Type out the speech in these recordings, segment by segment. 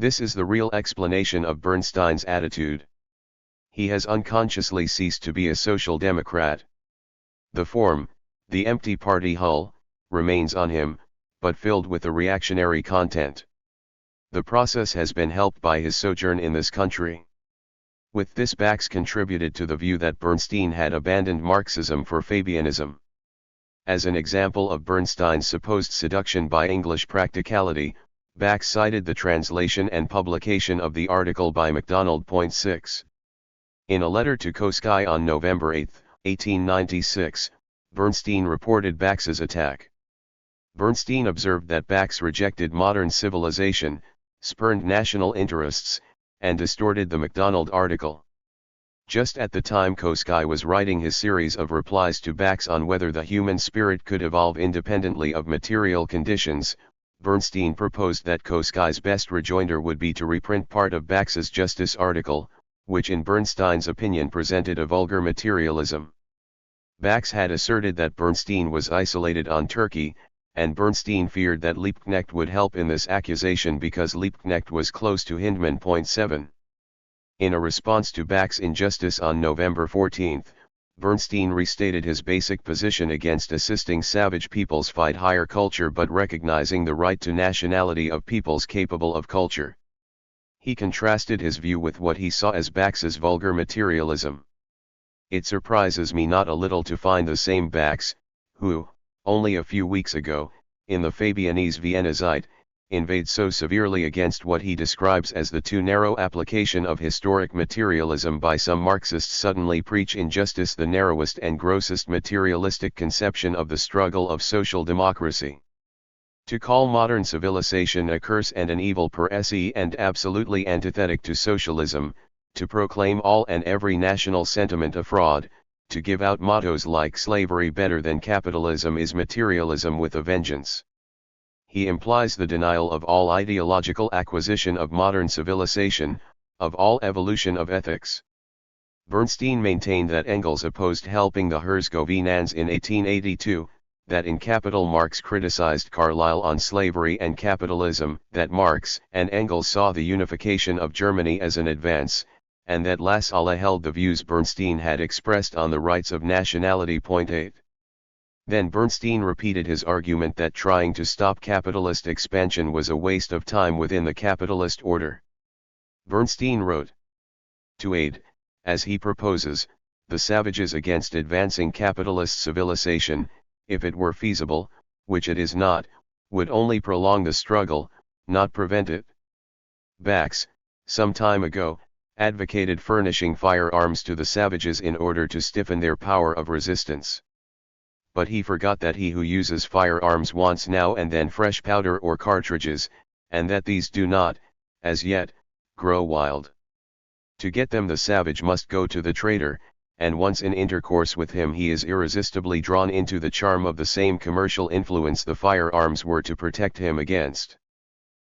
This is the real explanation of Bernstein's attitude. He has unconsciously ceased to be a social democrat. The form, the empty party hull, remains on him, but filled with a reactionary content. The process has been helped by his sojourn in this country. With this, Bax contributed to the view that Bernstein had abandoned Marxism for Fabianism. As an example of Bernstein's supposed seduction by English practicality, Bax cited the translation and publication of the article by MacDonald.6. In a letter to Kautsky on November 8, 1896, Bernstein reported Bax's attack. Bernstein observed that Bax rejected modern civilization, spurned national interests, and distorted the MacDonald article. Just at the time Kautsky was writing his series of replies to Bax on whether the human spirit could evolve independently of material conditions, Bernstein proposed that Kautsky's best rejoinder would be to reprint part of Bax's Justice article, which in Bernstein's opinion presented a vulgar materialism. Bax had asserted that Bernstein was isolated on Turkey, and Bernstein feared that Liebknecht would help in this accusation because Liebknecht was close to Hindman.7. In a response to Bax's injustice on November 14, Bernstein restated his basic position against assisting savage peoples fight higher culture but recognizing the right to nationality of peoples capable of culture. He contrasted his view with what he saw as Bax's vulgar materialism. It surprises me not a little to find the same Bax, who, only a few weeks ago, in the Fabianese Vienna Zeit, inveighs so severely against what he describes as the too narrow application of historic materialism by some Marxists, suddenly preach injustice, the narrowest and grossest materialistic conception of the struggle of social democracy. To call modern civilization a curse and an evil per se and absolutely antithetic to socialism, to proclaim all and every national sentiment a fraud, to give out mottos like slavery better than capitalism is materialism with a vengeance. He implies the denial of all ideological acquisition of modern civilization, of all evolution of ethics. Bernstein maintained that Engels opposed helping the Herzegovinans in 1882, that in Capital Marx criticized Carlyle on slavery and capitalism, that Marx and Engels saw the unification of Germany as an advance, and that Lassalle held the views Bernstein had expressed on the rights of nationality. 8. Then Bernstein repeated his argument that trying to stop capitalist expansion was a waste of time within the capitalist order. Bernstein wrote, to aid, as he proposes, the savages against advancing capitalist civilization, if it were feasible, which it is not, would only prolong the struggle, not prevent it. Bax, some time ago, advocated furnishing firearms to the savages in order to stiffen their power of resistance. But he forgot that he who uses firearms wants now and then fresh powder or cartridges, and that these do not, as yet, grow wild. To get them the savage must go to the trader, and once in intercourse with him he is irresistibly drawn into the charm of the same commercial influence the firearms were to protect him against.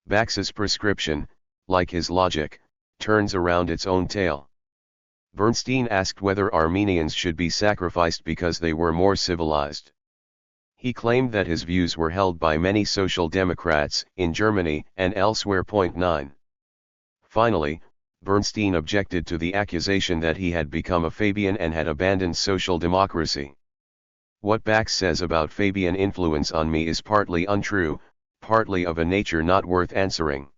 Bax's prescription, like his logic, turns around its own tail. Bernstein asked whether Armenians should be sacrificed because they were more civilized. He claimed that his views were held by many social democrats in Germany and elsewhere. 9. Finally, Bernstein objected to the accusation that he had become a Fabian and had abandoned social democracy. What Bax says about Fabian influence on me is partly untrue, partly of a nature not worth answering.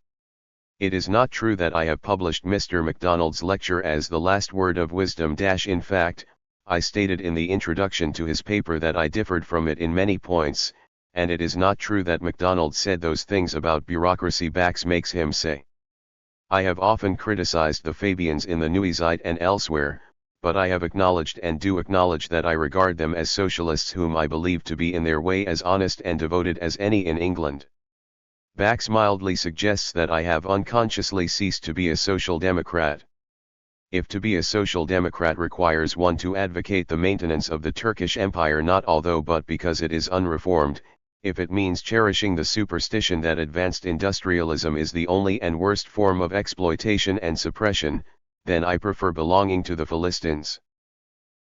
It is not true that I have published Mr. MacDonald's lecture as the last word of wisdom. In fact, I stated in the introduction to his paper that I differed from it in many points, and it is not true that MacDonald said those things about bureaucracy Bax makes him say. I have often criticized the Fabians in the Neue Zeit and elsewhere, but I have acknowledged and do acknowledge that I regard them as socialists whom I believe to be in their way as honest and devoted as any in England. Bax mildly suggests that I have unconsciously ceased to be a social democrat. If to be a social democrat requires one to advocate the maintenance of the Turkish Empire not although but because it is unreformed, if it means cherishing the superstition that advanced industrialism is the only and worst form of exploitation and suppression, then I prefer belonging to the Philistines.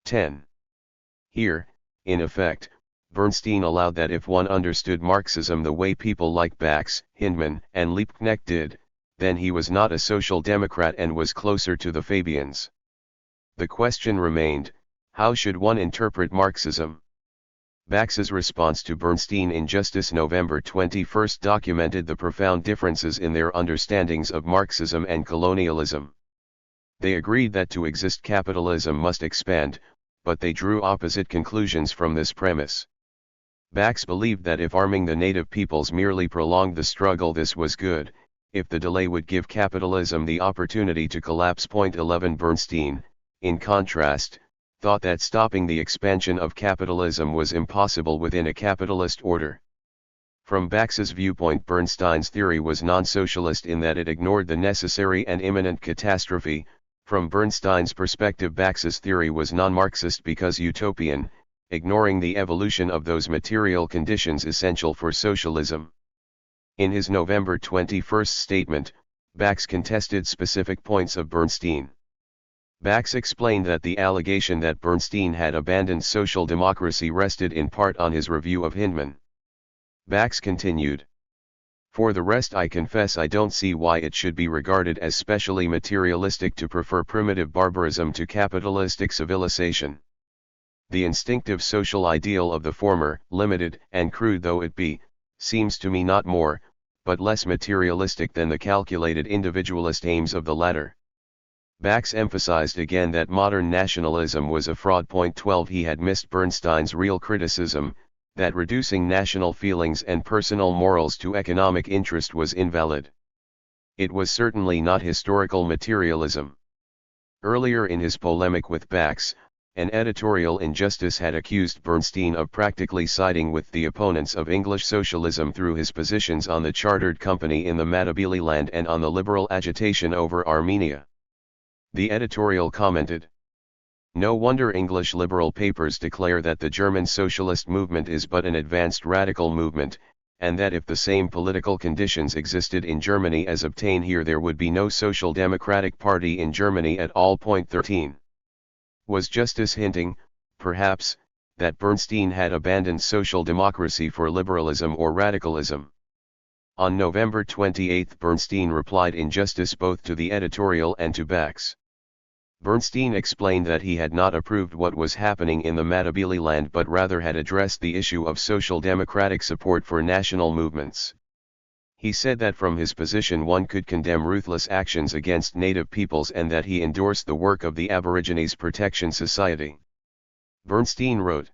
10. Here, in effect, Bernstein allowed that if one understood Marxism the way people like Bax, Hindman, and Liebknecht did, then he was not a social democrat and was closer to the Fabians. The question remained, how should one interpret Marxism? Bax's response to Bernstein in Justice November 21 documented the profound differences in their understandings of Marxism and colonialism. They agreed that to exist capitalism must expand, but they drew opposite conclusions from this premise. Bax believed that if arming the native peoples merely prolonged the struggle, this was good, if the delay would give capitalism the opportunity to collapse. 11 Bernstein, in contrast, thought that stopping the expansion of capitalism was impossible within a capitalist order. From Bax's viewpoint, Bernstein's theory was non-socialist in that it ignored the necessary and imminent catastrophe. From Bernstein's perspective, Bax's theory was non-Marxist because utopian, ignoring the evolution of those material conditions essential for socialism. In his November 21 statement, Bax contested specific points of Bernstein. Bax explained that the allegation that Bernstein had abandoned social democracy rested in part on his review of Hyndman. Bax continued, "For the rest, I confess I don't see why it should be regarded as specially materialistic to prefer primitive barbarism to capitalistic civilization. The instinctive social ideal of the former, limited and crude though it be, seems to me not more, but less materialistic than the calculated individualist aims of the latter." Bax emphasized again that modern nationalism was a fraud. 12 He had missed Bernstein's real criticism, that reducing national feelings and personal morals to economic interest was invalid. It was certainly not historical materialism. Earlier in his polemic with Bax, an editorial in Justice had accused Bernstein of practically siding with the opponents of English socialism through his positions on the chartered company in the Matabeleland and on the liberal agitation over Armenia. The editorial commented, "No wonder English liberal papers declare that the German socialist movement is but an advanced radical movement, and that if the same political conditions existed in Germany as obtain here, there would be no social democratic party in Germany at all." 13. Was Justice hinting, perhaps, that Bernstein had abandoned social democracy for liberalism or radicalism? On November 28 Bernstein replied in Justice both to the editorial and to Bax. Bernstein explained that he had not approved what was happening in the Matabeleland but rather had addressed the issue of social democratic support for national movements. He said that from his position one could condemn ruthless actions against native peoples and that he endorsed the work of the Aborigines Protection Society. Bernstein wrote,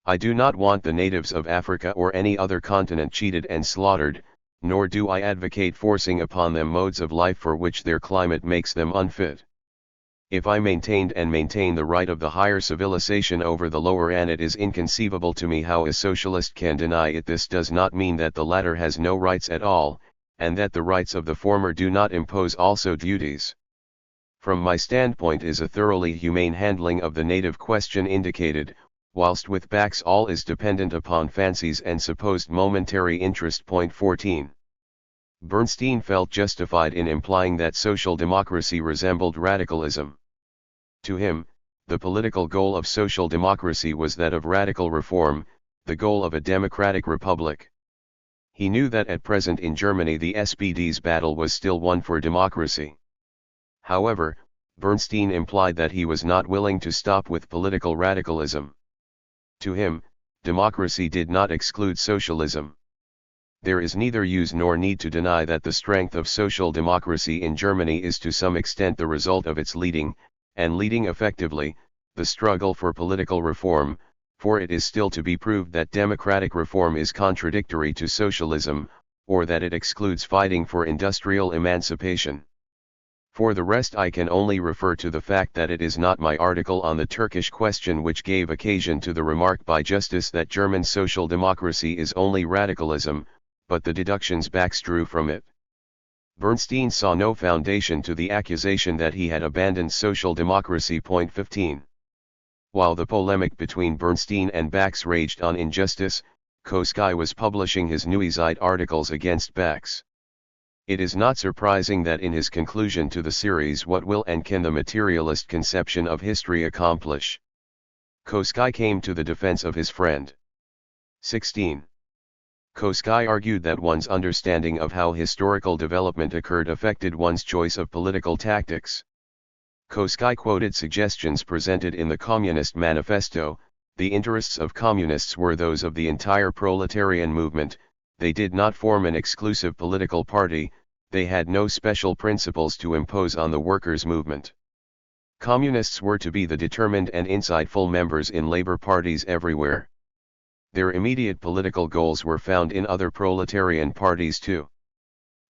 "I do not want the natives of Africa or any other continent cheated and slaughtered, nor do I advocate forcing upon them modes of life for which their climate makes them unfit. If I maintained and maintain the right of the higher civilization over the lower, and it is inconceivable to me how a socialist can deny it, this does not mean that the latter has no rights at all, and that the rights of the former do not impose also duties. From my standpoint is a thoroughly humane handling of the native question indicated, whilst with Bax all is dependent upon fancies and supposed momentary interest." 14. Bernstein felt justified in implying that social democracy resembled radicalism. To him, the political goal of social democracy was that of radical reform, the goal of a democratic republic. He knew that at present in Germany the SPD's battle was still one for democracy. However, Bernstein implied that he was not willing to stop with political radicalism. To him, democracy did not exclude socialism. There is neither use nor need to deny that the strength of social democracy in Germany is to some extent the result of its leading effectively, the struggle for political reform, for it is still to be proved that democratic reform is contradictory to socialism, or that it excludes fighting for industrial emancipation. For the rest, I can only refer to the fact that it is not my article on the Turkish question which gave occasion to the remark by Justice that German social democracy is only radicalism, but the deductions Bax drew from it. Bernstein saw no foundation to the accusation that he had abandoned social democracy. 15. While the polemic between Bernstein and Bax raged on in Justice, Kautsky was publishing his Neuzeit articles against Bax. It is not surprising that in his conclusion to the series What Will and Can the Materialist Conception of History Accomplish? Kautsky came to the defense of his friend. 16. Kautsky argued that one's understanding of how historical development occurred affected one's choice of political tactics. Kautsky quoted suggestions presented in the Communist Manifesto: the interests of communists were those of the entire proletarian movement, they did not form an exclusive political party, they had no special principles to impose on the workers' movement. Communists were to be the determined and insightful members in labor parties everywhere. Their immediate political goals were found in other proletarian parties too.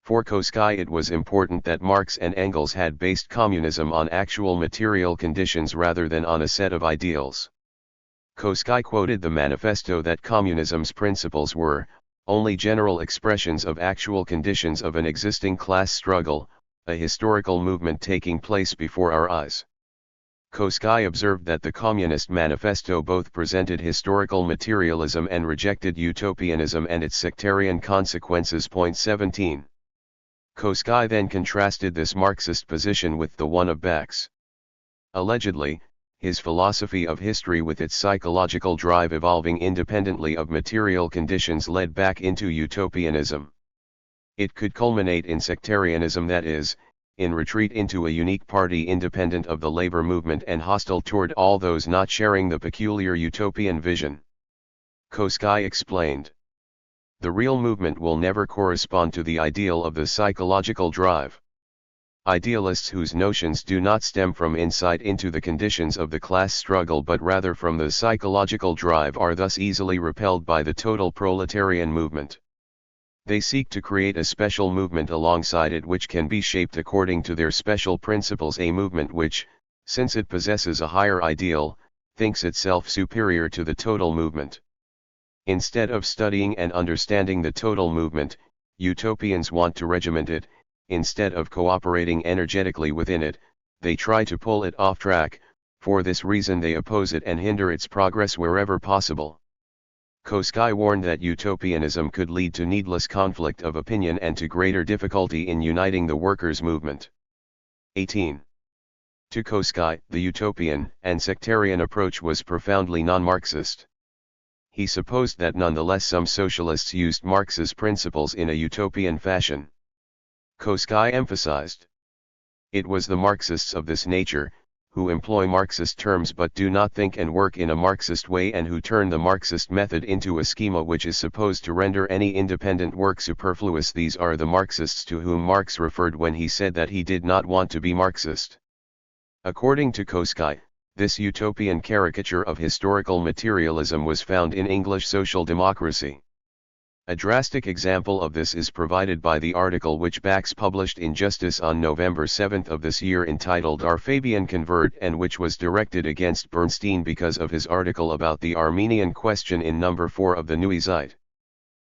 For Kautsky it was important that Marx and Engels had based communism on actual material conditions rather than on a set of ideals. Kautsky quoted the manifesto that communism's principles were only general expressions of actual conditions of an existing class struggle, a historical movement taking place before our eyes. Kautsky observed that the Communist Manifesto both presented historical materialism and rejected utopianism and its sectarian consequences. 17. Kautsky then contrasted this Marxist position with the one of Bax. Allegedly, his philosophy of history with its psychological drive evolving independently of material conditions led back into utopianism. It could culminate in sectarianism, that is, in retreat into a unique party independent of the labor movement and hostile toward all those not sharing the peculiar utopian vision. Kautsky explained, the real movement will never correspond to the ideal of the psychological drive. Idealists whose notions do not stem from insight into the conditions of the class struggle but rather from the psychological drive are thus easily repelled by the total proletarian movement. They seek to create a special movement alongside it which can be shaped according to their special principles, a movement which, since it possesses a higher ideal, thinks itself superior to the total movement. Instead of studying and understanding the total movement, utopians want to regiment it. Instead of cooperating energetically within it, they try to pull it off track. For this reason they oppose it and hinder its progress wherever possible. Kautsky warned that utopianism could lead to needless conflict of opinion and to greater difficulty in uniting the workers' movement. 18. To Kautsky, the utopian and sectarian approach was profoundly non-Marxist. He supposed that nonetheless some socialists used Marx's principles in a utopian fashion. Kautsky emphasized, it was the Marxists of this nature, who employ Marxist terms but do not think and work in a Marxist way and who turn the Marxist method into a schema which is supposed to render any independent work superfluous. These are the Marxists to whom Marx referred when he said that he did not want to be Marxist. According to Kautsky, this utopian caricature of historical materialism was found in English social democracy. A drastic example of this is provided by the article which Bax published in Justice on November 7 of this year entitled Are Fabian Convert, and which was directed against Bernstein because of his article about the Armenian question in number 4 of the Neue Zeit.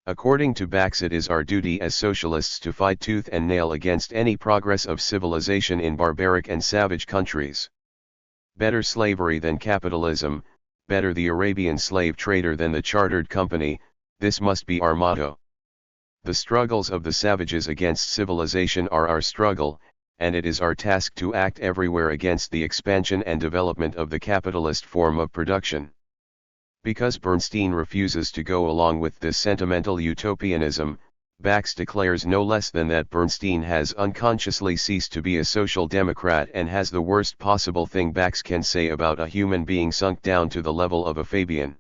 According to Bax, it is our duty as socialists to fight tooth and nail against any progress of civilization in barbaric and savage countries. Better slavery than capitalism, better the Arabian slave trader than the chartered company. This must be our motto. The struggles of the savages against civilization are our struggle, and it is our task to act everywhere against the expansion and development of the capitalist form of production. Because Bernstein refuses to go along with this sentimental utopianism, Bax declares no less than that Bernstein has unconsciously ceased to be a social democrat and has the worst possible thing Bax can say about a human being sunk down to the level of a Fabian.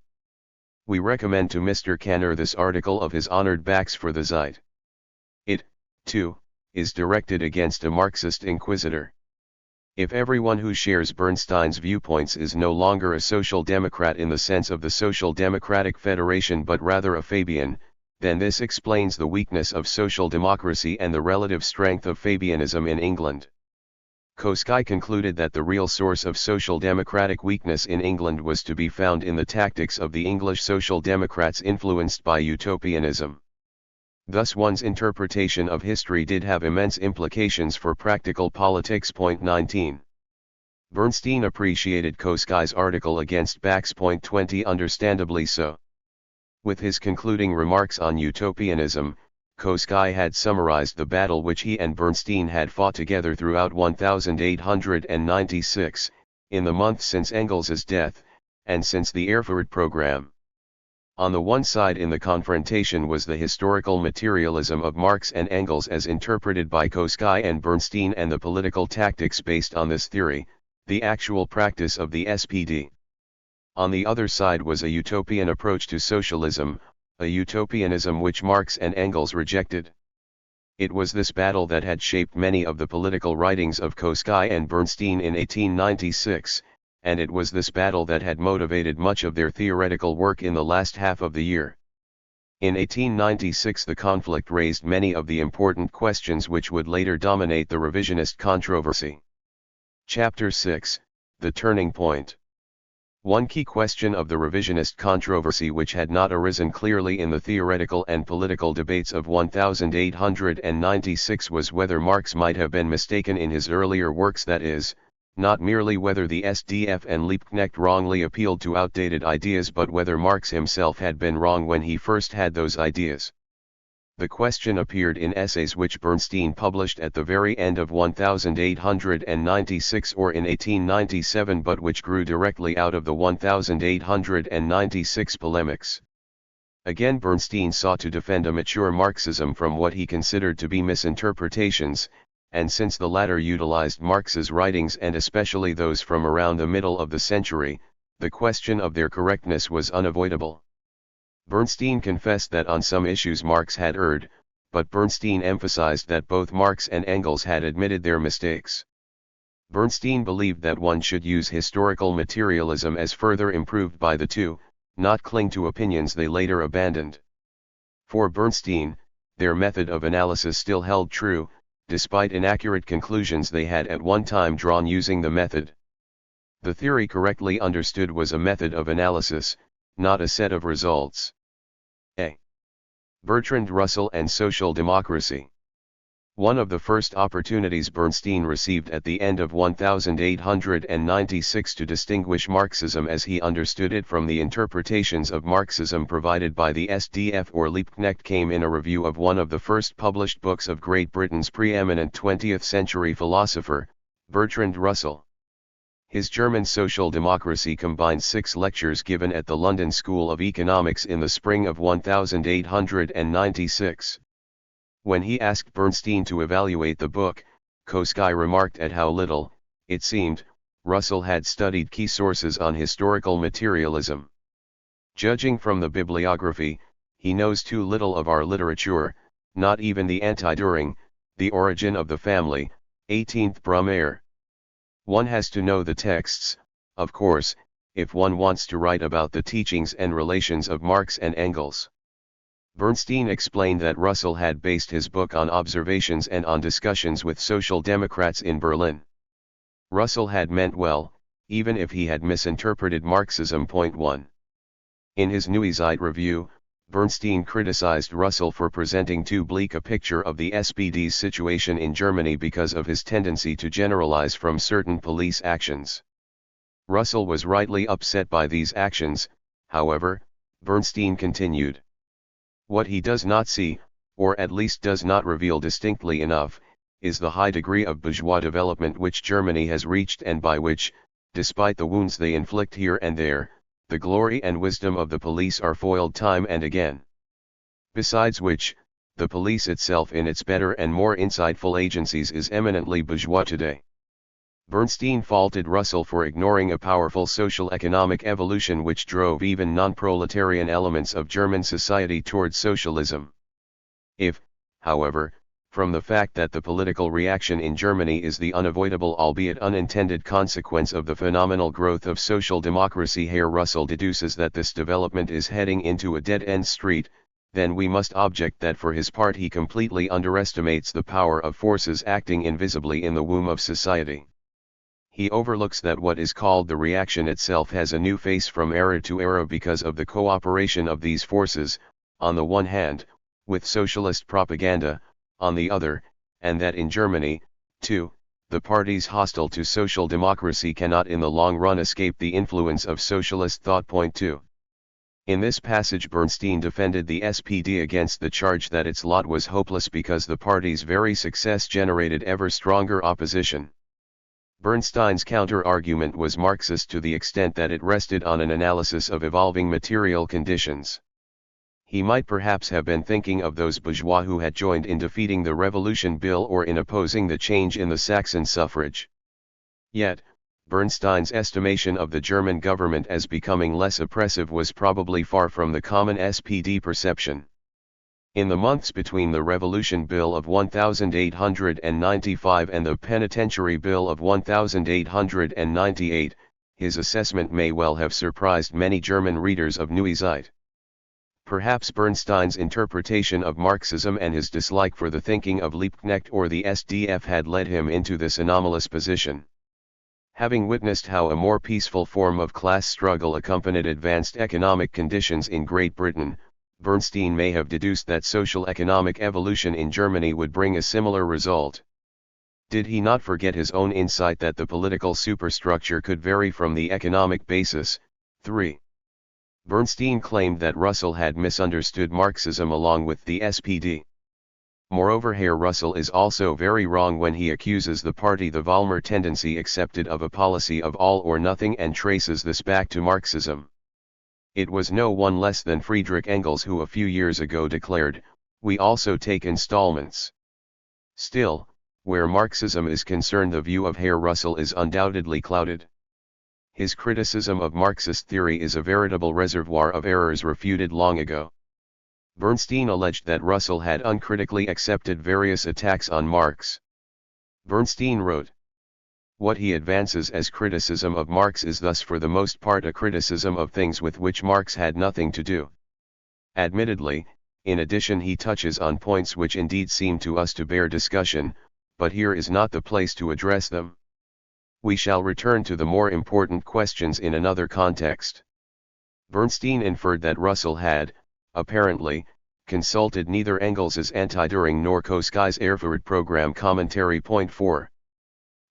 We recommend to Mr. Kanner this article of his honored Bax for the Zeit. It, too, is directed against a Marxist inquisitor. If everyone who shares Bernstein's viewpoints is no longer a social democrat in the sense of the Social Democratic Federation but rather a Fabian, then this explains the weakness of social democracy and the relative strength of Fabianism in England. Kautsky concluded that the real source of social democratic weakness in England was to be found in the tactics of the English social democrats influenced by utopianism. Thus one's interpretation of history did have immense implications for practical politics. 19. Bernstein appreciated Kautsky's article against Bax. 20 Understandably so. With his concluding remarks on utopianism, Kautsky had summarized the battle which he and Bernstein had fought together throughout 1896, in the months since Engels's death, and since the Erfurt program. On the one side in the confrontation was the historical materialism of Marx and Engels as interpreted by Kautsky and Bernstein, and the political tactics based on this theory, the actual practice of the SPD. On the other side was a utopian approach to socialism, a utopianism which Marx and Engels rejected. It was this battle that had shaped many of the political writings of Kautsky and Bernstein in 1896, and it was this battle that had motivated much of their theoretical work in the last half of the year. In 1896 the conflict raised many of the important questions which would later dominate the revisionist controversy. Chapter 6, The Turning Point. One key question of the revisionist controversy which had not arisen clearly in the theoretical and political debates of 1896 was whether Marx might have been mistaken in his earlier works, that is, not merely whether the SDF and Liebknecht wrongly appealed to outdated ideas, but whether Marx himself had been wrong when he first had those ideas. The question appeared in essays which Bernstein published at the very end of 1896 or in 1897, but which grew directly out of the 1896 polemics. Again Bernstein sought to defend a mature Marxism from what he considered to be misinterpretations, and since the latter utilized Marx's writings and especially those from around the middle of the century, the question of their correctness was unavoidable. Bernstein confessed that on some issues Marx had erred, but Bernstein emphasized that both Marx and Engels had admitted their mistakes. Bernstein believed that one should use historical materialism as further improved by the two, not cling to opinions they later abandoned. For Bernstein, their method of analysis still held true, despite inaccurate conclusions they had at one time drawn using the method. The theory correctly understood was a method of analysis, not a set of results. A. Bertrand Russell and Social Democracy. One of the first opportunities Bernstein received at the end of 1896 to distinguish Marxism as he understood it from the interpretations of Marxism provided by the SDF or Liebknecht came in a review of one of the first published books of Great Britain's preeminent 20th-century philosopher, Bertrand Russell. His German Social Democracy combined 6 lectures given at the London School of Economics in the spring of 1896. When he asked Bernstein to evaluate the book, Kautsky remarked at how little, it seemed, Russell had studied key sources on historical materialism. Judging from the bibliography, he knows too little of our literature, not even the Anti-Düring, The Origin of the Family, 18th Brumaire. One has to know the texts, of course, if one wants to write about the teachings and relations of Marx and Engels. Bernstein explained that Russell had based his book on observations and on discussions with Social Democrats in Berlin. Russell had meant well, even if he had misinterpreted Marxism. 1. In his Neuezeit review, Bernstein criticized Russell for presenting too bleak a picture of the SPD's situation in Germany because of his tendency to generalize from certain police actions. Russell was rightly upset by these actions, however, Bernstein continued. What he does not see, or at least does not reveal distinctly enough, is the high degree of bourgeois development which Germany has reached and by which, despite the wounds they inflict here and there, the glory and wisdom of the police are foiled time and again. Besides which, the police itself in its better and more insightful agencies is eminently bourgeois today. Bernstein faulted Russell for ignoring a powerful social-economic evolution which drove even non-proletarian elements of German society towards socialism. If, however, from the fact that the political reaction in Germany is the unavoidable albeit unintended consequence of the phenomenal growth of social democracy, Herr Russell deduces that this development is heading into a dead-end street, then we must object that for his part he completely underestimates the power of forces acting invisibly in the womb of society. He overlooks that what is called the reaction itself has a new face from era to era because of the cooperation of these forces, on the one hand, with socialist propaganda, on the other, and that in Germany, too, the parties hostile to social democracy cannot in the long run escape the influence of socialist thought. 2. In this passage Bernstein defended the SPD against the charge that its lot was hopeless because the party's very success generated ever stronger opposition. Bernstein's counter-argument was Marxist to the extent that it rested on an analysis of evolving material conditions. He might perhaps have been thinking of those bourgeois who had joined in defeating the Revolution Bill or in opposing the change in the Saxon suffrage. Yet, Bernstein's estimation of the German government as becoming less oppressive was probably far from the common SPD perception. In the months between the Revolution Bill of 1895 and the Penitentiary Bill of 1898, his assessment may well have surprised many German readers of Neue Zeit. Perhaps Bernstein's interpretation of Marxism and his dislike for the thinking of Liebknecht or the SDF had led him into this anomalous position. Having witnessed how a more peaceful form of class struggle accompanied advanced economic conditions in Great Britain, Bernstein may have deduced that social economic evolution in Germany would bring a similar result. Did he not forget his own insight that the political superstructure could vary from the economic basis? 3. Bernstein claimed that Russell had misunderstood Marxism along with the SPD. Moreover, Herr Russell is also very wrong when he accuses the party the Vollmer tendency accepted of a policy of all or nothing and traces this back to Marxism. It was no one less than Friedrich Engels who a few years ago declared, "We also take installments." Still, where Marxism is concerned, the view of Herr Russell is undoubtedly clouded. His criticism of Marxist theory is a veritable reservoir of errors refuted long ago. Bernstein alleged that Russell had uncritically accepted various attacks on Marx. Bernstein wrote, "What he advances as criticism of Marx is thus for the most part a criticism of things with which Marx had nothing to do." Admittedly, in addition, he touches on points which indeed seem to us to bear discussion, but here is not the place to address them. We shall return to the more important questions in another context. Bernstein inferred that Russell had, apparently, consulted neither Engels's Anti-Düring nor Kautsky's Erfurt program commentary. Point 4.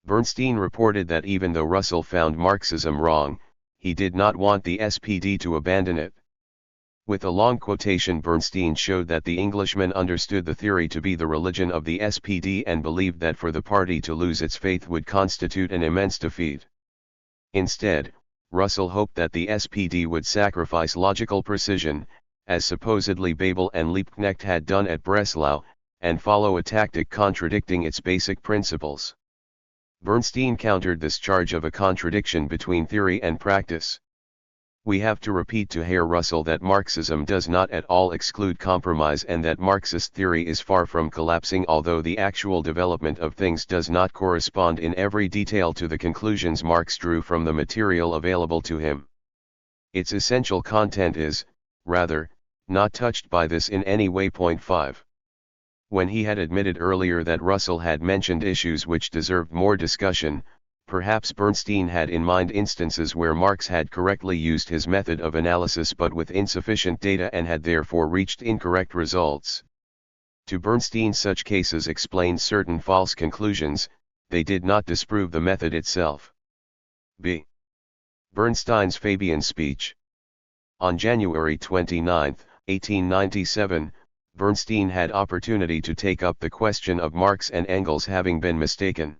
Bernstein reported that even though Russell found Marxism wrong, he did not want the SPD to abandon it. With a long quotation, Bernstein showed that the Englishman understood the theory to be the religion of the SPD and believed that for the party to lose its faith would constitute an immense defeat. Instead, Russell hoped that the SPD would sacrifice logical precision, as supposedly Bebel and Liebknecht had done at Breslau, and follow a tactic contradicting its basic principles. Bernstein countered this charge of a contradiction between theory and practice. We have to repeat to Herr Russell that Marxism does not at all exclude compromise and that Marxist theory is far from collapsing, although the actual development of things does not correspond in every detail to the conclusions Marx drew from the material available to him. Its essential content is, rather, not touched by this in any way. Point 5. When he had admitted earlier that Russell had mentioned issues which deserved more discussion, perhaps Bernstein had in mind instances where Marx had correctly used his method of analysis but with insufficient data and had therefore reached incorrect results. To Bernstein, such cases explained certain false conclusions, they did not disprove the method itself. B. Bernstein's Fabian speech. On January 29, 1897, Bernstein had opportunity to take up the question of Marx and Engels having been mistaken.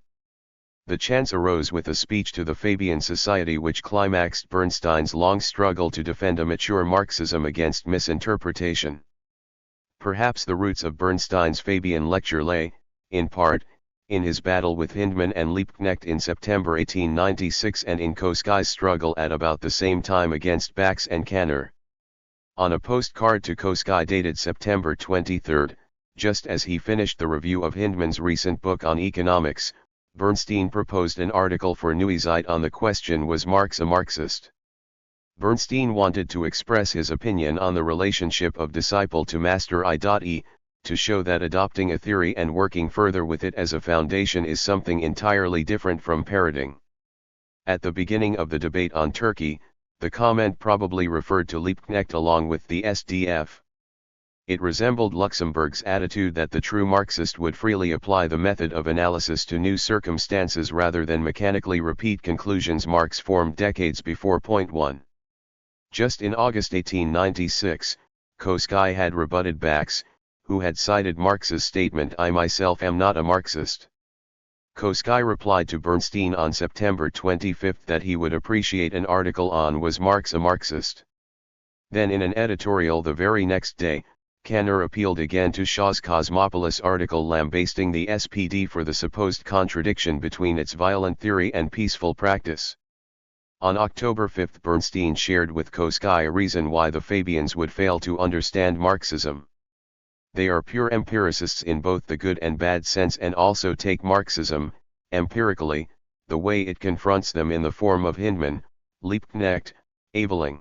The chance arose with a speech to the Fabian Society which climaxed Bernstein's long struggle to defend a mature Marxism against misinterpretation. Perhaps the roots of Bernstein's Fabian lecture lay, in part, in his battle with Hindman and Liebknecht in September 1896 and in Kautsky's struggle at about the same time against Bax and Kanner. On a postcard to Kautsky dated September 23, just as he finished the review of Hindman's recent book on economics, Bernstein proposed an article for Neue Zeit on the question, was Marx a Marxist? Bernstein wanted to express his opinion on the relationship of disciple to master, i.e., to show that adopting a theory and working further with it as a foundation is something entirely different from parroting. At the beginning of the debate on Turkey, the comment probably referred to Liebknecht along with the SDF. It resembled Luxemburg's attitude that the true Marxist would freely apply the method of analysis to new circumstances rather than mechanically repeat conclusions Marx formed decades before. Point 1. Just in August 1896, Kautsky had rebutted Bax, who had cited Marx's statement, "I myself am not a Marxist." Kautsky replied to Bernstein on September 25 that he would appreciate an article on "Was Marx a Marxist?" Then in an editorial the very next day, Kanner appealed again to Shaw's Cosmopolis article lambasting the SPD for the supposed contradiction between its violent theory and peaceful practice. On October 5 Bernstein shared with Kautsky a reason why the Fabians would fail to understand Marxism. They are pure empiricists in both the good and bad sense and also take Marxism, empirically, the way it confronts them in the form of Hindman, Liebknecht, Aveling.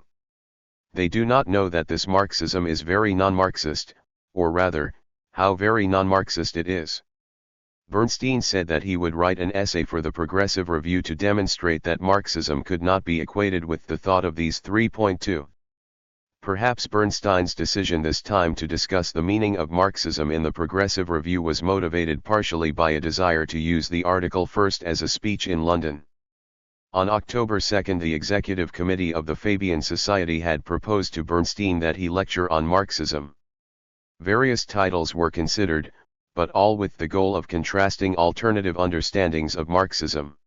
They do not know that this Marxism is very non-Marxist, or rather, how very non-Marxist it is. Bernstein said that he would write an essay for the Progressive Review to demonstrate that Marxism could not be equated with the thought of these 3.2. Perhaps Bernstein's decision this time to discuss the meaning of Marxism in the Progressive Review was motivated partially by a desire to use the article first as a speech in London. On October 2 the Executive Committee of the Fabian Society had proposed to Bernstein that he lecture on Marxism. Various titles were considered, but all with the goal of contrasting alternative understandings of Marxism.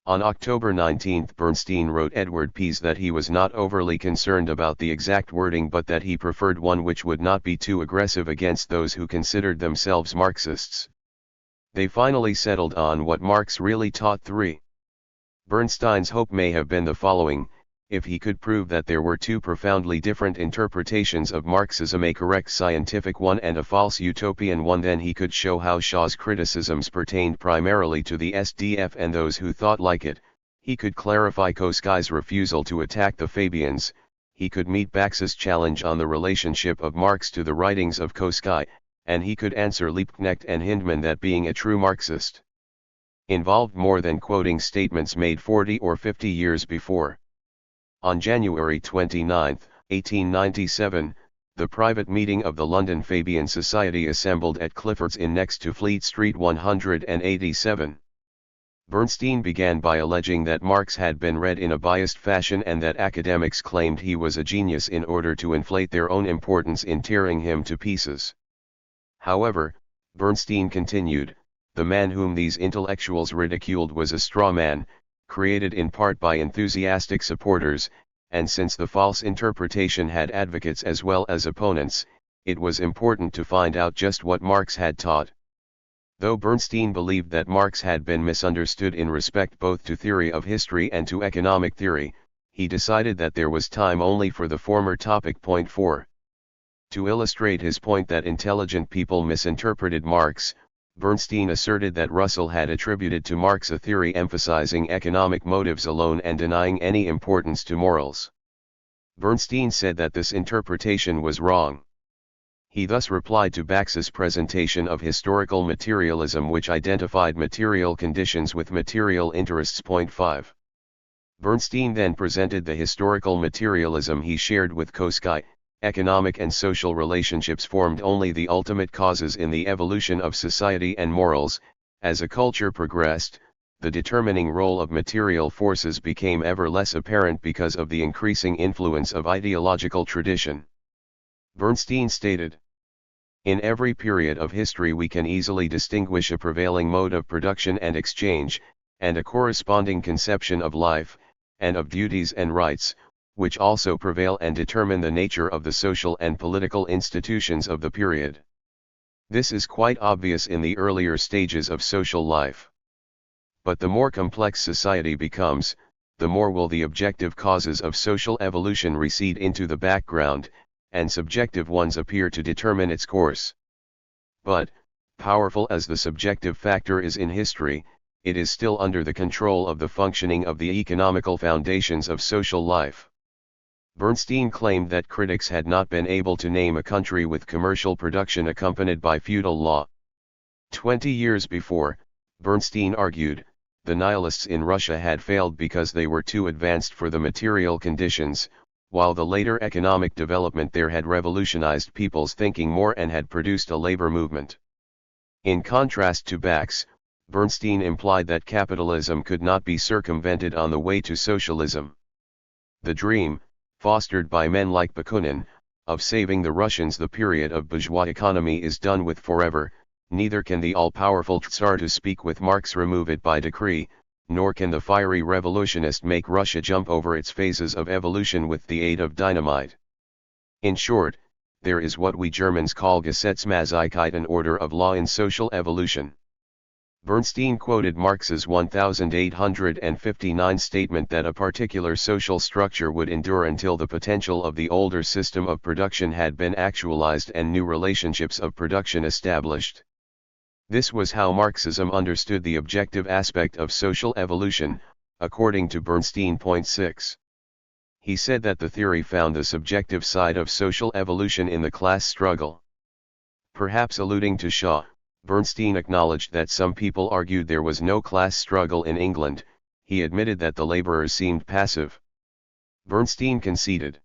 On October 19 Bernstein wrote Edward Pease that he was not overly concerned about the exact wording but that he preferred one which would not be too aggressive against those who considered themselves Marxists. They finally settled on what Marx really taught. 3. Bernstein's hope may have been the following: if he could prove that there were two profoundly different interpretations of Marxism, a correct scientific one and a false utopian one, then he could show how Shaw's criticisms pertained primarily to the SDF and those who thought like it. He could clarify Kautsky's refusal to attack the Fabians, he could meet Bax's challenge on the relationship of Marx to the writings of Kautsky, and he could answer Liebknecht and Hindman that being a true Marxist involved more than quoting statements made 40 or 50 years before. On January 29, 1897, the private meeting of the London Fabian Society assembled at Clifford's Inn next to Fleet Street 187. Bernstein began by alleging that Marx had been read in a biased fashion and that academics claimed he was a genius in order to inflate their own importance in tearing him to pieces. However, Bernstein continued, the man whom these intellectuals ridiculed was a straw man, created in part by enthusiastic supporters, and since the false interpretation had advocates as well as opponents, it was important to find out just what Marx had taught. Though Bernstein believed that Marx had been misunderstood in respect both to theory of history and to economic theory, he decided that there was time only for the former topic. Point 4. To illustrate his point that intelligent people misinterpreted Marx, Bernstein asserted that Russell had attributed to Marx a theory emphasizing economic motives alone and denying any importance to morals. Bernstein said that this interpretation was wrong. He thus replied to Bax's presentation of historical materialism, which identified material conditions with material interests. Point 5. Bernstein then presented the historical materialism he shared with Kautsky. Economic and social relationships formed only the ultimate causes in the evolution of society and morals. As a culture progressed, the determining role of material forces became ever less apparent because of the increasing influence of ideological tradition. Bernstein stated, in every period of history we can easily distinguish a prevailing mode of production and exchange, and a corresponding conception of life, and of duties and rights, which also prevail and determine the nature of the social and political institutions of the period. This is quite obvious in the earlier stages of social life. But the more complex society becomes, the more will the objective causes of social evolution recede into the background, and subjective ones appear to determine its course. But, powerful as the subjective factor is in history, it is still under the control of the functioning of the economical foundations of social life. Bernstein claimed that critics had not been able to name a country with commercial production accompanied by feudal law. 20 years before, Bernstein argued, the nihilists in Russia had failed because they were too advanced for the material conditions, while the later economic development there had revolutionized people's thinking more and had produced a labor movement. In contrast to Bax, Bernstein implied that capitalism could not be circumvented on the way to socialism. The dream, fostered by men like Bakunin, of saving the Russians the period of bourgeois economy is done with forever. Neither can the all-powerful Tsar, to speak with Marx, remove it by decree, nor can the fiery revolutionist make Russia jump over its phases of evolution with the aid of dynamite. In short, there is what we Germans call Gesetzmäßigkeit, an order of law in social evolution. Bernstein quoted Marx's 1859 statement that a particular social structure would endure until the potential of the older system of production had been actualized and new relationships of production established. This was how Marxism understood the objective aspect of social evolution, according to Bernstein. Point 6. He said that the theory found the subjective side of social evolution in the class struggle. Perhaps alluding to Shaw, Bernstein acknowledged that some people argued there was no class struggle in England. He admitted that the labourers seemed passive. Bernstein conceded.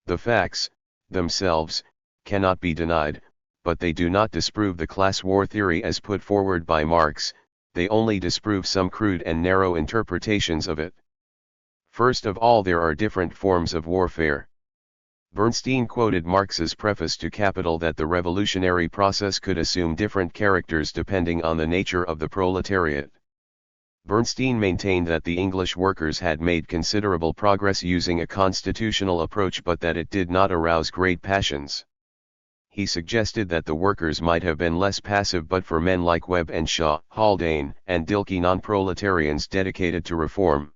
The facts, themselves, cannot be denied, but they do not disprove the class war theory as put forward by Marx, they only disprove some crude and narrow interpretations of it. First of all, there are different forms of warfare. Bernstein quoted Marx's preface to Capital that the revolutionary process could assume different characters depending on the nature of the proletariat. Bernstein maintained that the English workers had made considerable progress using a constitutional approach, but that it did not arouse great passions. He suggested that the workers might have been less passive but for men like Webb and Shaw, Haldane, and Dilke, non-proletarians dedicated to reform.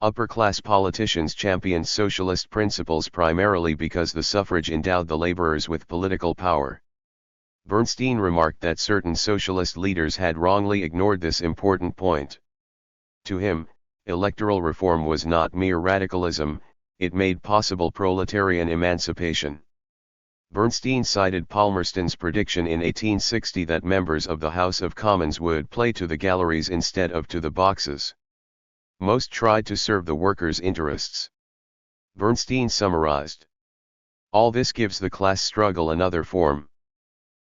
Upper-class politicians championed socialist principles primarily because the suffrage endowed the laborers with political power. Bernstein remarked that certain socialist leaders had wrongly ignored this important point. To him, electoral reform was not mere radicalism, it made possible proletarian emancipation. Bernstein cited Palmerston's prediction in 1860 that members of the House of Commons would play to the galleries instead of to the boxes. Most tried to serve the workers' interests. Bernstein summarized. All this gives the class struggle another form.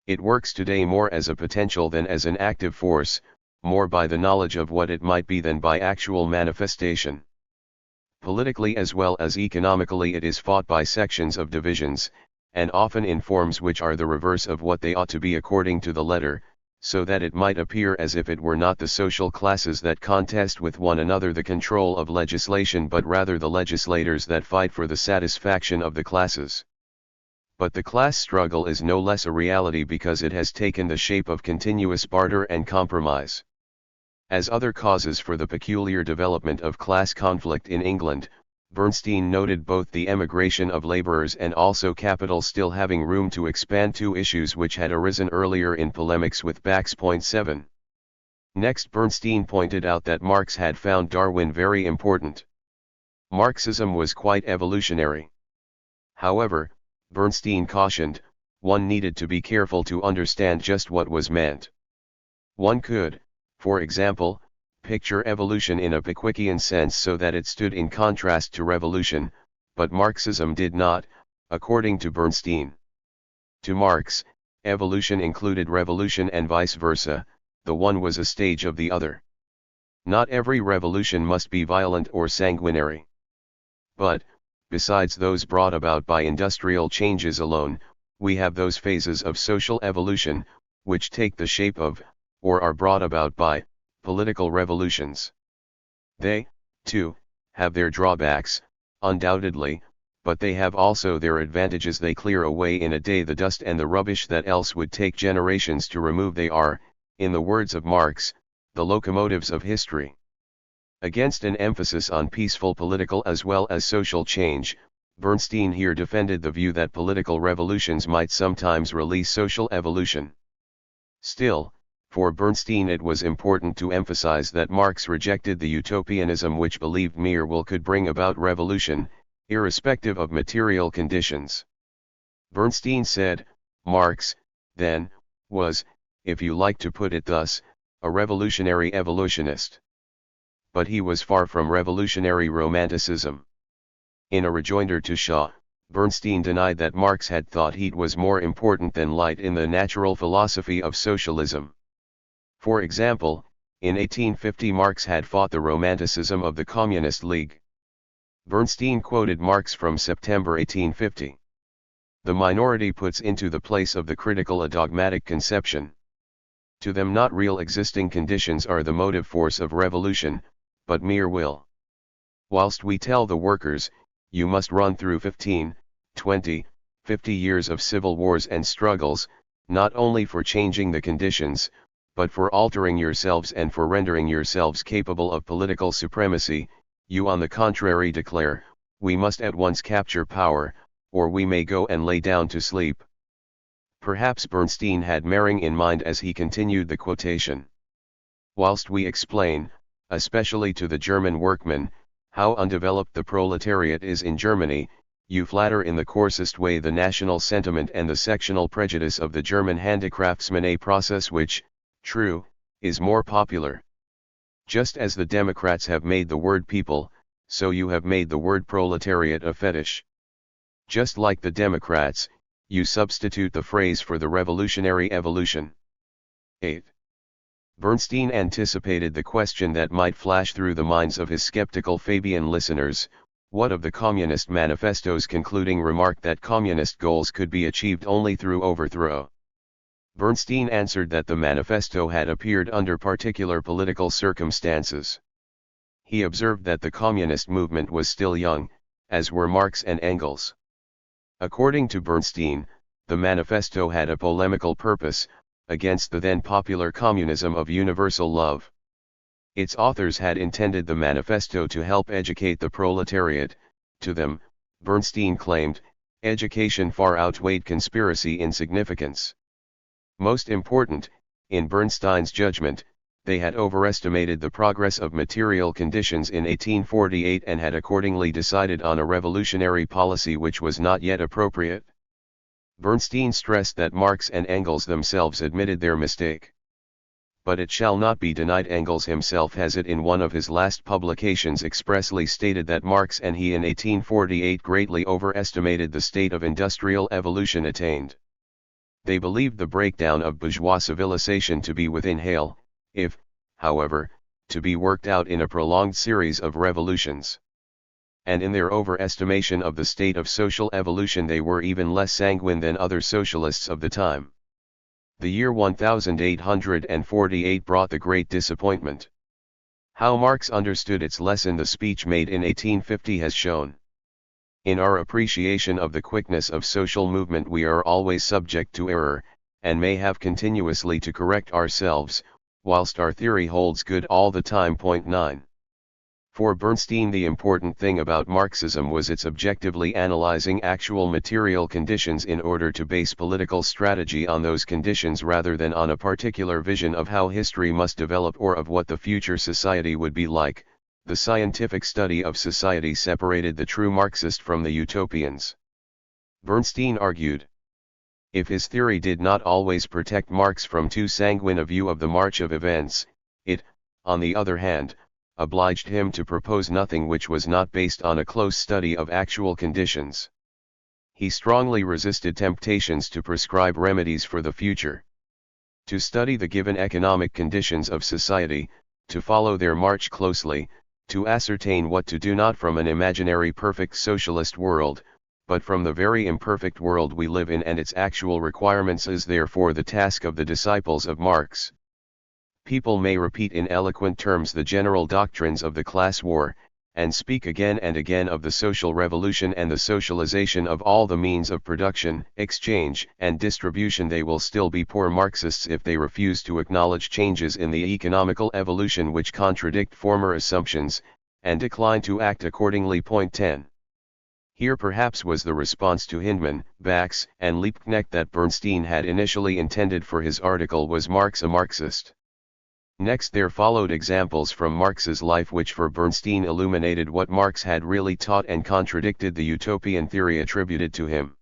It works today more as a potential than as an active force, more by the knowledge of what it might be than by actual manifestation. Politically as well as economically, it is fought by sections of divisions, and often in forms which are the reverse of what they ought to be according to the letter, so that it might appear as if it were not the social classes that contest with one another the control of legislation, but rather the legislators that fight for the satisfaction of the classes. But the class struggle is no less a reality because it has taken the shape of continuous barter and compromise. As other causes for the peculiar development of class conflict in England, Bernstein noted both the emigration of labourers and also capital still having room to expand, two issues which had arisen earlier in polemics with Bax. Point 7. Next, Bernstein pointed out that Marx had found Darwin very important. Marxism was quite evolutionary. However, Bernstein cautioned, one needed to be careful to understand just what was meant. One could, for example, picture evolution in a Pickwickian sense so that it stood in contrast to revolution, but Marxism did not, according to Bernstein. To Marx, evolution included revolution and vice versa, the one was a stage of the other. Not every revolution must be violent or sanguinary. But, besides those brought about by industrial changes alone, we have those phases of social evolution, which take the shape of, or are brought about by, political revolutions. They, too, have their drawbacks, undoubtedly, but they have also their advantages. They clear away in a day the dust and the rubbish that else would take generations to remove. They are, in the words of Marx, the locomotives of history. Against an emphasis on peaceful political as well as social change, Bernstein here defended the view that political revolutions might sometimes release social evolution. Still, for Bernstein it was important to emphasize that Marx rejected the utopianism which believed mere will could bring about revolution, irrespective of material conditions. Bernstein said, Marx, then, was, if you like to put it thus, a revolutionary evolutionist. But he was far from revolutionary romanticism. In a rejoinder to Shaw, Bernstein denied that Marx had thought heat was more important than light in the natural philosophy of socialism. For example, in 1850 Marx had fought the romanticism of the Communist League. Bernstein quoted Marx from September 1850. The minority puts into the place of the critical a dogmatic conception. To them not real existing conditions are the motive force of revolution, but mere will. Whilst we tell the workers, you must run through 15, 20, 50 years of civil wars and struggles, not only for changing the conditions, but for altering yourselves and for rendering yourselves capable of political supremacy, you on the contrary declare, we must at once capture power, or we may go and lay down to sleep. Perhaps Bernstein had Mering in mind as he continued the quotation. Whilst we explain, especially to the German workmen, how undeveloped the proletariat is in Germany, you flatter in the coarsest way the national sentiment and the sectional prejudice of the German handicraftsman, a process which, true, is more popular. Just as the Democrats have made the word people, so you have made the word proletariat a fetish. Just like the Democrats, you substitute the phrase for the revolutionary evolution. 8. Bernstein anticipated the question that might flash through the minds of his skeptical Fabian listeners: what of the Communist Manifesto's concluding remark that communist goals could be achieved only through overthrow? Bernstein answered that the manifesto had appeared under particular political circumstances. He observed that the communist movement was still young, as were Marx and Engels. According to Bernstein, the manifesto had a polemical purpose, against the then popular communism of universal love. Its authors had intended the manifesto to help educate the proletariat. To them, Bernstein claimed, education far outweighed conspiracy in significance. Most important, in Bernstein's judgment, they had overestimated the progress of material conditions in 1848 and had accordingly decided on a revolutionary policy which was not yet appropriate. Bernstein stressed that Marx and Engels themselves admitted their mistake. But it shall not be denied Engels himself has it in one of his last publications expressly stated that Marx and he in 1848 greatly overestimated the state of industrial evolution attained. They believed the breakdown of bourgeois civilization to be within hail, if, however, to be worked out in a prolonged series of revolutions. And in their overestimation of the state of social evolution they were even less sanguine than other socialists of the time. The year 1848 brought the great disappointment. How Marx understood its lesson the speech made in 1850 has shown. In our appreciation of the quickness of social movement we are always subject to error, and may have continuously to correct ourselves, whilst our theory holds good all the time. 9. For Bernstein the important thing about Marxism was its objectively analyzing actual material conditions in order to base political strategy on those conditions rather than on a particular vision of how history must develop or of what the future society would be like. The scientific study of society separated the true Marxist from the utopians. Bernstein argued. If his theory did not always protect Marx from too sanguine a view of the march of events, it, on the other hand, obliged him to propose nothing which was not based on a close study of actual conditions. He strongly resisted temptations to prescribe remedies for the future. To study the given economic conditions of society, to follow their march closely, to ascertain what to do not from an imaginary perfect socialist world, but from the very imperfect world we live in and its actual requirements is therefore the task of the disciples of Marx. People may repeat in eloquent terms the general doctrines of the class war, and speak again and again of the social revolution and the socialization of all the means of production, exchange, and distribution. They will still be poor Marxists if they refuse to acknowledge changes in the economical evolution which contradict former assumptions, and decline to act accordingly. 10. Here perhaps was the response to Hindman, Bax, and Liebknecht that Bernstein had initially intended for his article Was Marx a Marxist? Next there followed examples from Marx's life which for Bernstein illuminated what Marx had really taught and contradicted the utopian theory attributed to him.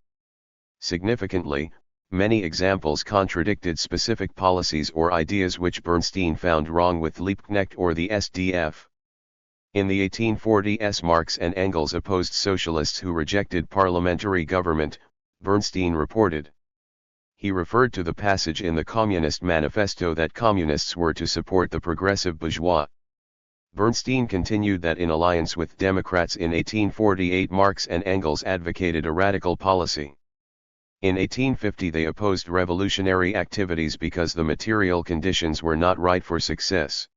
Significantly, many examples contradicted specific policies or ideas which Bernstein found wrong with Liebknecht or the SDF. In the 1840s Marx and Engels opposed socialists who rejected parliamentary government, Bernstein reported. He referred to the passage in the Communist Manifesto that communists were to support the progressive bourgeois. Bernstein continued that in alliance with Democrats in 1848 Marx and Engels advocated a radical policy. In 1850 they opposed revolutionary activities because the material conditions were not right for success.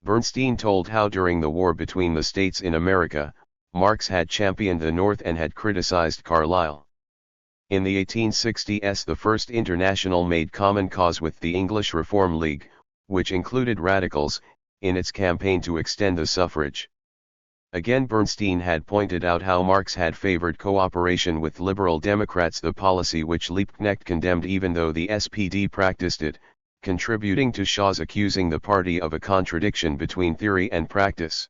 Bernstein told how during the war between the states in America, Marx had championed the North and had criticized Carlyle. In the 1860s the First International made common cause with the English Reform League, which included radicals, in its campaign to extend the suffrage. Again Bernstein had pointed out how Marx had favored cooperation with liberal Democrats, the policy which Liebknecht condemned even though the SPD practiced it, contributing to Shaw's accusing the party of a contradiction between theory and practice.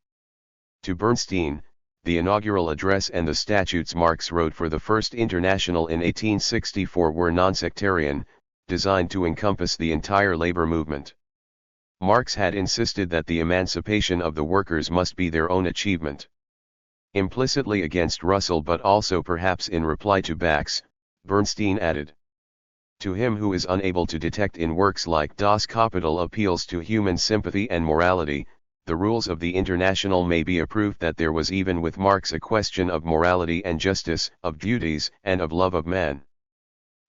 To Bernstein, the inaugural address and the statutes Marx wrote for the First International in 1864 were non-sectarian, designed to encompass the entire labor movement. Marx had insisted that the emancipation of the workers must be their own achievement. Implicitly against Russell but also perhaps in reply to Bax, Bernstein added, "To him who is unable to detect in works like Das Kapital appeals to human sympathy and morality, the rules of the International may be a proof that there was even with Marx a question of morality and justice, of duties and of love of man."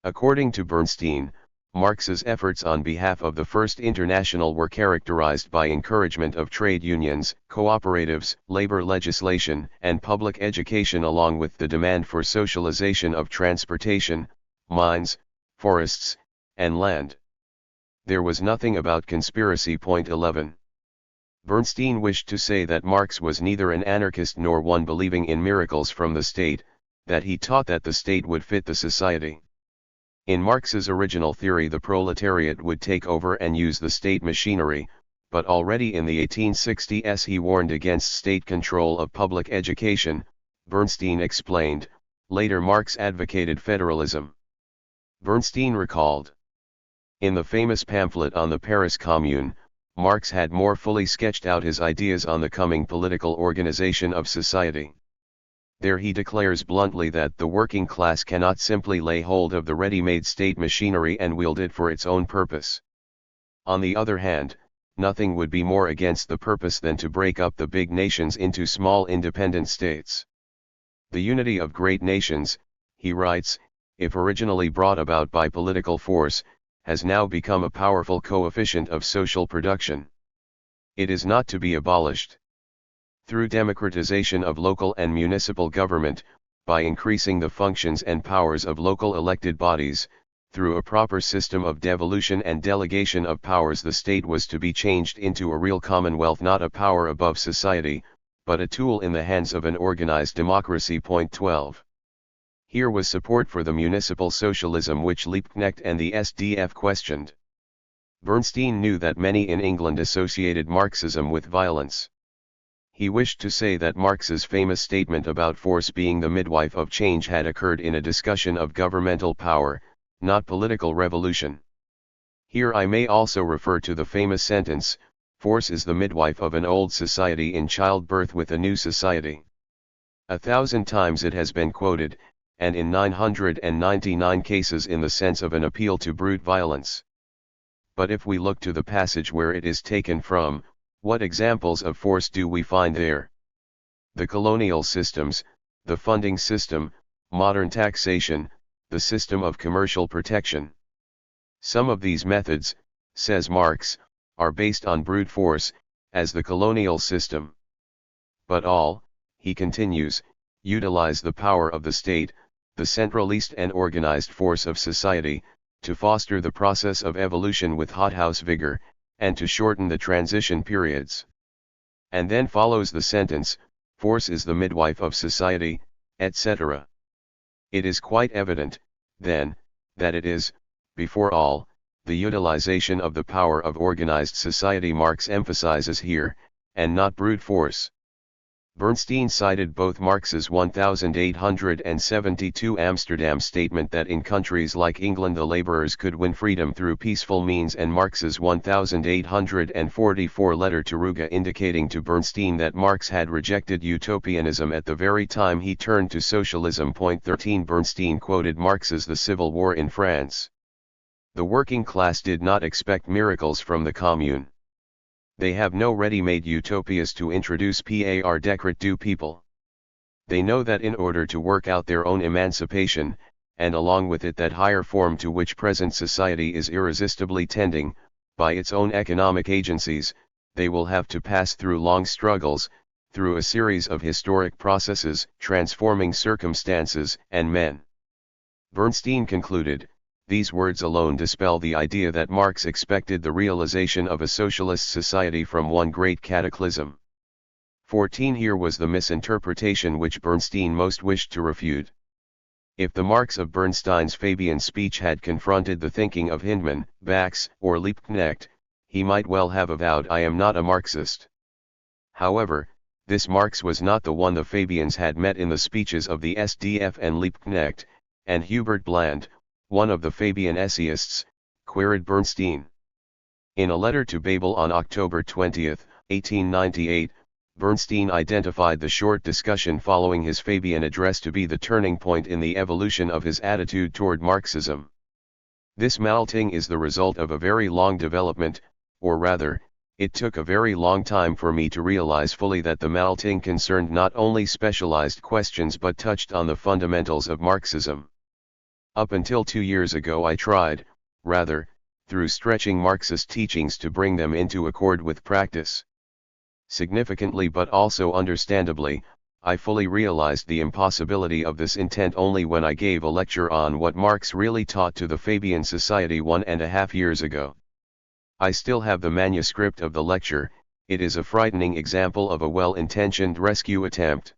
According to Bernstein, Marx's efforts on behalf of the First International were characterized by encouragement of trade unions, cooperatives, labor legislation, and public education along with the demand for socialization of transportation, mines, forests, and land. There was nothing about conspiracy. Point 11. Bernstein wished to say that Marx was neither an anarchist nor one believing in miracles from the state, that he taught that the state would fit the society. In Marx's original theory the proletariat would take over and use the state machinery, but already in the 1860s he warned against state control of public education. Bernstein explained, later Marx advocated federalism. Bernstein recalled, in the famous pamphlet on the Paris Commune, Marx had more fully sketched out his ideas on the coming political organization of society. There he declares bluntly that the working class cannot simply lay hold of the ready-made state machinery and wield it for its own purpose. On the other hand, nothing would be more against the purpose than to break up the big nations into small independent states. The unity of great nations, he writes, if originally brought about by political force, has now become a powerful coefficient of social production. It is not to be abolished. Through democratization of local and municipal government, by increasing the functions and powers of local elected bodies, through a proper system of devolution and delegation of powers, the state was to be changed into a real commonwealth, not a power above society, but a tool in the hands of an organized democracy. Point 12. Here was support for the municipal socialism which Liebknecht and the SDF questioned. Bernstein knew that many in England associated Marxism with violence. He wished to say that Marx's famous statement about force being the midwife of change had occurred in a discussion of governmental power, not political revolution. Here I may also refer to the famous sentence, "Force is the midwife of an old society in childbirth with a new society." 1,000 times it has been quoted, and in 999 cases in the sense of an appeal to brute violence. But if we look to the passage where it is taken from, what examples of force do we find there? The colonial systems, the funding system, modern taxation, the system of commercial protection. Some of these methods, says Marx, are based on brute force, as the colonial system. But all, he continues, utilize the power of the state, the centralist and organized force of society, to foster the process of evolution with hothouse vigor, and to shorten the transition periods. And then follows the sentence, force is the midwife of society, etc. It is quite evident, then, that it is, before all, the utilization of the power of organized society Marx emphasizes here, and not brute force. Bernstein cited both Marx's 1872 Amsterdam statement that in countries like England the laborers could win freedom through peaceful means and Marx's 1844 letter to Ruge indicating to Bernstein that Marx had rejected utopianism at the very time he turned to socialism. Point 13. Bernstein quoted Marx's The Civil War in France. The working class did not expect miracles from the Commune. They have no ready-made utopias to introduce par decret du people. They know that in order to work out their own emancipation, and along with it that higher form to which present society is irresistibly tending, by its own economic agencies, they will have to pass through long struggles, through a series of historic processes transforming circumstances and men. Bernstein concluded, these words alone dispel the idea that Marx expected the realization of a socialist society from one great cataclysm. 14. Here was the misinterpretation which Bernstein most wished to refute. If the Marx of Bernstein's Fabian speech had confronted the thinking of Hyndman, Bax, or Liebknecht, he might well have avowed, I am not a Marxist. However, this Marx was not the one the Fabians had met in the speeches of the SDF and Liebknecht, and Hubert Bland, one of the Fabian essayists, queried Bernstein. In a letter to Babel on October 20, 1898, Bernstein identified the short discussion following his Fabian address to be the turning point in the evolution of his attitude toward Marxism. This melting is the result of a very long development, or rather, it took a very long time for me to realize fully that the melting concerned not only specialized questions but touched on the fundamentals of Marxism. Up until 2 years ago I tried, rather, through stretching Marxist teachings to bring them into accord with practice. Significantly but also understandably, I fully realized the impossibility of this intent only when I gave a lecture on what Marx really taught to the Fabian Society 1.5 years ago. I still have the manuscript of the lecture. It is a frightening example of a well-intentioned rescue attempt.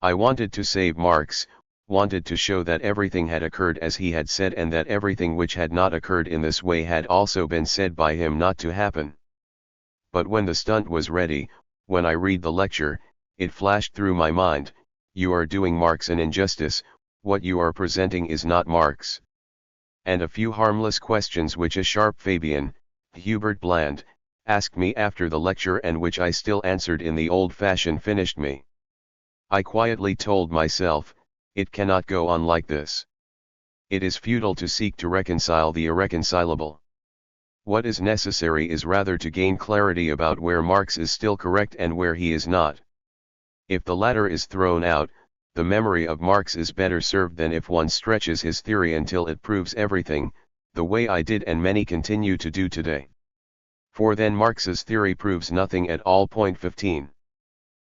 I wanted to save Marx, wanted to show that everything had occurred as he had said and that everything which had not occurred in this way had also been said by him not to happen. But when the stunt was ready, when I read the lecture, it flashed through my mind, you are doing Marx an injustice, what you are presenting is not Marx. And a few harmless questions which a sharp Fabian, Hubert Bland, asked me after the lecture and which I still answered in the old fashion finished me. I quietly told myself, it cannot go on like this. It is futile to seek to reconcile the irreconcilable. What is necessary is rather to gain clarity about where Marx is still correct and where he is not. If the latter is thrown out, the memory of Marx is better served than if one stretches his theory until it proves everything, the way I did and many continue to do today. For then Marx's theory proves nothing at all. 15.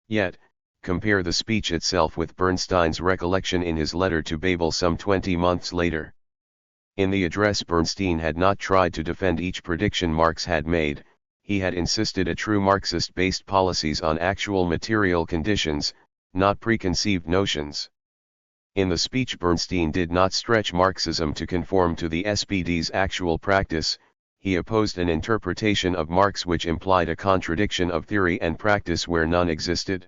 Yet, compare the speech itself with Bernstein's recollection in his letter to Babel some 20 months later. In the address Bernstein had not tried to defend each prediction Marx had made, he had insisted a true Marxist-based policies on actual material conditions, not preconceived notions. In the speech Bernstein did not stretch Marxism to conform to the SPD's actual practice, he opposed an interpretation of Marx which implied a contradiction of theory and practice where none existed.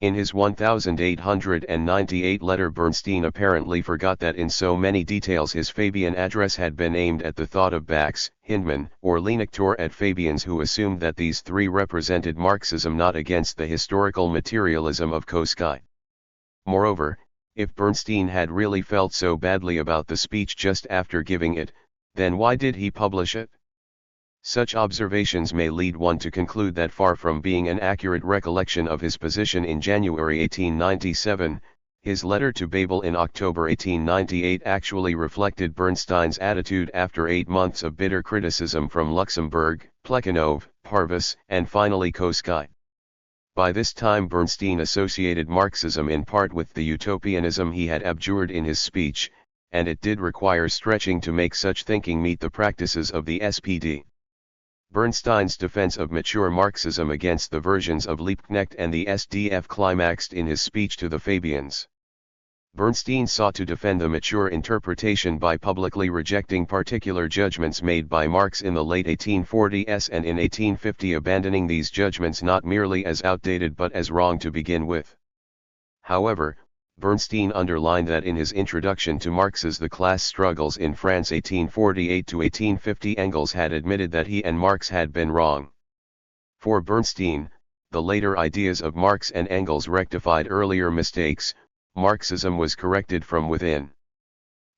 In his 1898 letter Bernstein apparently forgot that in so many details his Fabian address had been aimed at the thought of Bax, Hyndman, or Liebknecht, or at Fabians who assumed that these three represented Marxism, not against the historical materialism of Kautsky. Moreover, if Bernstein had really felt so badly about the speech just after giving it, then why did he publish it? Such observations may lead one to conclude that far from being an accurate recollection of his position in January 1897, his letter to Babel in October 1898 actually reflected Bernstein's attitude after 8 months of bitter criticism from Luxemburg, Plekhanov, Parvus, and finally Kautsky. By this time Bernstein associated Marxism in part with the utopianism he had abjured in his speech, and it did require stretching to make such thinking meet the practices of the SPD. Bernstein's defense of mature Marxism against the versions of Liebknecht and the SDF climaxed in his speech to the Fabians. Bernstein sought to defend the mature interpretation by publicly rejecting particular judgments made by Marx in the late 1840s and in 1850, abandoning these judgments not merely as outdated but as wrong to begin with. However, Bernstein underlined that in his introduction to Marx's The Class Struggles in France 1848-1850, Engels had admitted that he and Marx had been wrong. For Bernstein, the later ideas of Marx and Engels rectified earlier mistakes. Marxism was corrected from within.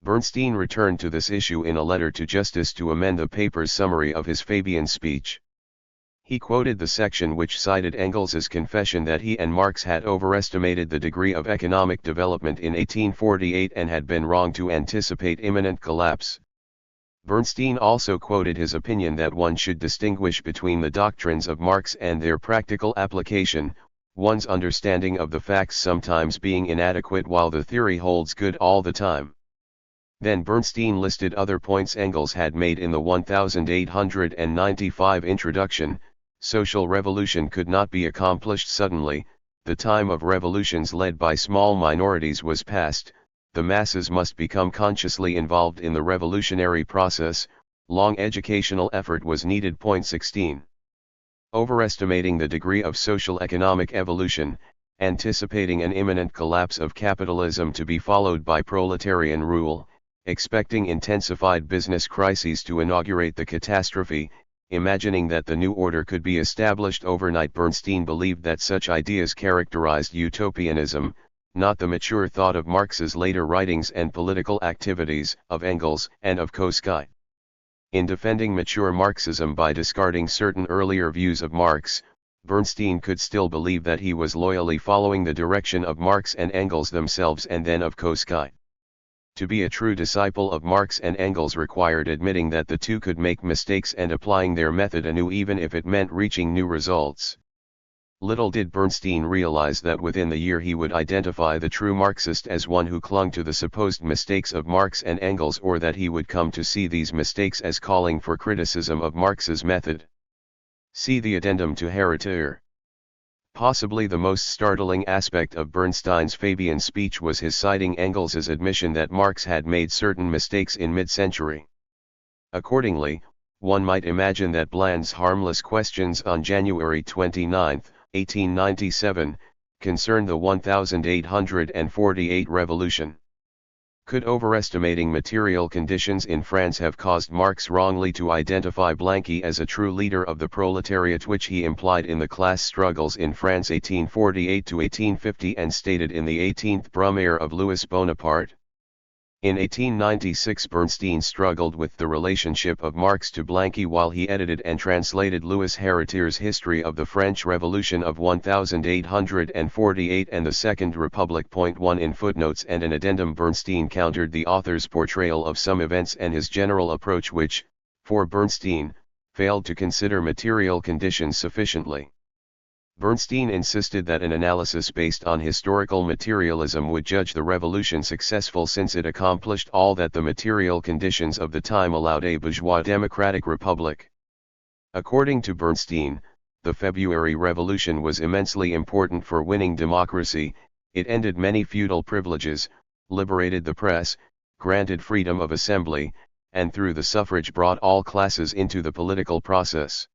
Bernstein returned to this issue in a letter to Justice to amend the paper's summary of his Fabian speech. He quoted the section which cited Engels's confession that he and Marx had overestimated the degree of economic development in 1848 and had been wrong to anticipate imminent collapse. Bernstein also quoted his opinion that one should distinguish between the doctrines of Marx and their practical application, one's understanding of the facts sometimes being inadequate while the theory holds good all the time. Then Bernstein listed other points Engels had made in the 1895 introduction. Social revolution could not be accomplished suddenly, the time of revolutions led by small minorities was past, the masses must become consciously involved in the revolutionary process, long educational effort was needed. Point 16. Overestimating the degree of social economic evolution, anticipating an imminent collapse of capitalism to be followed by proletarian rule, expecting intensified business crises to inaugurate the catastrophe, imagining that the new order could be established overnight. Bernstein believed that such ideas characterized utopianism, not the mature thought of Marx's later writings and political activities, of Engels and of Kautsky. In defending mature Marxism by discarding certain earlier views of Marx, Bernstein could still believe that he was loyally following the direction of Marx and Engels themselves and then of Kautsky. To be a true disciple of Marx and Engels required admitting that the two could make mistakes and applying their method anew even if it meant reaching new results. Little did Bernstein realize that within the year he would identify the true Marxist as one who clung to the supposed mistakes of Marx and Engels, or that he would come to see these mistakes as calling for criticism of Marx's method. See the addendum to Heritier. Possibly the most startling aspect of Bernstein's Fabian speech was his citing Engels's admission that Marx had made certain mistakes in mid-century. Accordingly, one might imagine that Bland's harmless questions on January 29, 1897, concerned the 1848 revolution. Could overestimating material conditions in France have caused Marx wrongly to identify Blanqui as a true leader of the proletariat, which he implied in the class struggles in France 1848 to 1850 and stated in the 18th Brumaire of Louis Bonaparte? In 1896 Bernstein struggled with the relationship of Marx to Blanqui while he edited and translated Louis Heritier's History of the French Revolution of 1848 and the Second Republic. 1 In footnotes and an addendum Bernstein countered the author's portrayal of some events and his general approach which, for Bernstein, failed to consider material conditions sufficiently. Bernstein insisted that an analysis based on historical materialism would judge the revolution successful since it accomplished all that the material conditions of the time allowed a bourgeois democratic republic. According to Bernstein, the February Revolution was immensely important for winning democracy. It ended many feudal privileges, liberated the press, granted freedom of assembly, and through the suffrage brought all classes into the political process.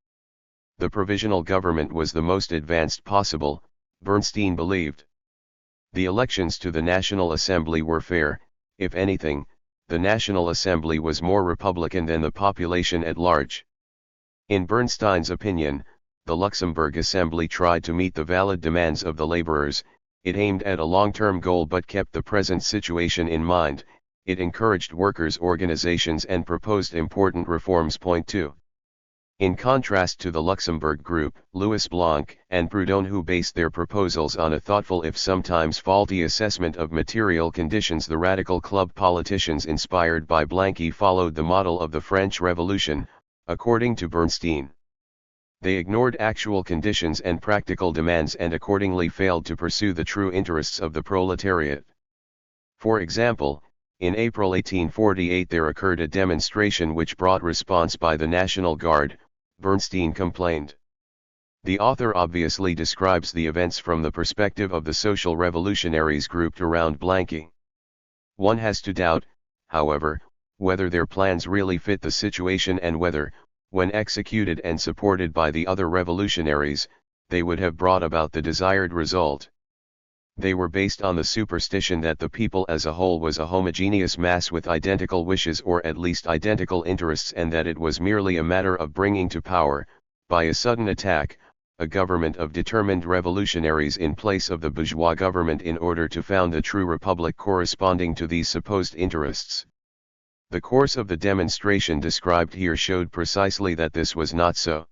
The provisional government was the most advanced possible, Bernstein believed. The elections to the National Assembly were fair. If anything, the National Assembly was more Republican than the population at large. In Bernstein's opinion, the Luxembourg Assembly tried to meet the valid demands of the laborers. It aimed at a long-term goal but kept the present situation in mind. It encouraged workers' organizations and proposed important reforms. 2. In contrast to the Luxembourg Group, Louis Blanc and Proudhon, who based their proposals on a thoughtful if sometimes faulty assessment of material conditions, the radical club politicians inspired by Blanqui followed the model of the French Revolution, according to Bernstein. They ignored actual conditions and practical demands and accordingly failed to pursue the true interests of the proletariat. For example, in April 1848 there occurred a demonstration which brought response by the National Guard, Bernstein complained. The author obviously describes the events from the perspective of the social revolutionaries grouped around Blanqui. One has to doubt, however, whether their plans really fit the situation and whether, when executed and supported by the other revolutionaries, they would have brought about the desired result. They were based on the superstition that the people as a whole was a homogeneous mass with identical wishes or at least identical interests, and that it was merely a matter of bringing to power, by a sudden attack, a government of determined revolutionaries in place of the bourgeois government in order to found the true republic corresponding to these supposed interests. The course of the demonstration described here showed precisely that this was not so.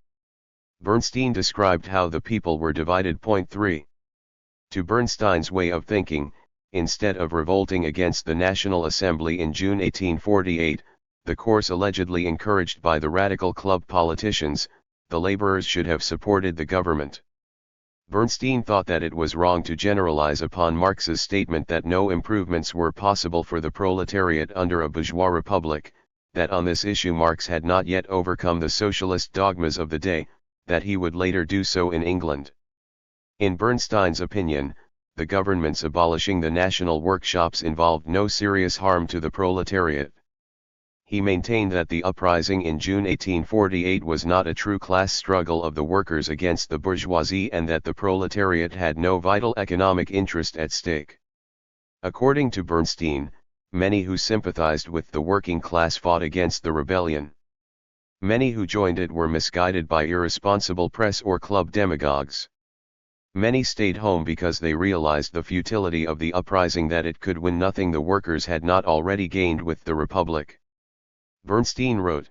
Bernstein described how the people were divided. 3. To Bernstein's way of thinking, instead of revolting against the National Assembly in June 1848, the course allegedly encouraged by the radical club politicians, the laborers should have supported the government. Bernstein thought that it was wrong to generalize upon Marx's statement that no improvements were possible for the proletariat under a bourgeois republic, that on this issue Marx had not yet overcome the socialist dogmas of the day, that he would later do so in England. In Bernstein's opinion, the government's abolishing the national workshops involved no serious harm to the proletariat. He maintained that the uprising in June 1848 was not a true class struggle of the workers against the bourgeoisie and that the proletariat had no vital economic interest at stake. According to Bernstein, many who sympathized with the working class fought against the rebellion. Many who joined it were misguided by irresponsible press or club demagogues. Many stayed home because they realized the futility of the uprising, that it could win nothing the workers had not already gained with the republic. Bernstein wrote,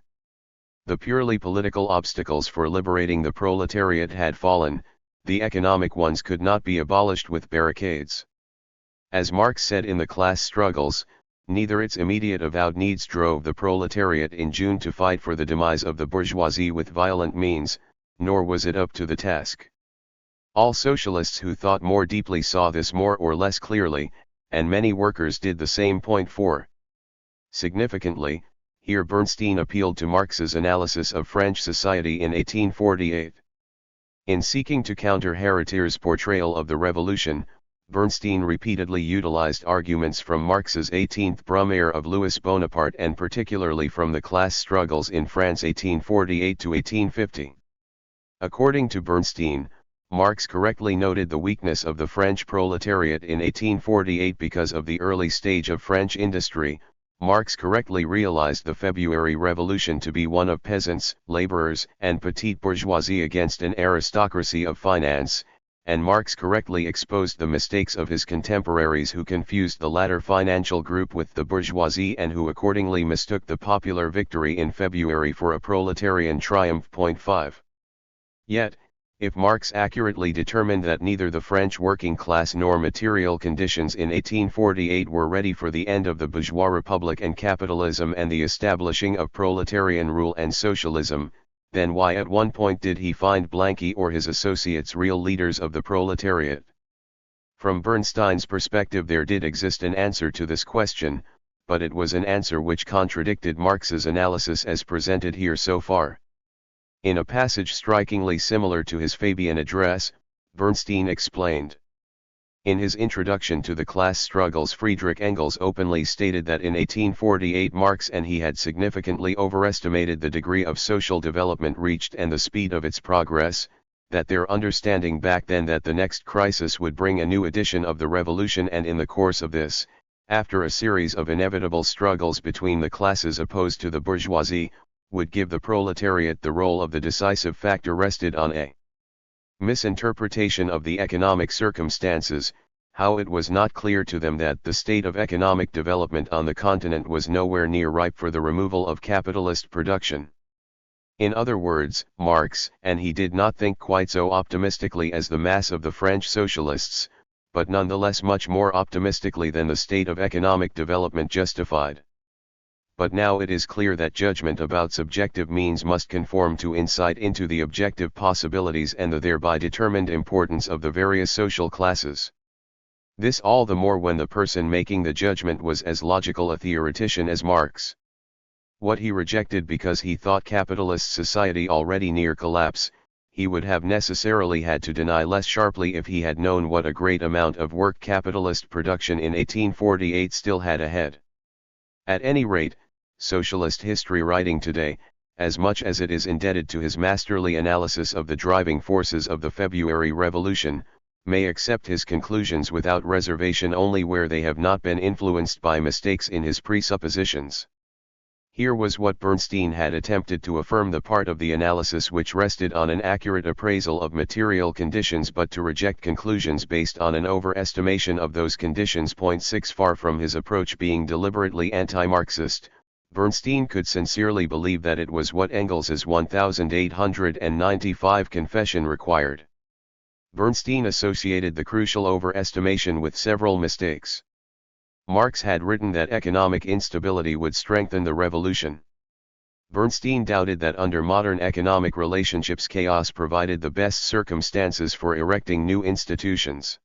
"The purely political obstacles for liberating the proletariat had fallen, the economic ones could not be abolished with barricades. As Marx said in The Class Struggles, neither its immediate avowed needs drove the proletariat in June to fight for the demise of the bourgeoisie with violent means, nor was it up to the task. All socialists who thought more deeply saw this more or less clearly, and many workers did the same. 4. Significantly, here Bernstein appealed to Marx's analysis of French society in 1848. In seeking to counter Héritière's portrayal of the revolution, Bernstein repeatedly utilized arguments from Marx's 18th Brumaire of Louis Bonaparte and particularly from the class struggles in France 1848 to 1850. According to Bernstein, Marx correctly noted the weakness of the French proletariat in 1848 because of the early stage of French industry. Marx correctly realized the February Revolution to be one of peasants, laborers, and petite bourgeoisie against an aristocracy of finance, and Marx correctly exposed the mistakes of his contemporaries who confused the latter financial group with the bourgeoisie and who accordingly mistook the popular victory in February for a proletarian triumph. 5. Yet, if Marx accurately determined that neither the French working class nor material conditions in 1848 were ready for the end of the bourgeois republic and capitalism and the establishing of proletarian rule and socialism, then why at one point did he find Blanqui or his associates real leaders of the proletariat? From Bernstein's perspective there did exist an answer to this question, but it was an answer which contradicted Marx's analysis as presented here so far. In a passage strikingly similar to his Fabian address, Bernstein explained. In his introduction to the class struggles, Friedrich Engels openly stated that in 1848 Marx and he had significantly overestimated the degree of social development reached and the speed of its progress, that their understanding back then that the next crisis would bring a new edition of the revolution, and in the course of this, after a series of inevitable struggles between the classes opposed to the bourgeoisie, would give the proletariat the role of the decisive factor, rested on a misinterpretation of the economic circumstances, how it was not clear to them that the state of economic development on the continent was nowhere near ripe for the removal of capitalist production. In other words, Marx and he did not think quite so optimistically as the mass of the French socialists, but nonetheless much more optimistically than the state of economic development justified. But now it is clear that judgment about subjective means must conform to insight into the objective possibilities and the thereby determined importance of the various social classes. This all the more when the person making the judgment was as logical a theoretician as Marx. What he rejected because he thought capitalist society already near collapse, he would have necessarily had to deny less sharply if he had known what a great amount of work capitalist production in 1848 still had ahead. At any rate, socialist history writing today, as much as it is indebted to his masterly analysis of the driving forces of the February Revolution, may accept his conclusions without reservation only where they have not been influenced by mistakes in his presuppositions. Here was what Bernstein had attempted to affirm, the part of the analysis which rested on an accurate appraisal of material conditions but to reject conclusions based on an overestimation of those conditions. 6. Far from his approach being deliberately anti-Marxist, Bernstein could sincerely believe that it was what Engels's 1895 confession required. Bernstein associated the crucial overestimation with several mistakes. Marx had written that economic instability would strengthen the revolution. Bernstein doubted that under modern economic relationships chaos provided the best circumstances for erecting new institutions.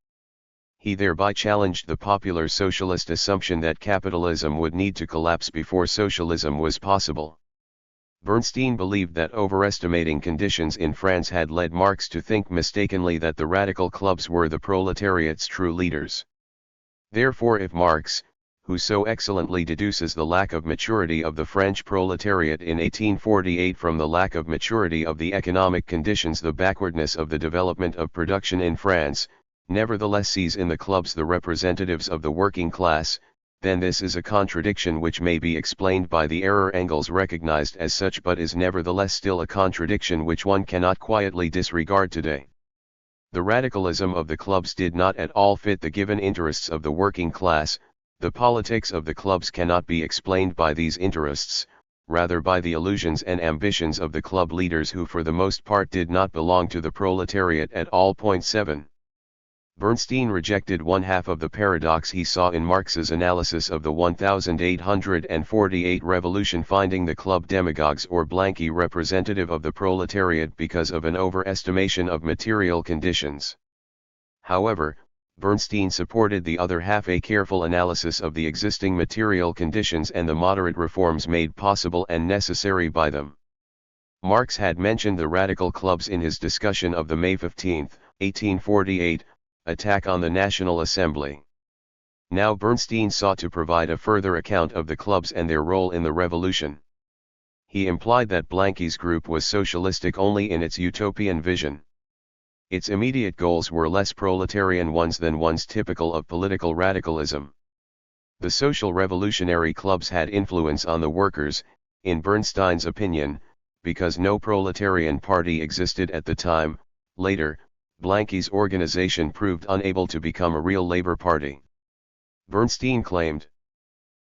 He thereby challenged the popular socialist assumption that capitalism would need to collapse before socialism was possible. Bernstein believed that overestimating conditions in France had led Marx to think mistakenly that the radical clubs were the proletariat's true leaders. Therefore, if Marx, who so excellently deduces the lack of maturity of the French proletariat in 1848 from the lack of maturity of the economic conditions, the backwardness of the development of production in France, nevertheless sees in the clubs the representatives of the working class, then this is a contradiction which may be explained by the error Engels recognized as such, but is nevertheless still a contradiction which one cannot quietly disregard today. The radicalism of the clubs did not at all fit the given interests of the working class. The politics of the clubs cannot be explained by these interests, rather by the illusions and ambitions of the club leaders who for the most part did not belong to the proletariat at all. 7. Bernstein rejected one half of the paradox he saw in Marx's analysis of the 1848 revolution, finding the club demagogues or Blanqui representative of the proletariat because of an overestimation of material conditions. However, Bernstein supported the other half, a careful analysis of the existing material conditions and the moderate reforms made possible and necessary by them. Marx had mentioned the radical clubs in his discussion of the May 15, 1848, attack on the National Assembly. Now Bernstein sought to provide a further account of the clubs and their role in the revolution. He implied that Blanqui's group was socialistic only in its utopian vision. Its immediate goals were less proletarian ones than ones typical of political radicalism. The social revolutionary clubs had influence on the workers, in Bernstein's opinion, because no proletarian party existed at the time. Later, Blanqui's organization proved unable to become a real labor party. Bernstein claimed,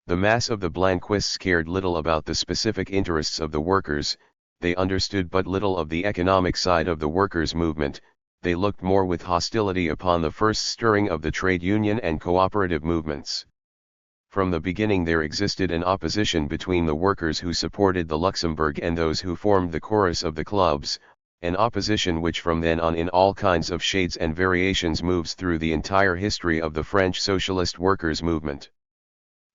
"The mass of the Blanquists cared little about the specific interests of the workers, they understood but little of the economic side of the workers' movement. They looked more with hostility upon the first stirring of the trade union and cooperative movements. From the beginning there existed an opposition between the workers who supported the Luxembourg and those who formed the chorus of the clubs, an opposition which from then on in all kinds of shades and variations moves through the entire history of the French socialist workers' movement.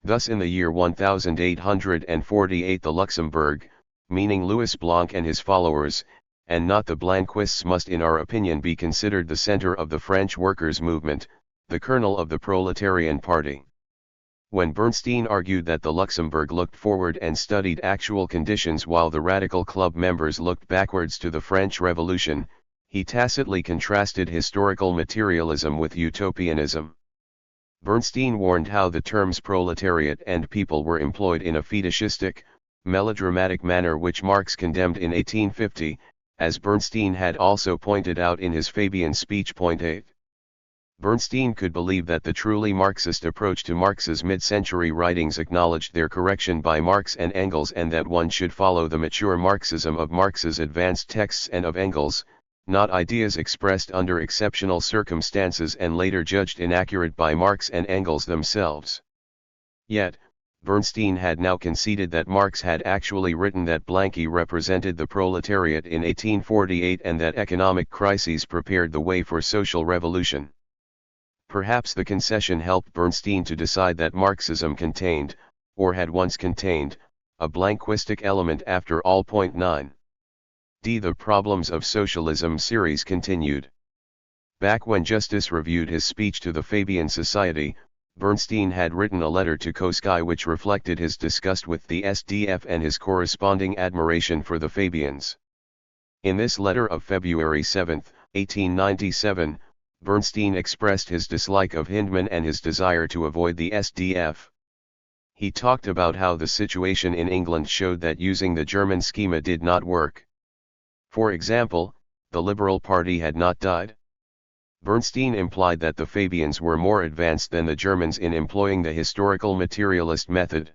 Thus in the year 1848 the Luxembourg, meaning Louis Blanc and his followers, and not the Blanquists, must in our opinion be considered the center of the French workers' movement, the kernel of the proletarian party." When Bernstein argued that the Luxembourg looked forward and studied actual conditions while the radical club members looked backwards to the French Revolution, he tacitly contrasted historical materialism with utopianism. Bernstein warned how the terms proletariat and people were employed in a fetishistic, melodramatic manner which Marx condemned in 1850, as Bernstein had also pointed out in his Fabian speech. 8. Bernstein could believe that the truly Marxist approach to Marx's mid-century writings acknowledged their correction by Marx and Engels, and that one should follow the mature Marxism of Marx's advanced texts and of Engels, not ideas expressed under exceptional circumstances and later judged inaccurate by Marx and Engels themselves. Yet, Bernstein had now conceded that Marx had actually written that Blanqui represented the proletariat in 1848 and that economic crises prepared the way for social revolution. Perhaps the concession helped Bernstein to decide that Marxism contained, or had once contained, a Blanquistic element after all. 9. The Problems of Socialism series continued. Back when Justice reviewed his speech to the Fabian Society, Bernstein had written a letter to Kautsky which reflected his disgust with the SDF and his corresponding admiration for the Fabians. In this letter of February 7, 1897, Bernstein expressed his dislike of Hindman and his desire to avoid the SDF. He talked about how the situation in England showed that using the German schema did not work. For example, the Liberal Party had not died. Bernstein implied that the Fabians were more advanced than the Germans in employing the historical materialist method.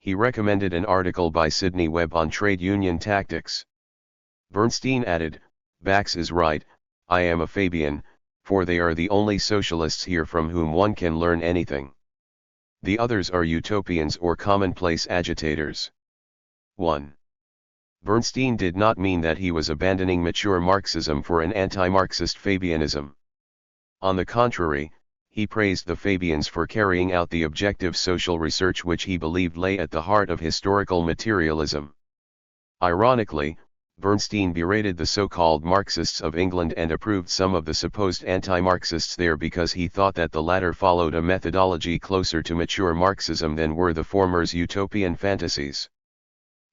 He recommended an article by Sidney Webb on trade union tactics. Bernstein added, "Bax is right, I am a Fabian, for they are the only socialists here from whom one can learn anything. The others are utopians or commonplace agitators." 1. Bernstein did not mean that he was abandoning mature Marxism for an anti-Marxist Fabianism. On the contrary, he praised the Fabians for carrying out the objective social research which he believed lay at the heart of historical materialism. Ironically, Bernstein berated the so-called Marxists of England and approved some of the supposed anti-Marxists there because he thought that the latter followed a methodology closer to mature Marxism than were the former's utopian fantasies.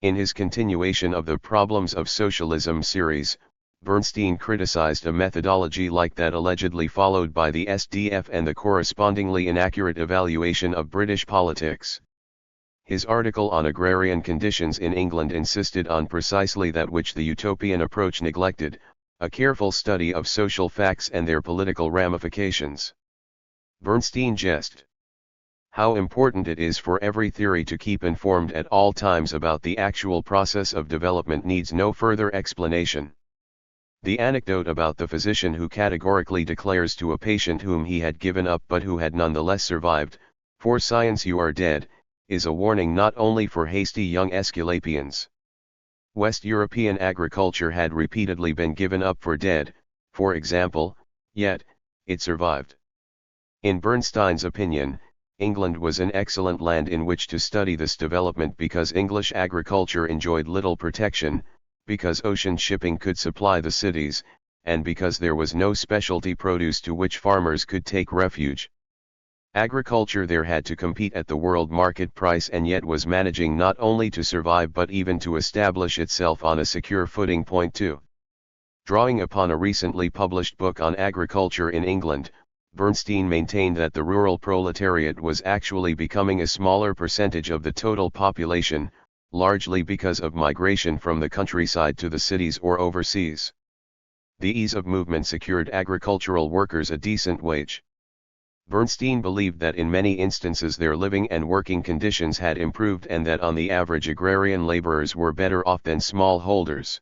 In his continuation of the Problems of Socialism series, Bernstein criticized a methodology like that allegedly followed by the SDF and the correspondingly inaccurate evaluation of British politics. His article on agrarian conditions in England insisted on precisely that which the utopian approach neglected, a careful study of social facts and their political ramifications. Bernstein jested. How important it is for every theory to keep informed at all times about the actual process of development needs no further explanation. The anecdote about the physician who categorically declares to a patient whom he had given up but who had nonetheless survived, "For science you are dead," is a warning not only for hasty young Aesculapians. West European agriculture had repeatedly been given up for dead, for example, yet it survived. In Bernstein's opinion, England was an excellent land in which to study this development because English agriculture enjoyed little protection, because ocean shipping could supply the cities, and because there was no specialty produce to which farmers could take refuge. Agriculture there had to compete at the world market price and yet was managing not only to survive but even to establish itself on a secure footing. Point 2. Drawing upon a recently published book on agriculture in England, Bernstein maintained that the rural proletariat was actually becoming a smaller percentage of the total population, largely because of migration from the countryside to the cities or overseas. The ease of movement secured agricultural workers a decent wage. Bernstein believed that in many instances their living and working conditions had improved and that on the average agrarian laborers were better off than smallholders.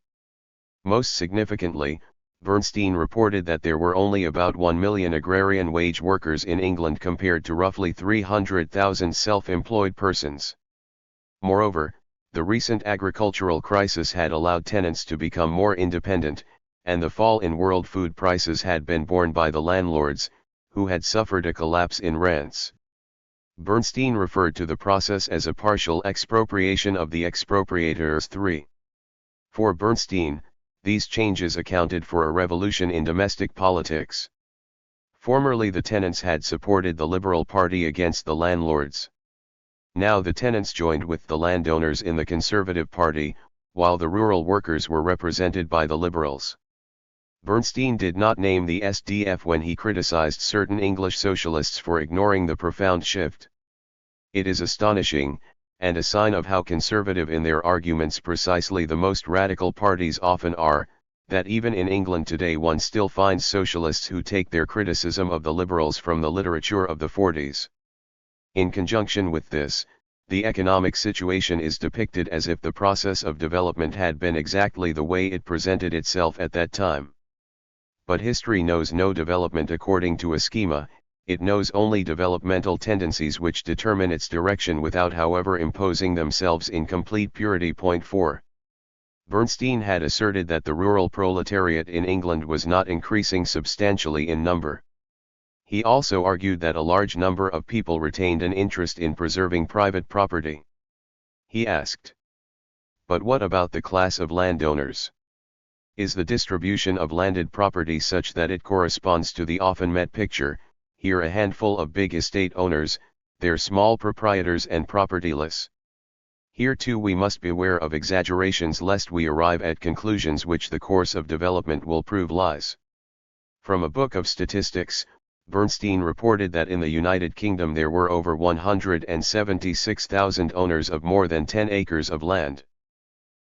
Most significantly, Bernstein reported that there were only about 1 million agrarian wage workers in England compared to roughly 300,000 self-employed persons. Moreover, the recent agricultural crisis had allowed tenants to become more independent, and the fall in world food prices had been borne by the landlords, who had suffered a collapse in rents. Bernstein referred to the process as a partial expropriation of the expropriators. 3. For Bernstein, these changes accounted for a revolution in domestic politics. Formerly the tenants had supported the Liberal Party against the landlords. Now the tenants joined with the landowners in the Conservative Party, while the rural workers were represented by the Liberals. Bernstein did not name the SDF when he criticized certain English socialists for ignoring the profound shift. It is astonishing, and a sign of how conservative in their arguments precisely the most radical parties often are, that even in England today one still finds socialists who take their criticism of the liberals from the literature of the 40s. In conjunction with this, the economic situation is depicted as if the process of development had been exactly the way it presented itself at that time. But history knows no development according to a schema, it knows only developmental tendencies which determine its direction without however imposing themselves in complete purity. Point 4. Bernstein had asserted that the rural proletariat in England was not increasing substantially in number. He also argued that a large number of people retained an interest in preserving private property. He asked, "But what about the class of landowners? Is the distribution of landed property such that it corresponds to the often met picture, here a handful of big estate owners, there small proprietors and propertyless? Here too we must beware of exaggerations lest we arrive at conclusions which the course of development will prove lies." From a book of statistics, Bernstein reported that in the United Kingdom there were over 176,000 owners of more than 10 acres of land.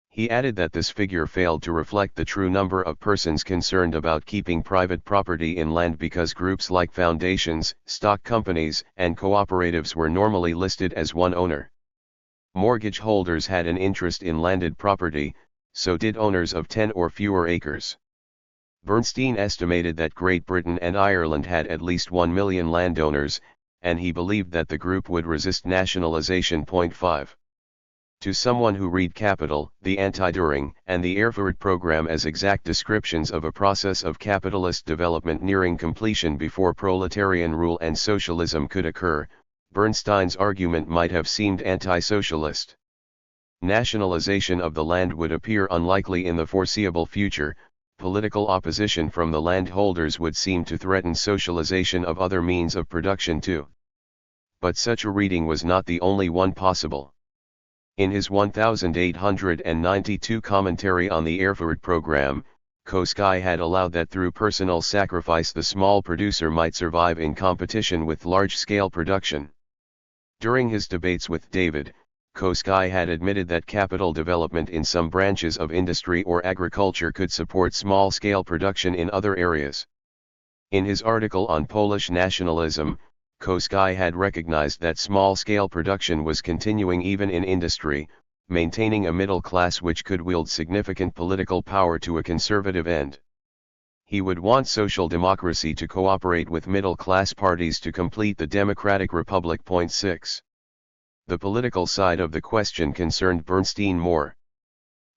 He added that this figure failed to reflect the true number of persons concerned about keeping private property in land because groups like foundations, stock companies, and cooperatives were normally listed as one owner. Mortgage holders had an interest in landed property, so did owners of 10 or fewer acres. Bernstein estimated that Great Britain and Ireland had at least 1 million landowners, and he believed that the group would resist nationalization. Point 5. To someone who read Capital, the Anti-Düring, and the Erfurt program as exact descriptions of a process of capitalist development nearing completion before proletarian rule and socialism could occur, Bernstein's argument might have seemed anti-socialist. Nationalization of the land would appear unlikely in the foreseeable future. Political opposition from the landholders would seem to threaten socialization of other means of production too. But such a reading was not the only one possible. In his 1892 commentary on the Erfurt program, Kautsky had allowed that through personal sacrifice the small producer might survive in competition with large-scale production. During his debates with David, Kautsky had admitted that capital development in some branches of industry or agriculture could support small-scale production in other areas. In his article on Polish nationalism, Kautsky had recognized that small-scale production was continuing even in industry, maintaining a middle class which could wield significant political power to a conservative end. He would want social democracy to cooperate with middle-class parties to complete the democratic republic. 6. The political side of the question concerned Bernstein more.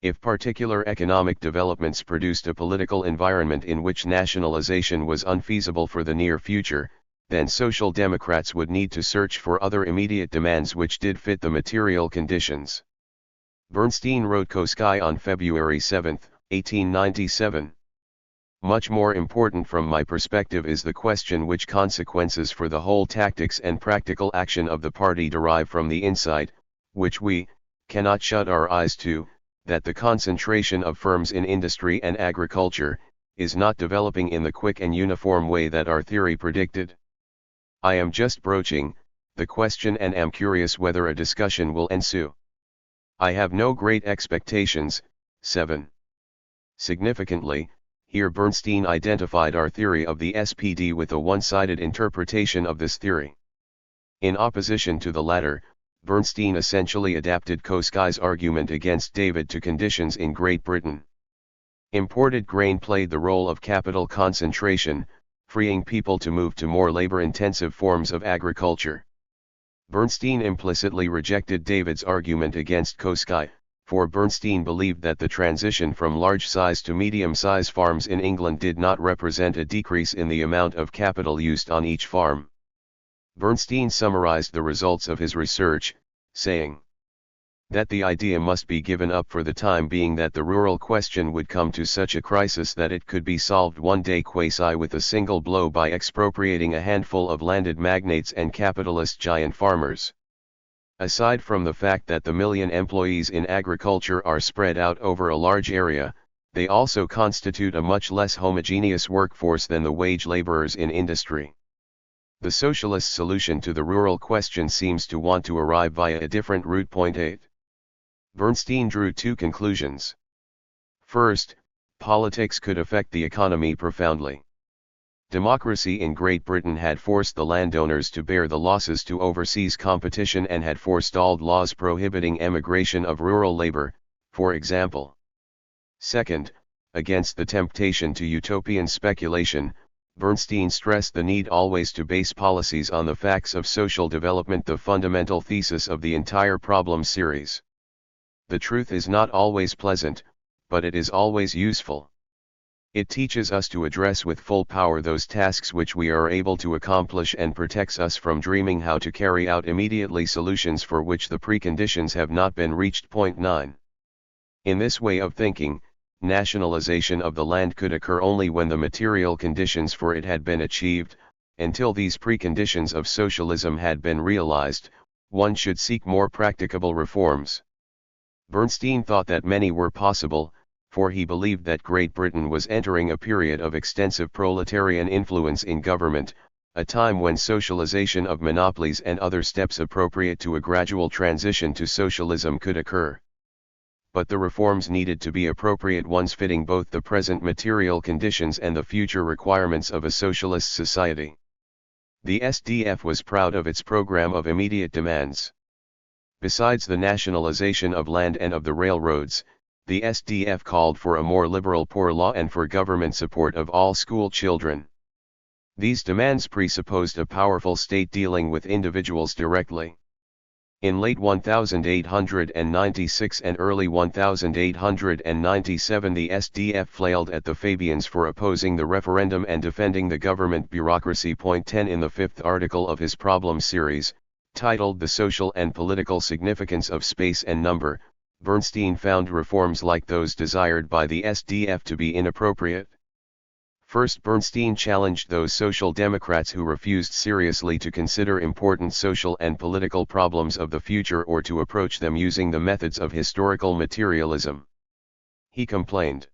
If particular economic developments produced a political environment in which nationalization was unfeasible for the near future, then Social Democrats would need to search for other immediate demands which did fit the material conditions. Bernstein wrote Kautsky on February 7, 1897. Much more important from my perspective is the question which consequences for the whole tactics and practical action of the party derive from the insight, which we cannot shut our eyes to, that the concentration of firms in industry and agriculture is not developing in the quick and uniform way that our theory predicted. I am just broaching the question and am curious whether a discussion will ensue. I have no great expectations. 7. Significantly, here Bernstein identified our theory of the SPD with a one-sided interpretation of this theory. In opposition to the latter, Bernstein essentially adapted Kautsky's argument against David to conditions in Great Britain. Imported grain played the role of capital concentration, freeing people to move to more labor-intensive forms of agriculture. Bernstein implicitly rejected David's argument against Kautsky, for Bernstein believed that the transition from large-size to medium-size farms in England did not represent a decrease in the amount of capital used on each farm. Bernstein summarized the results of his research, saying that the idea must be given up for the time being that the rural question would come to such a crisis that it could be solved one day quasi with a single blow by expropriating a handful of landed magnates and capitalist giant farmers. Aside from the fact that the million employees in agriculture are spread out over a large area, they also constitute a much less homogeneous workforce than the wage laborers in industry. The socialist solution to the rural question seems to want to arrive via a different route. 8. Bernstein drew two conclusions. First, politics could affect the economy profoundly. Democracy in Great Britain had forced the landowners to bear the losses to overseas competition and had forestalled laws prohibiting emigration of rural labor, for example. Second, against the temptation to utopian speculation, Bernstein stressed the need always to base policies on the facts of social development, the fundamental thesis of the entire problem series. The truth is not always pleasant, but it is always useful. It teaches us to address with full power those tasks which we are able to accomplish and protects us from dreaming how to carry out immediately solutions for which the preconditions have not been reached. 9. In this way of thinking, nationalization of the land could occur only when the material conditions for it had been achieved. Until these preconditions of socialism had been realized, one should seek more practicable reforms. Bernstein thought that many were possible, for he believed that Great Britain was entering a period of extensive proletarian influence in government, a time when socialization of monopolies and other steps appropriate to a gradual transition to socialism could occur. But the reforms needed to be appropriate ones fitting both the present material conditions and the future requirements of a socialist society. The SDF was proud of its program of immediate demands. Besides the nationalization of land and of the railroads, the SDF called for a more liberal poor law and for government support of all school children. These demands presupposed a powerful state dealing with individuals directly. In late 1896 and early 1897 the SDF flailed at the Fabians for opposing the referendum and defending the government bureaucracy. 10 In the fifth article of his problem series, titled The Social and Political Significance of Space and Number, Bernstein found reforms like those desired by the SDF to be inappropriate. First, Bernstein challenged those social democrats who refused seriously to consider important social and political problems of the future or to approach them using the methods of historical materialism. He complained,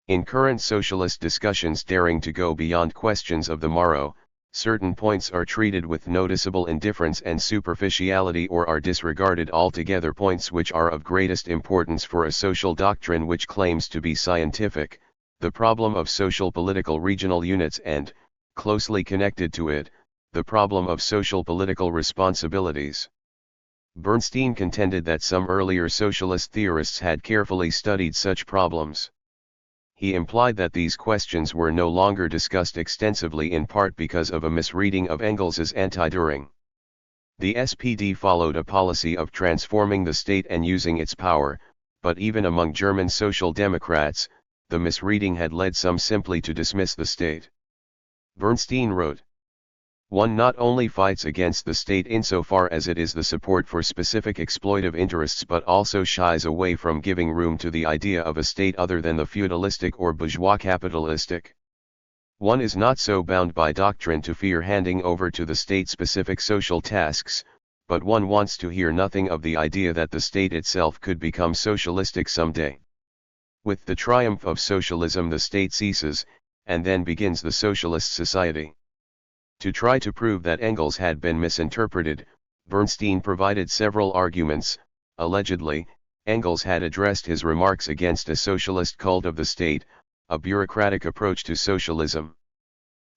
"In current socialist discussions daring to go beyond questions of the morrow, certain points are treated with noticeable indifference and superficiality or are disregarded altogether, points which are of greatest importance for a social doctrine which claims to be scientific, the problem of social political regional units and, closely connected to it, the problem of social political responsibilities." Bernstein contended that some earlier socialist theorists had carefully studied such problems. He implied that these questions were no longer discussed extensively, in part because of a misreading of Engels's anti-Düring. The SPD followed a policy of transforming the state and using its power, but even among German social democrats, the misreading had led some simply to dismiss the state. Bernstein wrote, "One not only fights against the state insofar as it is the support for specific exploitive interests, but also shies away from giving room to the idea of a state other than the feudalistic or bourgeois capitalistic. One is not so bound by doctrine to fear handing over to the state specific social tasks, but one wants to hear nothing of the idea that the state itself could become socialistic someday. With the triumph of socialism the state ceases, and then begins the socialist society." To try to prove that Engels had been misinterpreted, Bernstein provided several arguments. Allegedly, Engels had addressed his remarks against a socialist cult of the state, a bureaucratic approach to socialism.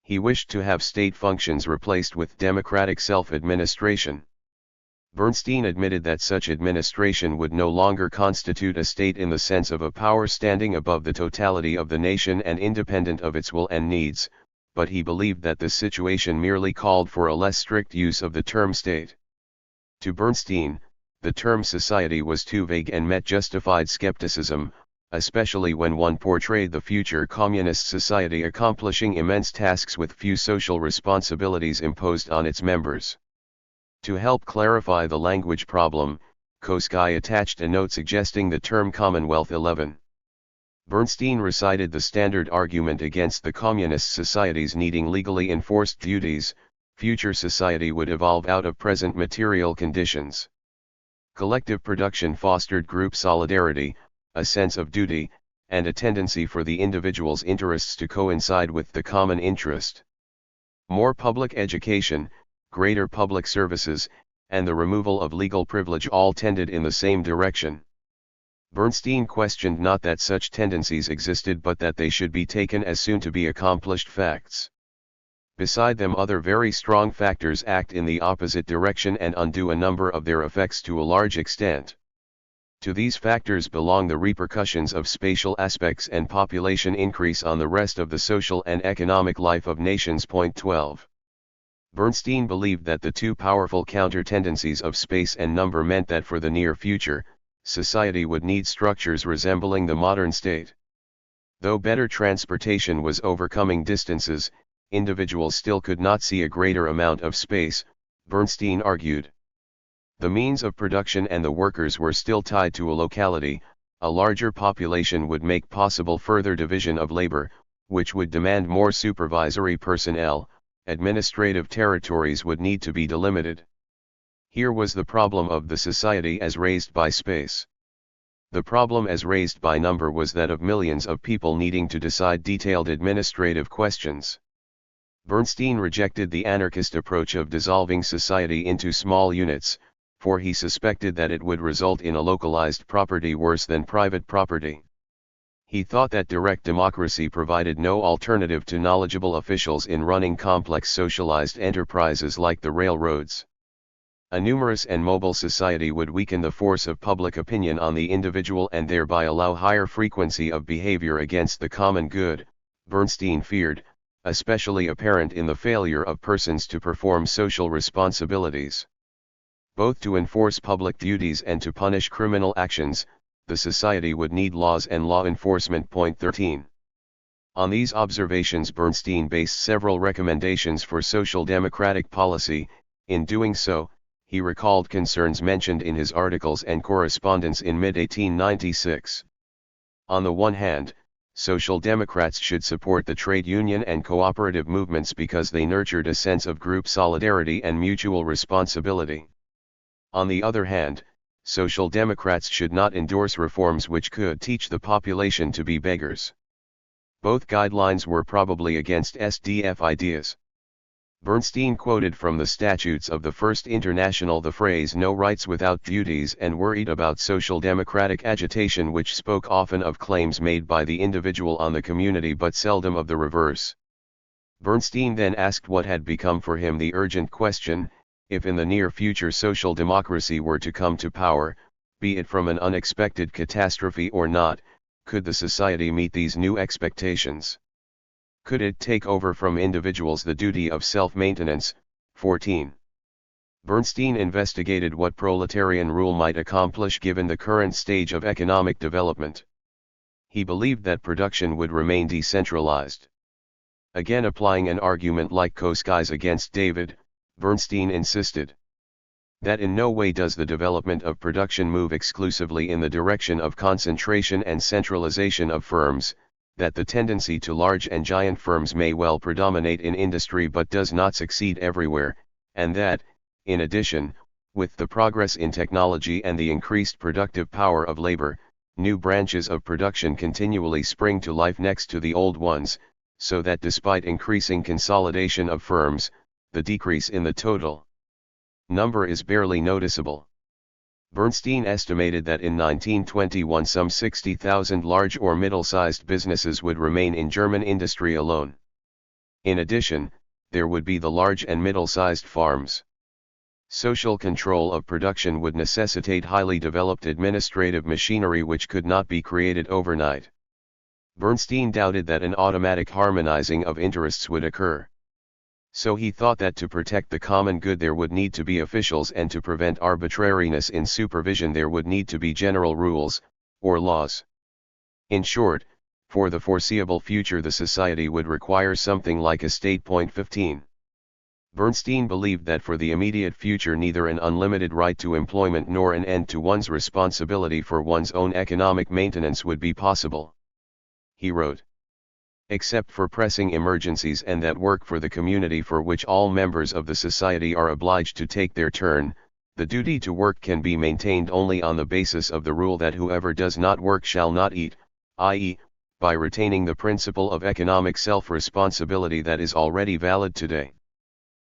He wished to have state functions replaced with democratic self-administration. Bernstein admitted that such administration would no longer constitute a state in the sense of a power standing above the totality of the nation and independent of its will and needs, but he believed that this situation merely called for a less strict use of the term state. To Bernstein, the term society was too vague and met justified skepticism, especially when one portrayed the future communist society accomplishing immense tasks with few social responsibilities imposed on its members. To help clarify the language problem, Kautsky attached a note suggesting the term Commonwealth 11. Bernstein recited the standard argument against the communist societies needing legally enforced duties: future society would evolve out of present material conditions. Collective production fostered group solidarity, a sense of duty, and a tendency for the individual's interests to coincide with the common interest. More public education, greater public services, and the removal of legal privilege all tended in the same direction. Bernstein questioned not that such tendencies existed but that they should be taken as soon to be accomplished facts. Beside them other very strong factors act in the opposite direction and undo a number of their effects to a large extent. To these factors belong the repercussions of spatial aspects and population increase on the rest of the social and economic life of nations. 12. Bernstein believed that the two powerful counter-tendencies of space and number meant that for the near future, society would need structures resembling the modern state. Though better transportation was overcoming distances, individuals still could not see a greater amount of space, Bernstein argued. The means of production and the workers were still tied to a locality. A larger population would make possible further division of labor, which would demand more supervisory personnel. Administrative territories would need to be delimited. Here was the problem of the society as raised by space. The problem as raised by number was that of millions of people needing to decide detailed administrative questions. Bernstein rejected the anarchist approach of dissolving society into small units, for he suspected that it would result in a localized property worse than private property. He thought that direct democracy provided no alternative to knowledgeable officials in running complex socialized enterprises like the railroads. A numerous and mobile society would weaken the force of public opinion on the individual and thereby allow higher frequency of behavior against the common good, Bernstein feared, especially apparent in the failure of persons to perform social responsibilities. Both to enforce public duties and to punish criminal actions, the society would need laws and law enforcement. Point 13. On these observations Bernstein based several recommendations for social democratic policy. In doing so, he recalled concerns mentioned in his articles and correspondence in mid-1896. On the one hand, Social Democrats should support the trade union and cooperative movements because they nurtured a sense of group solidarity and mutual responsibility. On the other hand, Social Democrats should not endorse reforms which could teach the population to be beggars. Both guidelines were probably against SDF ideas. Bernstein quoted from the statutes of the First International the phrase "no rights without duties" and worried about social democratic agitation which spoke often of claims made by the individual on the community but seldom of the reverse. Bernstein then asked what had become for him the urgent question: if in the near future social democracy were to come to power, be it from an unexpected catastrophe or not, could the society meet these new expectations? Could it take over from individuals the duty of self-maintenance? 14. Bernstein investigated what proletarian rule might accomplish given the current stage of economic development. He believed that production would remain decentralized. Again applying an argument like Kautsky's against David, Bernstein insisted that in no way does the development of production move exclusively in the direction of concentration and centralization of firms, that the tendency to large and giant firms may well predominate in industry but does not succeed everywhere, and that, in addition, with the progress in technology and the increased productive power of labor, new branches of production continually spring to life next to the old ones, so that despite increasing consolidation of firms, the decrease in the total number is barely noticeable. Bernstein estimated that in 1921 some 60,000 large or middle-sized businesses would remain in German industry alone. In addition, there would be the large and middle-sized farms. Social control of production would necessitate highly developed administrative machinery which could not be created overnight. Bernstein doubted that an automatic harmonizing of interests would occur. So he thought that to protect the common good there would need to be officials, and to prevent arbitrariness in supervision there would need to be general rules, or laws. In short, for the foreseeable future the society would require something like a state. 15. Bernstein believed that for the immediate future neither an unlimited right to employment nor an end to one's responsibility for one's own economic maintenance would be possible. He wrote, "Except for pressing emergencies and that work for the community for which all members of the society are obliged to take their turn, the duty to work can be maintained only on the basis of the rule that whoever does not work shall not eat, i.e., by retaining the principle of economic self-responsibility that is already valid today.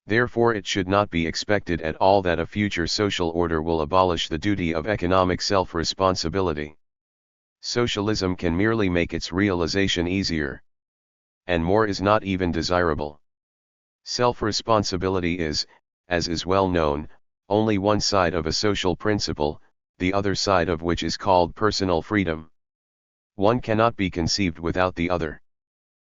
Therefore it should not be expected at all that a future social order will abolish the duty of economic self-responsibility. Socialism can merely make its realization easier. And more is not even desirable. Self-responsibility is, as is well known, only one side of a social principle, the other side of which is called personal freedom. One cannot be conceived without the other.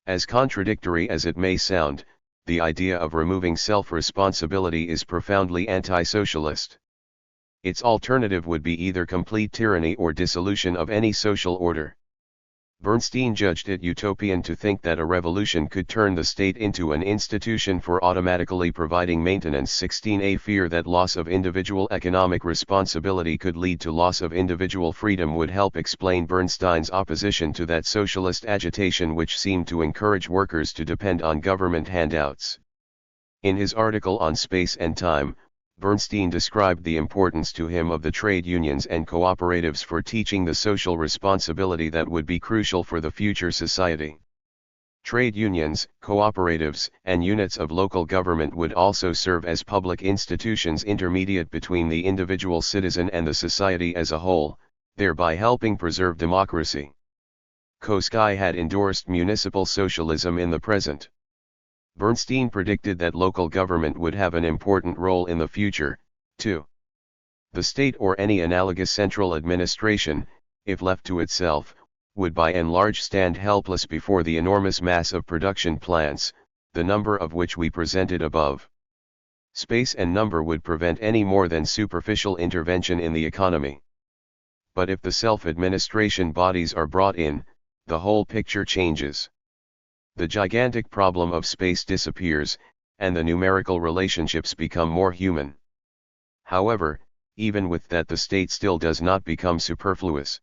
As contradictory as it may sound, the idea of removing self-responsibility is profoundly anti-socialist. Its alternative would be either complete tyranny or dissolution of any social order. Bernstein judged it utopian to think that a revolution could turn the state into an institution for automatically providing maintenance. 16a fear that loss of individual economic responsibility could lead to loss of individual freedom would help explain Bernstein's opposition to that socialist agitation which seemed to encourage workers to depend on government handouts. In his article on Space and Time, Bernstein described the importance to him of the trade unions and cooperatives for teaching the social responsibility that would be crucial for the future society. Trade unions, cooperatives, and units of local government would also serve as public institutions intermediate between the individual citizen and the society as a whole, thereby helping preserve democracy. Kautsky had endorsed municipal socialism in the present. Bernstein predicted that local government would have an important role in the future, too. The state or any analogous central administration, if left to itself, would by and large stand helpless before the enormous mass of production plants, the number of which we presented above. Space and number would prevent any more than superficial intervention in the economy. But if the self-administration bodies are brought in, the whole picture changes. The gigantic problem of space disappears, and the numerical relationships become more human. However, even with that, the state still does not become superfluous.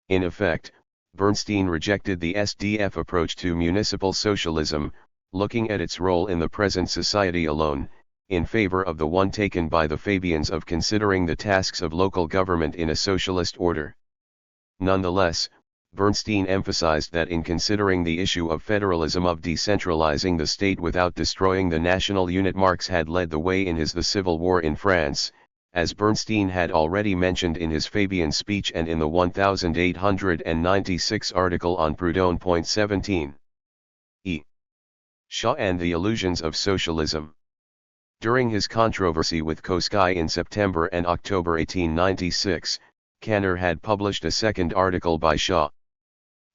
In effect, Bernstein rejected the SDF approach to municipal socialism, looking at its role in the present society alone, in favor of the one taken by the Fabians of considering the tasks of local government in a socialist order. Nonetheless, Bernstein emphasized that in considering the issue of federalism, of decentralizing the state without destroying the national unit, Marx had led the way in his The Civil War in France, as Bernstein had already mentioned in his Fabian speech and in the 1896 article on Proudhon. 17. E. Shaw and the Illusions of Socialism. During his controversy with Kautsky in September and October 1896, Kanner had published a second article by Shaw,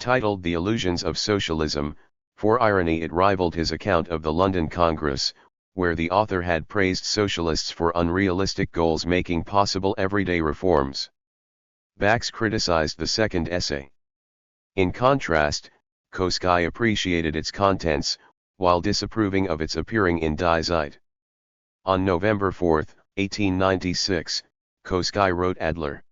titled The Illusions of Socialism. For irony, it rivaled his account of the London Congress, where the author had praised socialists for unrealistic goals making possible everyday reforms. Bax criticized the second essay. In contrast, Kautsky appreciated its contents, while disapproving of its appearing in Die Zeit. On November 4, 1896, Kautsky wrote Adler.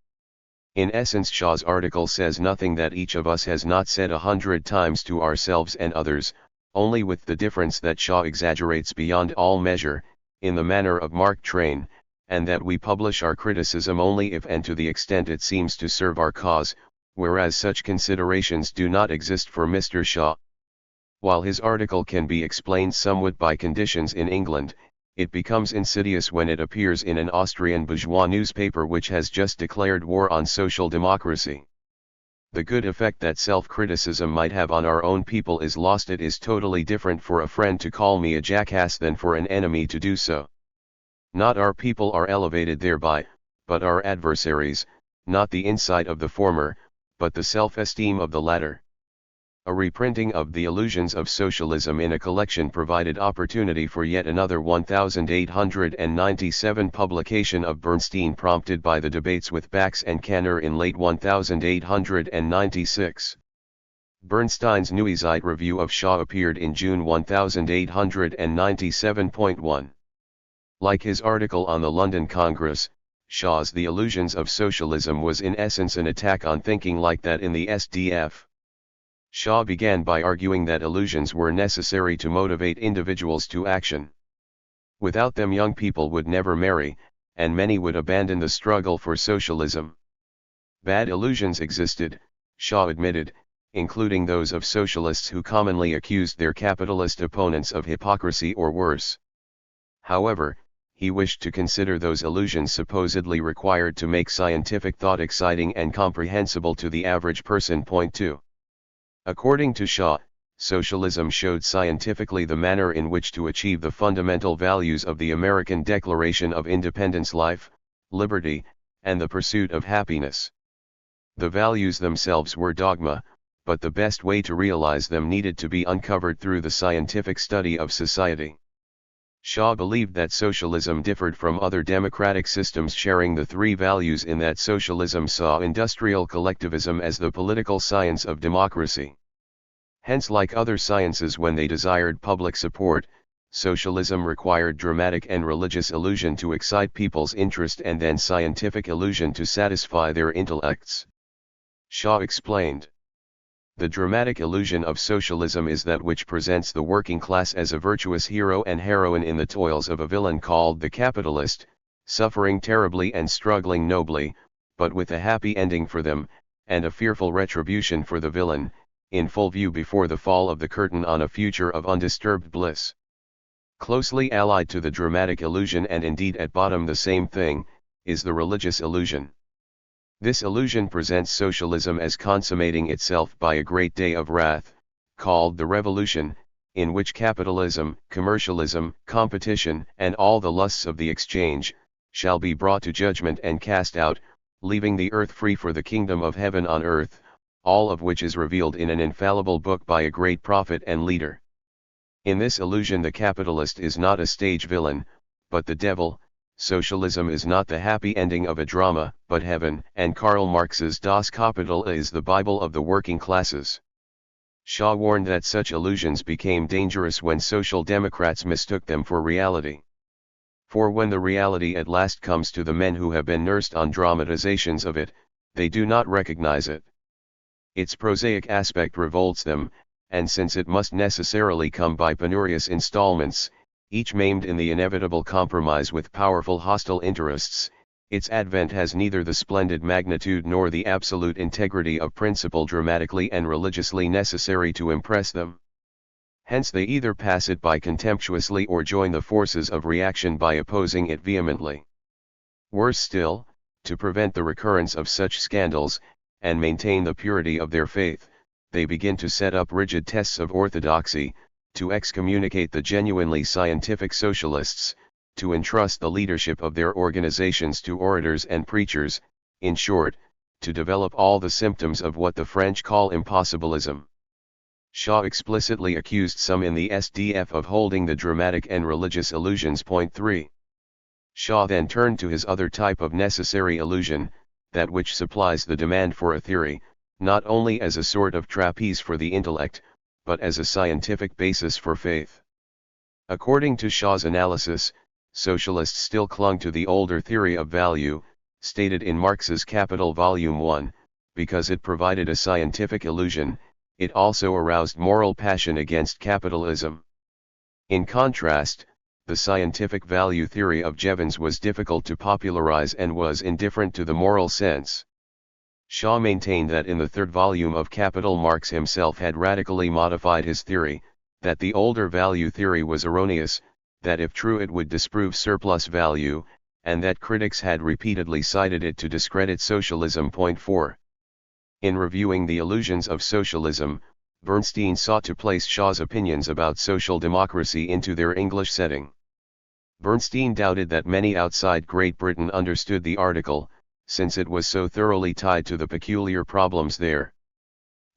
In essence, Shaw's article says nothing that each of us has not said 100 times to ourselves and others, only with the difference that Shaw exaggerates beyond all measure, in the manner of Mark Twain, and that we publish our criticism only if and to the extent it seems to serve our cause, whereas such considerations do not exist for Mr. Shaw. While his article can be explained somewhat by conditions in England, it becomes insidious when it appears in an Austrian bourgeois newspaper which has just declared war on social democracy. The good effect that self-criticism might have on our own people is lost. It is totally different for a friend to call me a jackass than for an enemy to do so. Not our people are elevated thereby, but our adversaries, not the insight of the former, but the self-esteem of the latter. A reprinting of The Illusions of Socialism in a collection provided opportunity for yet another 1897 publication of Bernstein, prompted by the debates with Bax and Kanner in late 1896. Bernstein's Neuezeit review of Shaw appeared in June 1897.1. Like his article on the London Congress, Shaw's The Illusions of Socialism was in essence an attack on thinking like that in the SDF. Shaw began by arguing that illusions were necessary to motivate individuals to action. Without them, young people would never marry, and many would abandon the struggle for socialism. Bad illusions existed, Shaw admitted, including those of socialists who commonly accused their capitalist opponents of hypocrisy or worse. However, he wished to consider those illusions supposedly required to make scientific thought exciting and comprehensible to the average person. 2. According to Shaw, socialism showed scientifically the manner in which to achieve the fundamental values of the American Declaration of Independence: life, liberty, and the pursuit of happiness. The values themselves were dogma, but the best way to realize them needed to be uncovered through the scientific study of society. Shaw believed that socialism differed from other democratic systems sharing the three values in that socialism saw industrial collectivism as the political science of democracy. Hence, like other sciences, when they desired public support, socialism required dramatic and religious illusion to excite people's interest and then scientific illusion to satisfy their intellects. Shaw explained. The dramatic illusion of socialism is that which presents the working class as a virtuous hero and heroine in the toils of a villain called the capitalist, suffering terribly and struggling nobly, but with a happy ending for them, and a fearful retribution for the villain, in full view before the fall of the curtain on a future of undisturbed bliss. Closely allied to the dramatic illusion, and indeed at bottom the same thing, is the religious illusion. This illusion presents socialism as consummating itself by a great day of wrath, called the Revolution, in which capitalism, commercialism, competition, and all the lusts of the exchange, shall be brought to judgment and cast out, leaving the earth free for the kingdom of heaven on earth, all of which is revealed in an infallible book by a great prophet and leader. In this illusion the capitalist is not a stage villain, but the devil. Socialism is not the happy ending of a drama, but heaven, and Karl Marx's Das Kapital is the Bible of the working classes. Shaw warned that such illusions became dangerous when Social Democrats mistook them for reality. For when the reality at last comes to the men who have been nursed on dramatizations of it, they do not recognize it. Its prosaic aspect revolts them, and since it must necessarily come by penurious installments, each maimed in the inevitable compromise with powerful hostile interests, its advent has neither the splendid magnitude nor the absolute integrity of principle dramatically and religiously necessary to impress them. Hence they either pass it by contemptuously or join the forces of reaction by opposing it vehemently. Worse still, to prevent the recurrence of such scandals, and maintain the purity of their faith, they begin to set up rigid tests of orthodoxy, to excommunicate the genuinely scientific socialists, to entrust the leadership of their organizations to orators and preachers, in short, to develop all the symptoms of what the French call impossibilism. Shaw explicitly accused some in the SDF of holding the dramatic and religious illusions. Point 3. Shaw then turned to his other type of necessary illusion, that which supplies the demand for a theory, not only as a sort of trapeze for the intellect, but as a scientific basis for faith. According to Shaw's analysis, socialists still clung to the older theory of value, stated in Marx's Capital Volume 1, because it provided a scientific illusion. It also aroused moral passion against capitalism. In contrast, the scientific value theory of Jevons was difficult to popularize and was indifferent to the moral sense. Shaw maintained that in the third volume of Capital Marx himself had radically modified his theory, that the older value theory was erroneous, that if true it would disprove surplus value, and that critics had repeatedly cited it to discredit socialism. Point 4. In reviewing the illusions of socialism, Bernstein sought to place Shaw's opinions about social democracy into their English setting. Bernstein doubted that many outside Great Britain understood the article, since it was so thoroughly tied to the peculiar problems there.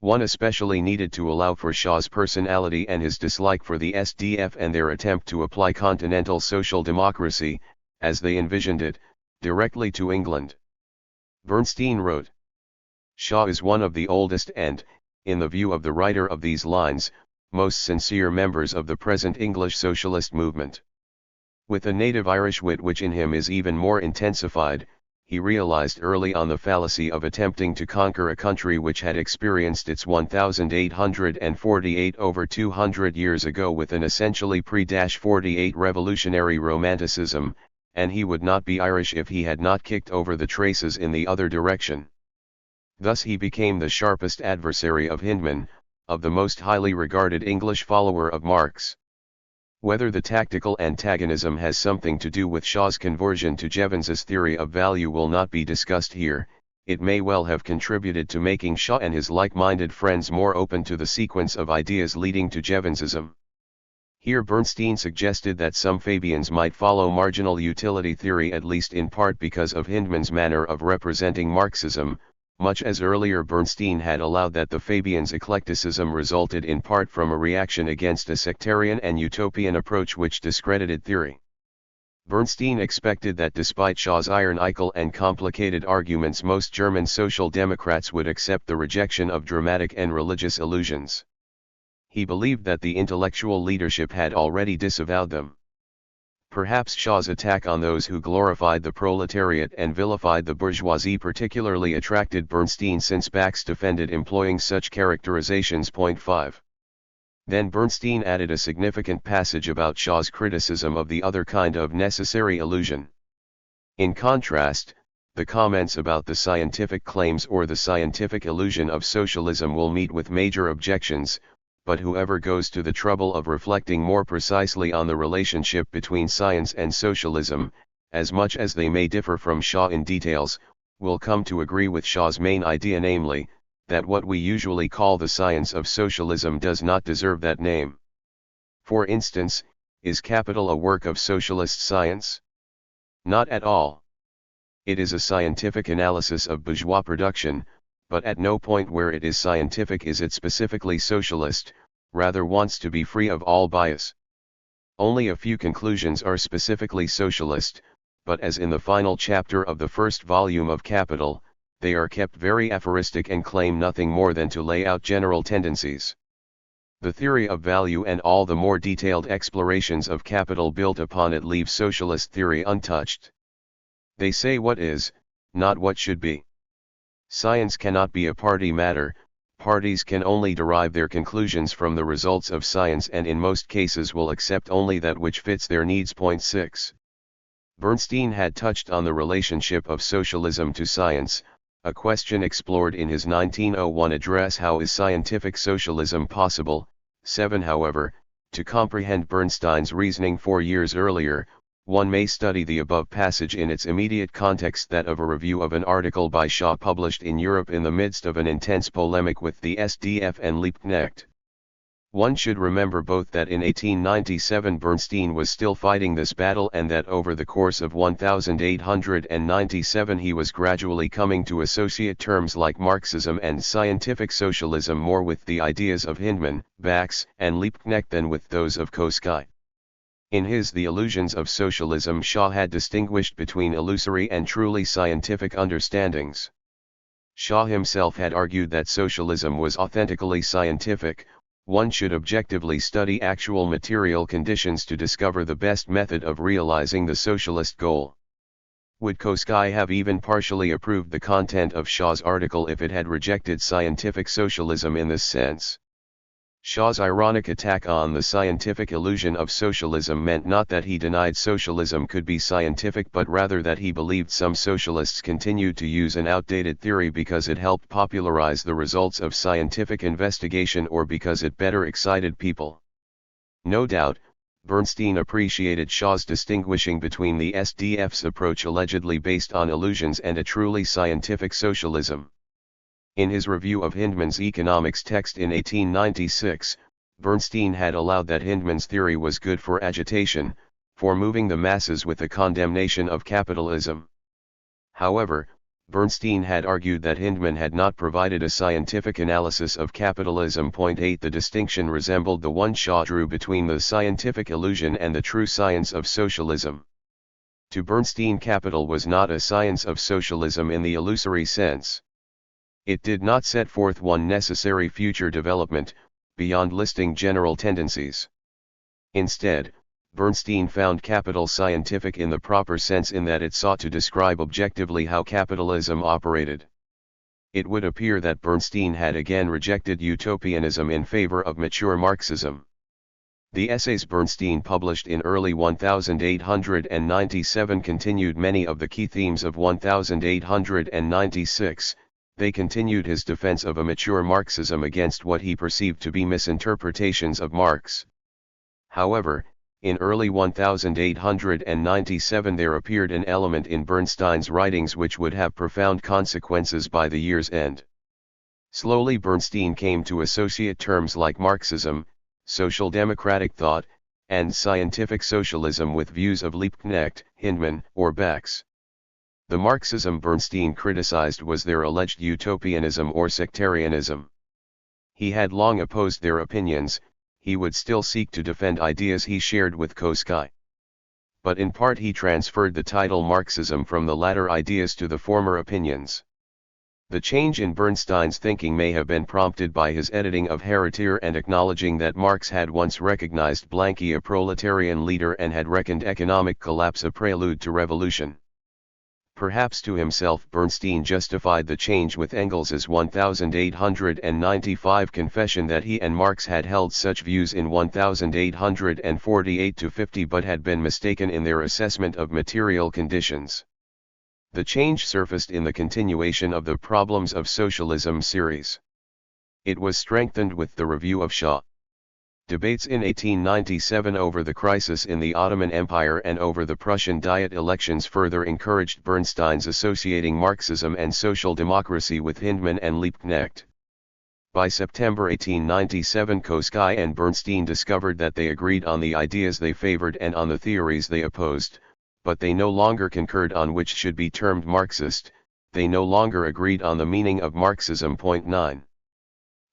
One especially needed to allow for Shaw's personality and his dislike for the SDF and their attempt to apply continental social democracy, as they envisioned it, directly to England. Bernstein wrote, "Shaw is one of the oldest and, in the view of the writer of these lines, most sincere members of the present English socialist movement. With a native Irish wit which in him is even more intensified, he realized early on the fallacy of attempting to conquer a country which had experienced its 1848 over 200 years ago with an essentially pre-48 revolutionary romanticism, and he would not be Irish if he had not kicked over the traces in the other direction. Thus he became the sharpest adversary of Hyndman, of the most highly regarded English follower of Marx." Whether the tactical antagonism has something to do with Shaw's conversion to Jevons's theory of value will not be discussed here. It may well have contributed to making Shaw and his like-minded friends more open to the sequence of ideas leading to Jevonsism. Here Bernstein suggested that some Fabians might follow marginal utility theory at least in part because of Hyndman's manner of representing Marxism, much as earlier Bernstein had allowed that the Fabians' eclecticism resulted in part from a reaction against a sectarian and utopian approach which discredited theory. Bernstein expected that despite Shaw's ironical and complicated arguments most German social democrats would accept the rejection of dramatic and religious illusions. He believed that the intellectual leadership had already disavowed them. Perhaps Shaw's attack on those who glorified the proletariat and vilified the bourgeoisie particularly attracted Bernstein since Bax defended employing such characterizations. Point 5. Then Bernstein added a significant passage about Shaw's criticism of the other kind of necessary illusion. In contrast, the comments about the scientific claims or the scientific illusion of socialism will meet with major objections, but whoever goes to the trouble of reflecting more precisely on the relationship between science and socialism, as much as they may differ from Shaw in details, will come to agree with Shaw's main idea, namely, that what we usually call the science of socialism does not deserve that name. For instance, is capital a work of socialist science? Not at all. It is a scientific analysis of bourgeois production, but at no point where it is scientific is it specifically socialist, rather wants to be free of all bias. Only a few conclusions are specifically socialist, but as in the final chapter of the first volume of Capital, they are kept very aphoristic and claim nothing more than to lay out general tendencies. The theory of value and all the more detailed explorations of capital built upon it leave socialist theory untouched. They say what is, not what should be. Science cannot be a party matter. Parties can only derive their conclusions from the results of science and in most cases will accept only that which fits their needs. Point 6. Bernstein had touched on the relationship of socialism to science, a question explored in his 1901 address How is Scientific Socialism Possible? 7. However, to comprehend Bernstein's reasoning 4 years earlier, one may study the above passage in its immediate context, that of a review of an article by Shaw published in Europe in the midst of an intense polemic with the SDF and Liebknecht. One should remember both that in 1897 Bernstein was still fighting this battle and that over the course of 1897 he was gradually coming to associate terms like Marxism and scientific socialism more with the ideas of Hyndman, Bax, and Liebknecht than with those of Kautsky. In his The Illusions of Socialism, Shaw had distinguished between illusory and truly scientific understandings. Shaw himself had argued that socialism was authentically scientific. One should objectively study actual material conditions to discover the best method of realizing the socialist goal. Would Kautsky have even partially approved the content of Shaw's article if it had rejected scientific socialism in this sense? Shaw's ironic attack on the scientific illusion of socialism meant not that he denied socialism could be scientific, but rather that he believed some socialists continued to use an outdated theory because it helped popularize the results of scientific investigation or because it better excited people. No doubt, Bernstein appreciated Shaw's distinguishing between the SDF's approach allegedly based on illusions and a truly scientific socialism. In his review of Hyndman's economics text in 1896, Bernstein had allowed that Hyndman's theory was good for agitation, for moving the masses with a condemnation of capitalism. However, Bernstein had argued that Hyndman had not provided a scientific analysis of capitalism. 8. The distinction resembled the one Shaw drew between the scientific illusion and the true science of socialism. To Bernstein, capital was not a science of socialism in the illusory sense. It did not set forth one necessary future development, beyond listing general tendencies. Instead, Bernstein found capital scientific in the proper sense in that it sought to describe objectively how capitalism operated. It would appear that Bernstein had again rejected utopianism in favor of mature Marxism. The essays Bernstein published in early 1897 continued many of the key themes of 1896. They continued his defense of a mature Marxism against what he perceived to be misinterpretations of Marx. However, in early 1897 there appeared an element in Bernstein's writings which would have profound consequences by the year's end. Slowly Bernstein came to associate terms like Marxism, social democratic thought, and scientific socialism with views of Liebknecht, Hyndman, or Bax. The Marxism Bernstein criticized was their alleged utopianism or sectarianism. He had long opposed their opinions. He would still seek to defend ideas he shared with Kautsky. But in part he transferred the title Marxism from the latter ideas to the former opinions. The change in Bernstein's thinking may have been prompted by his editing of Heritier and acknowledging that Marx had once recognized Blanqui a proletarian leader and had reckoned economic collapse a prelude to revolution. Perhaps to himself Bernstein justified the change with Engels's 1895 confession that he and Marx had held such views in 1848-50 but had been mistaken in their assessment of material conditions. The change surfaced in the continuation of the Problems of Socialism series. It was strengthened with the review of Shaw. Debates in 1897 over the crisis in the Ottoman Empire and over the Prussian Diet elections further encouraged Bernstein's associating Marxism and social democracy with Hyndman and Liebknecht. By September 1897 Kautsky and Bernstein discovered that they agreed on the ideas they favored and on the theories they opposed, but they no longer concurred on which should be termed Marxist. They no longer agreed on the meaning of Marxism. 9.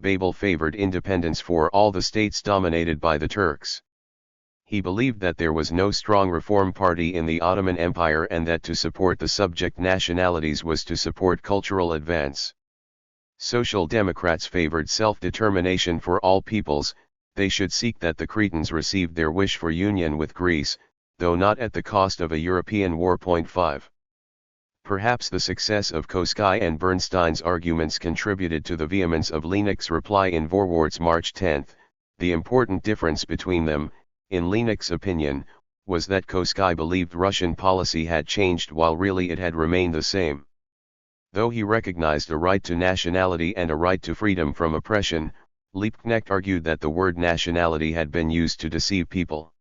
Babel favored independence for all the states dominated by the Turks. He believed that there was no strong reform party in the Ottoman Empire and that to support the subject nationalities was to support cultural advance. Social Democrats favored self-determination for all peoples. They should seek that the Cretans received their wish for union with Greece, though not at the cost of a European war. 5. Perhaps the success of Kautsky and Bernstein's arguments contributed to the vehemence of Linnek's reply in Vorwärts March 10. The important difference between them, in Linnek's opinion, was that Kautsky believed Russian policy had changed while really it had remained the same. Though he recognized a right to nationality and a right to freedom from oppression, Liebknecht argued that the word nationality had been used to deceive people.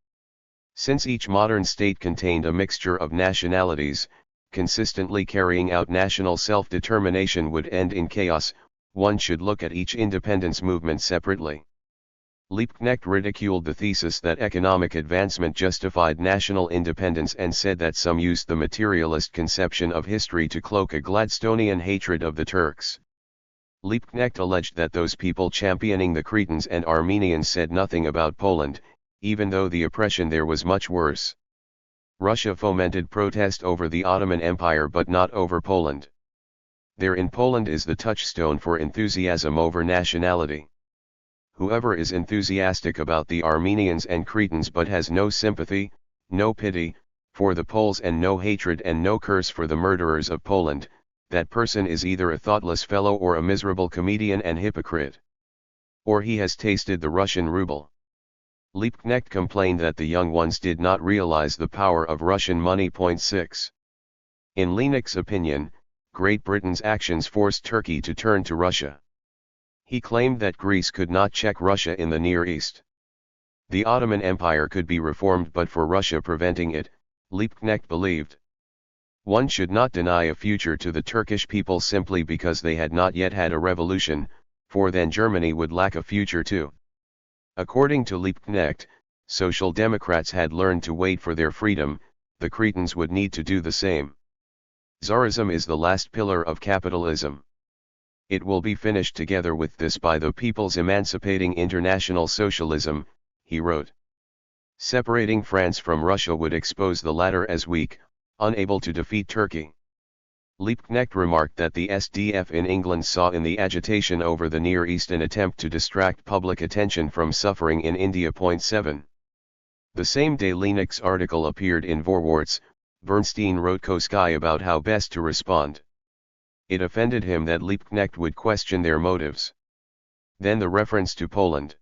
Since each modern state contained a mixture of nationalities, consistently carrying out national self-determination would end in chaos. One should look at each independence movement separately. Liebknecht ridiculed the thesis that economic advancement justified national independence and said that some used the materialist conception of history to cloak a Gladstonian hatred of the Turks. Liebknecht alleged that those people championing the Cretans and Armenians said nothing about Poland, even though the oppression there was much worse. Russia fomented protest over the Ottoman Empire but not over Poland. There in Poland is the touchstone for enthusiasm over nationality. Whoever is enthusiastic about the Armenians and Cretans but has no sympathy, no pity, for the Poles and no hatred and no curse for the murderers of Poland, that person is either a thoughtless fellow or a miserable comedian and hypocrite. Or he has tasted the Russian ruble. Liebknecht complained that the young ones did not realize the power of Russian money. 6. In Linnek's opinion, Great Britain's actions forced Turkey to turn to Russia. He claimed that Greece could not check Russia in the Near East. The Ottoman Empire could be reformed but for Russia preventing it, Liebknecht believed. One should not deny a future to the Turkish people simply because they had not yet had a revolution, for then Germany would lack a future too. According to Liebknecht, Social Democrats had learned to wait for their freedom, the Cretans would need to do the same. Tsarism is the last pillar of capitalism. It will be finished together with this by the people's emancipating international socialism, he wrote. Separating France from Russia would expose the latter as weak, unable to defeat Turkey. Liebknecht remarked that the SDF in England saw in the agitation over the Near East an attempt to distract public attention from suffering in India. 7. The same day Linnek's article appeared in Vorwärts, Bernstein wrote Kautsky about how best to respond. It offended him that Liebknecht would question their motives. Then the reference to Poland.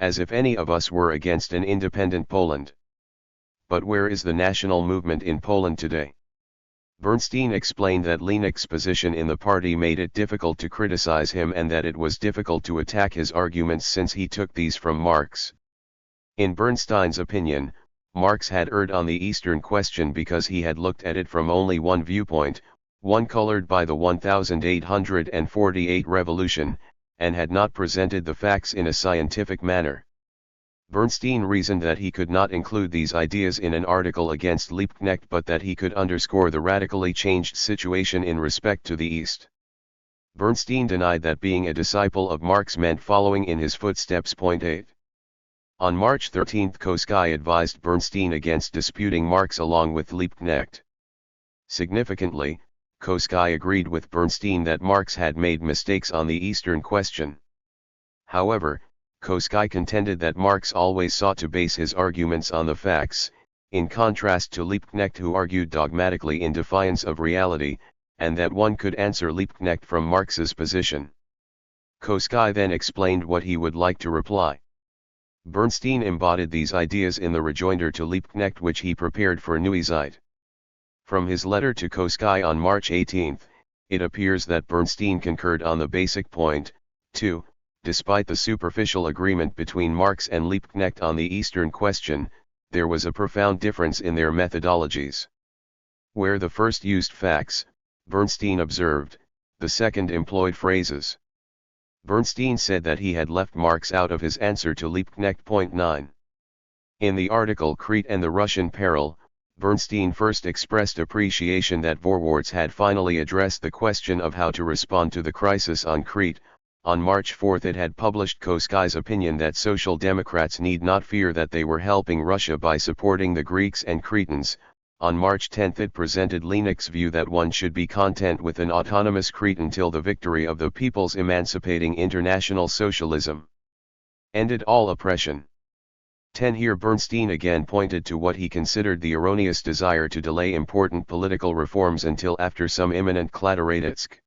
As if any of us were against an independent Poland. But where is the national movement in Poland today? Bernstein explained that Linnek's position in the party made it difficult to criticize him and that it was difficult to attack his arguments since he took these from Marx. In Bernstein's opinion, Marx had erred on the Eastern question because he had looked at it from only one viewpoint, one colored by the 1848 revolution, and had not presented the facts in a scientific manner. Bernstein reasoned that he could not include these ideas in an article against Liebknecht but that he could underscore the radically changed situation in respect to the East. Bernstein denied that being a disciple of Marx meant following in his footsteps. 8. On March 13 Kautsky advised Bernstein against disputing Marx along with Liebknecht. Significantly, Kautsky agreed with Bernstein that Marx had made mistakes on the Eastern question. However, Kautsky contended that Marx always sought to base his arguments on the facts, in contrast to Liebknecht who argued dogmatically in defiance of reality, and that one could answer Liebknecht from Marx's position. Kautsky then explained what he would like to reply. Bernstein embodied these ideas in the rejoinder to Liebknecht which he prepared for Neue Zeit. From his letter to Kautsky on March 18, it appears that Bernstein concurred on the basic point, too. Despite the superficial agreement between Marx and Liebknecht on the Eastern question, there was a profound difference in their methodologies. Where the first used facts, Bernstein observed, the second employed phrases. Bernstein said that he had left Marx out of his answer to Liebknecht. 9. In the article Crete and the Russian Peril, Bernstein first expressed appreciation that Vorwärts had finally addressed the question of how to respond to the crisis on Crete, On March 4 it had published Kautsky's opinion that Social Democrats need not fear that they were helping Russia by supporting the Greeks and Cretans. On March 10 it presented Lenek's view that one should be content with an autonomous Crete until the victory of the people's emancipating international socialism ended all oppression. 10 Here Bernstein again pointed to what he considered the erroneous desire to delay important political reforms until after some imminent Kladoradetsk.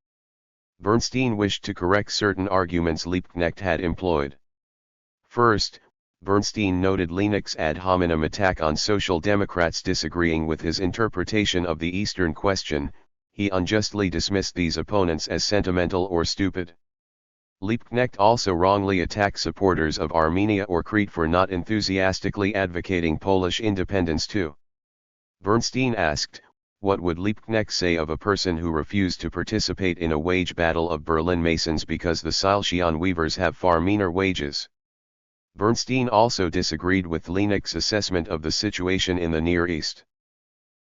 Bernstein wished to correct certain arguments Liebknecht had employed. First, Bernstein noted Lenek's ad hominem attack on Social Democrats disagreeing with his interpretation of the Eastern question. He unjustly dismissed these opponents as sentimental or stupid. Liebknecht also wrongly attacked supporters of Armenia or Crete for not enthusiastically advocating Polish independence too. Bernstein asked, what would Liebknecht say of a person who refused to participate in a wage battle of Berlin Masons because the Silesian weavers have far meaner wages? Bernstein also disagreed with Lenek's assessment of the situation in the Near East.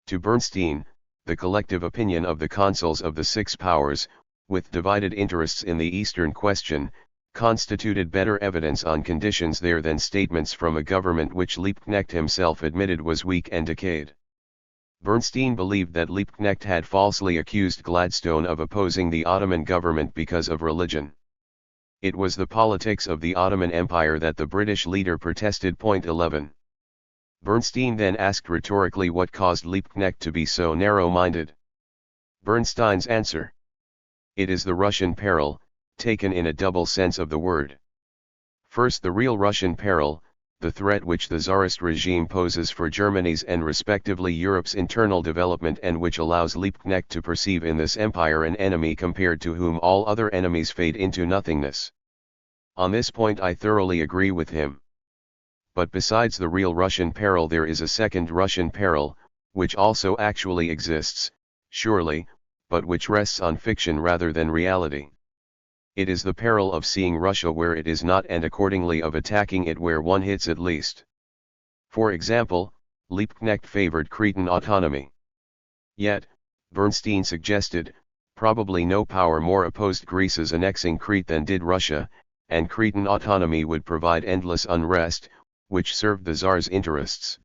To Bernstein, the collective opinion of the consuls of the six powers, with divided interests in the Eastern question, constituted better evidence on conditions there than statements from a government which Liebknecht himself admitted was weak and decayed. Bernstein believed that Liebknecht had falsely accused Gladstone of opposing the Ottoman government because of religion. It was the politics of the Ottoman Empire that the British leader protested. 11. Bernstein then asked rhetorically what caused Liebknecht to be so narrow-minded. Bernstein's answer: it is the Russian peril, taken in a double sense of the word. First, the real Russian peril, the threat which the Tsarist regime poses for Germany's and respectively Europe's internal development, and which allows Liebknecht to perceive in this empire an enemy compared to whom all other enemies fade into nothingness. On this point I thoroughly agree with him. But besides the real Russian peril there is a second Russian peril, which also actually exists, surely, but which rests on fiction rather than reality. It is the peril of seeing Russia where it is not, and accordingly of attacking it where one hits at least. For example, Liebknecht favored Cretan autonomy. Yet, Bernstein suggested, probably no power more opposed Greece's annexing Crete than did Russia, and Cretan autonomy would provide endless unrest, which served the Tsar's interests.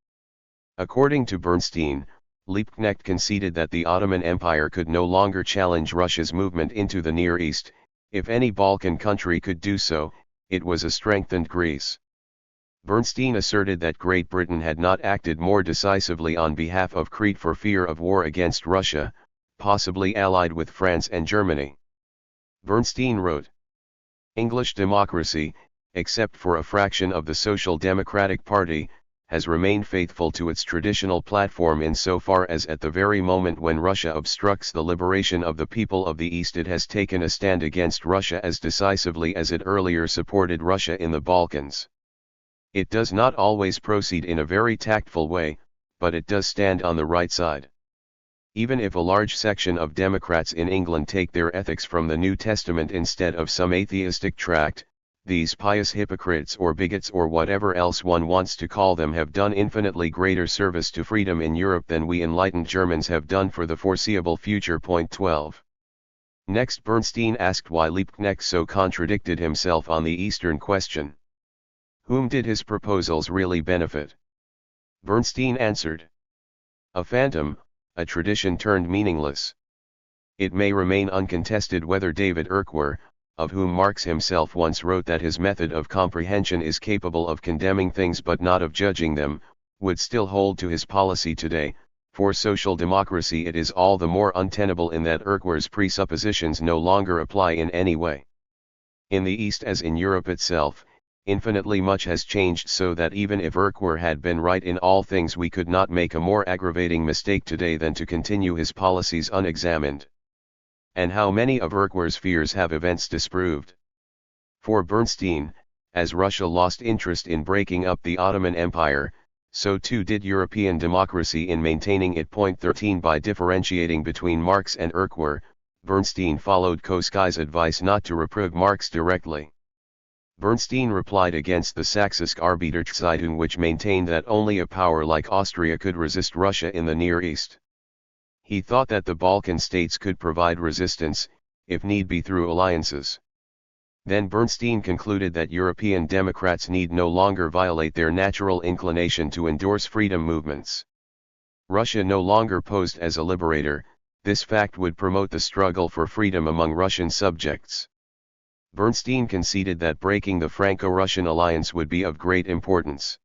According to Bernstein, Liebknecht conceded that the Ottoman Empire could no longer challenge Russia's movement into the Near East. If any Balkan country could do so, it was a strengthened Greece. Bernstein asserted that Great Britain had not acted more decisively on behalf of Crete for fear of war against Russia, possibly allied with France and Germany. Bernstein wrote, English democracy, except for a fraction of the Social Democratic Party, has remained faithful to its traditional platform insofar as at the very moment when Russia obstructs the liberation of the people of the East it has taken a stand against Russia as decisively as it earlier supported Russia in the Balkans. It does not always proceed in a very tactful way, but it does stand on the right side. Even if a large section of Democrats in England take their ethics from the New Testament instead of some atheistic tract, these pious hypocrites or bigots or whatever else one wants to call them have done infinitely greater service to freedom in Europe than we enlightened Germans have done for the foreseeable future. 12. Next, Bernstein asked why Liebknecht so contradicted himself on the Eastern question. Whom did his proposals really benefit? Bernstein answered. A phantom, a tradition turned meaningless. It may remain uncontested whether David Urquhart, of whom Marx himself once wrote that his method of comprehension is capable of condemning things but not of judging them, would still hold to his policy today. For social democracy it is all the more untenable in that Urquhart's presuppositions no longer apply in any way. In the East as in Europe itself, infinitely much has changed, so that even if Urquhart had been right in all things we could not make a more aggravating mistake today than to continue his policies unexamined. And how many of Urquhart's fears have events disproved? For Bernstein, as Russia lost interest in breaking up the Ottoman Empire, so too did European democracy in maintaining it. 13 By differentiating between Marx and Urquhart, Bernstein followed Kautsky's advice not to reprove Marx directly. Bernstein replied against the Sächsische Arbeiterzeitung, which maintained that only a power like Austria could resist Russia in the Near East. He thought that the Balkan states could provide resistance, if need be through alliances. Then Bernstein concluded that European democrats need no longer violate their natural inclination to endorse freedom movements. Russia no longer posed as a liberator, this fact would promote the struggle for freedom among Russian subjects. Bernstein conceded that breaking the Franco-Russian alliance would be of great importance.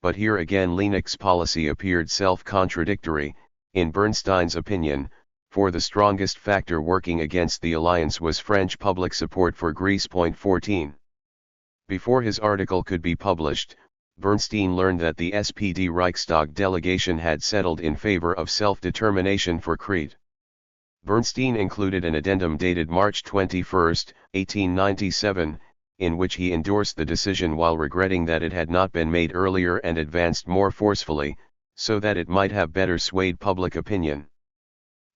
But here again Lennox's policy appeared self-contradictory. In Bernstein's opinion, for the strongest factor working against the alliance was French public support for Greece. 14. Before his article could be published, Bernstein learned that the SPD Reichstag delegation had settled in favor of self-determination for Crete. Bernstein included an addendum dated March 21, 1897, in which he endorsed the decision while regretting that it had not been made earlier and advanced more forcefully, so that it might have better swayed public opinion.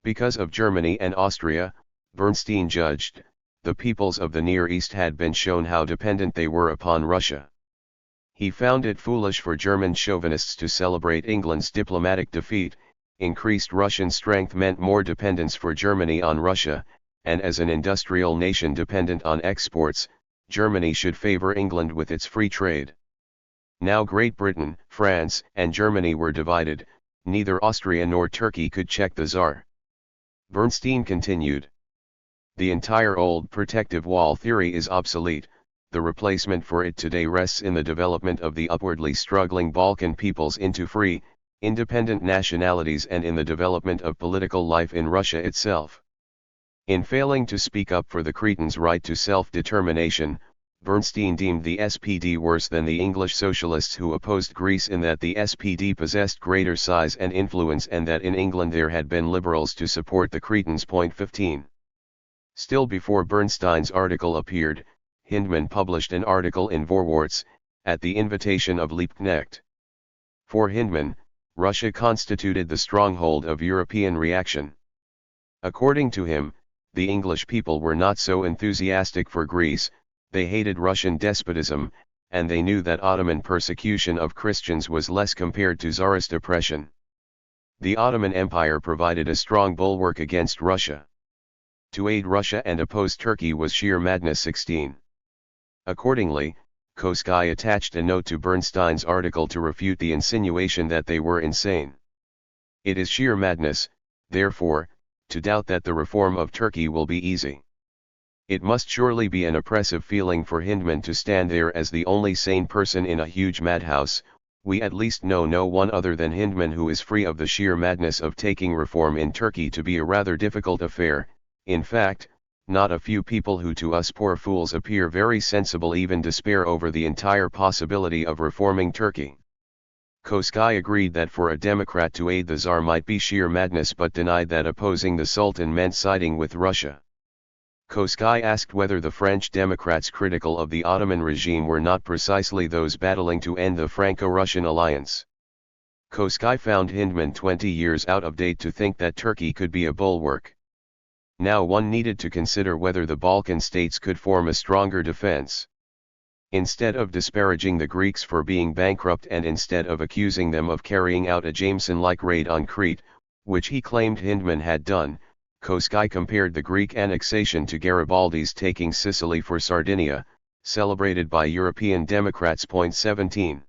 Because of Germany and Austria, Bernstein judged, the peoples of the Near East had been shown how dependent they were upon Russia. He found it foolish for German chauvinists to celebrate England's diplomatic defeat. Increased Russian strength meant more dependence for Germany on Russia, and as an industrial nation dependent on exports, Germany should favor England with its free trade. Now Great Britain, France, and Germany were divided, neither Austria nor Turkey could check the Tsar. Bernstein continued. The entire old protective wall theory is obsolete. The replacement for it today rests in the development of the upwardly struggling Balkan peoples into free, independent nationalities and in the development of political life in Russia itself. In failing to speak up for the Cretans' right to self-determination, Bernstein deemed the SPD worse than the English socialists who opposed Greece in that the SPD possessed greater size and influence and that in England there had been liberals to support the Cretans. 15. Still before Bernstein's article appeared, Hindman published an article in Vorwärts, at the invitation of Liebknecht. For Hindman, Russia constituted the stronghold of European reaction. According to him, the English people were not so enthusiastic for Greece, they hated Russian despotism, and they knew that Ottoman persecution of Christians was less compared to Tsarist oppression. The Ottoman Empire provided a strong bulwark against Russia. To aid Russia and oppose Turkey was sheer madness. 16. Accordingly, Kautsky attached a note to Bernstein's article to refute the insinuation that they were insane. It is sheer madness, therefore, to doubt that the reform of Turkey will be easy. It must surely be an oppressive feeling for Hindman to stand there as the only sane person in a huge madhouse. We at least know no one other than Hindman who is free of the sheer madness of taking reform in Turkey to be a rather difficult affair. In fact, not a few people who to us poor fools appear very sensible even despair over the entire possibility of reforming Turkey. Kautsky agreed that for a Democrat to aid the Tsar might be sheer madness but denied that opposing the Sultan meant siding with Russia. Kautsky asked whether the French Democrats critical of the Ottoman regime were not precisely those battling to end the Franco-Russian alliance. Kautsky found Hindman 20 years out of date to think that Turkey could be a bulwark. Now one needed to consider whether the Balkan states could form a stronger defense. Instead of disparaging the Greeks for being bankrupt and instead of accusing them of carrying out a Jameson-like raid on Crete, which he claimed Hindman had done, Kautsky compared the Greek annexation to Garibaldi's taking Sicily for Sardinia, celebrated by European Democrats. 17.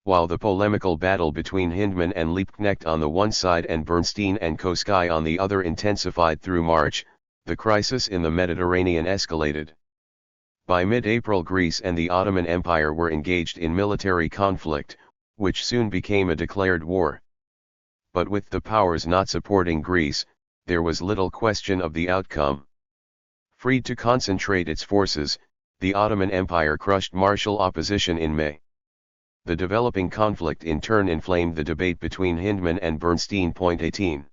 While the polemical battle between Hindman and Liebknecht on the one side and Bernstein and Kautsky on the other intensified through March, the crisis in the Mediterranean escalated. By mid-April Greece and the Ottoman Empire were engaged in military conflict, which soon became a declared war. But with the powers not supporting Greece, there was little question of the outcome. Freed to concentrate its forces, the Ottoman Empire crushed martial opposition in May. The developing conflict in turn inflamed the debate between Hindman and Bernstein. 18.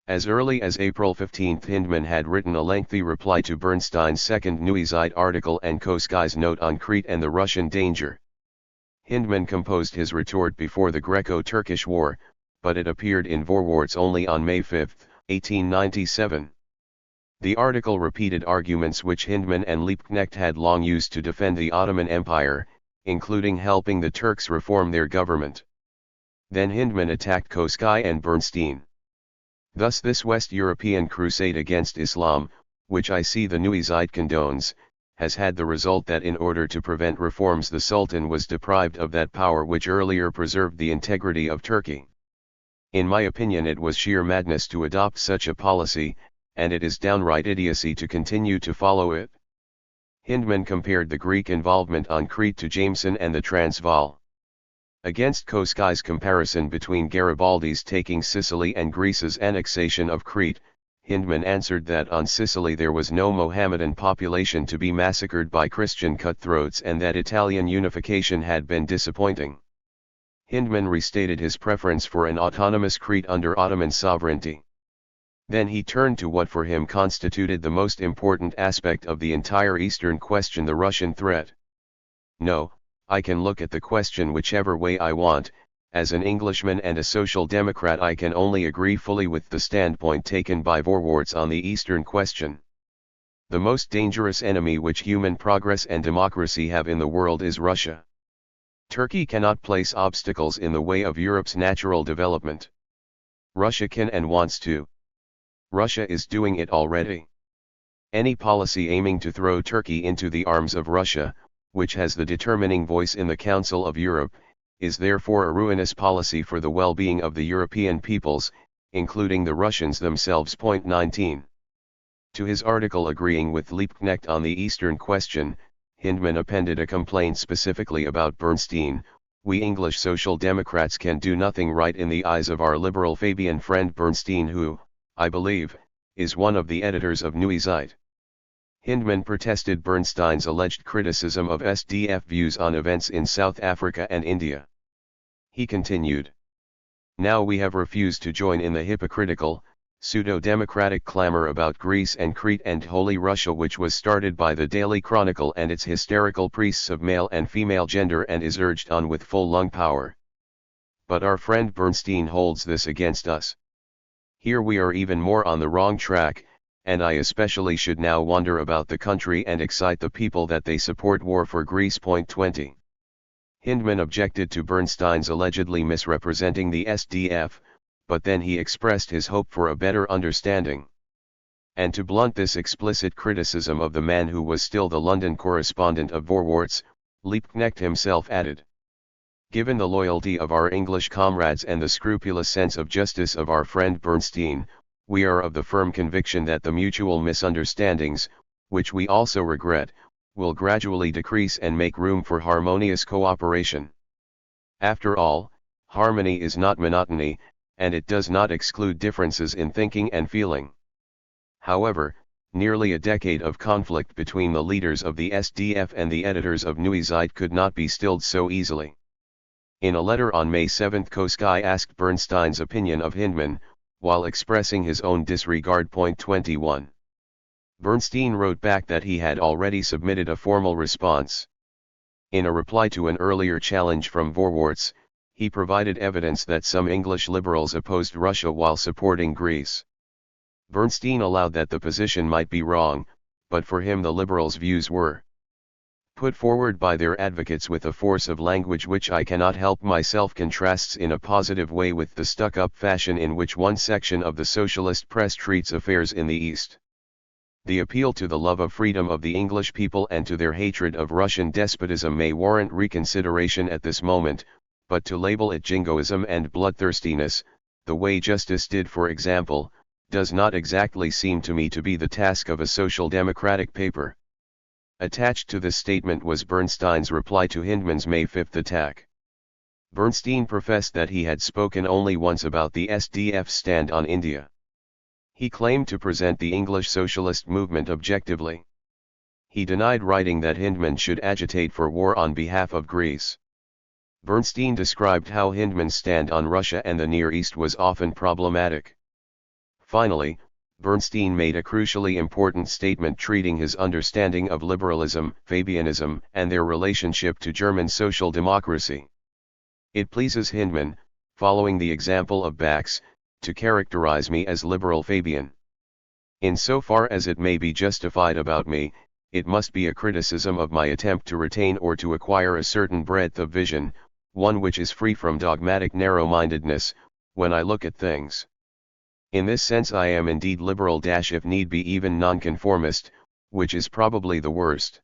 As early as April 15 Hindman had written a lengthy reply to Bernstein's second Neue article and Kautsky's note on Crete and the Russian danger. Hindman composed his retort before the Greco-Turkish War, but it appeared in Vorwärts only on May 5, 1897. The article repeated arguments which Hindman and Liebknecht had long used to defend the Ottoman Empire, including helping the Turks reform their government. Then Hindman attacked Kautsky and Bernstein. Thus this West European crusade against Islam, which I see the Neue Zeit condones, has had the result that in order to prevent reforms the Sultan was deprived of that power which earlier preserved the integrity of Turkey. In my opinion it was sheer madness to adopt such a policy, and it is downright idiocy to continue to follow it. Hindman compared the Greek involvement on Crete to Jameson and the Transvaal. Against Kautsky's comparison between Garibaldi's taking Sicily and Greece's annexation of Crete, Hindman answered that on Sicily there was no Mohammedan population to be massacred by Christian cutthroats and that Italian unification had been disappointing. Hindman restated his preference for an autonomous Crete under Ottoman sovereignty. Then he turned to what for him constituted the most important aspect of the entire Eastern question, the Russian threat. No, I can look at the question whichever way I want. As an Englishman and a social democrat I can only agree fully with the standpoint taken by Vorwärts on the Eastern question. The most dangerous enemy which human progress and democracy have in the world is Russia. Turkey cannot place obstacles in the way of Europe's natural development. Russia can and wants to. Russia is doing it already. Any policy aiming to throw Turkey into the arms of Russia, which has the determining voice in the Council of Europe, is therefore a ruinous policy for the well-being of the European peoples, including the Russians themselves. 19. To his article agreeing with Liebknecht on the Eastern question, Hindman appended a complaint specifically about Bernstein. We English Social Democrats can do nothing right in the eyes of our liberal Fabian friend Bernstein, who, I believe, is one of the editors of Neue Zeit. Hindman protested Bernstein's alleged criticism of SDF views on events in South Africa and India. He continued, "Now we have refused to join in the hypocritical, pseudo-democratic clamor about Greece and Crete and Holy Russia which was started by the Daily Chronicle and its hysterical priests of male and female gender and is urged on with full lung power. But our friend Bernstein holds this against us. Here we are even more on the wrong track, and I especially should now wonder about the country and excite the people that they support war for Greece. 20. Hindman objected to Bernstein's allegedly misrepresenting the SDF, but then he expressed his hope for a better understanding. And to blunt this explicit criticism of the man who was still the London correspondent of Vorwärts, Liebknecht himself added, "Given the loyalty of our English comrades and the scrupulous sense of justice of our friend Bernstein, we are of the firm conviction that the mutual misunderstandings, which we also regret, will gradually decrease and make room for harmonious cooperation. After all, harmony is not monotony, and it does not exclude differences in thinking and feeling." However, nearly a decade of conflict between the leaders of the SDF and the editors of Neue Zeit could not be stilled so easily. In a letter on May 7, Kautsky asked Bernstein's opinion of Hindman, while expressing his own disregard. 21. Bernstein wrote back that he had already submitted a formal response. In a reply to an earlier challenge from Vorwärts, he provided evidence that some English liberals opposed Russia while supporting Greece. Bernstein allowed that the position might be wrong, but for him the liberals' views were put forward by their advocates with a force of language which I cannot help myself contrasts in a positive way with the stuck-up fashion in which one section of the socialist press treats affairs in the East. The appeal to the love of freedom of the English people and to their hatred of Russian despotism may warrant reconsideration at this moment, but to label it jingoism and bloodthirstiness, the way Justice did for example, does not exactly seem to me to be the task of a social democratic paper. Attached to this statement was Bernstein's reply to Hindman's May 5 attack. Bernstein professed that he had spoken only once about the SDF's stand on India. He claimed to present the English socialist movement objectively. He denied writing that Hindman should agitate for war on behalf of Greece. Bernstein described how Hindman's stand on Russia and the Near East was often problematic. Finally, Bernstein made a crucially important statement treating his understanding of liberalism, Fabianism, and their relationship to German social democracy. It pleases Hindman, following the example of Bax, to characterize me as liberal Fabian. Insofar as it may be justified about me, it must be a criticism of my attempt to retain or to acquire a certain breadth of vision, one which is free from dogmatic narrow-mindedness, when I look at things. In this sense I am indeed liberal if need be even nonconformist, which is probably the worst.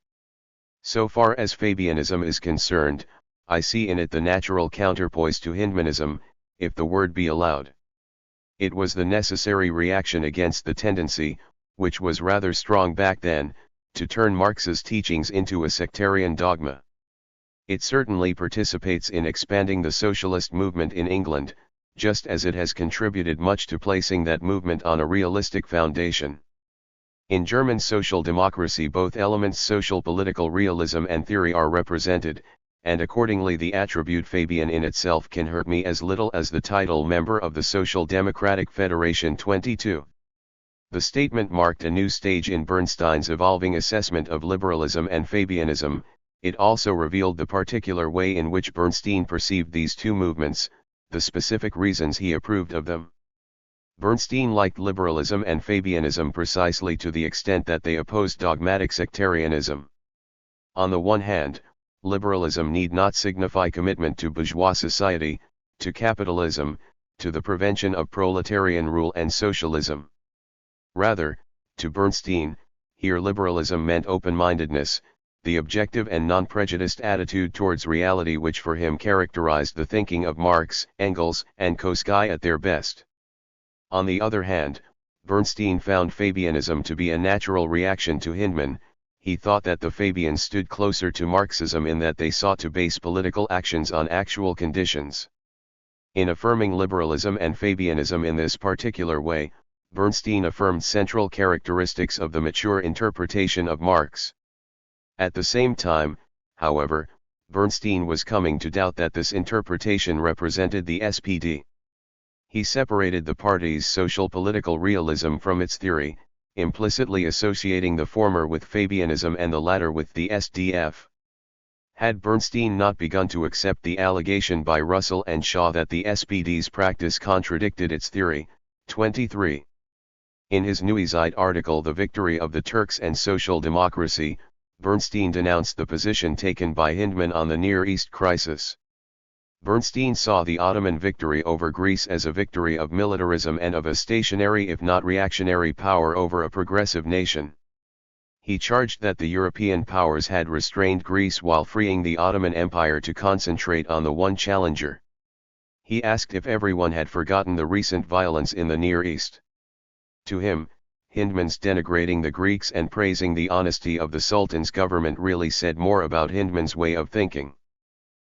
So far as Fabianism is concerned, I see in it the natural counterpoise to Hindmanism, if the word be allowed. It was the necessary reaction against the tendency, which was rather strong back then, to turn Marx's teachings into a sectarian dogma. It certainly participates in expanding the socialist movement in England, just as it has contributed much to placing that movement on a realistic foundation. In German social democracy both elements social-political realism and theory are represented, and accordingly the attribute Fabian in itself can hurt me as little as the title member of the Social Democratic Federation 22. The statement marked a new stage in Bernstein's evolving assessment of liberalism and Fabianism. It also revealed the particular way in which Bernstein perceived these two movements, the specific reasons he approved of them. Bernstein liked liberalism and Fabianism precisely to the extent that they opposed dogmatic sectarianism. On the one hand, liberalism need not signify commitment to bourgeois society, to capitalism, to the prevention of proletarian rule and socialism. Rather, to Bernstein, here liberalism meant open-mindedness, the objective and non-prejudiced attitude towards reality which for him characterized the thinking of Marx, Engels, and Kautsky at their best. On the other hand, Bernstein found Fabianism to be a natural reaction to Hindman. He thought that the Fabians stood closer to Marxism in that they sought to base political actions on actual conditions. In affirming liberalism and Fabianism in this particular way, Bernstein affirmed central characteristics of the mature interpretation of Marx. At the same time, however, Bernstein was coming to doubt that this interpretation represented the SPD. He separated the party's social-political realism from its theory, implicitly associating the former with Fabianism and the latter with the SDF. Had Bernstein not begun to accept the allegation by Russell and Shaw that the SPD's practice contradicted its theory, 23. In his Neuezeit article The Victory of the Turks and Social Democracy, Bernstein denounced the position taken by Hindman on the Near East crisis. Bernstein saw the Ottoman victory over Greece as a victory of militarism and of a stationary if not reactionary power over a progressive nation. He charged that the European powers had restrained Greece while freeing the Ottoman Empire to concentrate on the one challenger. He asked if everyone had forgotten the recent violence in the Near East. To him, Hindman's denigrating the Greeks and praising the honesty of the Sultan's government really said more about Hindman's way of thinking.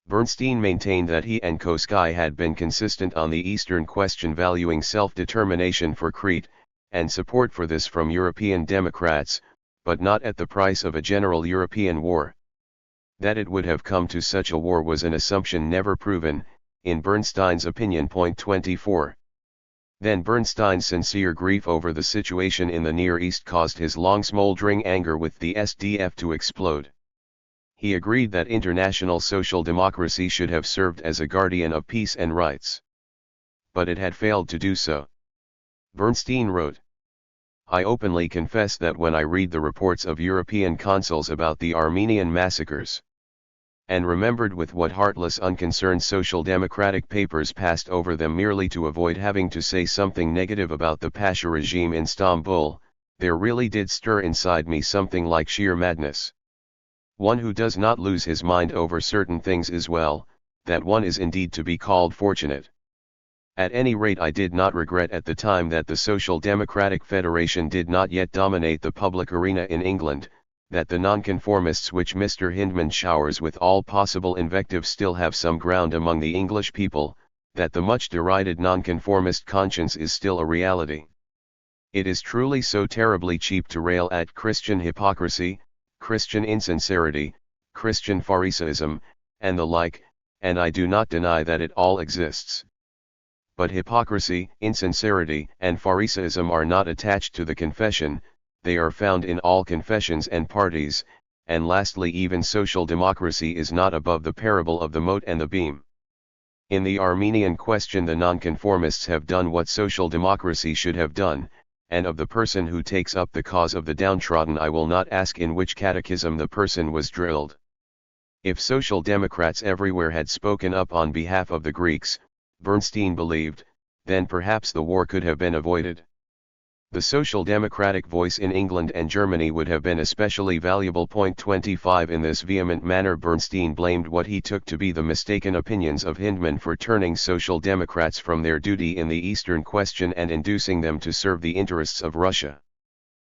Bernstein maintained that he and Kautsky had been consistent on the Eastern question, valuing self-determination for Crete, and support for this from European Democrats, but not at the price of a general European war. That it would have come to such a war was an assumption never proven, in Bernstein's opinion. 24. Then Bernstein's sincere grief over the situation in the Near East caused his long smoldering anger with the SDF to explode. He agreed that international social democracy should have served as a guardian of peace and rights. But it had failed to do so. Bernstein wrote, "I openly confess that when I read the reports of European consuls about the Armenian massacres, and remembered with what heartless unconcern social democratic papers passed over them merely to avoid having to say something negative about the Pasha regime in Istanbul, there really did stir inside me something like sheer madness. One who does not lose his mind over certain things is well, that one is indeed to be called fortunate. At any rate, I did not regret at the time that the Social Democratic Federation did not yet dominate the public arena in England, that the nonconformists which Mr. Hindman showers with all possible invective still have some ground among the English people, that the much derided nonconformist conscience is still a reality. It is truly so terribly cheap to rail at Christian hypocrisy, Christian insincerity, Christian Pharisaism, and the like, and I do not deny that it all exists. But hypocrisy, insincerity, and Pharisaism are not attached to the confession, they are found in all confessions and parties, and lastly even social democracy is not above the parable of the mote and the beam. In the Armenian question the nonconformists have done what social democracy should have done, and of the person who takes up the cause of the downtrodden I will not ask in which catechism the person was drilled. If social democrats everywhere had spoken up on behalf of the Greeks, Bernstein believed, then perhaps the war could have been avoided. The social democratic voice in England and Germany would have been especially valuable. 25 In this vehement manner Bernstein blamed what he took to be the mistaken opinions of Hindman for turning social democrats from their duty in the Eastern question and inducing them to serve the interests of Russia.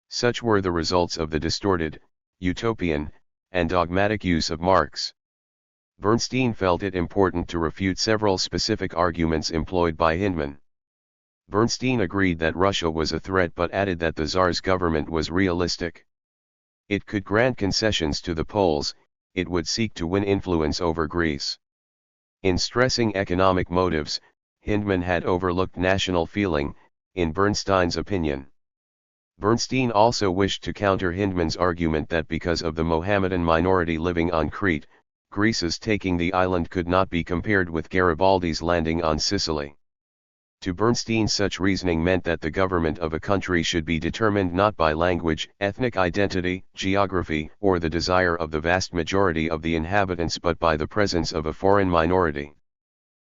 Such were the results of the distorted, utopian, and dogmatic use of Marx. Bernstein felt it important to refute several specific arguments employed by Hindman. Bernstein agreed that Russia was a threat but added that the Tsar's government was realistic. It could grant concessions to the Poles, it would seek to win influence over Greece. In stressing economic motives, Hindman had overlooked national feeling, in Bernstein's opinion. Bernstein also wished to counter Hindman's argument that because of the Mohammedan minority living on Crete, Greece's taking the island could not be compared with Garibaldi's landing on Sicily. To Bernstein such reasoning meant that the government of a country should be determined not by language, ethnic identity, geography, or the desire of the vast majority of the inhabitants but by the presence of a foreign minority.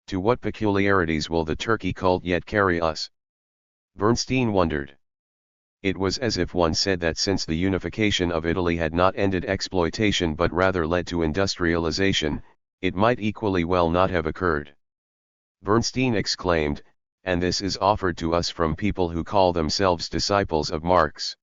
To what peculiarities will the Turkey cult yet carry us? Bernstein wondered. It was as if one said that since the unification of Italy had not ended exploitation but rather led to industrialization, it might equally well not have occurred. Bernstein exclaimed, and this is offered to us from people who call themselves disciples of Marx.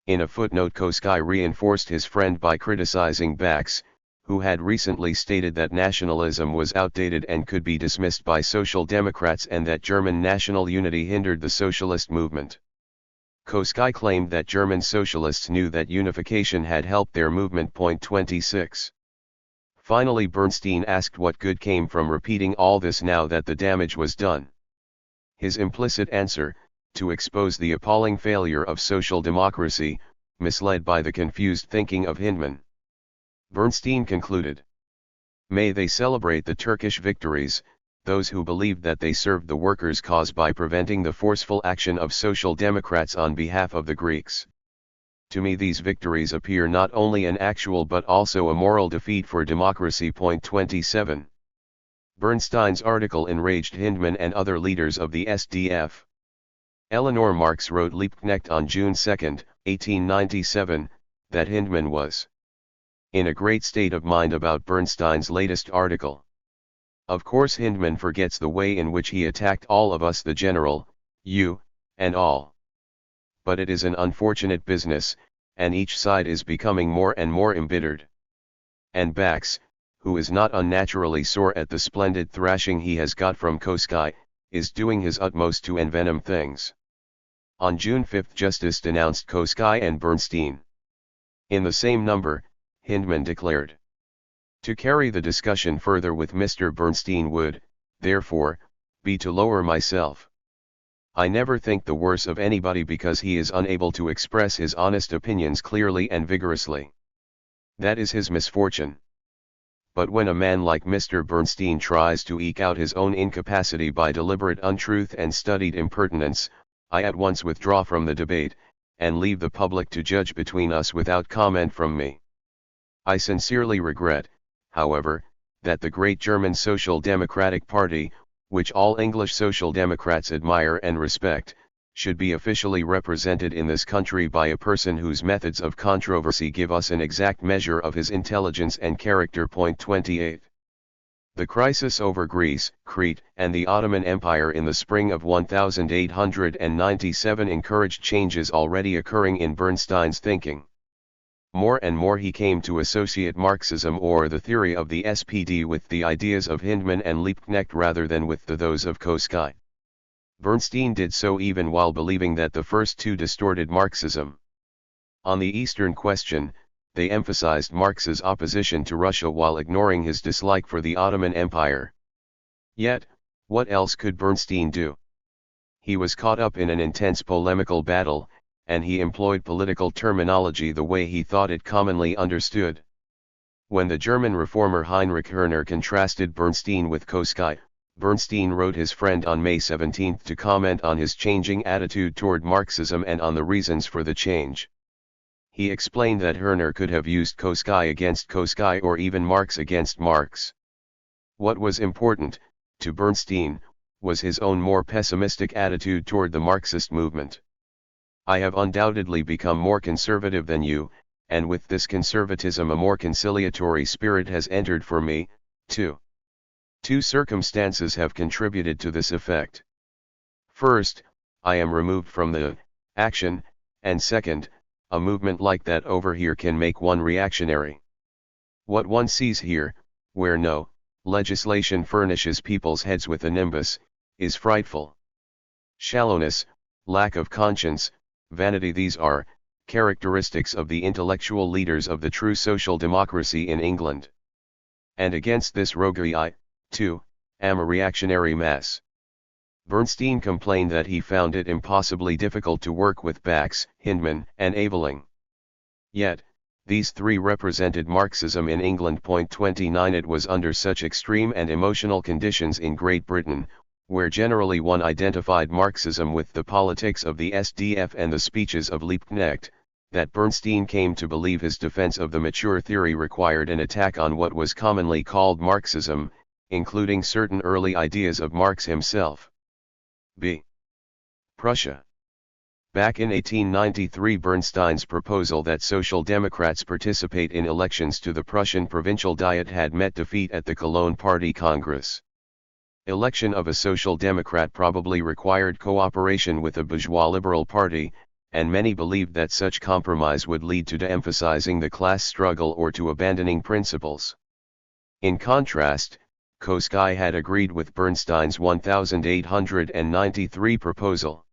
In a footnote Kautsky reinforced his friend by criticizing Bax, who had recently stated that nationalism was outdated and could be dismissed by social democrats and that German national unity hindered the socialist movement. Kautsky claimed that German socialists knew that unification had helped their movement. 26. Finally Bernstein asked what good came from repeating all this now that the damage was done. His implicit answer, to expose the appalling failure of social democracy, misled by the confused thinking of Hindman. Bernstein concluded. May they celebrate the Turkish victories, those who believed that they served the workers' cause by preventing the forceful action of social democrats on behalf of the Greeks. To me these victories appear not only an actual but also a moral defeat for democracy. 27. Bernstein's article enraged Hindman and other leaders of the SDF. Eleanor Marx wrote Liebknecht on June 2, 1897, that Hindman was in a great state of mind about Bernstein's latest article. Of course Hindman forgets the way in which he attacked all of us, the general, you, and all. But it is an unfortunate business, and each side is becoming more and more embittered. And Bax, who is not unnaturally sore at the splendid thrashing he has got from Kautsky, is doing his utmost to envenom things. On June 5 Justice denounced Kautsky and Bernstein. In the same number, Hindman declared, to carry the discussion further with Mr. Bernstein would, therefore, be to lower myself. I never think the worse of anybody because he is unable to express his honest opinions clearly and vigorously. That is his misfortune. But when a man like Mr. Bernstein tries to eke out his own incapacity by deliberate untruth and studied impertinence, I at once withdraw from the debate, and leave the public to judge between us without comment from me. I sincerely regret, however, that the great German Social Democratic Party, which all English Social Democrats admire and respect, should be officially represented in this country by a person whose methods of controversy give us an exact measure of his intelligence and character. 28. The crisis over Greece, Crete, and the Ottoman Empire in the spring of 1897 encouraged changes already occurring in Bernstein's thinking. More and more he came to associate Marxism or the theory of the SPD with the ideas of Hindman and Liebknecht rather than with those of Kautsky. Bernstein did so even while believing that the first two distorted Marxism. On the Eastern question, they emphasized Marx's opposition to Russia while ignoring his dislike for the Ottoman Empire. Yet, what else could Bernstein do? He was caught up in an intense polemical battle, and he employed political terminology the way he thought it commonly understood. When the German reformer Heinrich Herner contrasted Bernstein with Kautsky, Bernstein wrote his friend on May 17 to comment on his changing attitude toward Marxism and on the reasons for the change. He explained that Herner could have used Kautsky against Kautsky or even Marx against Marx. What was important, to Bernstein, was his own more pessimistic attitude toward the Marxist movement. I have undoubtedly become more conservative than you, and with this conservatism a more conciliatory spirit has entered for me, too. Two circumstances have contributed to this effect. First, I am removed from the action, and second, a movement like that over here can make one reactionary. What one sees here, where no legislation furnishes people's heads with a nimbus, is frightful. Shallowness, lack of conscience, vanity, these are characteristics of the intellectual leaders of the true social democracy in England. And against this roguery I, too, am a reactionary mass. Bernstein complained that he found it impossibly difficult to work with Bax, Hindman, and Aveling. Yet, these three represented Marxism in England. 29 It was under such extreme and emotional conditions in Great Britain, where generally one identified Marxism with the politics of the SDF and the speeches of Liebknecht, that Bernstein came to believe his defense of the mature theory required an attack on what was commonly called Marxism, including certain early ideas of Marx himself. B. Prussia. Back in 1893, Bernstein's proposal that Social Democrats participate in elections to the Prussian Provincial Diet had met defeat at the Cologne Party Congress. Election of a Social Democrat probably required cooperation with a bourgeois liberal party, and many believed that such compromise would lead to de-emphasizing the class struggle or to abandoning principles. In contrast, Kautsky had agreed with Bernstein's 1893 proposal.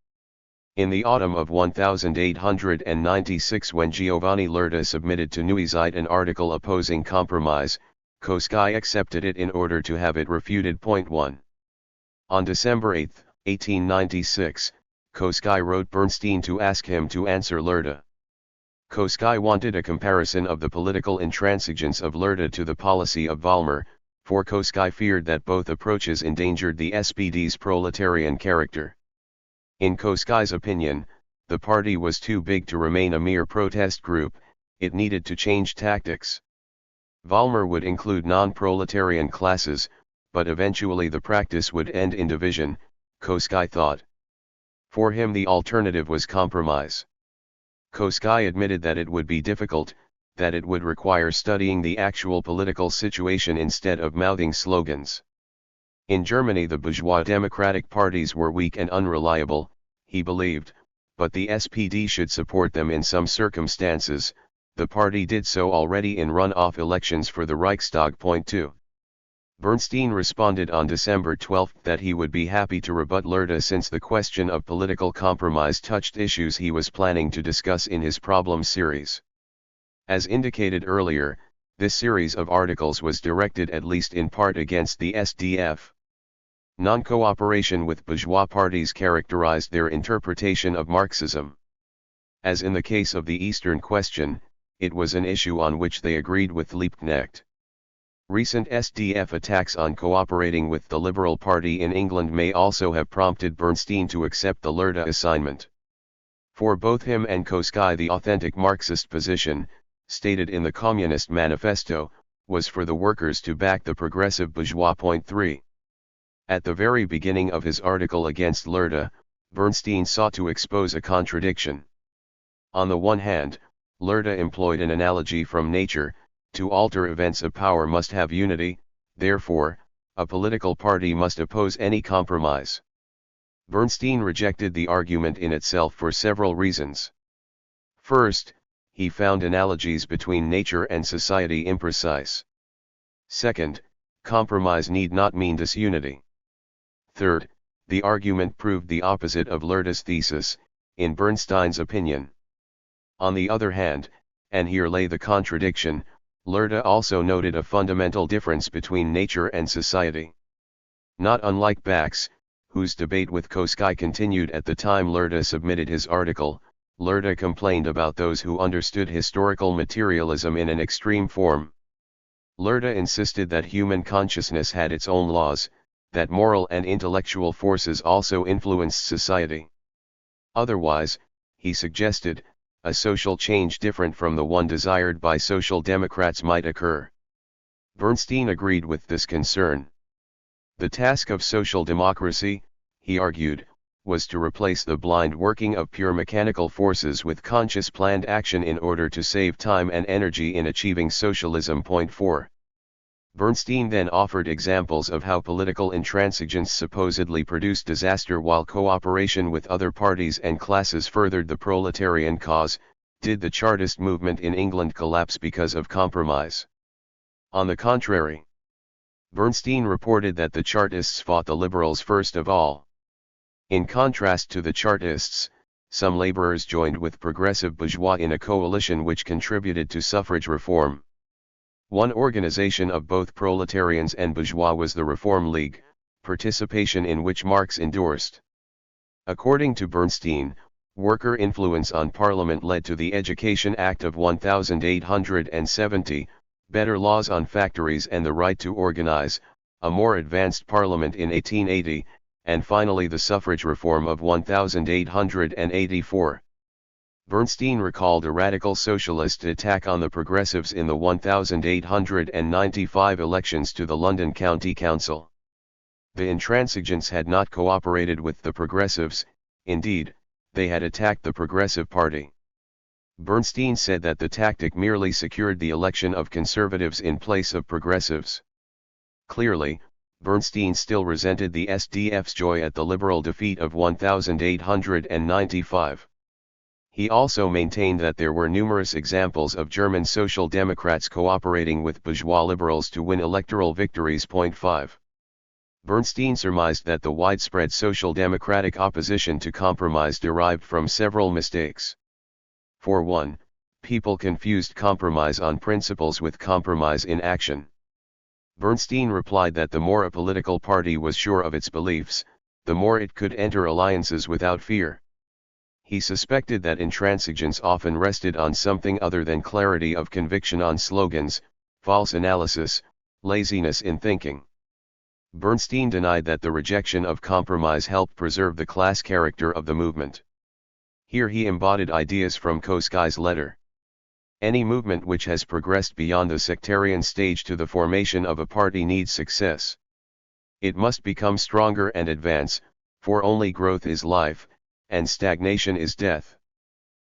In the autumn of 1896, when Giovanni Lerda submitted to Neuezeit an article opposing compromise, Kautsky accepted it in order to have it refuted. 1. On December 8, 1896, Kautsky wrote Bernstein to ask him to answer Lerda. Kautsky wanted a comparison of the political intransigence of Lerda to the policy of Vollmer, for Kautsky feared that both approaches endangered the SPD's proletarian character. In Kautsky's opinion, the party was too big to remain a mere protest group, it needed to change tactics. Vollmer would include non-proletarian classes, but eventually the practice would end in division, Kautsky thought. For him the alternative was compromise. Kautsky admitted that it would be difficult, that it would require studying the actual political situation instead of mouthing slogans. In Germany the bourgeois democratic parties were weak and unreliable, he believed, but the SPD should support them in some circumstances. The party did so already in run-off elections for the Reichstag. 2. Bernstein responded on December 12 that he would be happy to rebut Lerda since the question of political compromise touched issues he was planning to discuss in his problem series. As indicated earlier, this series of articles was directed at least in part against the SDF. Non-cooperation with bourgeois parties characterized their interpretation of Marxism. As in the case of the Eastern question, it was an issue on which they agreed with Liebknecht. Recent SDF attacks on cooperating with the Liberal Party in England may also have prompted Bernstein to accept the Lerda assignment. For both him and Kautsky the authentic Marxist position, stated in the Communist Manifesto, was for the workers to back the progressive bourgeois. 3. At the very beginning of his article against Lerda, Bernstein sought to expose a contradiction. On the one hand, Lerda employed an analogy from nature: to alter events a power must have unity, therefore, a political party must oppose any compromise. Bernstein rejected the argument in itself for several reasons. First, he found analogies between nature and society imprecise. Second, compromise need not mean disunity. Third, the argument proved the opposite of Lerda's thesis, in Bernstein's opinion. On the other hand, and here lay the contradiction, Lerda also noted a fundamental difference between nature and society. Not unlike Bax, whose debate with Kautsky continued at the time Lerda submitted his article, Lerda complained about those who understood historical materialism in an extreme form. Lerda insisted that human consciousness had its own laws, that moral and intellectual forces also influenced society. Otherwise, he suggested, a social change different from the one desired by Social Democrats might occur. Bernstein agreed with this concern. The task of social democracy, he argued, was to replace the blind working of pure mechanical forces with conscious planned action in order to save time and energy in achieving socialism. Point 4. Bernstein then offered examples of how political intransigence supposedly produced disaster while cooperation with other parties and classes furthered the proletarian cause. Did the Chartist movement in England collapse because of compromise? On the contrary, Bernstein reported that the Chartists fought the liberals first of all. In contrast to the Chartists, some laborers joined with progressive bourgeois in a coalition which contributed to suffrage reform. One organization of both proletarians and bourgeois was the Reform League, participation in which Marx endorsed. According to Bernstein, worker influence on Parliament led to the Education Act of 1870, better laws on factories and the right to organize, a more advanced Parliament in 1880, and finally the suffrage reform of 1884. Bernstein recalled a radical socialist attack on the progressives in the 1895 elections to the London County Council. The intransigents had not cooperated with the progressives, indeed, they had attacked the Progressive Party. Bernstein said that the tactic merely secured the election of conservatives in place of progressives. Clearly, Bernstein still resented the SDF's joy at the liberal defeat of 1895. He also maintained that there were numerous examples of German Social Democrats cooperating with bourgeois liberals to win electoral victories. Point 5. Bernstein surmised that the widespread social democratic opposition to compromise derived from several mistakes. For one, people confused compromise on principles with compromise in action. Bernstein replied that the more a political party was sure of its beliefs, the more it could enter alliances without fear. He suspected that intransigence often rested on something other than clarity of conviction, on slogans, false analysis, laziness in thinking. Bernstein denied that the rejection of compromise helped preserve the class character of the movement. Here he embodied ideas from Kautsky's letter. Any movement which has progressed beyond the sectarian stage to the formation of a party needs success. It must become stronger and advance, for only growth is life, and stagnation is death.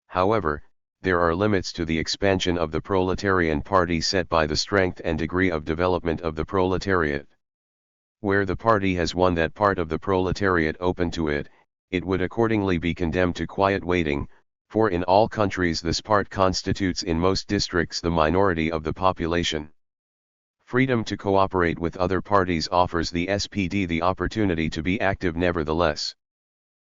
However, there are limits to the expansion of the proletarian party set by the strength and degree of development of the proletariat. Where the party has won that part of the proletariat open to it, it would accordingly be condemned to quiet waiting, for in all countries this part constitutes in most districts the minority of the population. Freedom to cooperate with other parties offers the SPD the opportunity to be active nevertheless.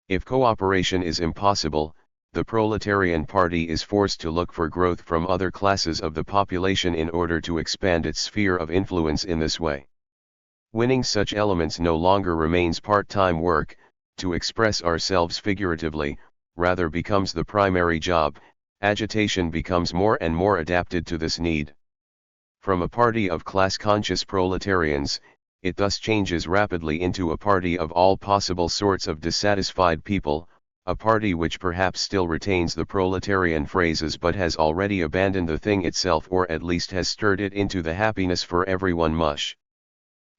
If cooperation is impossible, the proletarian party is forced to look for growth from other classes of the population in order to expand its sphere of influence in this way. Winning such elements no longer remains part-time work, to express ourselves figuratively, rather becomes the primary job. Agitation becomes more and more adapted to this need. From a party of class-conscious proletarians, it thus changes rapidly into a party of all possible sorts of dissatisfied people, a party which perhaps still retains the proletarian phrases but has already abandoned the thing itself, or at least has stirred it into the happiness for everyone mush.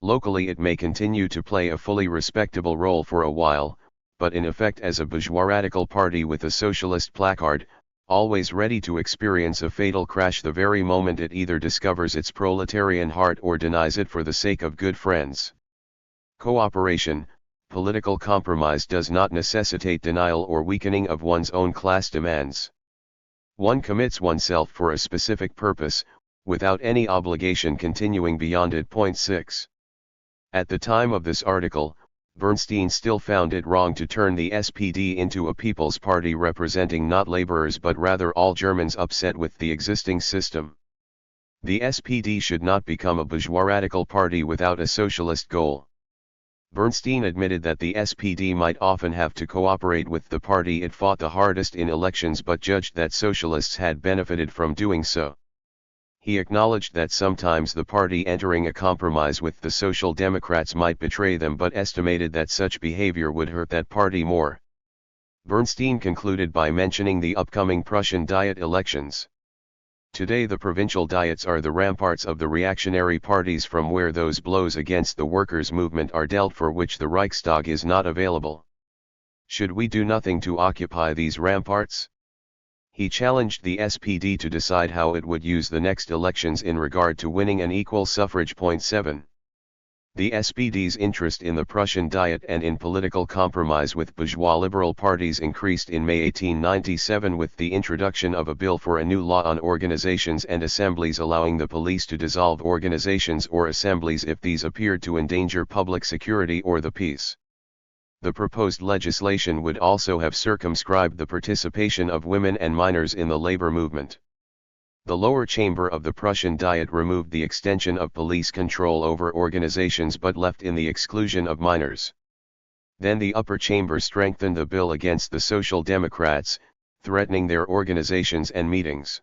Locally it may continue to play a fully respectable role for a while, but in effect as a bourgeois radical party with a socialist placard, always ready to experience a fatal crash the very moment it either discovers its proletarian heart or denies it for the sake of good friends. Cooperation, political compromise does not necessitate denial or weakening of one's own class demands. One commits oneself for a specific purpose, without any obligation continuing beyond it. Point 6. At the time of this article, Bernstein still found it wrong to turn the SPD into a people's party representing not laborers but rather all Germans upset with the existing system. The SPD should not become a bourgeois radical party without a socialist goal. Bernstein admitted that the SPD might often have to cooperate with the party it fought the hardest in elections, but judged that socialists had benefited from doing so. He acknowledged that sometimes the party entering a compromise with the Social Democrats might betray them, but estimated that such behavior would hurt that party more. Bernstein concluded by mentioning the upcoming Prussian Diet elections. Today the provincial diets are the ramparts of the reactionary parties from where those blows against the workers' movement are dealt for which the Reichstag is not available. Should we do nothing to occupy these ramparts? He challenged the SPD to decide how it would use the next elections in regard to winning an equal suffrage. 7. The SPD's interest in the Prussian Diet and in political compromise with bourgeois liberal parties increased in May 1897 with the introduction of a bill for a new law on organizations and assemblies allowing the police to dissolve organizations or assemblies if these appeared to endanger public security or the peace. The proposed legislation would also have circumscribed the participation of women and minors in the labor movement. The lower chamber of the Prussian Diet removed the extension of police control over organizations but left in the exclusion of minors. Then the upper chamber strengthened the bill against the Social Democrats, threatening their organizations and meetings.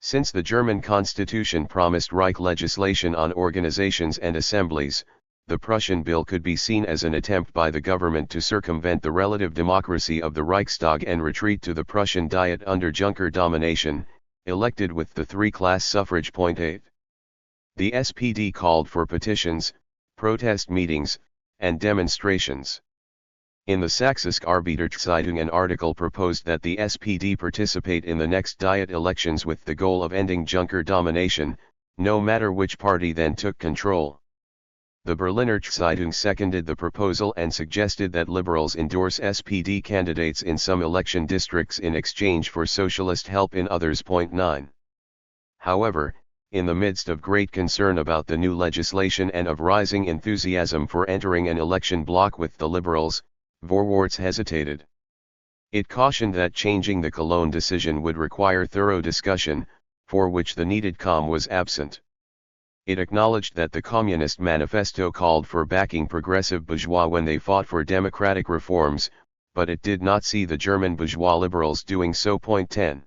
Since the German constitution promised Reich legislation on organizations and assemblies, the Prussian bill could be seen as an attempt by the government to circumvent the relative democracy of the Reichstag and retreat to the Prussian Diet under Junker domination, elected with the three-class suffrage. 8. The SPD called for petitions, protest meetings, and demonstrations. In the Sächsische Arbeiterzeitung an article proposed that the SPD participate in the next Diet elections with the goal of ending Junker domination, no matter which party then took control. The Berliner Zeitung seconded the proposal and suggested that liberals endorse SPD candidates in some election districts in exchange for socialist help in others. 9. However, in the midst of great concern about the new legislation and of rising enthusiasm for entering an election bloc with the liberals, Vorwärts hesitated. It cautioned that changing the Cologne decision would require thorough discussion, for which the needed calm was absent. It acknowledged that the Communist Manifesto called for backing progressive bourgeois when they fought for democratic reforms, but it did not see the German bourgeois liberals doing so. 10.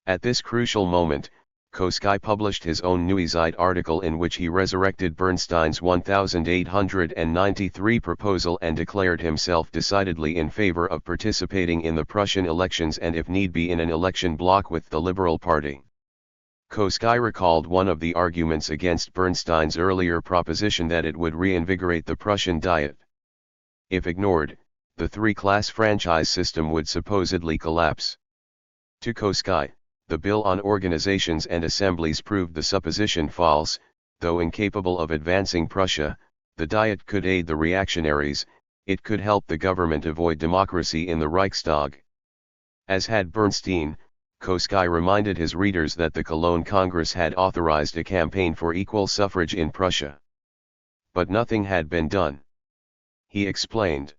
At this crucial moment, Kautsky published his own Neue Zeit article in which he resurrected Bernstein's 1893 proposal and declared himself decidedly in favor of participating in the Prussian elections and if need be in an election bloc with the Liberal Party. Kautsky recalled one of the arguments against Bernstein's earlier proposition that it would reinvigorate the Prussian Diet. If ignored, the three-class franchise system would supposedly collapse. To Kautsky, the bill on organizations and assemblies proved the supposition false. Though incapable of advancing Prussia, the Diet could aid the reactionaries, it could help the government avoid democracy in the Reichstag. As had Bernstein, Kautsky reminded his readers that the Cologne Congress had authorized a campaign for equal suffrage in Prussia. But nothing had been done. He explained.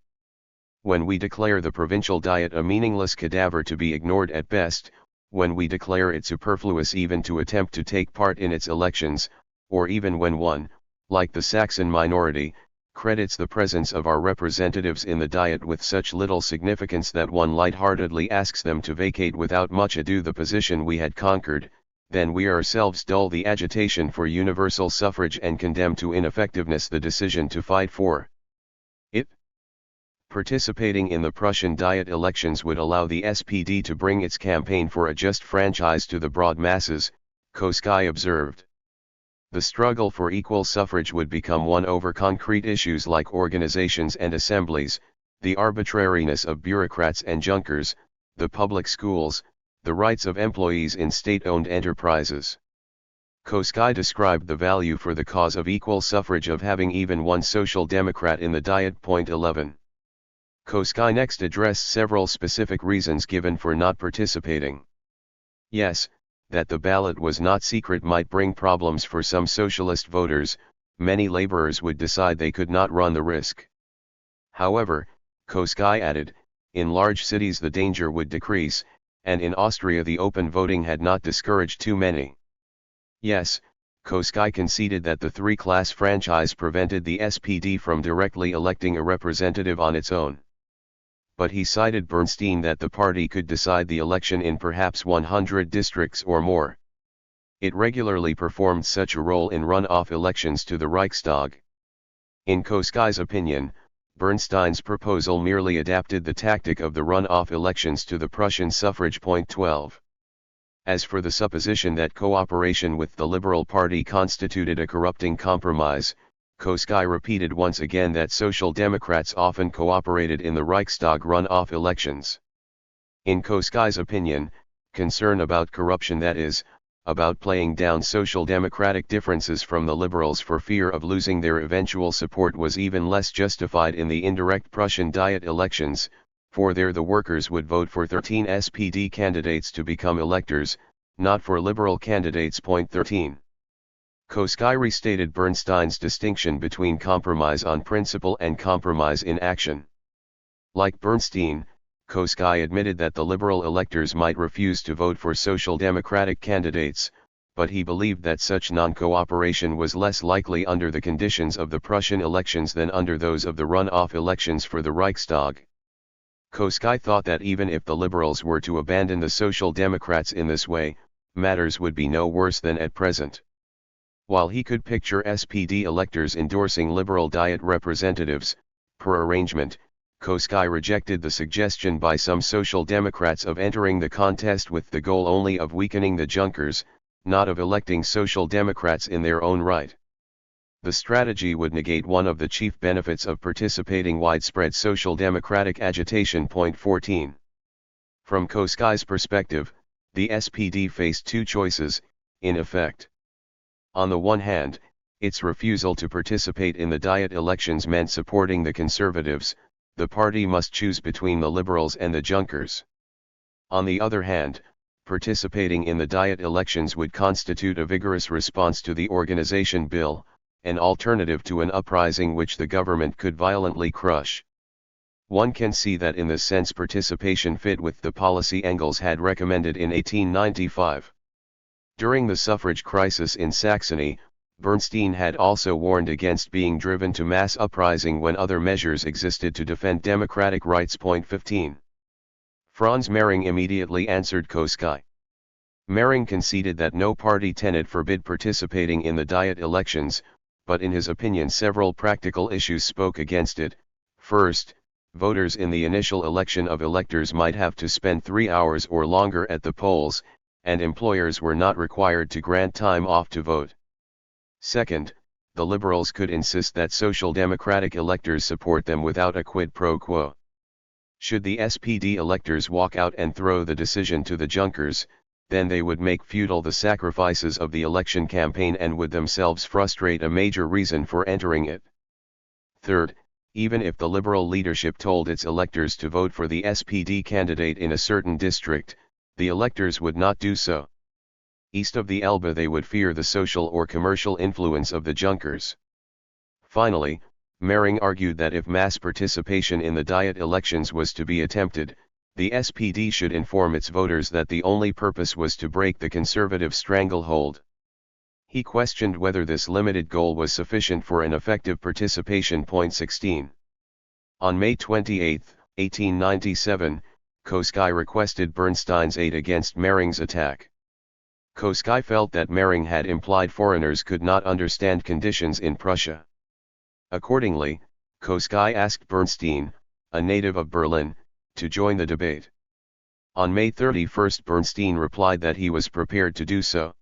When we declare the provincial Diet a meaningless cadaver to be ignored at best, when we declare it superfluous even to attempt to take part in its elections, or even when one, like the Saxon minority, credits the presence of our representatives in the Diet with such little significance that one light-heartedly asks them to vacate without much ado the position we had conquered, then we ourselves dull the agitation for universal suffrage and condemn to ineffectiveness the decision to fight for it. Participating in the Prussian Diet elections would allow the SPD to bring its campaign for a just franchise to the broad masses, Kautsky observed. The struggle for equal suffrage would become one over concrete issues like organizations and assemblies, the arbitrariness of bureaucrats and Junkers, the public schools, the rights of employees in state-owned enterprises. Kautsky described the value for the cause of equal suffrage of having even one social democrat in the Diet. 11. Kautsky next addressed several specific reasons given for not participating. Yes, that the ballot was not secret might bring problems for some socialist voters, many laborers would decide they could not run the risk. However, Kautsky added, in large cities the danger would decrease, and in Austria the open voting had not discouraged too many. Yes, Kautsky conceded that the three-class franchise prevented the SPD from directly electing a representative on its own. But he cited Bernstein that the party could decide the election in perhaps 100 districts or more. It regularly performed such a role in run-off elections to the Reichstag. In Kautsky's opinion, Bernstein's proposal merely adapted the tactic of the run-off elections to the Prussian suffrage. 12. As for the supposition that cooperation with the Liberal Party constituted a corrupting compromise, Kautsky repeated once again that Social Democrats often cooperated in the Reichstag runoff elections. In Kautsky's opinion, concern about corruption, that is, about playing down social democratic differences from the liberals for fear of losing their eventual support, was even less justified in the indirect Prussian Diet elections, for there the workers would vote for 13 SPD candidates to become electors, not for liberal candidates. 13. Kautsky restated Bernstein's distinction between compromise on principle and compromise in action. Like Bernstein, Kautsky admitted that the liberal electors might refuse to vote for social democratic candidates, but he believed that such non-cooperation was less likely under the conditions of the Prussian elections than under those of the runoff elections for the Reichstag. Kautsky thought that even if the liberals were to abandon the Social Democrats in this way, matters would be no worse than at present. While he could picture SPD electors endorsing liberal Diet representatives, per arrangement, Kautsky rejected the suggestion by some Social Democrats of entering the contest with the goal only of weakening the Junkers, not of electing Social Democrats in their own right. The strategy would negate one of the chief benefits of participating widespread social democratic agitation. 14. From Kautsky's perspective, the SPD faced two choices, in effect. On the one hand, its refusal to participate in the Diet elections meant supporting the Conservatives. The party must choose between the liberals and the Junkers. On the other hand, participating in the Diet elections would constitute a vigorous response to the Organization Bill, an alternative to an uprising which the government could violently crush. One can see that in this sense participation fit with the policy Engels had recommended in 1895. During the suffrage crisis in Saxony, Bernstein had also warned against being driven to mass uprising when other measures existed to defend democratic rights. 15. Franz Mehring immediately answered Kautsky. Mehring conceded that no party tenet forbid participating in the Diet elections, but in his opinion several practical issues spoke against it. First, voters in the initial election of electors might have to spend 3 hours or longer at the polls, and employers were not required to grant time off to vote. Second, the liberals could insist that social democratic electors support them without a quid pro quo. Should the SPD electors walk out and throw the decision to the Junkers, then they would make futile the sacrifices of the election campaign and would themselves frustrate a major reason for entering it. Third, even if the liberal leadership told its electors to vote for the SPD candidate in a certain district, the electors would not do so. East of the Elbe they would fear the social or commercial influence of the Junkers. Finally, Mehring argued that if mass participation in the Diet elections was to be attempted, the SPD should inform its voters that the only purpose was to break the conservative stranglehold. He questioned whether this limited goal was sufficient for an effective participation. 16. On May 28, 1897, Kautsky requested Bernstein's aid against Mehring's attack. Kautsky felt that Mehring had implied foreigners could not understand conditions in Prussia. Accordingly, Kautsky asked Bernstein, a native of Berlin, to join the debate. On May 31 Bernstein replied that he was prepared to do so.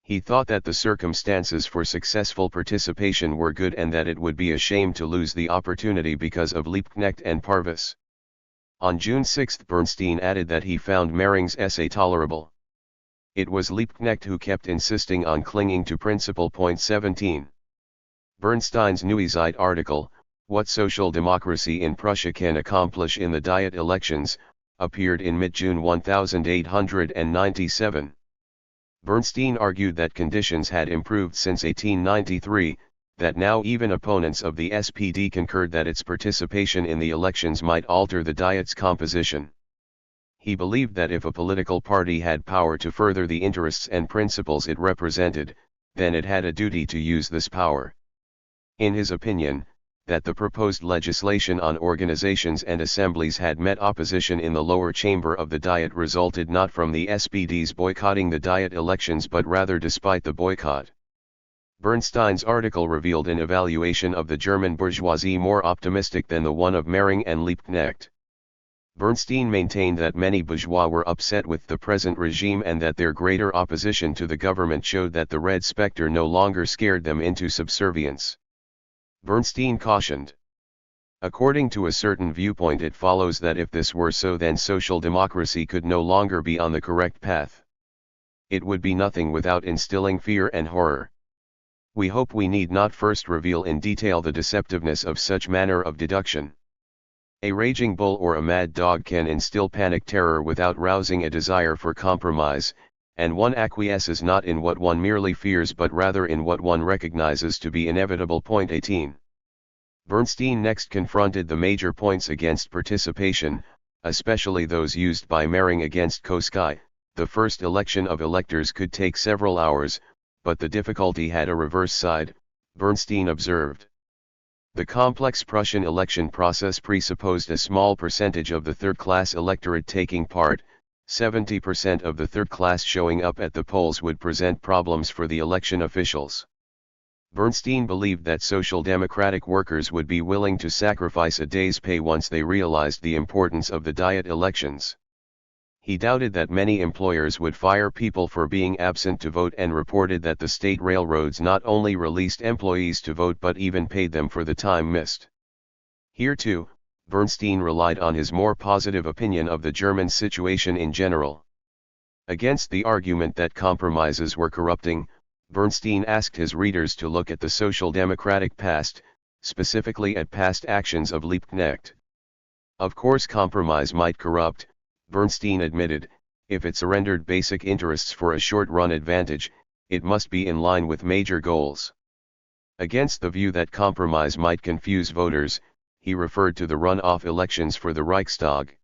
He thought that the circumstances for successful participation were good and that it would be a shame to lose the opportunity because of Liebknecht and Parvis. On June 6 Bernstein added that he found Mehring's essay tolerable. It was Liebknecht who kept insisting on clinging to principle. 17. Bernstein's Neue Zeit article, What Social Democracy in Prussia Can Accomplish in the Diet Elections, appeared in mid-June 1897. Bernstein argued that conditions had improved since 1893, that now even opponents of the SPD concurred that its participation in the elections might alter the Diet's composition. He believed that if a political party had power to further the interests and principles it represented, then it had a duty to use this power. In his opinion, that the proposed legislation on organizations and assemblies had met opposition in the lower chamber of the Diet resulted not from the SPD's boycotting the Diet elections but rather despite the boycott. Bernstein's article revealed an evaluation of the German bourgeoisie more optimistic than the one of Mehring and Liebknecht. Bernstein maintained that many bourgeois were upset with the present regime and that their greater opposition to the government showed that the red spectre no longer scared them into subservience. Bernstein cautioned. According to a certain viewpoint, it follows that if this were so, then social democracy could no longer be on the correct path. It would be nothing without instilling fear and horror. We hope we need not first reveal in detail the deceptiveness of such manner of deduction. A raging bull or a mad dog can instill panic terror without rousing a desire for compromise, and one acquiesces not in what one merely fears but rather in what one recognizes to be inevitable. Point 18. Bernstein next confronted the major points against participation, especially those used by Mering against Kautsky. The first election of electors could take several hours, but the difficulty had a reverse side, Bernstein observed. The complex Prussian election process presupposed a small percentage of the third-class electorate taking part. 70% of the third class showing up at the polls would present problems for the election officials. Bernstein believed that social democratic workers would be willing to sacrifice a day's pay once they realized the importance of the Diet elections. He doubted that many employers would fire people for being absent to vote and reported that the state railroads not only released employees to vote but even paid them for the time missed. Here too, Bernstein relied on his more positive opinion of the German situation in general. Against the argument that compromises were corrupting, Bernstein asked his readers to look at the social democratic past, specifically at past actions of Liebknecht. Of course, compromise might corrupt, Bernstein admitted. If it surrendered basic interests for a short-run advantage, it must be in line with major goals. Against the view that compromise might confuse voters, he referred to the runoff elections for the Reichstag.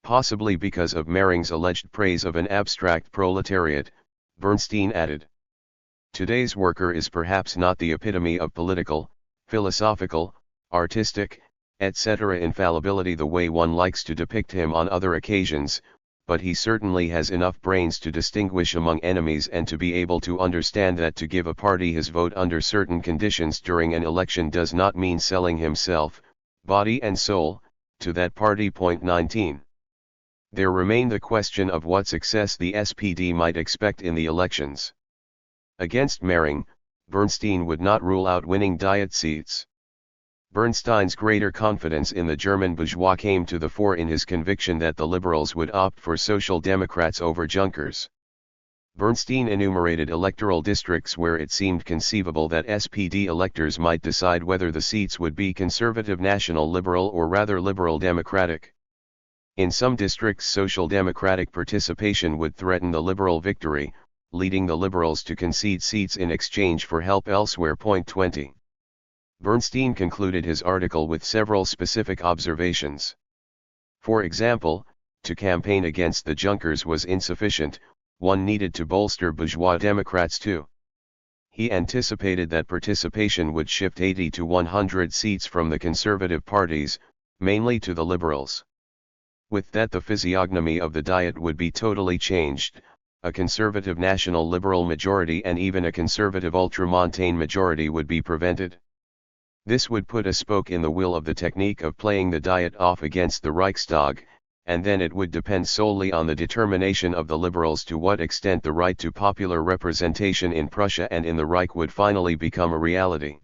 Possibly because of Mering's alleged praise of an abstract proletariat, Bernstein added. Today's worker is perhaps not the epitome of political, philosophical, artistic, etc. infallibility the way one likes to depict him on other occasions, but he certainly has enough brains to distinguish among enemies and to be able to understand that to give a party his vote under certain conditions during an election does not mean selling himself, body and soul, to that party. Point 19. There remained the question of what success the SPD might expect in the elections. Against Mering, Bernstein would not rule out winning Diet seats. Bernstein's greater confidence in the German bourgeois came to the fore in his conviction that the liberals would opt for social democrats over Junkers. Bernstein enumerated electoral districts where it seemed conceivable that SPD electors might decide whether the seats would be conservative national liberal or rather liberal democratic. In some districts, social democratic participation would threaten the liberal victory, leading the liberals to concede seats in exchange for help elsewhere. Point 20. Bernstein concluded his article with several specific observations. For example, to campaign against the Junkers was insufficient, one needed to bolster bourgeois Democrats too. He anticipated that participation would shift 80 to 100 seats from the conservative parties, mainly to the liberals. With that, the physiognomy of the Diet would be totally changed. A conservative national liberal majority and even a conservative ultramontane majority would be prevented. This would put a spoke in the wheel of the technique of playing the Diet off against the Reichstag, and then it would depend solely on the determination of the liberals to what extent the right to popular representation in Prussia and in the Reich would finally become a reality.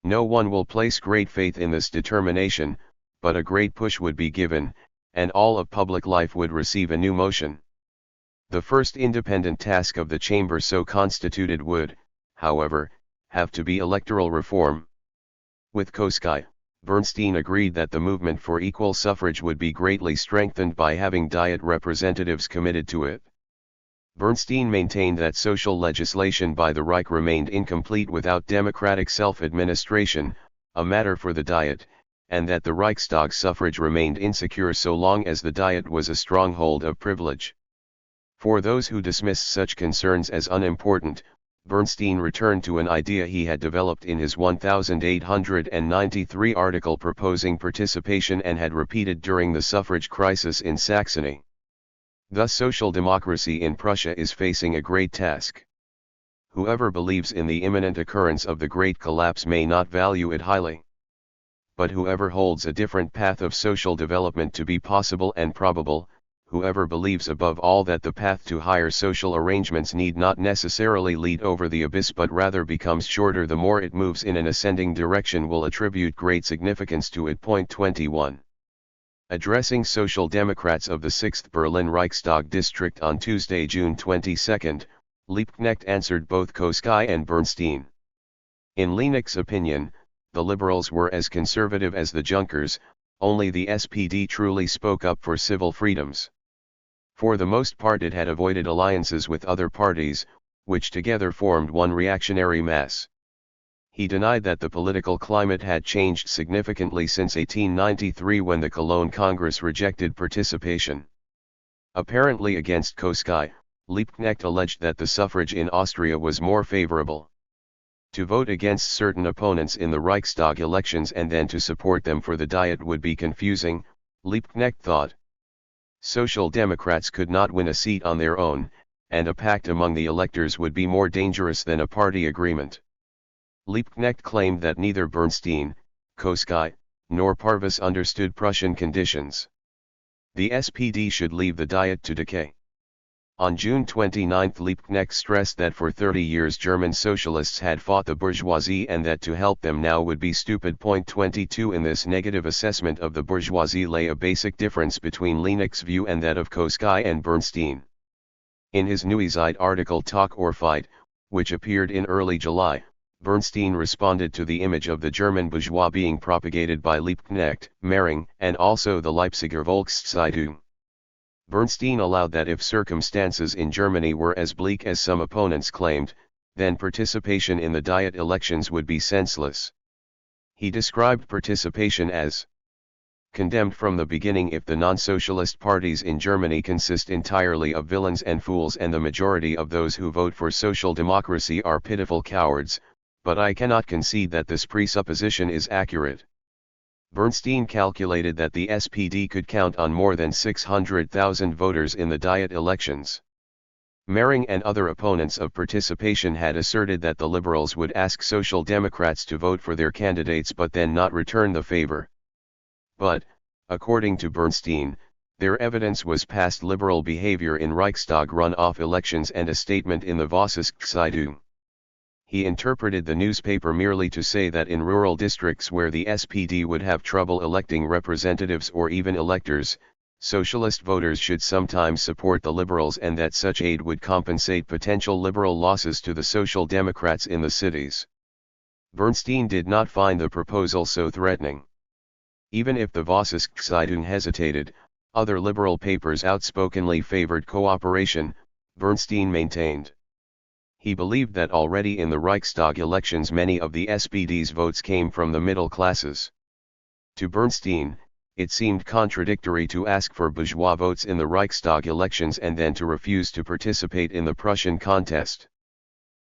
No one will place great faith in this determination, but a great push would be given, and all of public life would receive a new motion. The first independent task of the chamber so constituted would, however, have to be electoral reform. With Kautsky, Bernstein agreed that the movement for equal suffrage would be greatly strengthened by having Diet representatives committed to it. Bernstein maintained that social legislation by the Reich remained incomplete without democratic self-administration, a matter for the Diet, and that the Reichstag suffrage remained insecure so long as the Diet was a stronghold of privilege. For those who dismissed such concerns as unimportant, Bernstein returned to an idea he had developed in his 1893 article proposing participation and had repeated during the suffrage crisis in Saxony. Thus, social democracy in Prussia is facing a great task. Whoever believes in the imminent occurrence of the great collapse may not value it highly. But whoever holds a different path of social development to be possible and probable, whoever believes above all that the path to higher social arrangements need not necessarily lead over the abyss but rather becomes shorter the more it moves in an ascending direction will attribute great significance to it. Point 21. Addressing Social Democrats of the 6th Berlin Reichstag district on Tuesday, June 22, Liebknecht answered both Kautsky and Bernstein. In Liebknecht's opinion, the liberals were as conservative as the Junkers, only the SPD truly spoke up for civil freedoms. For the most part it had avoided alliances with other parties, which together formed one reactionary mass. He denied that the political climate had changed significantly since 1893 when the Cologne Congress rejected participation. Apparently against Kautsky, Liebknecht alleged that the suffrage in Austria was more favorable. To vote against certain opponents in the Reichstag elections and then to support them for the Diet would be confusing, Liebknecht thought. Social Democrats could not win a seat on their own, and a pact among the electors would be more dangerous than a party agreement. Liebknecht claimed that neither Bernstein, Kautsky, nor Parvus understood Prussian conditions. The SPD should leave the Diet to decay. On June 29 Liebknecht stressed that for 30 years German socialists had fought the bourgeoisie and that to help them now would be stupid. Point 22. In this negative assessment of the bourgeoisie lay a basic difference between Liebknecht's view and that of Kautsky and Bernstein. In his Neue Zeit article Talk or Fight, which appeared in early July, Bernstein responded to the image of the German bourgeois being propagated by Liebknecht, Mehring, and also the Leipziger Volkszeitung. Bernstein allowed that if circumstances in Germany were as bleak as some opponents claimed, then participation in the Diet elections would be senseless. He described participation as condemned from the beginning if the non-socialist parties in Germany consist entirely of villains and fools and the majority of those who vote for social democracy are pitiful cowards, but I cannot concede that this presupposition is accurate. Bernstein calculated that the SPD could count on more than 600,000 voters in the Diet elections. Mehring and other opponents of participation had asserted that the liberals would ask Social Democrats to vote for their candidates but then not return the favor. But, according to Bernstein, their evidence was past liberal behavior in Reichstag runoff elections and a statement in the Volkszeitung. He interpreted the newspaper merely to say that in rural districts where the SPD would have trouble electing representatives or even electors, socialist voters should sometimes support the liberals and that such aid would compensate potential liberal losses to the Social Democrats in the cities. Bernstein did not find the proposal so threatening. Even if the Volkszeitung hesitated, other liberal papers outspokenly favored cooperation, Bernstein maintained. He believed that already in the Reichstag elections many of the SPD's votes came from the middle classes. To Bernstein, it seemed contradictory to ask for bourgeois votes in the Reichstag elections and then to refuse to participate in the Prussian contest.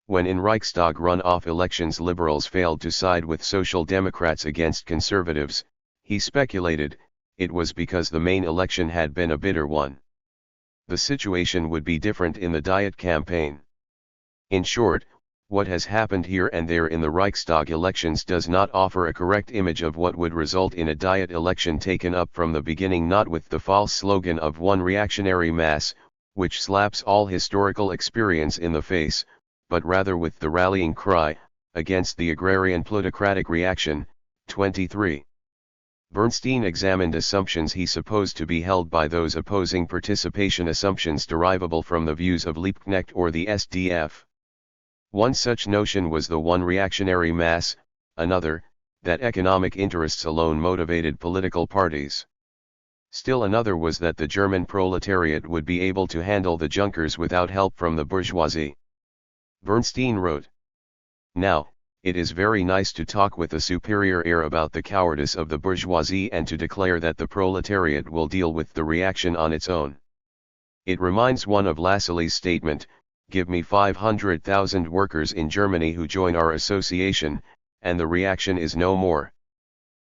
When in Reichstag runoff elections liberals failed to side with Social Democrats against conservatives, he speculated, it was because the main election had been a bitter one. The situation would be different in the Diet campaign. In short, what has happened here and there in the Reichstag elections does not offer a correct image of what would result in a Diet election taken up from the beginning, not with the false slogan of one reactionary mass, which slaps all historical experience in the face, but rather with the rallying cry, against the agrarian plutocratic reaction. 23. Bernstein examined assumptions he supposed to be held by those opposing participation, assumptions derivable from the views of Liebknecht or the SDF. One such notion was the one reactionary mass, another, that economic interests alone motivated political parties. Still another was that the German proletariat would be able to handle the Junkers without help from the bourgeoisie. Bernstein wrote, "Now, it is very nice to talk with a superior air about the cowardice of the bourgeoisie and to declare that the proletariat will deal with the reaction on its own. It reminds one of Lassalle's statement, give me 500,000 workers in Germany who join our association, and the reaction is no more.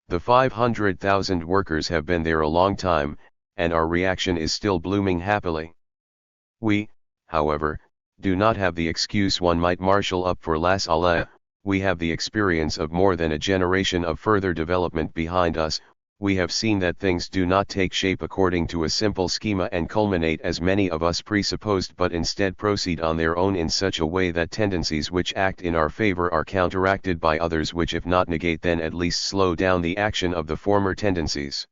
The 500,000 workers have been there a long time, and our reaction is still blooming happily. We, however, do not have the excuse one might marshal up for Lassalle, we have the experience of more than a generation of further development behind us, We have seen that things do not take shape according to a simple schema and culminate as many of us presupposed, but instead proceed on their own in such a way that tendencies which act in our favor are counteracted by others which, if not negate, then at least slow down the action of the former tendencies.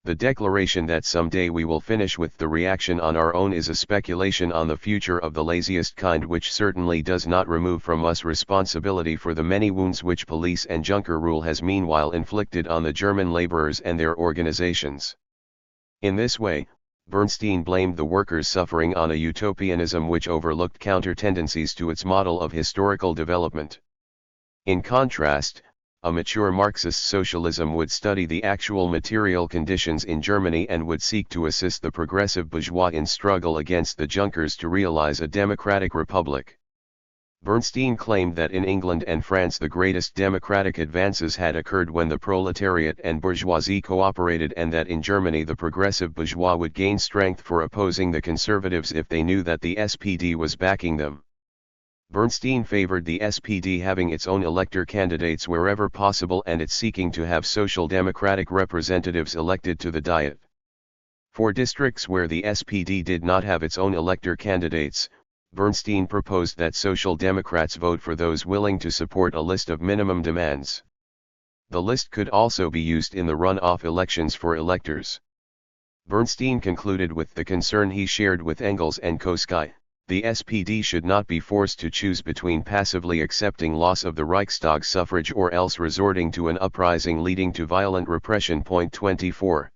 The declaration that someday we will finish with the reaction on our own is a speculation on the future of the laziest kind, which certainly does not remove from us responsibility for the many wounds which police and Junker rule has meanwhile inflicted on the German laborers and their organizations. In this way, Bernstein blamed the workers' suffering on a utopianism which overlooked counter-tendencies to its model of historical development. In contrast, a mature Marxist socialism would study the actual material conditions in Germany and would seek to assist the progressive bourgeois in struggle against the Junkers to realize a democratic republic. Bernstein claimed that in England and France the greatest democratic advances had occurred when the proletariat and bourgeoisie cooperated, and that in Germany the progressive bourgeois would gain strength for opposing the conservatives if they knew that the SPD was backing them. Bernstein favored the SPD having its own elector candidates wherever possible and its seeking to have social democratic representatives elected to the Diet. For districts where the SPD did not have its own elector candidates, Bernstein proposed that Social Democrats vote for those willing to support a list of minimum demands. The list could also be used in the runoff elections for electors. Bernstein concluded with the concern he shared with Engels and Kautsky: the SPD should not be forced to choose between passively accepting loss of the Reichstag suffrage or else resorting to an uprising leading to violent repression. 24.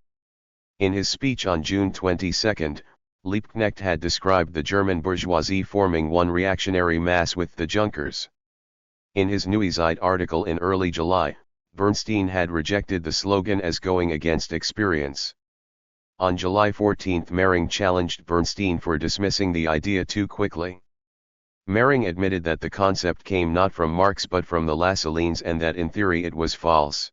In his speech on June 22, Liebknecht had described the German bourgeoisie forming one reactionary mass with the Junkers. In his Neue Zeit article in early July, Bernstein had rejected the slogan as going against experience. On July 14, Mehring challenged Bernstein for dismissing the idea too quickly. Mehring admitted that the concept came not from Marx but from the Lassalleans and that in theory it was false.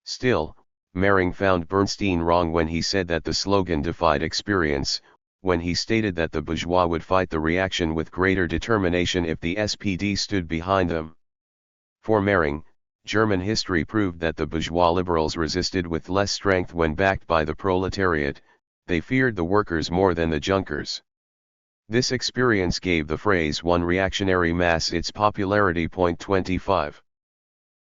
Still, Mehring found Bernstein wrong when he said that the slogan defied experience, when he stated that the bourgeois would fight the reaction with greater determination if the SPD stood behind them. For Mehring, German history proved that the bourgeois liberals resisted with less strength when backed by the proletariat. They feared the workers more than the Junkers. This experience gave the phrase one reactionary mass its popularity. 25.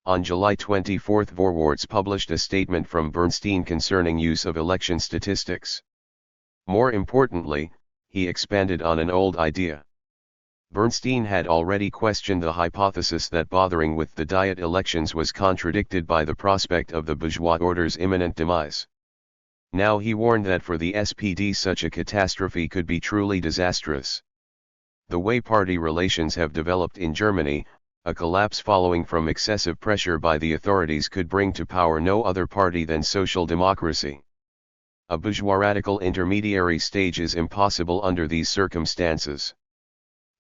On July 24, Vorwärts published a statement from Bernstein concerning use of election statistics. More importantly, he expanded on an old idea. Bernstein had already questioned the hypothesis that bothering with the Diet elections was contradicted by the prospect of the bourgeois order's imminent demise. Now he warned that for the SPD such a catastrophe could be truly disastrous. The way party relations have developed in Germany, a collapse following from excessive pressure by the authorities could bring to power no other party than social democracy. A bourgeois radical intermediary stage is impossible under these circumstances.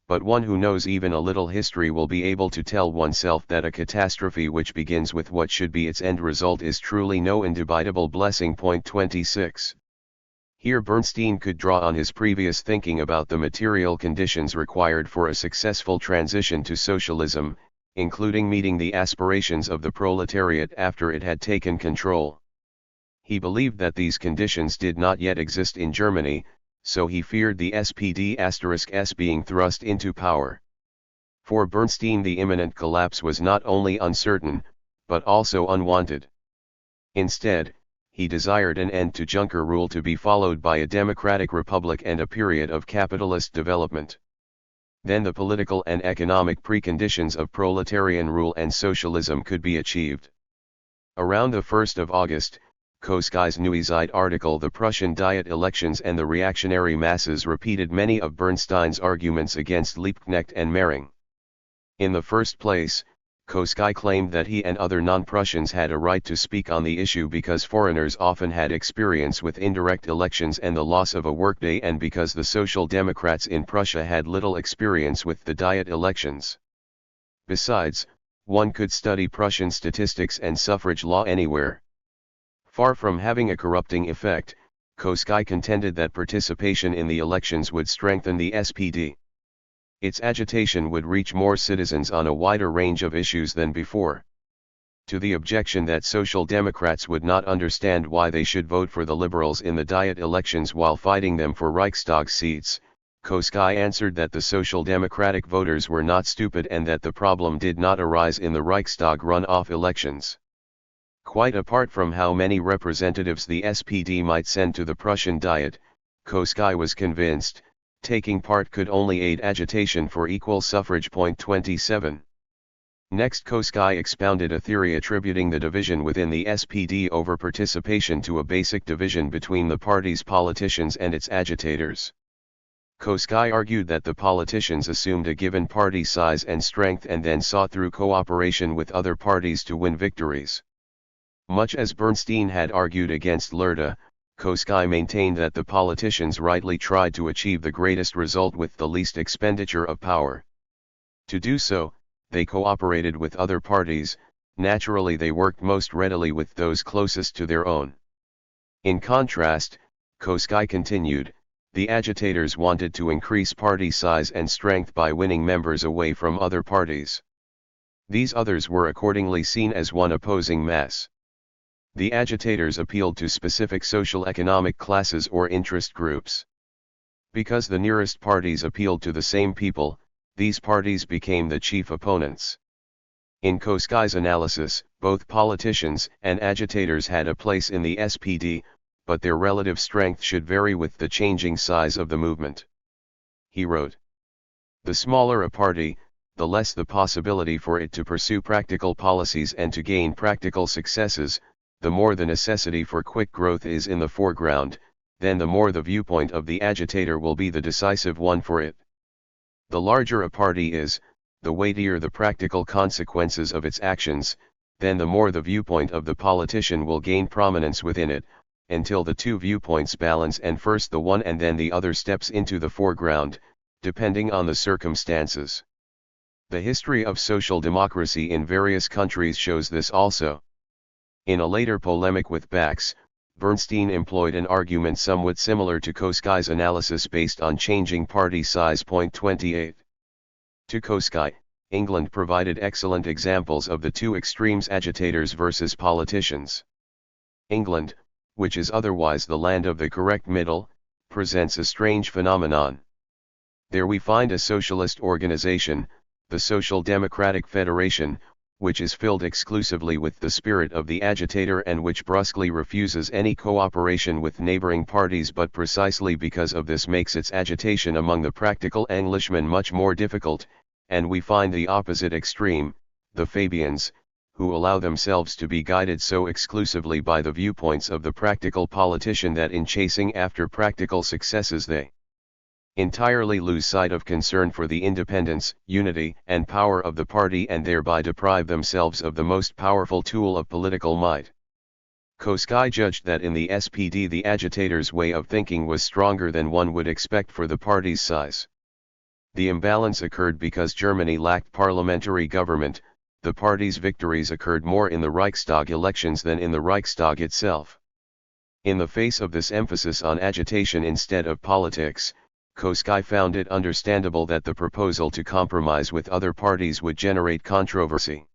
But one who knows even a little history will be able to tell oneself that a catastrophe which begins with what should be its end result is truly no indubitable blessing. 26. Here Bernstein could draw on his previous thinking about the material conditions required for a successful transition to socialism, including meeting the aspirations of the proletariat after it had taken control. He believed that these conditions did not yet exist in Germany, so he feared the SPD*S being thrust into power. For Bernstein the imminent collapse was not only uncertain, but also unwanted. Instead, he desired an end to Junker rule to be followed by a democratic republic and a period of capitalist development. Then the political and economic preconditions of proletarian rule and socialism could be achieved. Around the 1st of August, Kautsky's Neue Zeit article The Prussian Diet Elections and the Reactionary Masses repeated many of Bernstein's arguments against Liebknecht and Mehring. In the first place, Kautsky claimed that he and other non-Prussians had a right to speak on the issue because foreigners often had experience with indirect elections and the loss of a workday, and because the Social Democrats in Prussia had little experience with the Diet elections. Besides, one could study Prussian statistics and suffrage law anywhere. Far from having a corrupting effect, Kautsky contended that participation in the elections would strengthen the SPD. Its agitation would reach more citizens on a wider range of issues than before. To the objection that Social Democrats would not understand why they should vote for the Liberals in the Diet elections while fighting them for Reichstag seats, Kautsky answered that the Social Democratic voters were not stupid and that the problem did not arise in the Reichstag runoff elections. Quite apart from how many representatives the SPD might send to the Prussian Diet, Kautsky was convinced, taking part could only aid agitation for equal suffrage. 27. Next, Kautsky expounded a theory attributing the division within the SPD over participation to a basic division between the party's politicians and its agitators. Kautsky argued that the politicians assumed a given party size and strength and then sought through cooperation with other parties to win victories. Much as Bernstein had argued against THIRD, Kautsky maintained that the politicians rightly tried to achieve the greatest result with the least expenditure of power. To do so, they cooperated with other parties. Naturally they worked most readily with those closest to their own. In contrast, Kautsky continued, the agitators wanted to increase party size and strength by winning members away from other parties. These others were accordingly seen as one opposing mass. The agitators appealed to specific social-economic classes or interest groups. Because the nearest parties appealed to the same people, these parties became the chief opponents. In Kautsky's analysis, both politicians and agitators had a place in the SPD, but their relative strength should vary with the changing size of the movement. He wrote, "The smaller a party, the less the possibility for it to pursue practical policies and to gain practical successes, the more the necessity for quick growth is in the foreground, then the more the viewpoint of the agitator will be the decisive one for it. The larger a party is, the weightier the practical consequences of its actions, then the more the viewpoint of the politician will gain prominence within it, until the two viewpoints balance and first the one and then the other steps into the foreground, depending on the circumstances. The history of social democracy in various countries shows this also." In a later polemic with Bax, Bernstein employed an argument somewhat similar to Kautsky's analysis based on changing party size. 28. To Kautsky, England provided excellent examples of the two extremes, agitators versus politicians. England, which is otherwise the land of the correct middle, presents a strange phenomenon. There we find a socialist organization, the Social Democratic Federation, which is filled exclusively with the spirit of the agitator and which brusquely refuses any cooperation with neighboring parties, but precisely because of this makes its agitation among the practical Englishmen much more difficult, and we find the opposite extreme, the Fabians, who allow themselves to be guided so exclusively by the viewpoints of the practical politician that in chasing after practical successes they entirely lose sight of concern for the independence, unity, and power of the party and thereby deprive themselves of the most powerful tool of political might. Kautsky judged that in the SPD the agitators' way of thinking was stronger than one would expect for the party's size. The imbalance occurred because Germany lacked parliamentary government. The party's victories occurred more in the Reichstag elections than in the Reichstag itself. In the face of this emphasis on agitation instead of politics, Kautsky found it understandable that the proposal to compromise with other parties would generate controversy.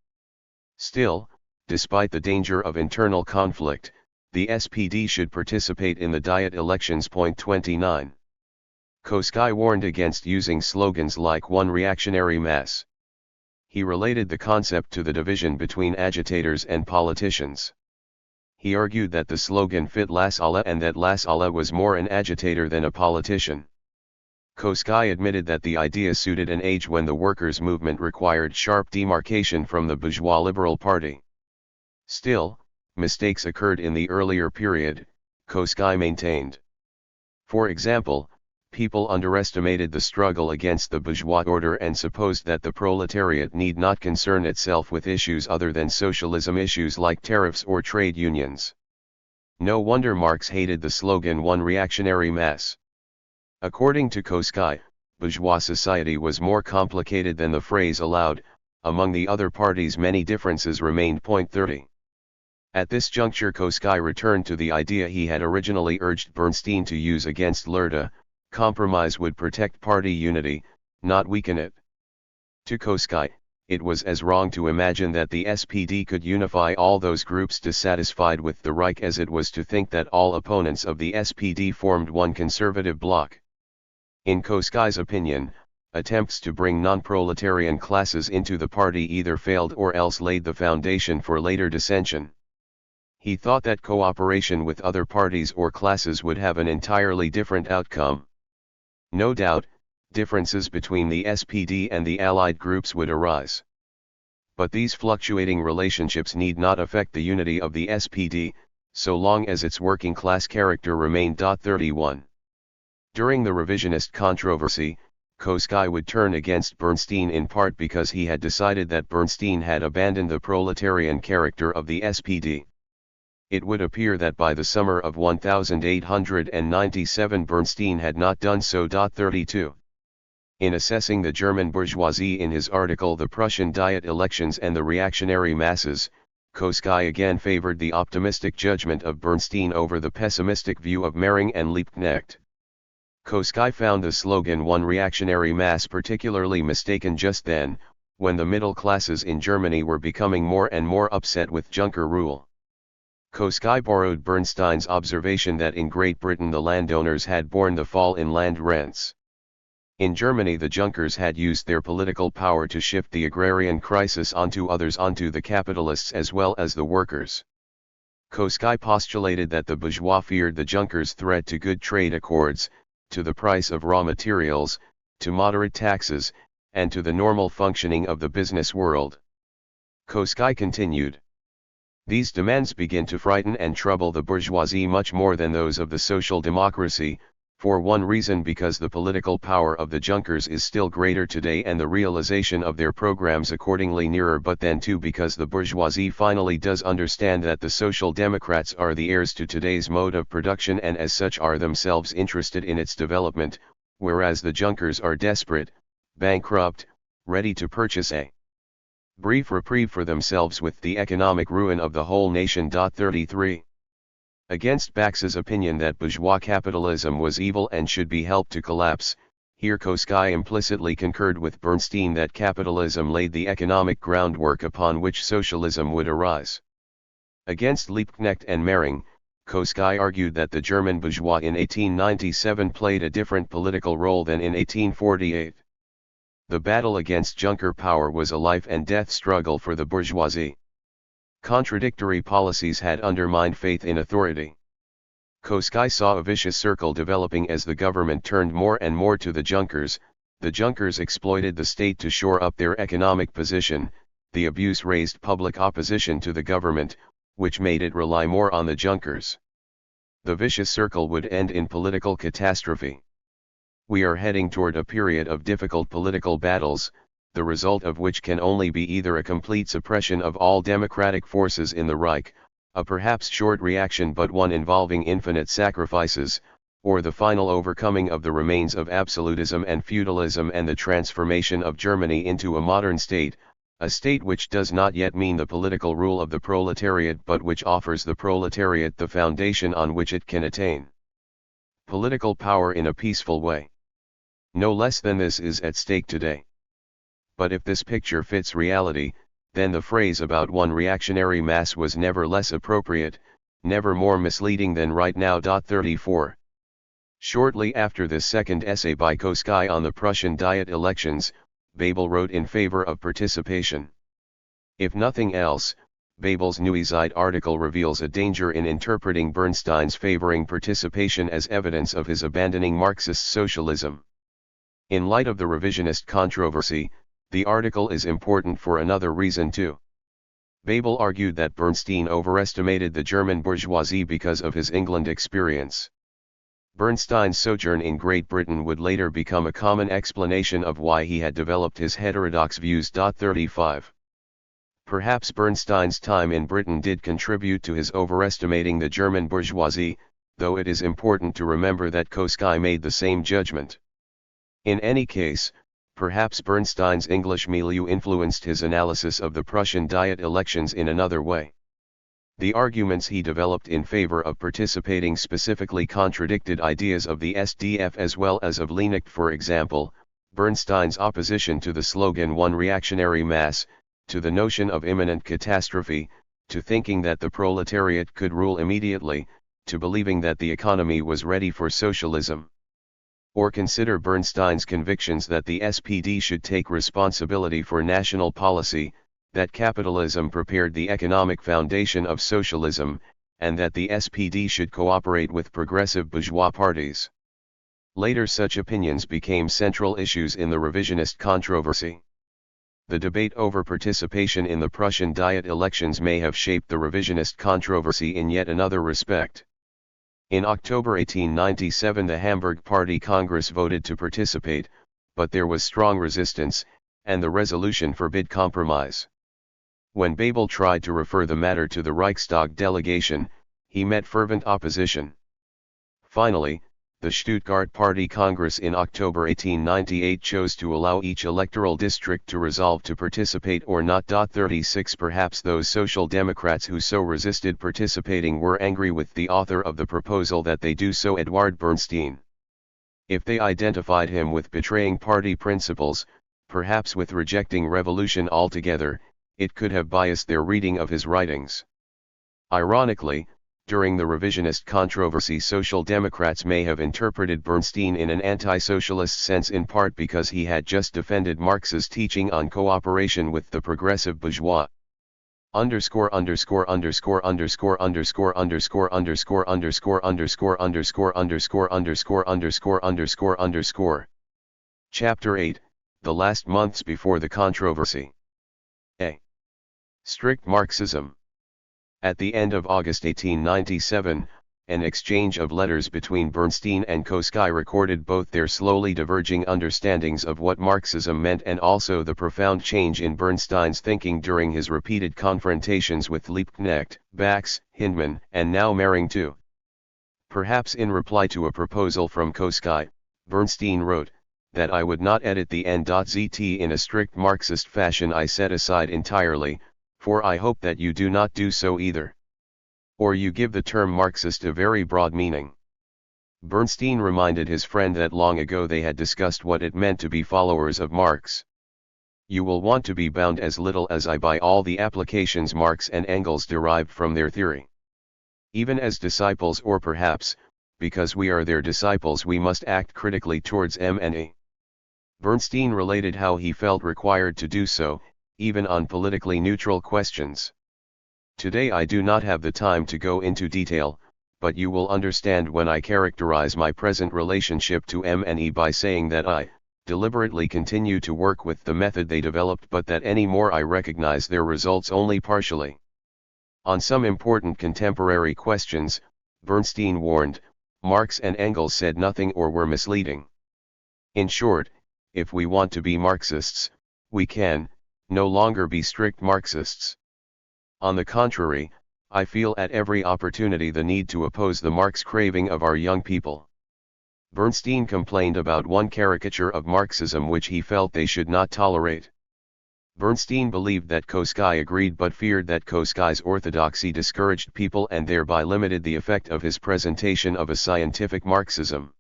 Still, despite the danger of internal conflict, the SPD should participate in the Diet elections. 29. Kautsky warned against using slogans like "one reactionary mass." He related the concept to the division between agitators and politicians. He argued that the slogan fit Lassalle and that Lassalle was more an agitator than a politician. Kautsky admitted that the idea suited an age when the workers' movement required sharp demarcation from the bourgeois Liberal Party. Still, mistakes occurred in the earlier period, Kautsky maintained. For example, people underestimated the struggle against the bourgeois order and supposed that the proletariat need not concern itself with issues other than socialism, issues like tariffs or trade unions. No wonder Marx hated the slogan "one reactionary mass." According to Kautsky, bourgeois society was more complicated than the phrase allowed. Among the other parties many differences remained. 30. At this juncture Kautsky returned to the idea he had originally urged Bernstein to use against THIRD: compromise would protect party unity, not weaken it. To Kautsky, it was as wrong to imagine that the SPD could unify all those groups dissatisfied with the Reich as it was to think that all opponents of the SPD formed one conservative bloc. In Kautsky's opinion, attempts to bring non-proletarian classes into the party either failed or else laid the foundation for later dissension. He thought that cooperation with other parties or classes would have an entirely different outcome. No doubt, differences between the SPD and the Allied groups would arise. But these fluctuating relationships need not affect the unity of the SPD, so long as its working class character remained. 31. During the revisionist controversy, Kautsky would turn against Bernstein in part because he had decided that Bernstein had abandoned the proletarian character of the SPD. It would appear that by the summer of 1897 Bernstein had not done so. 32. In assessing the German bourgeoisie in his article The Prussian Diet Elections and the Reactionary Masses, Kautsky again favored the optimistic judgment of Bernstein over the pessimistic view of Mering and Liebknecht. Kautsky found the slogan "one reactionary mass" particularly mistaken just then, when the middle classes in Germany were becoming more and more upset with Junker rule. Kautsky borrowed Bernstein's observation that in Great Britain the landowners had borne the fall in land rents. In Germany the Junkers had used their political power to shift the agrarian crisis onto others, onto the capitalists as well as the workers. Kautsky postulated that the bourgeois feared the Junkers' threat to good trade accords, to the price of raw materials, to moderate taxes, and to the normal functioning of the business world. Kautsky continued. These demands begin to frighten and trouble the bourgeoisie much more than those of the social democracy, for one reason because the political power of the Junkers is still greater today and the realization of their programs accordingly nearer, but then too because the bourgeoisie finally does understand that the Social Democrats are the heirs to today's mode of production and as such are themselves interested in its development, whereas the Junkers are desperate, bankrupt, ready to purchase a brief reprieve for themselves with the economic ruin of the whole nation. 33. Against Bax's opinion that bourgeois capitalism was evil and should be helped to collapse, here Kautsky implicitly concurred with Bernstein that capitalism laid the economic groundwork upon which socialism would arise. Against Liebknecht and Mering, Kautsky argued that the German bourgeois in 1897 played a different political role than in 1848. The battle against Junker power was a life and death struggle for the bourgeoisie. Contradictory policies had undermined faith in authority. Kautsky saw a vicious circle developing as the government turned more and more to the Junkers exploited the state to shore up their economic position, the abuse raised public opposition to the government, which made it rely more on the Junkers. The vicious circle would end in political catastrophe. We are heading toward a period of difficult political battles, the result of which can only be either a complete suppression of all democratic forces in the Reich, a perhaps short reaction but one involving infinite sacrifices, or the final overcoming of the remains of absolutism and feudalism and the transformation of Germany into a modern state, a state which does not yet mean the political rule of the proletariat but which offers the proletariat the foundation on which it can attain political power in a peaceful way. No less than this is at stake today. But if this picture fits reality, then the phrase about one reactionary mass was never less appropriate, never more misleading than right now. 34. Shortly after this second essay by Kautsky on the Prussian Diet elections, Bebel wrote in favor of participation. If nothing else, Bebel's Neuzeit article reveals a danger in interpreting Bernstein's favoring participation as evidence of his abandoning Marxist socialism. In light of the revisionist controversy, the article is important for another reason too. Bebel argued that Bernstein overestimated the German bourgeoisie because of his England experience. Bernstein's sojourn in Great Britain would later become a common explanation of why he had developed his heterodox views. 35. Perhaps Bernstein's time in Britain did contribute to his overestimating the German bourgeoisie, though it is important to remember that Kautsky made the same judgment. In any case, perhaps Bernstein's English milieu influenced his analysis of the Prussian Diet elections in another way. The arguments he developed in favor of participating specifically contradicted ideas of the SDF as well as of Liebknecht. For example, Bernstein's opposition to the slogan "one reactionary mass," to the notion of imminent catastrophe, to thinking that the proletariat could rule immediately, to believing that the economy was ready for socialism. Or consider Bernstein's convictions that the SPD should take responsibility for national policy, that capitalism prepared the economic foundation of socialism, and that the SPD should cooperate with progressive bourgeois parties. Later such opinions became central issues in the revisionist controversy. The debate over participation in the Prussian Diet elections may have shaped the revisionist controversy in yet another respect. In October 1897 the Hamburg Party Congress voted to participate, but there was strong resistance, and the resolution forbid compromise. When Babel tried to refer the matter to the Reichstag delegation, he met fervent opposition. Finally, the Stuttgart Party Congress in October 1898 chose to allow each electoral district to resolve to participate or not. 36 Perhaps those Social Democrats who so resisted participating were angry with the author of the proposal that they do so, Edward Bernstein. If they identified him with betraying party principles, perhaps with rejecting revolution altogether, it could have biased their reading of his writings. Ironically, during the revisionist controversy, Social Democrats may have interpreted Bernstein in an anti-socialist sense, in part because he had just defended Marx's teaching on cooperation with the progressive bourgeois. Underscore underscore underscore underscore underscore underscore underscore underscore underscore underscore underscore underscore underscore underscore underscore. Chapter 8, The Last Months Before the Controversy. A. Strict Marxism. At the end of August 1897, an exchange of letters between Bernstein and Kautsky recorded both their slowly diverging understandings of what Marxism meant and also the profound change in Bernstein's thinking during his repeated confrontations with Liebknecht, Bax, Hindman, and now Mering too. Perhaps in reply to a proposal from Kautsky, Bernstein wrote, that I would not edit the N.ZT in a strict Marxist fashion. I set aside entirely, for I hope that you do not do so either. Or you give the term Marxist a very broad meaning. Bernstein reminded his friend that long ago they had discussed what it meant to be followers of Marx. You will want to be bound as little as I by all the applications Marx and Engels derived from their theory. Even as disciples, or perhaps, because we are their disciples, we must act critically towards M&E. Bernstein related how he felt required to do so, even on politically neutral questions. Today I do not have the time to go into detail, but you will understand when I characterize my present relationship to M&E by saying that I deliberately continue to work with the method they developed, but that any more I recognize their results only partially. On some important contemporary questions, Bernstein warned, Marx and Engels said nothing or were misleading. In short, if we want to be Marxists, we can no longer be strict Marxists. On the contrary, I feel at every opportunity the need to oppose the Marx craving of our young people. Bernstein complained about one caricature of Marxism which he felt they should not tolerate. Bernstein believed that Kautsky agreed but feared that Kautsky's orthodoxy discouraged people and thereby limited the effect of his presentation of a scientific Marxism.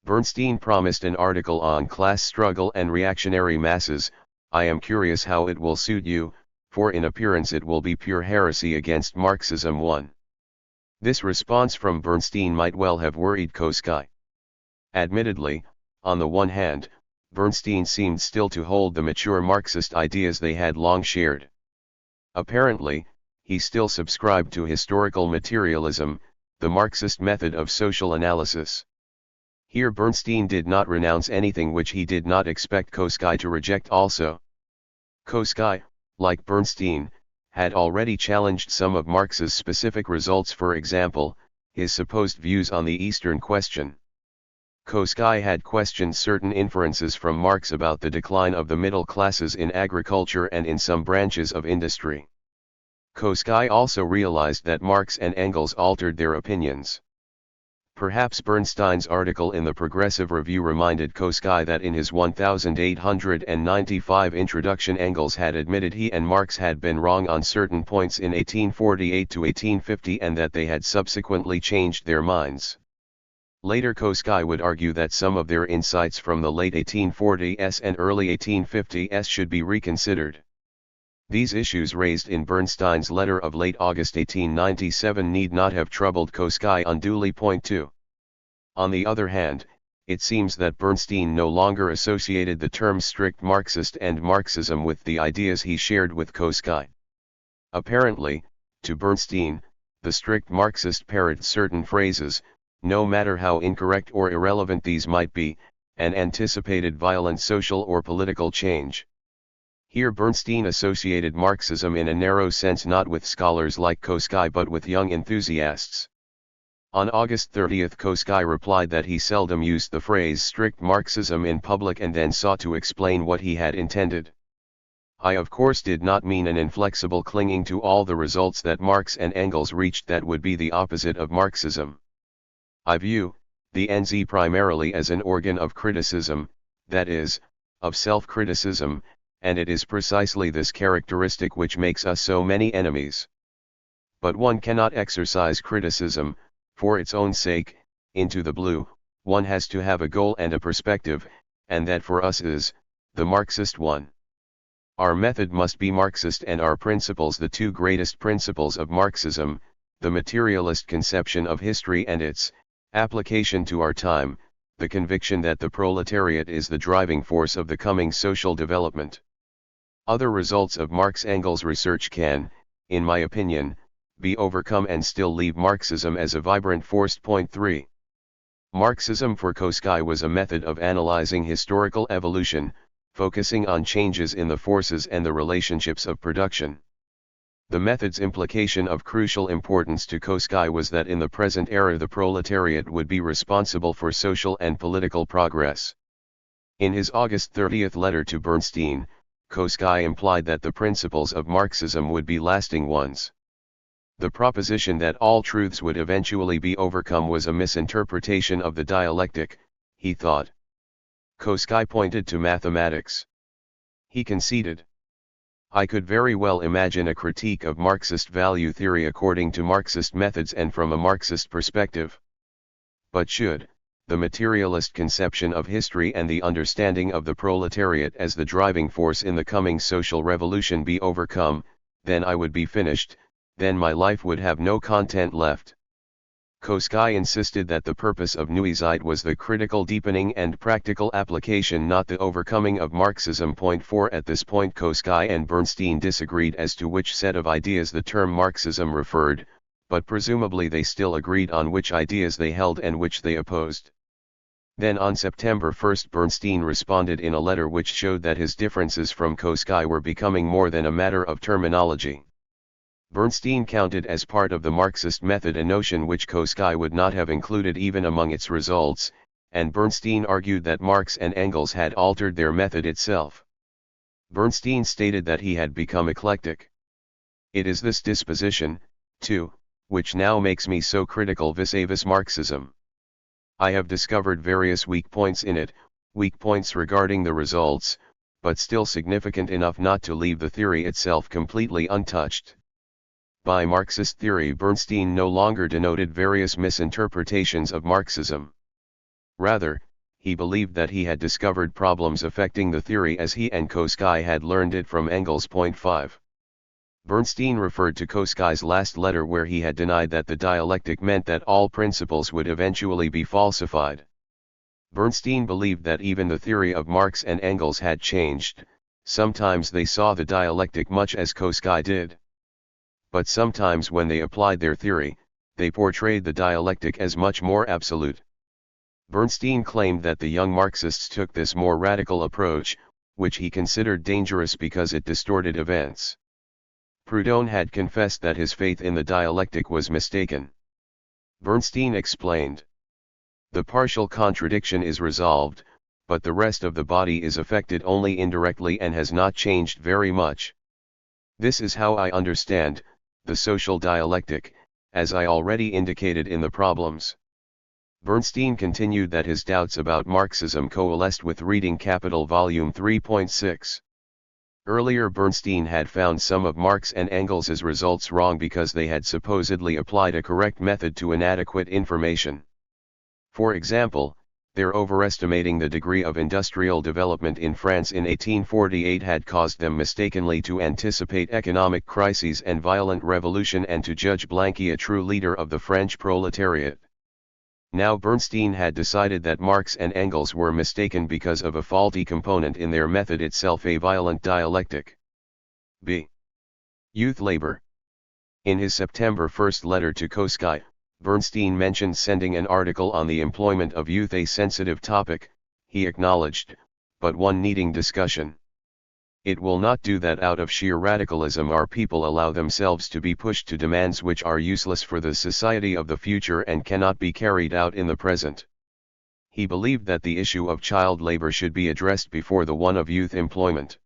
Bernstein promised an article on class struggle and reactionary masses. I am curious how it will suit you, for in appearance it will be pure heresy against Marxism. 1. This response from Bernstein might well have worried Kautsky. Admittedly, on the one hand, Bernstein seemed still to hold the mature Marxist ideas they had long shared. Apparently, he still subscribed to historical materialism, the Marxist method of social analysis. Here Bernstein did not renounce anything which he did not expect Kautsky to reject also. Kautsky, like Bernstein, had already challenged some of Marx's specific results, for example, his supposed views on the Eastern question. Kautsky had questioned certain inferences from Marx about the decline of the middle classes in agriculture and in some branches of industry. Kautsky also realized that Marx and Engels altered their opinions. Perhaps Bernstein's article in the Progressive Review reminded Kautsky that in his 1895 introduction Engels had admitted he and Marx had been wrong on certain points in 1848 to 1850 and that they had subsequently changed their minds. Later Kautsky would argue that some of their insights from the late 1840s and early 1850s should be reconsidered. These issues raised in Bernstein's letter of late August 1897 need not have troubled Kautsky unduly. Point 2. On the other hand, it seems that Bernstein no longer associated the terms strict Marxist and Marxism with the ideas he shared with Kautsky. Apparently, to Bernstein, the strict Marxist parroted certain phrases, no matter how incorrect or irrelevant these might be, and anticipated violent social or political change. Here Bernstein associated Marxism in a narrow sense not with scholars like Kautsky but with young enthusiasts. On August 30, Kautsky replied that he seldom used the phrase strict Marxism in public and then sought to explain what he had intended. I of course did not mean an inflexible clinging to all the results that Marx and Engels reached that would be the opposite of Marxism. I view the NZ primarily as an organ of criticism, that is, of self-criticism, and it is precisely this characteristic which makes us so many enemies. But one cannot exercise criticism, for its own sake, into the blue. One has to have a goal and a perspective, and that for us is the Marxist one. Our method must be Marxist and our principles the two greatest principles of Marxism, the materialist conception of history and its application to our time, the conviction that the proletariat is the driving force of the coming social development. Other results of Marx-Engels research can, in my opinion, be overcome and still leave Marxism as a vibrant force. Point 3. Marxism for Kautsky was a method of analyzing historical evolution, focusing on changes in the forces and the relationships of production. The method's implication of crucial importance to Kautsky was that in the present era the proletariat would be responsible for social and political progress. In his August 30 letter to Bernstein, Kautsky implied that the principles of Marxism would be lasting ones. The proposition that all truths would eventually be overcome was a misinterpretation of the dialectic, he thought. Kautsky pointed to mathematics. He conceded, I could very well imagine a critique of Marxist value theory according to Marxist methods and from a Marxist perspective. But should the materialist conception of history and the understanding of the proletariat as the driving force in the coming social revolution be overcome, then I would be finished, then my life would have no content left. Kautsky insisted that the purpose of Neuzeit was the critical deepening and practical application, not the overcoming of Marxism. Point 4. At this point Kautsky and Bernstein disagreed as to which set of ideas the term Marxism referred, but presumably they still agreed on which ideas they held and which they opposed. Then on September 1 Bernstein responded in a letter which showed that his differences from Kautsky were becoming more than a matter of terminology. Bernstein counted as part of the Marxist method a notion which Kautsky would not have included even among its results, and Bernstein argued that Marx and Engels had altered their method itself. Bernstein stated that he had become eclectic. It is this disposition, too, which now makes me so critical vis-a-vis Marxism. I have discovered various weak points in it, weak points regarding the results, but still significant enough not to leave the theory itself completely untouched. By Marxist theory Bernstein no longer denoted various misinterpretations of Marxism. Rather, he believed that he had discovered problems affecting the theory as he and Kautsky had learned it from Engels. Point 5. Bernstein referred to Kautsky's last letter where he had denied that the dialectic meant that all principles would eventually be falsified. Bernstein believed that even the theory of Marx and Engels had changed. Sometimes they saw the dialectic much as Kautsky did. But sometimes when they applied their theory, they portrayed the dialectic as much more absolute. Bernstein claimed that the young Marxists took this more radical approach, which he considered dangerous because it distorted events. Proudhon had confessed that his faith in the dialectic was mistaken. Bernstein explained, the partial contradiction is resolved, but the rest of the body is affected only indirectly and has not changed very much. This is how I understand the social dialectic, as I already indicated in the problems. Bernstein continued that his doubts about Marxism coalesced with reading Capital Volume 3.6. Earlier Bernstein had found some of Marx and Engels' results wrong because they had supposedly applied a correct method to inadequate information. For example, their overestimating the degree of industrial development in France in 1848 had caused them mistakenly to anticipate economic crises and violent revolution and to judge Blanqui a true leader of the French proletariat. Now Bernstein had decided that Marx and Engels were mistaken because of a faulty component in their method, itself a violent dialectic. B. Youth labor. In his September 1 letter to Kautsky, Bernstein mentioned sending an article on the employment of youth, a sensitive topic, he acknowledged, but one needing discussion. It will not do that out of sheer radicalism our people allow themselves to be pushed to demands which are useless for the society of the future and cannot be carried out in the present. He believed that the issue of child labor should be addressed before the one of youth employment.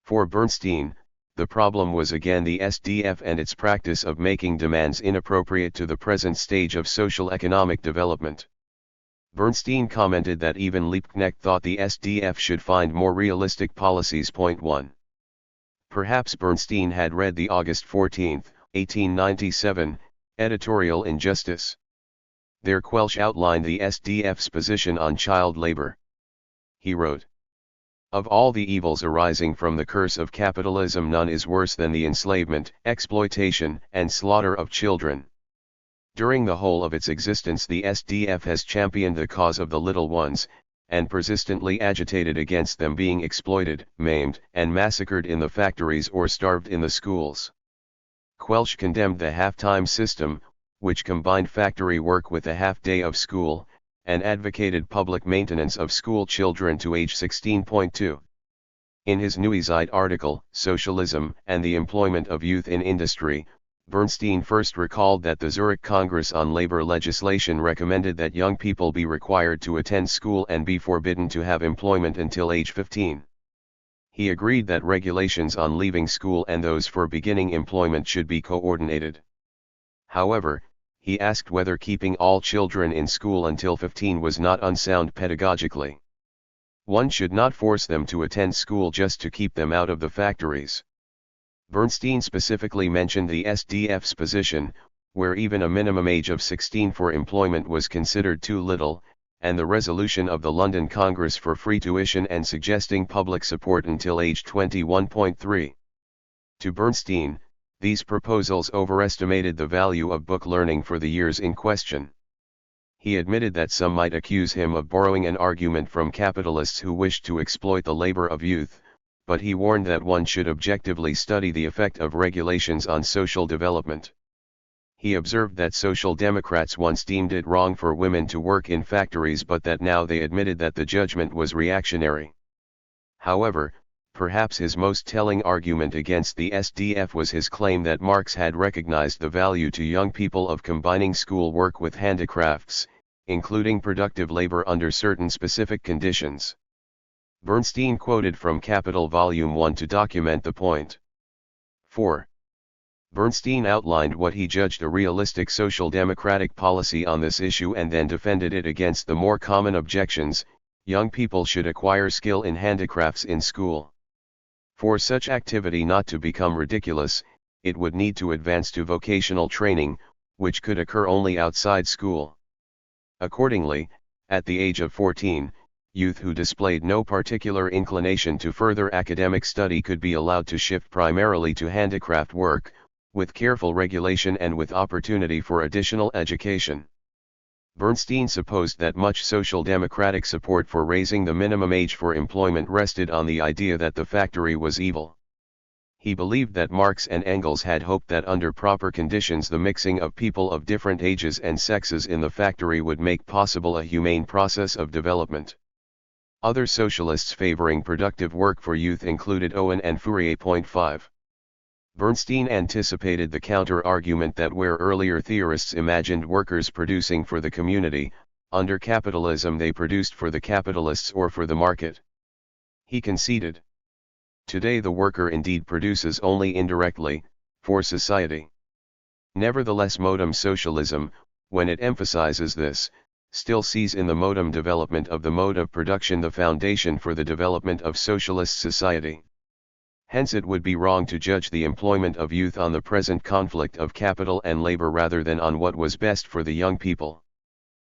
For Bernstein, the problem was again the SDF and its practice of making demands inappropriate to the present stage of social economic development. Bernstein commented that even Liebknecht thought the SDF should find more realistic policies. 1. Perhaps Bernstein had read the August 14, 1897, editorial in Justice. There Quelch outlined the SDF's position on child labor. He wrote, "Of all the evils arising from the curse of capitalism, none is worse than the enslavement, exploitation, and slaughter of children. During the whole of its existence the SDF has championed the cause of the little ones, and persistently agitated against them being exploited, maimed, and massacred in the factories or starved in the schools." Quelch condemned the half-time system, which combined factory work with a half-day of school, and advocated public maintenance of school children to age 16.2. In his Neue article, Socialism and the Employment of Youth in Industry, Bernstein first recalled that the Zurich Congress on Labor Legislation recommended that young people be required to attend school and be forbidden to have employment until age 15. He agreed that regulations on leaving school and those for beginning employment should be coordinated. However, he asked whether keeping all children in school until 15 was not unsound pedagogically. One should not force them to attend school just to keep them out of the factories. Bernstein specifically mentioned the SDF's position, where even a minimum age of 16 for employment was considered too little, and the resolution of the London Congress for free tuition and suggesting public support until age 21.3. To Bernstein, these proposals overestimated the value of book learning for the years in question. He admitted that some might accuse him of borrowing an argument from capitalists who wished to exploit the labor of youth, but he warned that one should objectively study the effect of regulations on social development. He observed that Social Democrats once deemed it wrong for women to work in factories, but that now they admitted that the judgment was reactionary. However, perhaps his most telling argument against the SDF was his claim that Marx had recognized the value to young people of combining school work with handicrafts, including productive labor under certain specific conditions. Bernstein quoted from Capital Volume 1 to document the point. 4. Bernstein outlined what he judged a realistic social democratic policy on this issue and then defended it against the more common objections: young people should acquire skill in handicrafts in school. For such activity not to become ridiculous, it would need to advance to vocational training, which could occur only outside school. Accordingly, at the age of 14, youth who displayed no particular inclination to further academic study could be allowed to shift primarily to handicraft work, with careful regulation and with opportunity for additional education. Bernstein supposed that much social democratic support for raising the minimum age for employment rested on the idea that the factory was evil. He believed that Marx and Engels had hoped that under proper conditions the mixing of people of different ages and sexes in the factory would make possible a humane process of development. Other socialists favoring productive work for youth included Owen and Fourier. 5. Bernstein anticipated the counter-argument that where earlier theorists imagined workers producing for the community, under capitalism they produced for the capitalists or for the market. He conceded, "Today the worker indeed produces only indirectly, for society." Nevertheless, modem socialism, when it emphasizes this, still sees in the modem development of the mode of production the foundation for the development of socialist society. Hence it would be wrong to judge the employment of youth on the present conflict of capital and labor rather than on what was best for the young people.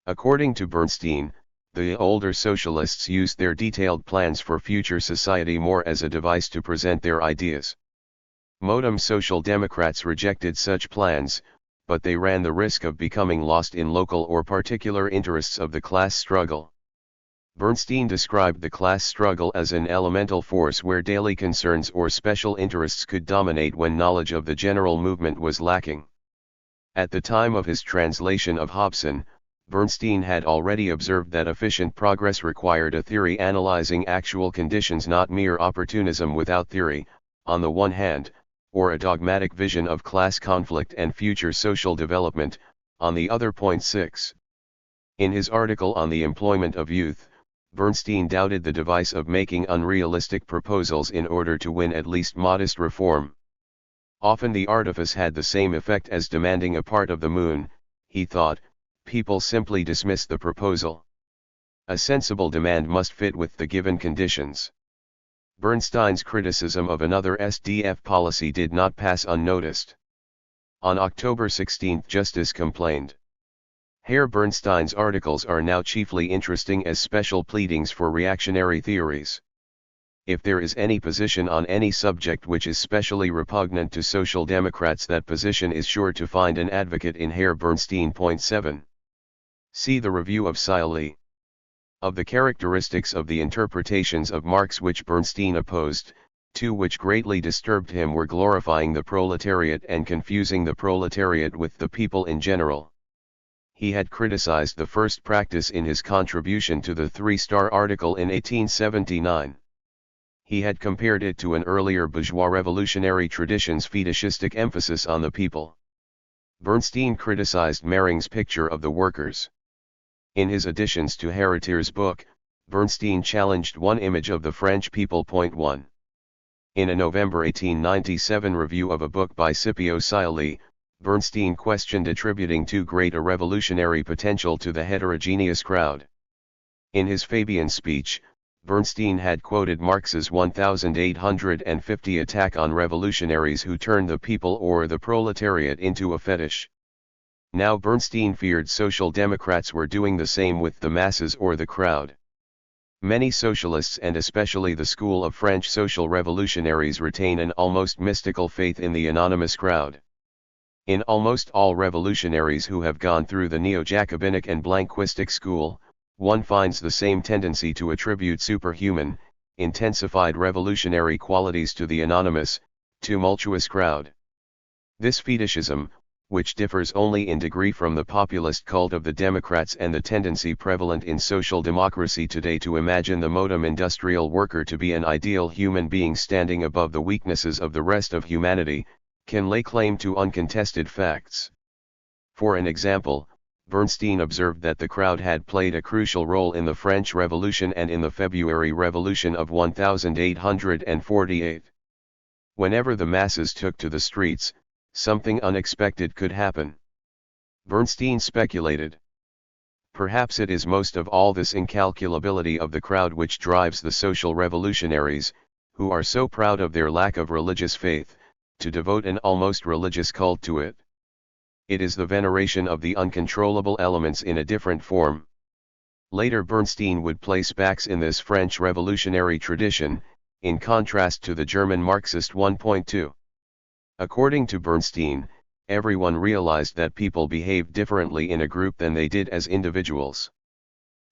According to Bernstein, the older socialists used their detailed plans for future society more as a device to present their ideas. Modern social democrats rejected such plans, but they ran the risk of becoming lost in local or particular interests of the class struggle. Bernstein described the class struggle as an elemental force where daily concerns or special interests could dominate when knowledge of the general movement was lacking. At the time of his translation of Hobson, Bernstein had already observed that efficient progress required a theory analyzing actual conditions, not mere opportunism without theory, on the one hand, or a dogmatic vision of class conflict and future social development, on the other. 6. In his article on the employment of youth, Bernstein doubted the device of making unrealistic proposals in order to win at least modest reform. Often the artifice had the same effect as demanding a part of the moon, he thought. People simply dismiss the proposal. A sensible demand must fit with the given conditions. Bernstein's criticism of another SDF policy did not pass unnoticed. On October 16, Justice complained. Herr Bernstein's articles are now chiefly interesting as special pleadings for reactionary theories. If there is any position on any subject which is specially repugnant to social democrats, that position is sure to find an advocate in Herr Bernstein. 7. See the review of Siley. Of the characteristics of the interpretations of Marx which Bernstein opposed, two which greatly disturbed him were glorifying the proletariat and confusing the proletariat with the people in general. He had criticized the first practice in his contribution to the Three-Star article in 1879. He had compared it to an earlier bourgeois revolutionary tradition's fetishistic emphasis on the people. Bernstein criticized Mehring's picture of the workers. In his additions to Heriter's book, Bernstein challenged one image of the French people. 1. In a November 1897 review of a book by Scipio Siley, Bernstein questioned attributing too great a revolutionary potential to the heterogeneous crowd. In his Fabian speech, Bernstein had quoted Marx's 1850 attack on revolutionaries who turned the people or the proletariat into a fetish. Now Bernstein feared social democrats were doing the same with the masses or the crowd. Many socialists and especially the school of French social revolutionaries retain an almost mystical faith in the anonymous crowd. In almost all revolutionaries who have gone through the neo-Jacobinic and Blanquistic school, one finds the same tendency to attribute superhuman, intensified revolutionary qualities to the anonymous, tumultuous crowd. This fetishism, which differs only in degree from the populist cult of the Democrats and the tendency prevalent in social democracy today to imagine the modem industrial worker to be an ideal human being standing above the weaknesses of the rest of humanity, can lay claim to uncontested facts. For an example, Bernstein observed that the crowd had played a crucial role in the French Revolution and in the February Revolution of 1848. Whenever the masses took to the streets, something unexpected could happen. Bernstein speculated. Perhaps it is most of all this incalculability of the crowd which drives the social revolutionaries, who are so proud of their lack of religious faith, to devote an almost religious cult to it. It is the veneration of the uncontrollable elements in a different form. Later Bernstein would place Bax in this French revolutionary tradition, in contrast to the German Marxist 1.2. According to Bernstein, everyone realized that people behaved differently in a group than they did as individuals.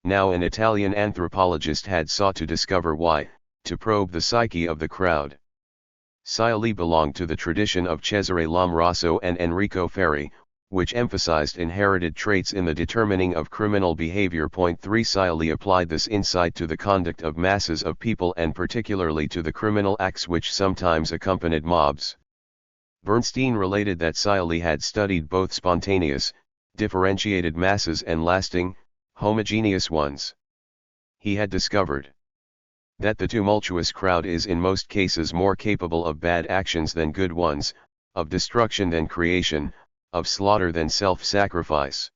Now an Italian anthropologist had sought to discover why, to probe the psyche of the crowd. Siley belonged to the tradition of Cesare Lombroso and Enrico Ferri, which emphasized inherited traits in the determining of criminal behavior. 3 Siley applied this insight to the conduct of masses of people and particularly to the criminal acts which sometimes accompanied mobs. Bernstein related that Siley had studied both spontaneous, differentiated masses and lasting, homogeneous ones. He had discovered that the tumultuous crowd is in most cases more capable of bad actions than good ones, of destruction than creation, of slaughter than self-sacrifice.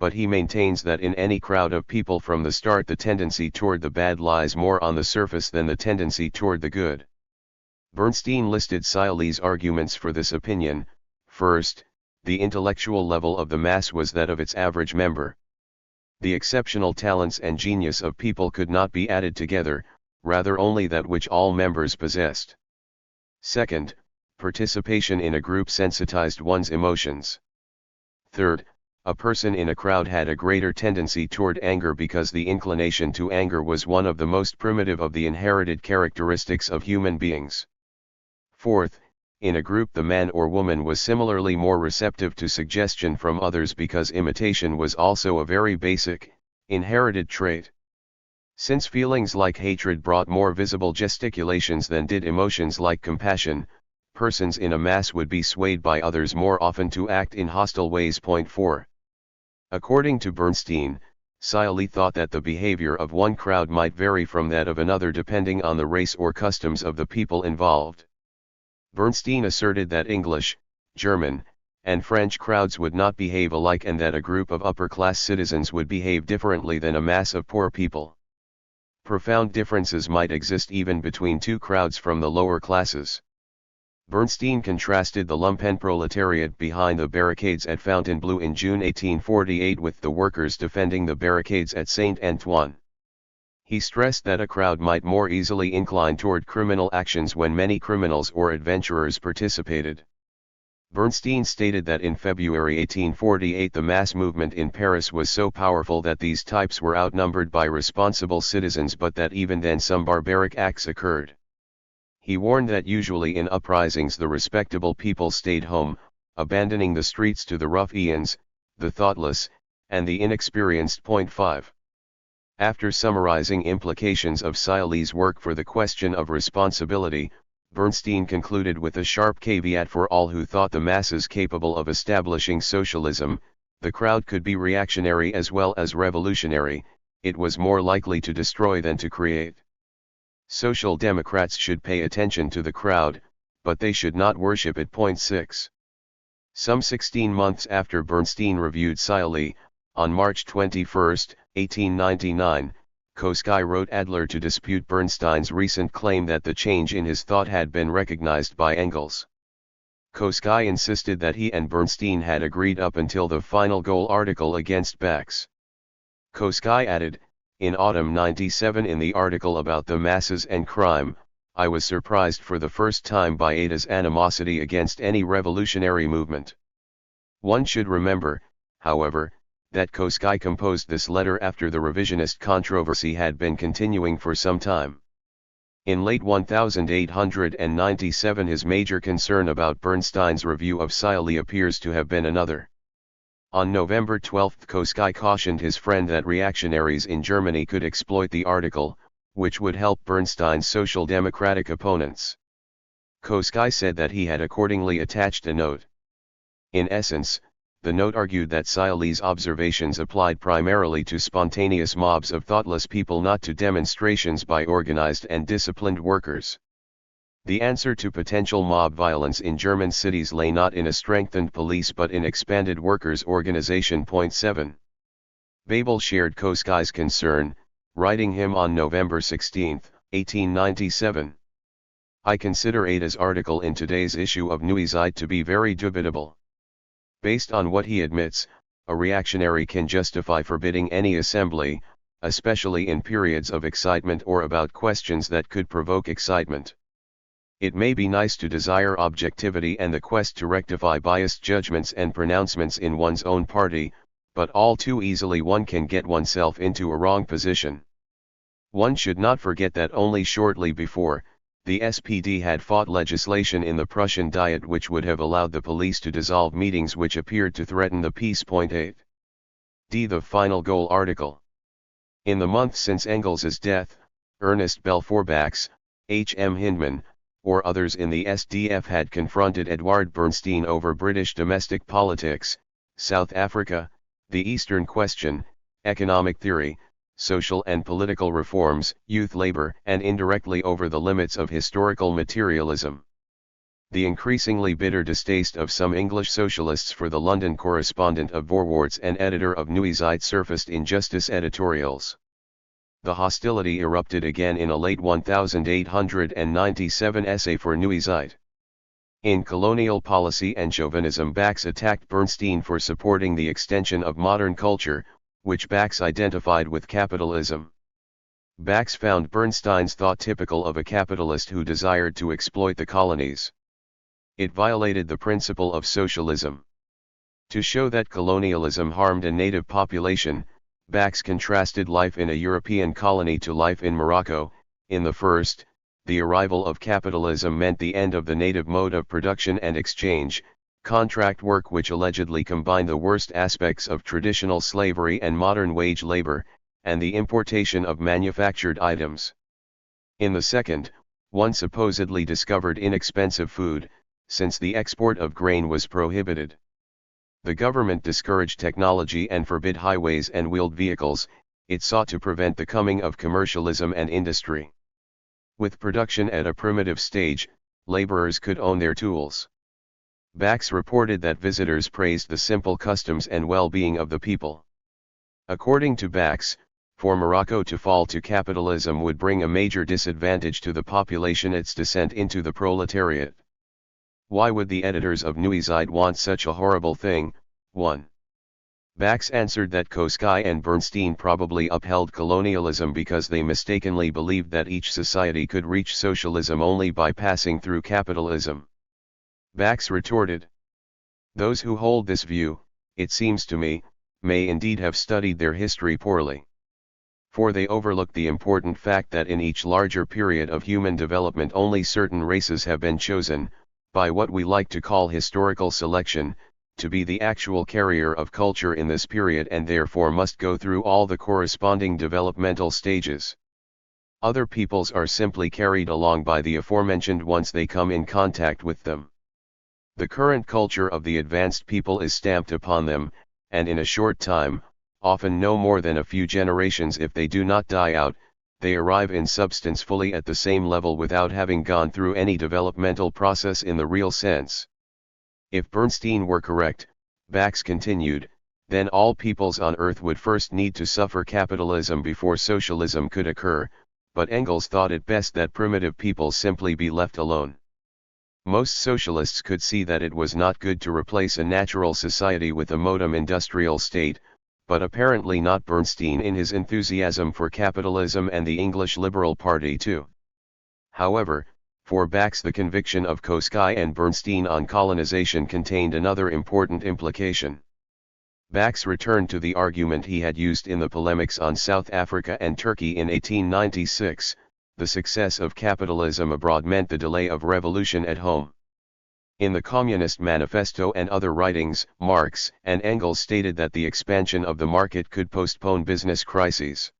But he maintains that in any crowd of people from the start the tendency toward the bad lies more on the surface than the tendency toward the good. Bernstein listed Siley's arguments for this opinion. First, the intellectual level of the mass was that of its average member. The exceptional talents and genius of people could not be added together, rather only that which all members possessed. Second, participation in a group sensitized one's emotions. Third, a person in a crowd had a greater tendency toward anger because the inclination to anger was one of the most primitive of the inherited characteristics of human beings. Fourth, in a group the man or woman was similarly more receptive to suggestion from others because imitation was also a very basic, inherited trait. Since feelings like hatred brought more visible gesticulations than did emotions like compassion, persons in a mass would be swayed by others more often to act in hostile ways. Point 4. According to Bernstein, Siley thought that the behavior of one crowd might vary from that of another depending on the race or customs of the people involved. Bernstein asserted that English, German, and French crowds would not behave alike and that a group of upper-class citizens would behave differently than a mass of poor people. Profound differences might exist even between two crowds from the lower classes. Bernstein contrasted the lumpenproletariat behind the barricades at Fontainebleau in June 1848 with the workers defending the barricades at Saint-Antoine. He stressed that a crowd might more easily incline toward criminal actions when many criminals or adventurers participated. Bernstein stated that in February 1848 the mass movement in Paris was so powerful that these types were outnumbered by responsible citizens, but that even then some barbaric acts occurred. He warned that usually in uprisings the respectable people stayed home, abandoning the streets to the ruffians, the thoughtless, and the inexperienced. Point 5. After summarizing implications of Siley's work for the question of responsibility, Bernstein concluded with a sharp caveat for all who thought the masses capable of establishing socialism: the crowd could be reactionary as well as revolutionary, it was more likely to destroy than to create. Social Democrats should pay attention to the crowd, but they should not worship it. Point 6. Some 16 months after Bernstein reviewed Siley, on March 21, 1899, Kautsky wrote Adler to dispute Bernstein's recent claim that the change in his thought had been recognized by Engels. Kautsky insisted that he and Bernstein had agreed up until the final goal article against Bax. Kautsky added, in autumn 97 in the article about the masses and crime, I was surprised for the first time by Ada's animosity against any revolutionary movement. One should remember, however, that Kautsky composed this letter after the revisionist controversy had been continuing for some time. In late 1897 his major concern about Bernstein's review of Siley appears to have been another. On November 12 Kautsky cautioned his friend that reactionaries in Germany could exploit the article, which would help Bernstein's social democratic opponents. Kautsky said that he had accordingly attached a note. In essence, the note argued that Siley's observations applied primarily to spontaneous mobs of thoughtless people, not to demonstrations by organized and disciplined workers. The answer to potential mob violence in German cities lay not in a strengthened police but in expanded workers' organization. Point 7. Babel shared Kautsky's concern, writing him on November 16, 1897. I consider Ada's article in today's issue of Neue Zeit to be very dubitable. Based on what he admits, a reactionary can justify forbidding any assembly, especially in periods of excitement or about questions that could provoke excitement. It may be nice to desire objectivity and the quest to rectify biased judgments and pronouncements in one's own party, but all too easily one can get oneself into a wrong position. One should not forget that only shortly before, the SPD had fought legislation in the Prussian Diet which would have allowed the police to dissolve meetings which appeared to threaten the peace. 8. D. The final goal article. In the months since Engels's death, Ernest Balfour Bax, H. M. Hindman, or others in the SDF had confronted Edward Bernstein over British domestic politics, South Africa, the Eastern Question, economic theory, social and political reforms, youth labor, and indirectly over the limits of historical materialism. The increasingly bitter distaste of some English socialists for the London correspondent of Vorwärts and editor of Neue Zeit surfaced in Justice editorials. The hostility erupted again in a late 1897 essay for Neue Zeit. In Colonial Policy and Chauvinism, Bax attacked Bernstein for supporting the extension of modern culture, which Bax identified with capitalism. Bax found Bernstein's thought typical of a capitalist who desired to exploit the colonies. It violated the principle of socialism. To show that colonialism harmed a native population, Bax contrasted life in a European colony to life in Morocco. In the first, the arrival of capitalism meant the end of the native mode of production and exchange, contract work which allegedly combined the worst aspects of traditional slavery and modern wage labor, and the importation of manufactured items. In the second, one supposedly discovered inexpensive food, since the export of grain was prohibited. The government discouraged technology and forbid highways and wheeled vehicles. It sought to prevent the coming of commercialism and industry. With production at a primitive stage, laborers could own their tools. Bax reported that visitors praised the simple customs and well-being of the people. According to Bax, for Morocco to fall to capitalism would bring a major disadvantage to the population, its descent into the proletariat. Why would the editors of Nuizide want such a horrible thing? 1. Bax answered that Kautsky and Bernstein probably upheld colonialism because they mistakenly believed that each society could reach socialism only by passing through capitalism. Bax retorted, "Those who hold this view, it seems to me, may indeed have studied their history poorly. For they overlook the important fact that in each larger period of human development only certain races have been chosen, by what we like to call historical selection, to be the actual carrier of culture in this period, and therefore must go through all the corresponding developmental stages. Other peoples are simply carried along by the aforementioned once they come in contact with them. The current culture of the advanced people is stamped upon them, and in a short time, often no more than a few generations if they do not die out, they arrive in substance fully at the same level without having gone through any developmental process in the real sense. If Bernstein were correct," Bax continued, "then all peoples on earth would first need to suffer capitalism before socialism could occur, but Engels thought it best that primitive peoples simply be left alone. Most socialists could see that it was not good to replace a natural society with a modern industrial state, but apparently not Bernstein in his enthusiasm for capitalism and the English Liberal Party too. However, for Bax the conviction of Kautsky and Bernstein on colonization contained another important implication. Bax returned to the argument he had used in the polemics on South Africa and Turkey in 1896, the success of capitalism abroad meant the delay of revolution at home. In the Communist Manifesto and other writings, Marx and Engels stated that the expansion of the market could postpone business crises.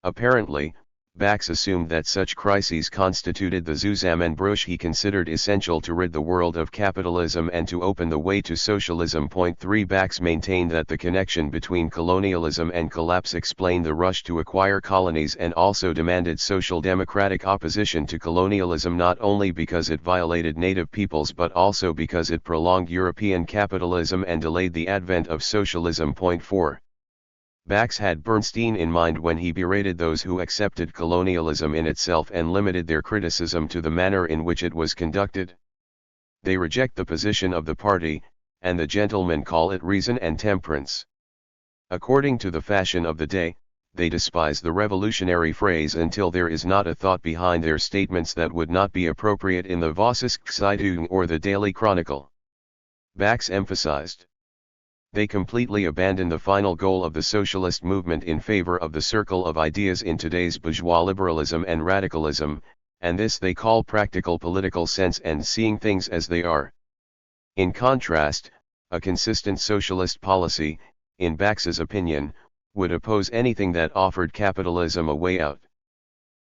Apparently, Bax assumed that such crises constituted the Zusammenbruch he considered essential to rid the world of capitalism and to open the way to socialism. 3 Bax maintained that the connection between colonialism and collapse explained the rush to acquire colonies and also demanded social democratic opposition to colonialism, not only because it violated native peoples but also because it prolonged European capitalism and delayed the advent of socialism. 4. Bax had Bernstein in mind when he berated those who accepted colonialism in itself and limited their criticism to the manner in which it was conducted. They reject the position of the party, and the gentlemen call it reason and temperance. According to the fashion of the day, they despise the revolutionary phrase until there is not a thought behind their statements that would not be appropriate in the Vossische Zeitung or the Daily Chronicle. Bax emphasized, "They completely abandon the final goal of the socialist movement in favor of the circle of ideas in today's bourgeois liberalism and radicalism, and this they call practical political sense and seeing things as they are." In contrast, a consistent socialist policy, in Bax's opinion, would oppose anything that offered capitalism a way out.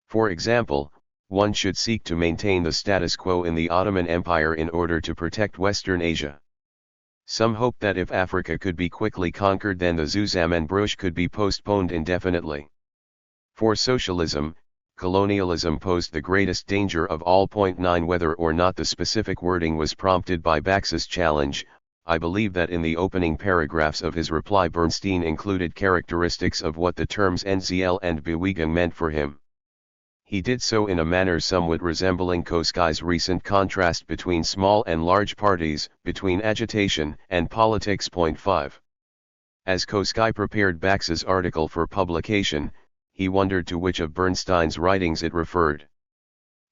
For example, one should seek to maintain the status quo in the Ottoman Empire in order to protect Western Asia. Some hope that if Africa could be quickly conquered, then the Zusammenbruch could be postponed indefinitely. For socialism, colonialism posed the greatest danger of all. 9 Whether or not the specific wording was prompted by Bax's challenge, I believe that in the opening paragraphs of his reply Bernstein included characteristics of what the terms NZL and Bewegung meant for him. He did so in a manner somewhat resembling Kautsky's recent contrast between small and large parties, between agitation and politics. 5. As Kautsky prepared Bax's article for publication, he wondered to which of Bernstein's writings it referred.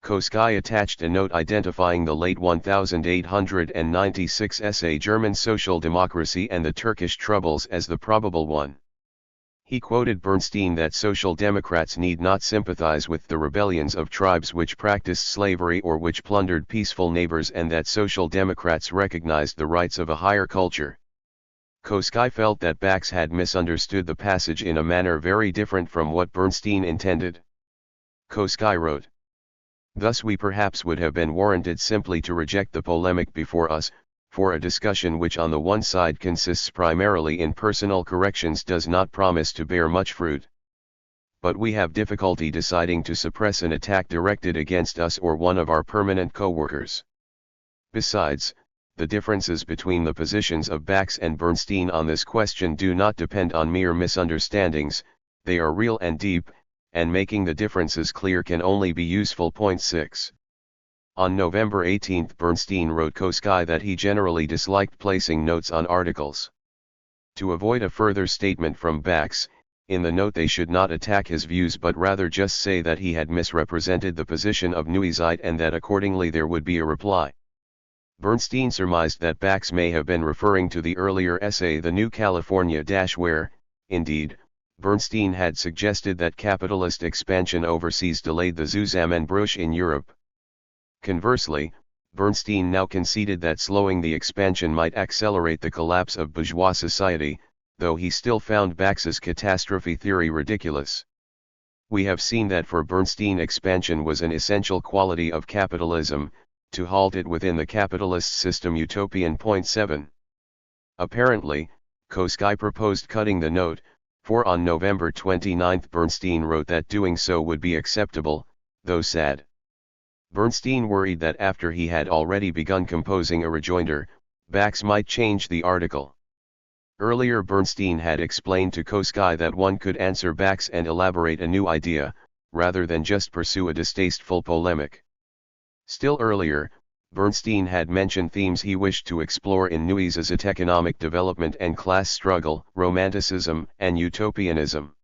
Kautsky attached a note identifying the late 1896 essay German Social Democracy and the Turkish Troubles as the probable one. He quoted Bernstein that social democrats need not sympathize with the rebellions of tribes which practiced slavery or which plundered peaceful neighbors, and that social democrats recognized the rights of a higher culture. Kautsky felt that Bax had misunderstood the passage in a manner very different from what Bernstein intended. Kautsky wrote, "Thus we perhaps would have been warranted simply to reject the polemic before us, for a discussion which on the one side consists primarily in personal corrections does not promise to bear much fruit. But we have difficulty deciding to suppress an attack directed against us or one of our permanent co-workers. Besides, the differences between the positions of Bax and Bernstein on this question do not depend on mere misunderstandings, they are real and deep, and making the differences clear can only be useful. Point 6. On November 18, Bernstein wrote Kautsky that he generally disliked placing notes on articles. To avoid a further statement from Bax, in the note they should not attack his views but rather just say that he had misrepresented the position of Neuwied and that accordingly there would be a reply. Bernstein surmised that Bax may have been referring to the earlier essay The New California where, indeed, Bernstein had suggested that capitalist expansion overseas delayed the Zusammenbruch in Europe. Conversely, Bernstein now conceded that slowing the expansion might accelerate the collapse of bourgeois society, though he still found Bax's catastrophe theory ridiculous. We have seen that for Bernstein expansion was an essential quality of capitalism, to halt it within the capitalist system utopian. Point 7. Apparently, Kautsky proposed cutting the note, for on November 29 Bernstein wrote that doing so would be acceptable, though sad. Bernstein worried that after he had already begun composing a rejoinder, Bax might change the article. Earlier Bernstein had explained to Kautsky that one could answer Bax and elaborate a new idea, rather than just pursue a distasteful polemic. Still earlier, Bernstein had mentioned themes he wished to explore in Neuwied's economic development and class struggle, romanticism and utopianism.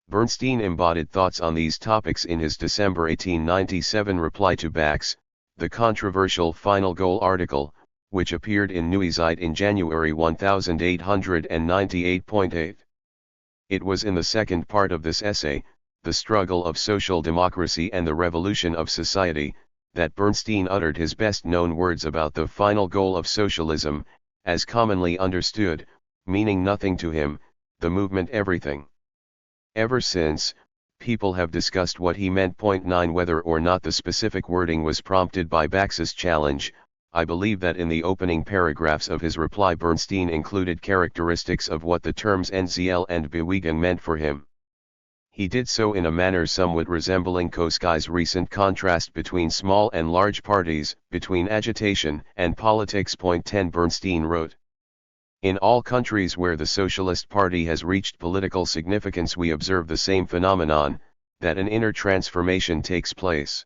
Bernstein embodied thoughts on these topics in his December 1897 reply to Bax, the controversial Final Goal article, which appeared in Neuwied in January 1898.8. It was in the second part of this essay, The Struggle of Social Democracy and the Revolution of Society, that Bernstein uttered his best-known words about the final goal of socialism, as commonly understood, meaning nothing to him, the movement everything. Ever since, people have discussed what he meant. Point 9. Whether or not the specific wording was prompted by Bax's challenge, I believe that in the opening paragraphs of his reply Bernstein included characteristics of what the terms NZL and Bewegen meant for him. He did so in a manner somewhat resembling Kautsky's recent contrast between small and large parties, between agitation and politics. Point 10. Bernstein wrote, "In all countries where the Socialist Party has reached political significance we observe the same phenomenon, that an inner transformation takes place.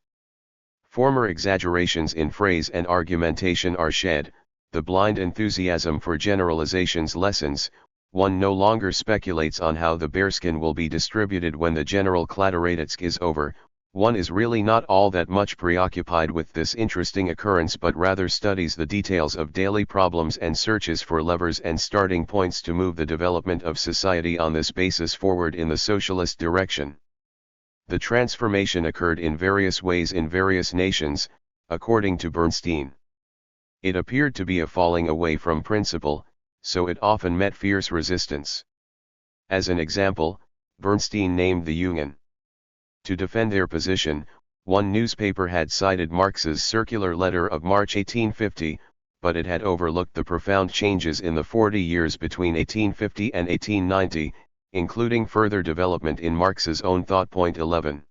Former exaggerations in phrase and argumentation are shed, the blind enthusiasm for generalizations lessens, one no longer speculates on how the bearskin will be distributed when the general Kladderadatsk is over, one is really not all that much preoccupied with this interesting occurrence but rather studies the details of daily problems and searches for levers and starting points to move the development of society on this basis forward in the socialist direction. The transformation occurred in various ways in various nations, according to Bernstein. It appeared to be a falling away from principle, so it often met fierce resistance. As an example, Bernstein named the Union. To defend their position, one newspaper had cited Marx's circular letter of March 1850, but it had overlooked the profound changes in the 40 years between 1850 and 1890, including further development in Marx's own thought. Point 11.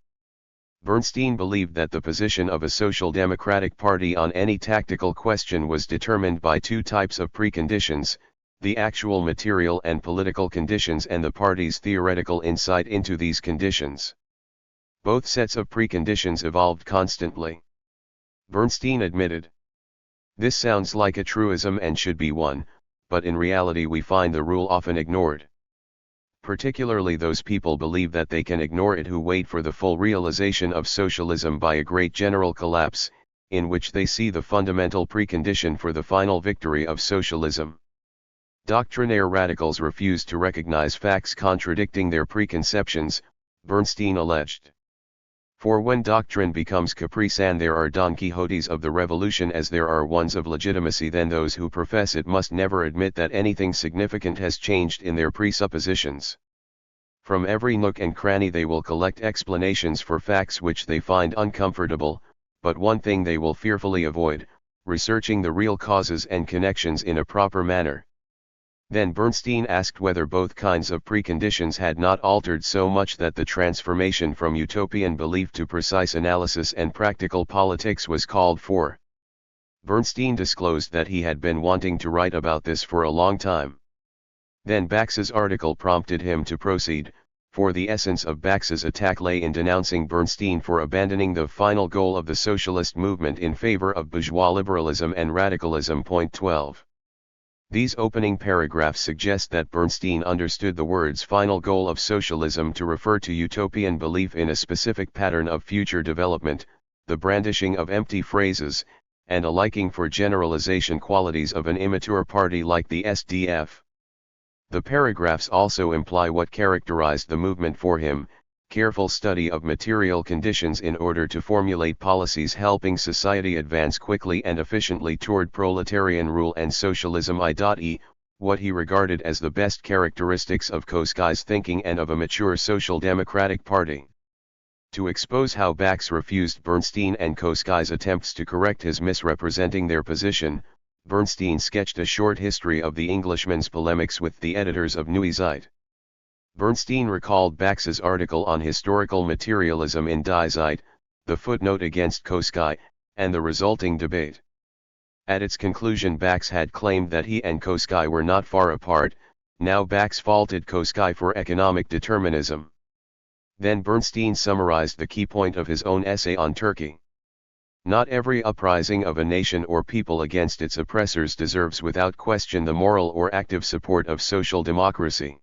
Bernstein believed that the position of a social democratic party on any tactical question was determined by two types of preconditions, the actual material and political conditions and the party's theoretical insight into these conditions. Both sets of preconditions evolved constantly. Bernstein admitted, "This sounds like a truism and should be one, but in reality we find the rule often ignored. Particularly those people believe that they can ignore it who wait for the full realization of socialism by a great general collapse, in which they see the fundamental precondition for the final victory of socialism. Doctrinaire radicals refuse to recognize facts contradicting their preconceptions, Bernstein alleged. For when doctrine becomes caprice and there are Don Quixotes of the revolution as there are ones of legitimacy, then those who profess it must never admit that anything significant has changed in their presuppositions. From every nook and cranny they will collect explanations for facts which they find uncomfortable, but one thing they will fearfully avoid, researching the real causes and connections in a proper manner. Then Bernstein asked whether both kinds of preconditions had not altered so much that the transformation from utopian belief to precise analysis and practical politics was called for. Bernstein disclosed that he had been wanting to write about this for a long time. Then Bax's article prompted him to proceed, for the essence of Bax's attack lay in denouncing Bernstein for abandoning the final goal of the socialist movement in favor of bourgeois liberalism and radicalism. Point 12. These opening paragraphs suggest that Bernstein understood the words final goal of socialism to refer to utopian belief in a specific pattern of future development, the brandishing of empty phrases, and a liking for generalization qualities of an immature party like the SDF. The paragraphs also imply what characterized the movement for him: careful study of material conditions in order to formulate policies helping society advance quickly and efficiently toward proletarian rule and socialism. I.e., what he regarded as the best characteristics of Kautsky's thinking and of a mature social democratic party. To expose how Bax refused Bernstein and Kautsky's attempts to correct his misrepresenting their position, Bernstein sketched a short history of the Englishman's polemics with the editors of Neue Zeit. Bernstein recalled Bax's article on historical materialism in Die Zeit, the footnote against Kautsky, and the resulting debate. At its conclusion Bax had claimed that he and Kautsky were not far apart. Now Bax faulted Kautsky for economic determinism. Then Bernstein summarized the key point of his own essay on Turkey. Not every uprising of a nation or people against its oppressors deserves without question the moral or active support of social democracy.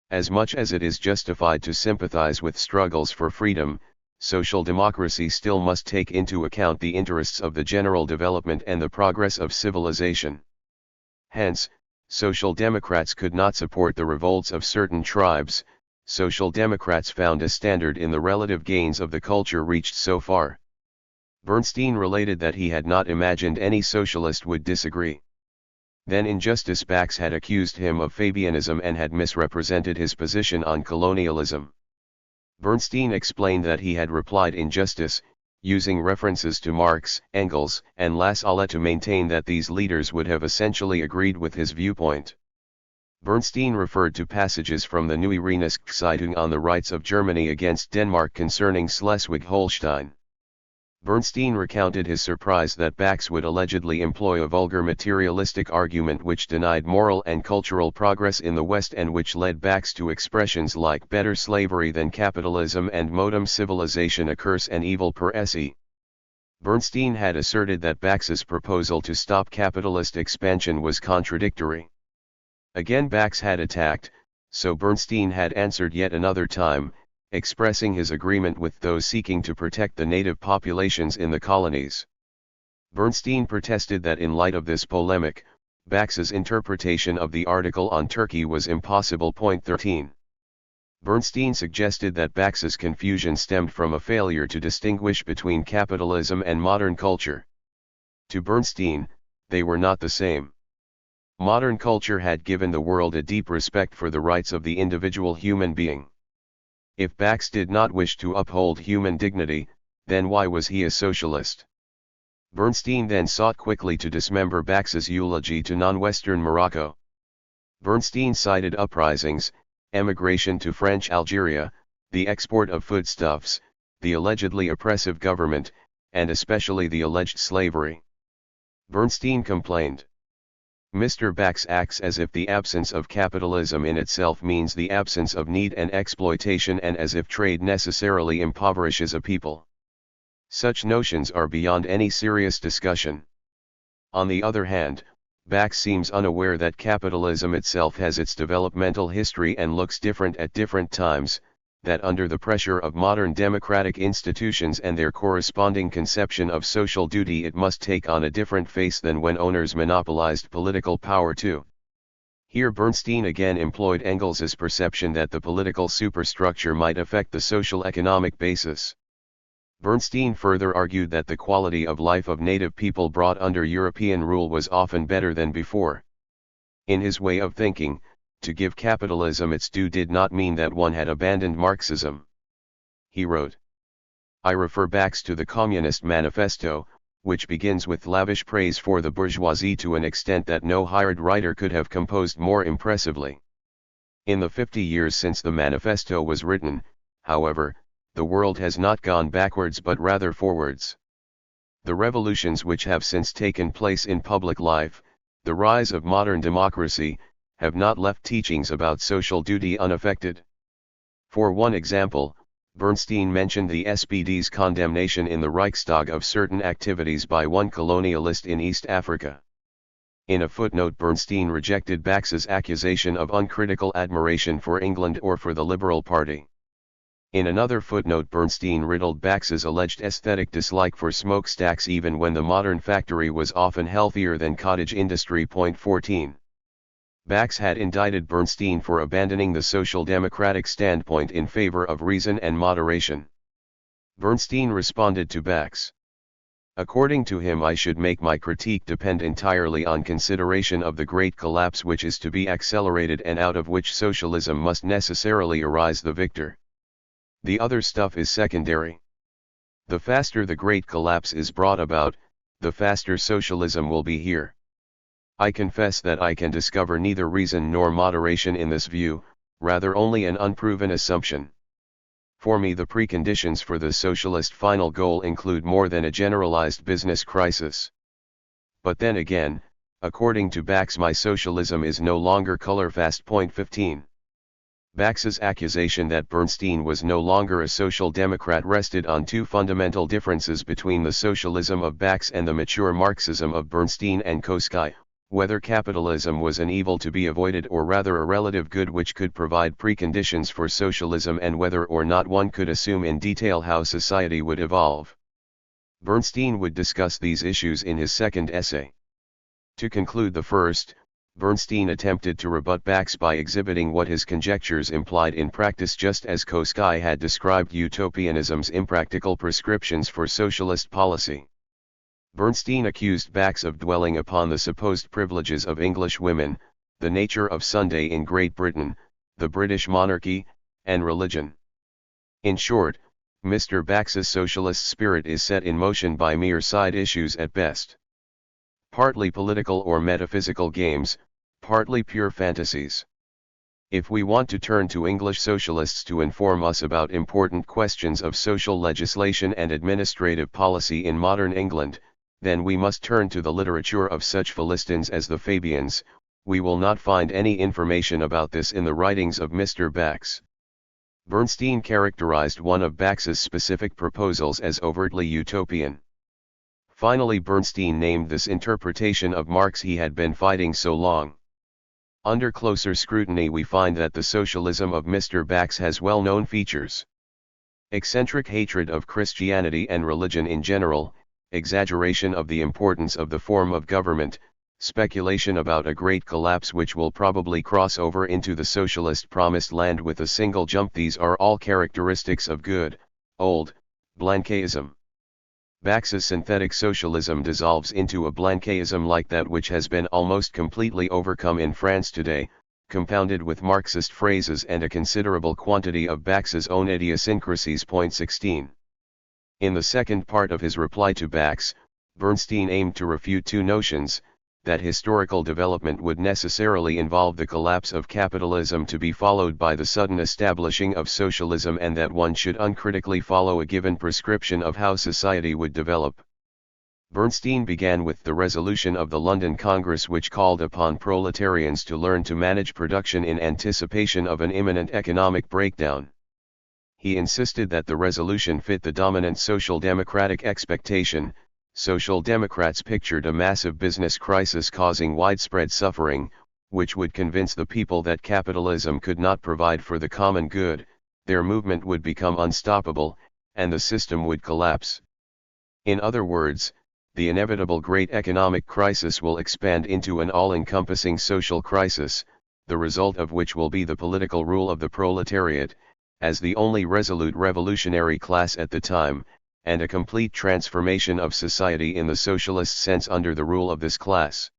As much as it is justified to sympathize with struggles for freedom, social democracy still must take into account the interests of the general development and the progress of civilization. Hence, social democrats could not support the revolts of certain tribes. Social democrats found a standard in the relative gains of the culture reached so far. Bernstein related that he had not imagined any socialist would disagree. Then in justice Bax had accused him of Fabianism and had misrepresented his position on colonialism. Bernstein explained that he had replied in justice, using references to Marx, Engels, and Lassalle to maintain that these leaders would have essentially agreed with his viewpoint. Bernstein referred to passages from the Neue Rheinische Zeitung on the rights of Germany against Denmark concerning Schleswig-Holstein. Bernstein recounted his surprise that Bax would allegedly employ a vulgar materialistic argument which denied moral and cultural progress in the West and which led Bax to expressions like better slavery than capitalism and modem civilization, a curse and evil per se. Bernstein had asserted that Bax's proposal to stop capitalist expansion was contradictory. Again Bax had attacked, so Bernstein had answered yet another time, expressing his agreement with those seeking to protect the native populations in the colonies. Bernstein protested that in light of this polemic, Bax's interpretation of the article on Turkey was impossible. Point 13. Bernstein suggested that Bax's confusion stemmed from a failure to distinguish between capitalism and modern culture. To Bernstein, they were not the same. Modern culture had given the world a deep respect for the rights of the individual human being. If Bax did not wish to uphold human dignity, then why was he a socialist? Bernstein then sought quickly to dismember Bax's eulogy to non-Western Morocco. Bernstein cited uprisings, emigration to French Algeria, the export of foodstuffs, the allegedly oppressive government, and especially the alleged slavery. Bernstein complained. Mr. Bax acts as if the absence of capitalism in itself means the absence of need and exploitation, and as if trade necessarily impoverishes a people. Such notions are beyond any serious discussion. On the other hand, Bax seems unaware that capitalism itself has its developmental history and looks different at different times, that under the pressure of modern democratic institutions and their corresponding conception of social duty it must take on a different face than when owners monopolized political power too. Here Bernstein again employed Engels's perception that the political superstructure might affect the social economic basis. Bernstein further argued that the quality of life of native people brought under European rule was often better than before. In his way of thinking, to give capitalism its due did not mean that one had abandoned Marxism. He wrote, I refer Bax to the Communist Manifesto, which begins with lavish praise for the bourgeoisie to an extent that no hired writer could have composed more impressively. In the 50 years since the manifesto was written, however, the world has not gone backwards but rather forwards. The revolutions which have since taken place in public life, the rise of modern democracy, have not left teachings about social duty unaffected. For one example, Bernstein mentioned the SPD's condemnation in the Reichstag of certain activities by one colonialist in East Africa. In a footnote, Bernstein rejected Bax's accusation of uncritical admiration for England or for the Liberal Party. In another footnote, Bernstein riddled Bax's alleged aesthetic dislike for smokestacks even when the modern factory was often healthier than cottage industry. 14. Bax had indicted Bernstein for abandoning the social democratic standpoint in favor of reason and moderation. Bernstein responded to Bax. According to him, I should make my critique depend entirely on consideration of the great collapse which is to be accelerated and out of which socialism must necessarily arise the victor. The other stuff is secondary. The faster the great collapse is brought about, the faster socialism will be here. I confess that I can discover neither reason nor moderation in this view, rather only an unproven assumption. For me, the preconditions for the socialist final goal include more than a generalized business crisis. But then again, according to Bax, my socialism is no longer color-fast. 15. Bax's accusation that Bernstein was no longer a social democrat rested on two fundamental differences between the socialism of Bax and the mature Marxism of Bernstein and Kautsky, whether capitalism was an evil to be avoided or rather a relative good which could provide preconditions for socialism, and whether or not one could assume in detail how society would evolve. Bernstein would discuss these issues in his second essay. To conclude the first, Bernstein attempted to rebut Bax by exhibiting what his conjectures implied in practice, just as Kautsky had described utopianism's impractical prescriptions for socialist policy. Bernstein accused Bax of dwelling upon the supposed privileges of English women, the nature of Sunday in Great Britain, the British monarchy, and religion. In short, Mr. Bax's socialist spirit is set in motion by mere side issues at best. Partly political or metaphysical games, partly pure fantasies. If we want to turn to English socialists to inform us about important questions of social legislation and administrative policy in modern England, then we must turn to the literature of such Philistines as the Fabians. We will not find any information about this in the writings of Mr. Bax. Bernstein characterized one of Bax's specific proposals as overtly utopian. Finally, Bernstein named this interpretation of Marx he had been fighting so long. Under closer scrutiny, we find that the socialism of Mr. Bax has well-known features. Eccentric hatred of Christianity and religion in general, exaggeration of the importance of the form of government, speculation about a great collapse which will probably cross over into the socialist promised land with a single jump. These are all characteristics of good, old, Blanquism. Bax's synthetic socialism dissolves into a Blanquism like that which has been almost completely overcome in France today, compounded with Marxist phrases and a considerable quantity of Bax's own idiosyncrasies. 16. In the second part of his reply to Bax, Bernstein aimed to refute two notions: that historical development would necessarily involve the collapse of capitalism to be followed by the sudden establishing of socialism, and that one should uncritically follow a given prescription of how society would develop. Bernstein began with the resolution of the London Congress which called upon proletarians to learn to manage production in anticipation of an imminent economic breakdown. He insisted that the resolution fit the dominant social democratic expectation, Social Democrats pictured a massive business crisis causing widespread suffering, which would convince the people that capitalism could not provide for the common good, their movement would become unstoppable, and the system would collapse. In other words, the inevitable great economic crisis will expand into an all-encompassing social crisis, the result of which will be the political rule of the proletariat, as the only resolute revolutionary class at the time, and a complete transformation of society in the socialist sense under the rule of this class.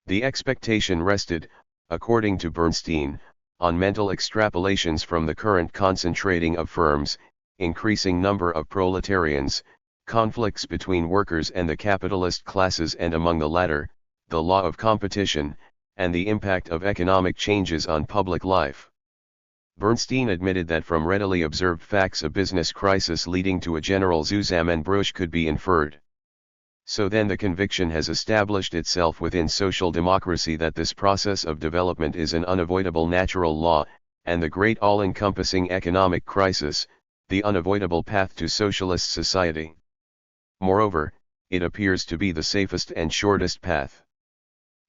The expectation rested, according to Bernstein, on mental extrapolations from the current concentrating of firms, increasing number of proletarians, conflicts between workers and the capitalist classes and among the latter, the law of competition, and the impact of economic changes on public life. Bernstein admitted that from readily observed facts a business crisis leading to a general Zusammenbruch could be inferred. So then the conviction has established itself within social democracy that this process of development is an unavoidable natural law, and the great all-encompassing economic crisis, the unavoidable path to socialist society. Moreover, it appears to be the safest and shortest path.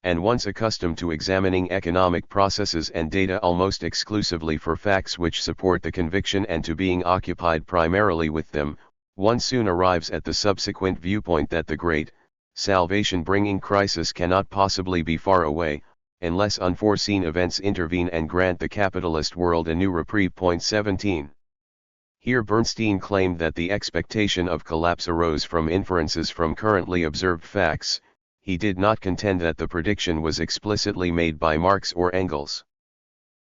And once accustomed to examining economic processes and data almost exclusively for facts which support the conviction and to being occupied primarily with them, one soon arrives at the subsequent viewpoint that the great, salvation-bringing crisis cannot possibly be far away, unless unforeseen events intervene and grant the capitalist world a new reprieve. 17. Here Bernstein claimed that the expectation of collapse arose from inferences from currently observed facts. He did not contend that the prediction was explicitly made by Marx or Engels.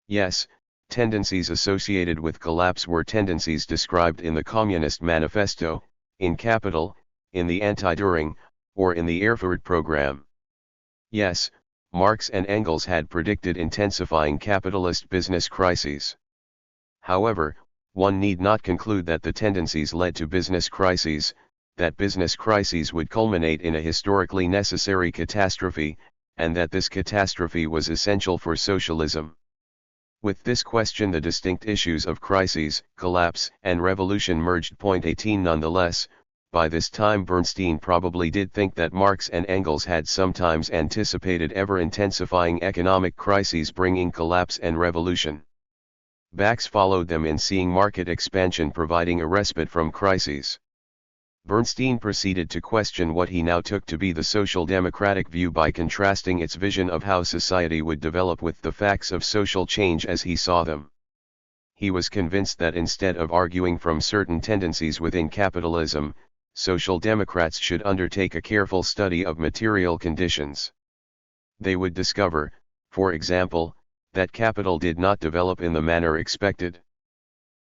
Yes, tendencies associated with collapse were tendencies described in the Communist Manifesto, in Capital, in the Anti-Düring, or in the Erfurt program. Yes, Marx and Engels had predicted intensifying capitalist business crises. However, one need not conclude that the tendencies led to business crises, that business crises would culminate in a historically necessary catastrophe, and that this catastrophe was essential for socialism. With this question the distinct issues of crises, collapse, and revolution merged. 18 Nonetheless, by this time Bernstein probably did think that Marx and Engels had sometimes anticipated ever-intensifying economic crises bringing collapse and revolution. Bax followed them in seeing market expansion providing a respite from crises. Bernstein proceeded to question what he now took to be the social democratic view by contrasting its vision of how society would develop with the facts of social change as he saw them. He was convinced that instead of arguing from certain tendencies within capitalism, social democrats should undertake a careful study of material conditions. They would discover, for example, that capital did not develop in the manner expected.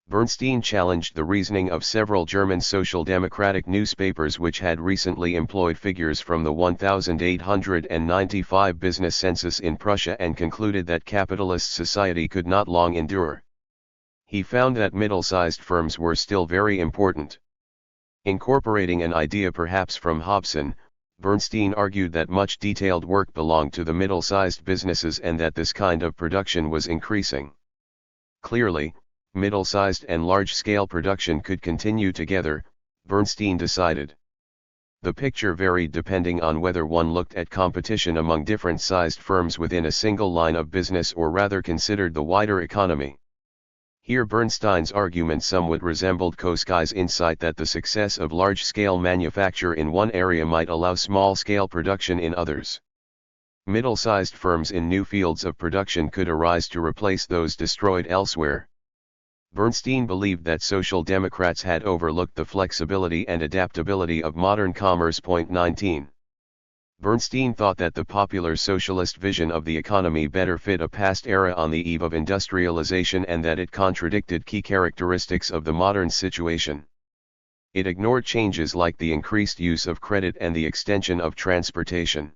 Bernstein challenged the reasoning of several German social democratic newspapers which had recently employed figures from the 1895 business census in Prussia and concluded that capitalist society could not long endure. He found that middle-sized firms were still very important. Incorporating an idea perhaps from Hobson, Bernstein argued that much detailed work belonged to the middle-sized businesses and that this kind of production was increasing. Clearly, middle-sized and large-scale production could continue together, Bernstein decided. The picture varied depending on whether one looked at competition among different-sized firms within a single line of business or rather considered the wider economy. Here Bernstein's argument somewhat resembled Kautsky's insight that the success of large-scale manufacture in one area might allow small-scale production in others. Middle-sized firms in new fields of production could arise to replace those destroyed elsewhere. Bernstein believed that social democrats had overlooked the flexibility and adaptability of modern commerce. 19. Bernstein thought that the popular socialist vision of the economy better fit a past era on the eve of industrialization and that it contradicted key characteristics of the modern situation. It ignored changes like the increased use of credit and the extension of transportation.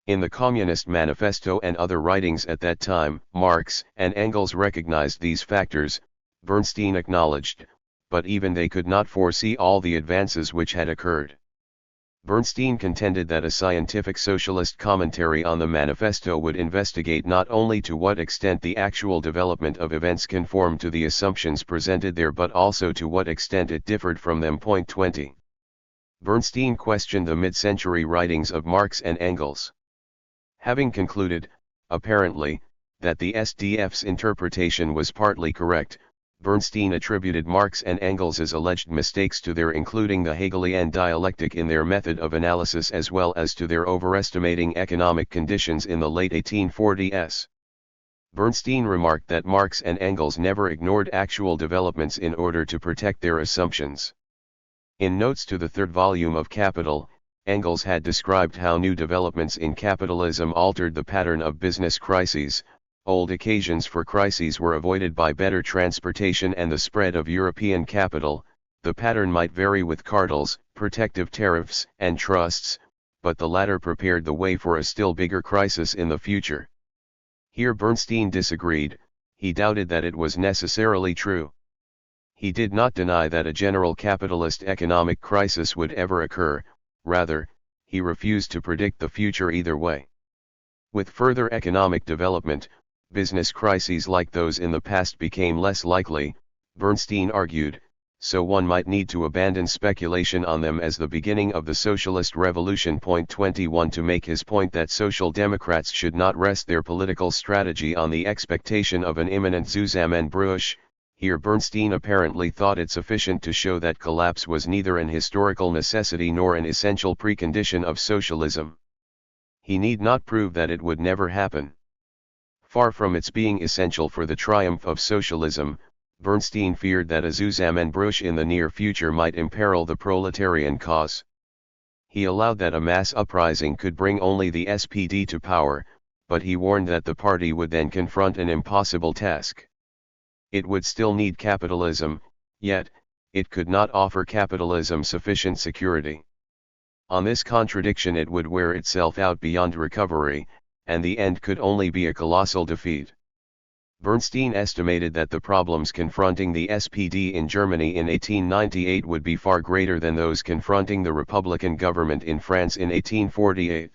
In the Communist Manifesto and other writings at that time, Marx and Engels recognized these factors, Bernstein acknowledged, but even they could not foresee all the advances which had occurred. Bernstein contended that a scientific socialist commentary on the manifesto would investigate not only to what extent the actual development of events conformed to the assumptions presented there but also to what extent it differed from them. 20. Bernstein questioned the mid-century writings of Marx and Engels. Having concluded, apparently, that the SDF's interpretation was partly correct, Bernstein attributed Marx and Engels' alleged mistakes to their including the Hegelian dialectic in their method of analysis as well as to their overestimating economic conditions in the late 1840s. Bernstein remarked that Marx and Engels never ignored actual developments in order to protect their assumptions. In notes to the third volume of Capital, Engels had described how new developments in capitalism altered the pattern of business crises. Old occasions for crises were avoided by better transportation and the spread of European capital. The pattern might vary with cartels, protective tariffs, and trusts, but the latter prepared the way for a still bigger crisis in the future. Here Bernstein disagreed. He doubted that it was necessarily true. He did not deny that a general capitalist economic crisis would ever occur, rather, he refused to predict the future either way. With further economic development, business crises like those in the past became less likely, Bernstein argued, so one might need to abandon speculation on them as the beginning of the socialist revolution. 21 To make his point that social democrats should not rest their political strategy on the expectation of an imminent Zusammenbruch, here Bernstein apparently thought it sufficient to show that collapse was neither an historical necessity nor an essential precondition of socialism. He need not prove that it would never happen. Far from its being essential for the triumph of socialism, Bernstein feared that a Zusammenbruch in the near future might imperil the proletarian cause. He allowed that a mass uprising could bring only the SPD to power, but he warned that the party would then confront an impossible task. It would still need capitalism, yet, it could not offer capitalism sufficient security. On this contradiction it would wear itself out beyond recovery, and the end could only be a colossal defeat. Bernstein estimated that the problems confronting the SPD in Germany in 1898 would be far greater than those confronting the Republican government in France in 1848.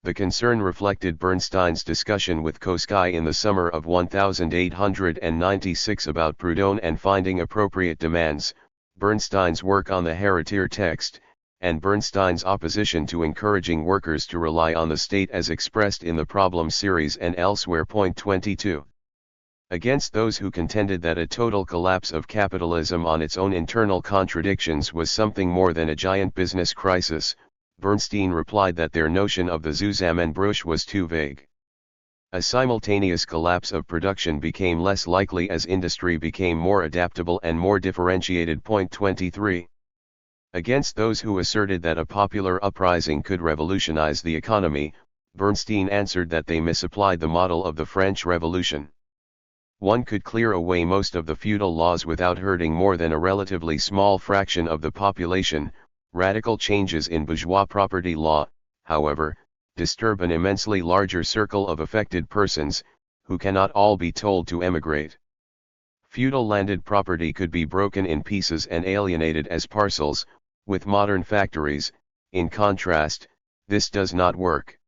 The concern reflected Bernstein's discussion with Kautsky in the summer of 1896 about Proudhon and finding appropriate demands, Bernstein's work on the Héritier text, and Bernstein's opposition to encouraging workers to rely on the state as expressed in the problem series and elsewhere. 22. Against those who contended that a total collapse of capitalism on its own internal contradictions was something more than a giant business crisis, Bernstein replied that their notion of the Zusammenbruch was too vague. A simultaneous collapse of production became less likely as industry became more adaptable and more differentiated. 23. Against those who asserted that a popular uprising could revolutionize the economy, Bernstein answered that they misapplied the model of the French Revolution. One could clear away most of the feudal laws without hurting more than a relatively small fraction of the population. Radical changes in bourgeois property law, however, disturb an immensely larger circle of affected persons, who cannot all be told to emigrate. Feudal landed property could be broken in pieces and alienated as parcels. With modern factories, in contrast, this does not work.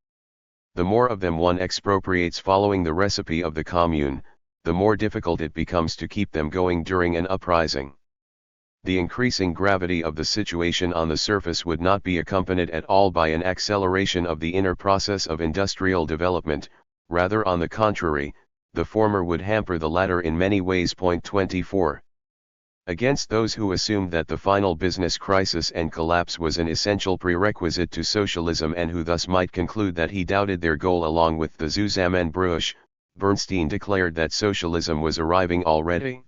The more of them one expropriates following the recipe of the commune, the more difficult it becomes to keep them going during an uprising. The increasing gravity of the situation on the surface would not be accompanied at all by an acceleration of the inner process of industrial development, rather on the contrary, the former would hamper the latter in many ways. 24. Against those who assumed that the final business crisis and collapse was an essential prerequisite to socialism and who thus might conclude that he doubted their goal along with the Zusammenbruch, Bernstein declared that socialism was arriving already.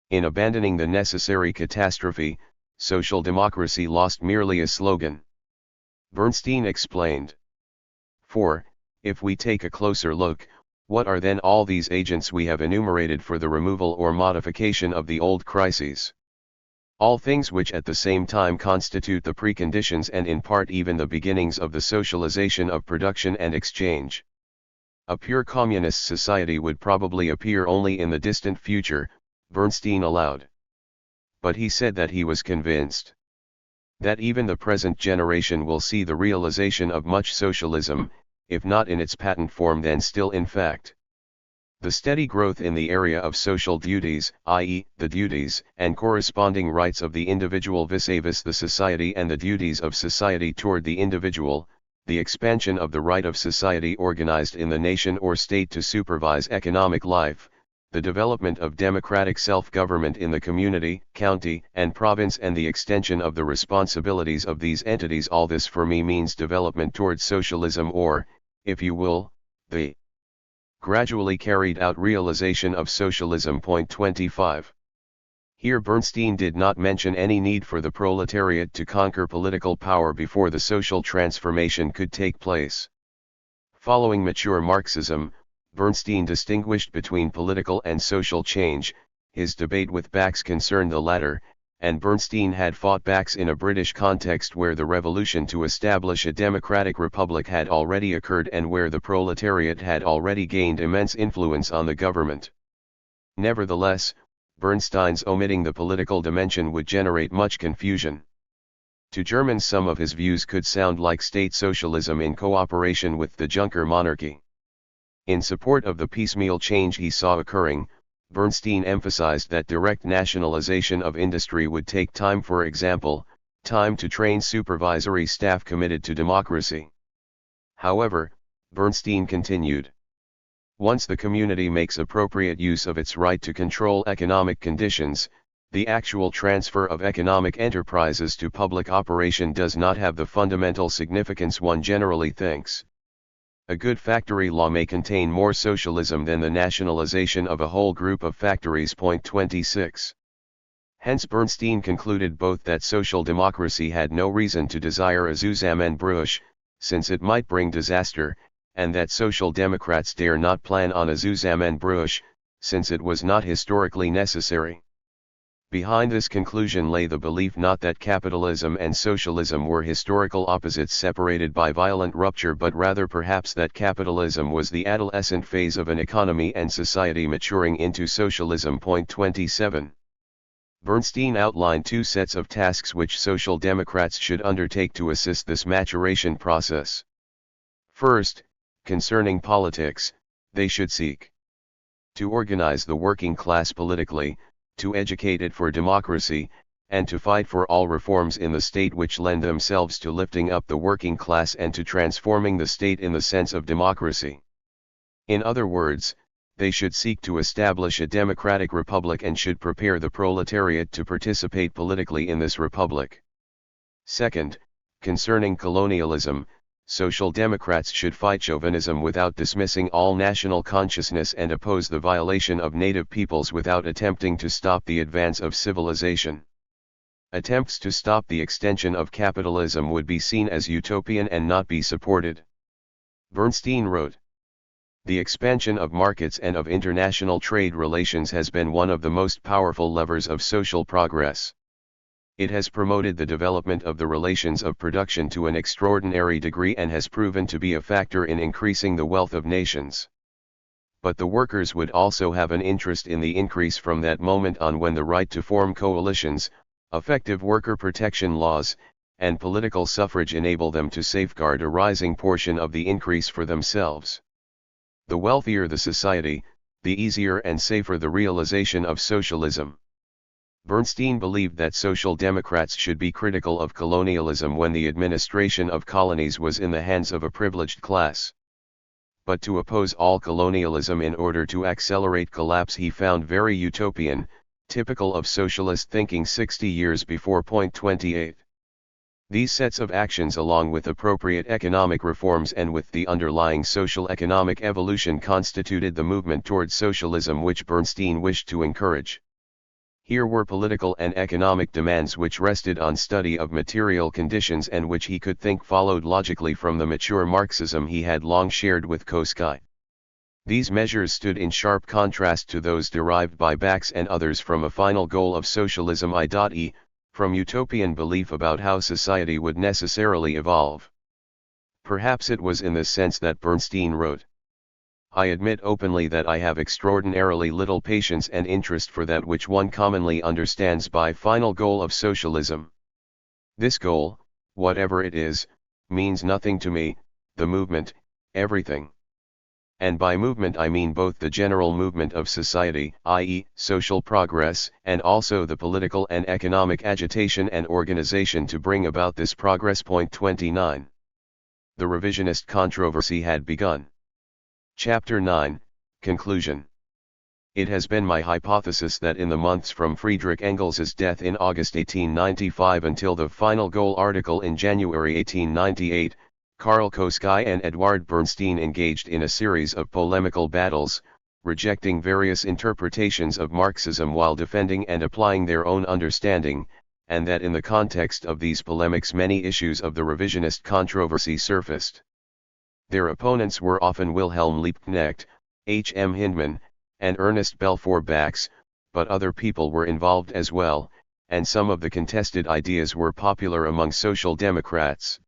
In abandoning the necessary catastrophe, social democracy lost merely a slogan. Bernstein explained. 4. If we take a closer look, what are then all these agents we have enumerated for the removal or modification of the old crises? All things which at the same time constitute the preconditions and in part even the beginnings of the socialization of production and exchange. A pure communist society would probably appear only in the distant future, Bernstein allowed. But he said that he was convinced that even the present generation will see the realization of much socialism, if not in its patent form then still in fact. The steady growth in the area of social duties, i.e., the duties and corresponding rights of the individual vis-a-vis the society and the duties of society toward the individual, the expansion of the right of society organized in the nation or state to supervise economic life, the development of democratic self-government in the community, county, and province, and the extension of the responsibilities of these entities, all this for me means development towards socialism, or, if you will, the gradually carried out realization of socialism. Point 25. Here Bernstein did not mention any need for the proletariat to conquer political power before the social transformation could take place. Following mature Marxism, Bernstein distinguished between political and social change. His debate with Bax concerned the latter, and Bernstein had fought Bax in a British context where the revolution to establish a democratic republic had already occurred and where the proletariat had already gained immense influence on the government. Nevertheless, Bernstein's omitting the political dimension would generate much confusion. To Germans, some of his views could sound like state socialism in cooperation with the Junker monarchy. In support of the piecemeal change he saw occurring, Bernstein emphasized that direct nationalization of industry would take time, for example, time to train supervisory staff committed to democracy. However, Bernstein continued, once the community makes appropriate use of its right to control economic conditions, the actual transfer of economic enterprises to public operation does not have the fundamental significance one generally thinks. A good factory law may contain more socialism than the nationalization of a whole group of factories. Point 26. Hence Bernstein concluded both that social democracy had no reason to desire a Zusammenbruch, since it might bring disaster, and that social democrats dare not plan on a Zusammenbruch, since it was not historically necessary. Behind this conclusion lay the belief not that capitalism and socialism were historical opposites separated by violent rupture, but rather perhaps that capitalism was the adolescent phase of an economy and society maturing into socialism. Point 27. Bernstein outlined two sets of tasks which social democrats should undertake to assist this maturation process. First, concerning politics, they should seek to organize the working class politically, to educate it for democracy, and to fight for all reforms in the state which lend themselves to lifting up the working class and to transforming the state in the sense of democracy. In other words, they should seek to establish a democratic republic and should prepare the proletariat to participate politically in this republic. Second, concerning colonialism, social democrats should fight chauvinism without dismissing all national consciousness and oppose the violation of native peoples without attempting to stop the advance of civilization. Attempts to stop the extension of capitalism would be seen as utopian and not be supported. Bernstein wrote, the expansion of markets and of international trade relations has been one of the most powerful levers of social progress. It has promoted the development of the relations of production to an extraordinary degree and has proven to be a factor in increasing the wealth of nations. But the workers would also have an interest in the increase from that moment on when the right to form coalitions, effective worker protection laws, and political suffrage enable them to safeguard a rising portion of the increase for themselves. The wealthier the society, the easier and safer the realization of socialism. Bernstein believed that social democrats should be critical of colonialism when the administration of colonies was in the hands of a privileged class. But to oppose all colonialism in order to accelerate collapse he found very utopian, typical of socialist thinking 60 years before. Point 28. These sets of actions, along with appropriate economic reforms and with the underlying social economic evolution, constituted the movement towards socialism which Bernstein wished to encourage. Here were political and economic demands which rested on study of material conditions and which he could think followed logically from the mature Marxism he had long shared with Kautsky. These measures stood in sharp contrast to those derived by Bax and others from a final goal of socialism, i.e., from utopian belief about how society would necessarily evolve. Perhaps it was in this sense that Bernstein wrote, I admit openly that I have extraordinarily little patience and interest for that which one commonly understands by final goal of socialism. This goal, whatever it is, means nothing to me, the movement, everything. and by movement I mean both the general movement of society, i.e., social progress, and also the political and economic agitation and organization to bring about this progress. Point 29. The revisionist controversy had begun. Chapter 9, Conclusion. It has been my hypothesis that in the months from Friedrich Engels's death in August 1895 until the final Goal article in January 1898, Karl Kautsky and Eduard Bernstein engaged in a series of polemical battles, rejecting various interpretations of Marxism while defending and applying their own understanding, and that in the context of these polemics many issues of the revisionist controversy surfaced. Their opponents were often Wilhelm Liebknecht, H. M. Hindman, and Ernest Balfour Bax, but other people were involved as well, and some of the contested ideas were popular among Social Democrats.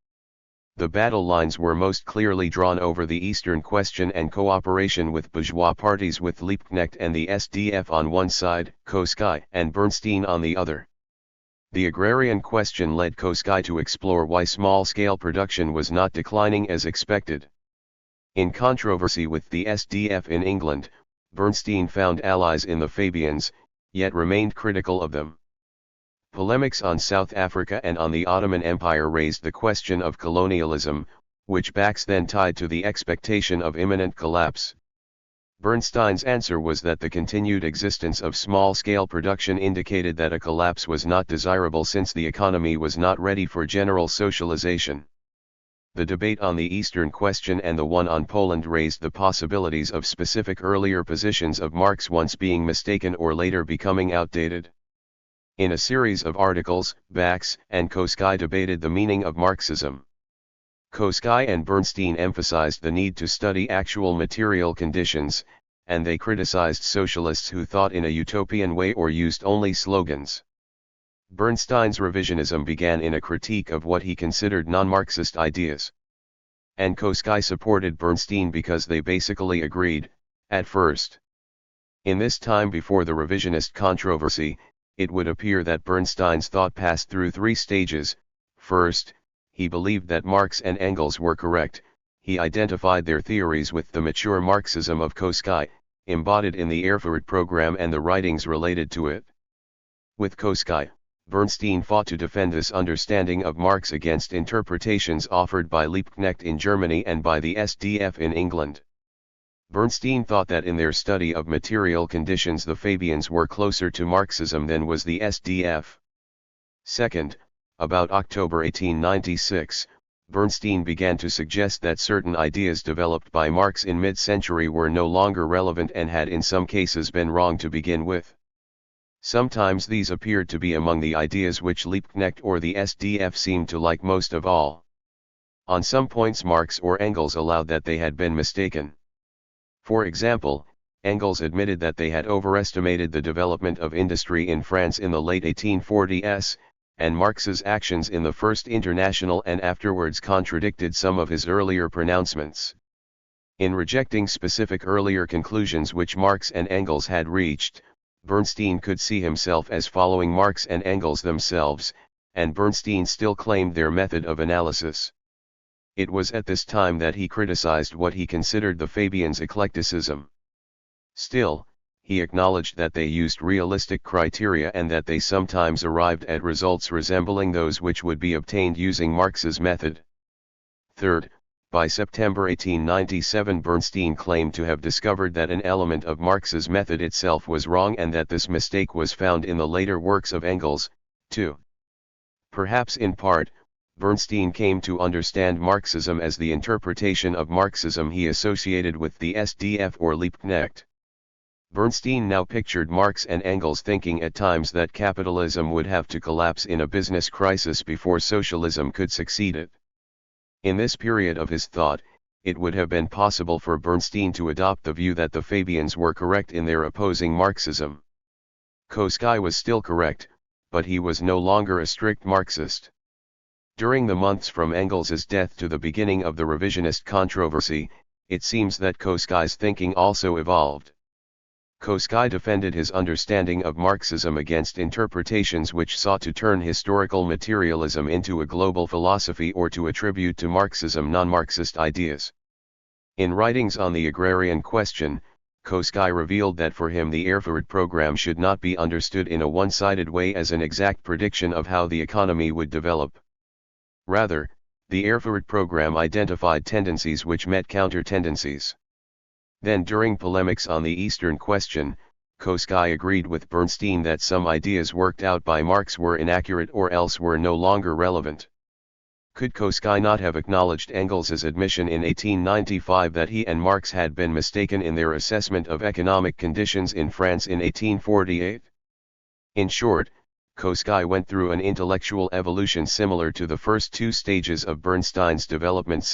The battle lines were most clearly drawn over the Eastern question and cooperation with bourgeois parties, with Liebknecht and the SDF on one side, Kautsky and Bernstein on the other. The agrarian question led Kautsky to explore why small-scale production was not declining as expected. In controversy with the SDF in England, Bernstein found allies in the Fabians, yet remained critical of them. Polemics on South Africa and on the Ottoman Empire raised the question of colonialism, which Bax then tied to the expectation of imminent collapse. Bernstein's answer was that the continued existence of small-scale production indicated that a collapse was not desirable since the economy was not ready for general socialization. The debate on the Eastern question and the one on Poland raised the possibilities of specific earlier positions of Marx once being mistaken or later becoming outdated. In a series of articles, Bax and Kautsky debated the meaning of Marxism. Kautsky and Bernstein emphasized the need to study actual material conditions, and they criticized socialists who thought in a utopian way or used only slogans. Bernstein's revisionism began in a critique of what he considered non-Marxist ideas. And Kautsky supported Bernstein because they basically agreed, at first. In this time before the revisionist controversy, it would appear that Bernstein's thought passed through three stages. First, he believed that Marx and Engels were correct. He identified their theories with the mature Marxism of Kautsky, embodied in the Erfurt program and the writings related to it. With Kautsky, Bernstein fought to defend this understanding of Marx against interpretations offered by Liebknecht in Germany and by the SDF in England. Bernstein thought that in their study of material conditions the Fabians were closer to Marxism than was the SDF. Second, about October 1896, Bernstein began to suggest that certain ideas developed by Marx in mid-century were no longer relevant and had in some cases been wrong to begin with. Sometimes these appeared to be among the ideas which Liebknecht or the SDF seemed to like most of all. On some points Marx or Engels allowed that they had been mistaken. For example, Engels admitted that they had overestimated the development of industry in France in the late 1840s, and Marx's actions in the First International and afterwards contradicted some of his earlier pronouncements. In rejecting specific earlier conclusions which Marx and Engels had reached, Bernstein could see himself as following Marx and Engels themselves, and Bernstein still claimed their method of analysis. It was at this time that he criticized what he considered the Fabians' eclecticism. Still, he acknowledged that they used realistic criteria and that they sometimes arrived at results resembling those which would be obtained using Marx's method. Third, by September 1897 Bernstein claimed to have discovered that an element of Marx's method itself was wrong and that this mistake was found in the later works of Engels, too. Perhaps in part, Bernstein came to understand Marxism as the interpretation of Marxism he associated with the SDF or Liebknecht. Bernstein now pictured Marx and Engels thinking at times that capitalism would have to collapse in a business crisis before socialism could succeed it. In this period of his thought, it would have been possible for Bernstein to adopt the view that the Fabians were correct in their opposing Marxism. Kautsky was still correct, but he was no longer a strict Marxist. During the months from Engels's death to the beginning of the revisionist controversy, it seems that Kautsky's thinking also evolved. Kautsky defended his understanding of Marxism against interpretations which sought to turn historical materialism into a global philosophy or to attribute to Marxism non-Marxist ideas. In writings on the agrarian question, Kautsky revealed that for him the THIRD program should not be understood in a one-sided way as an exact prediction of how the economy would develop. Rather, the THIRD program identified tendencies which met counter-tendencies. Then during polemics on the Eastern question, Kautsky agreed with Bernstein that some ideas worked out by Marx were inaccurate or else were no longer relevant. Could Kautsky not have acknowledged Engels's admission in 1895 that he and Marx had been mistaken in their assessment of economic conditions in France in 1848? In short, Kautsky went through an intellectual evolution similar to the first two stages of Bernstein's development,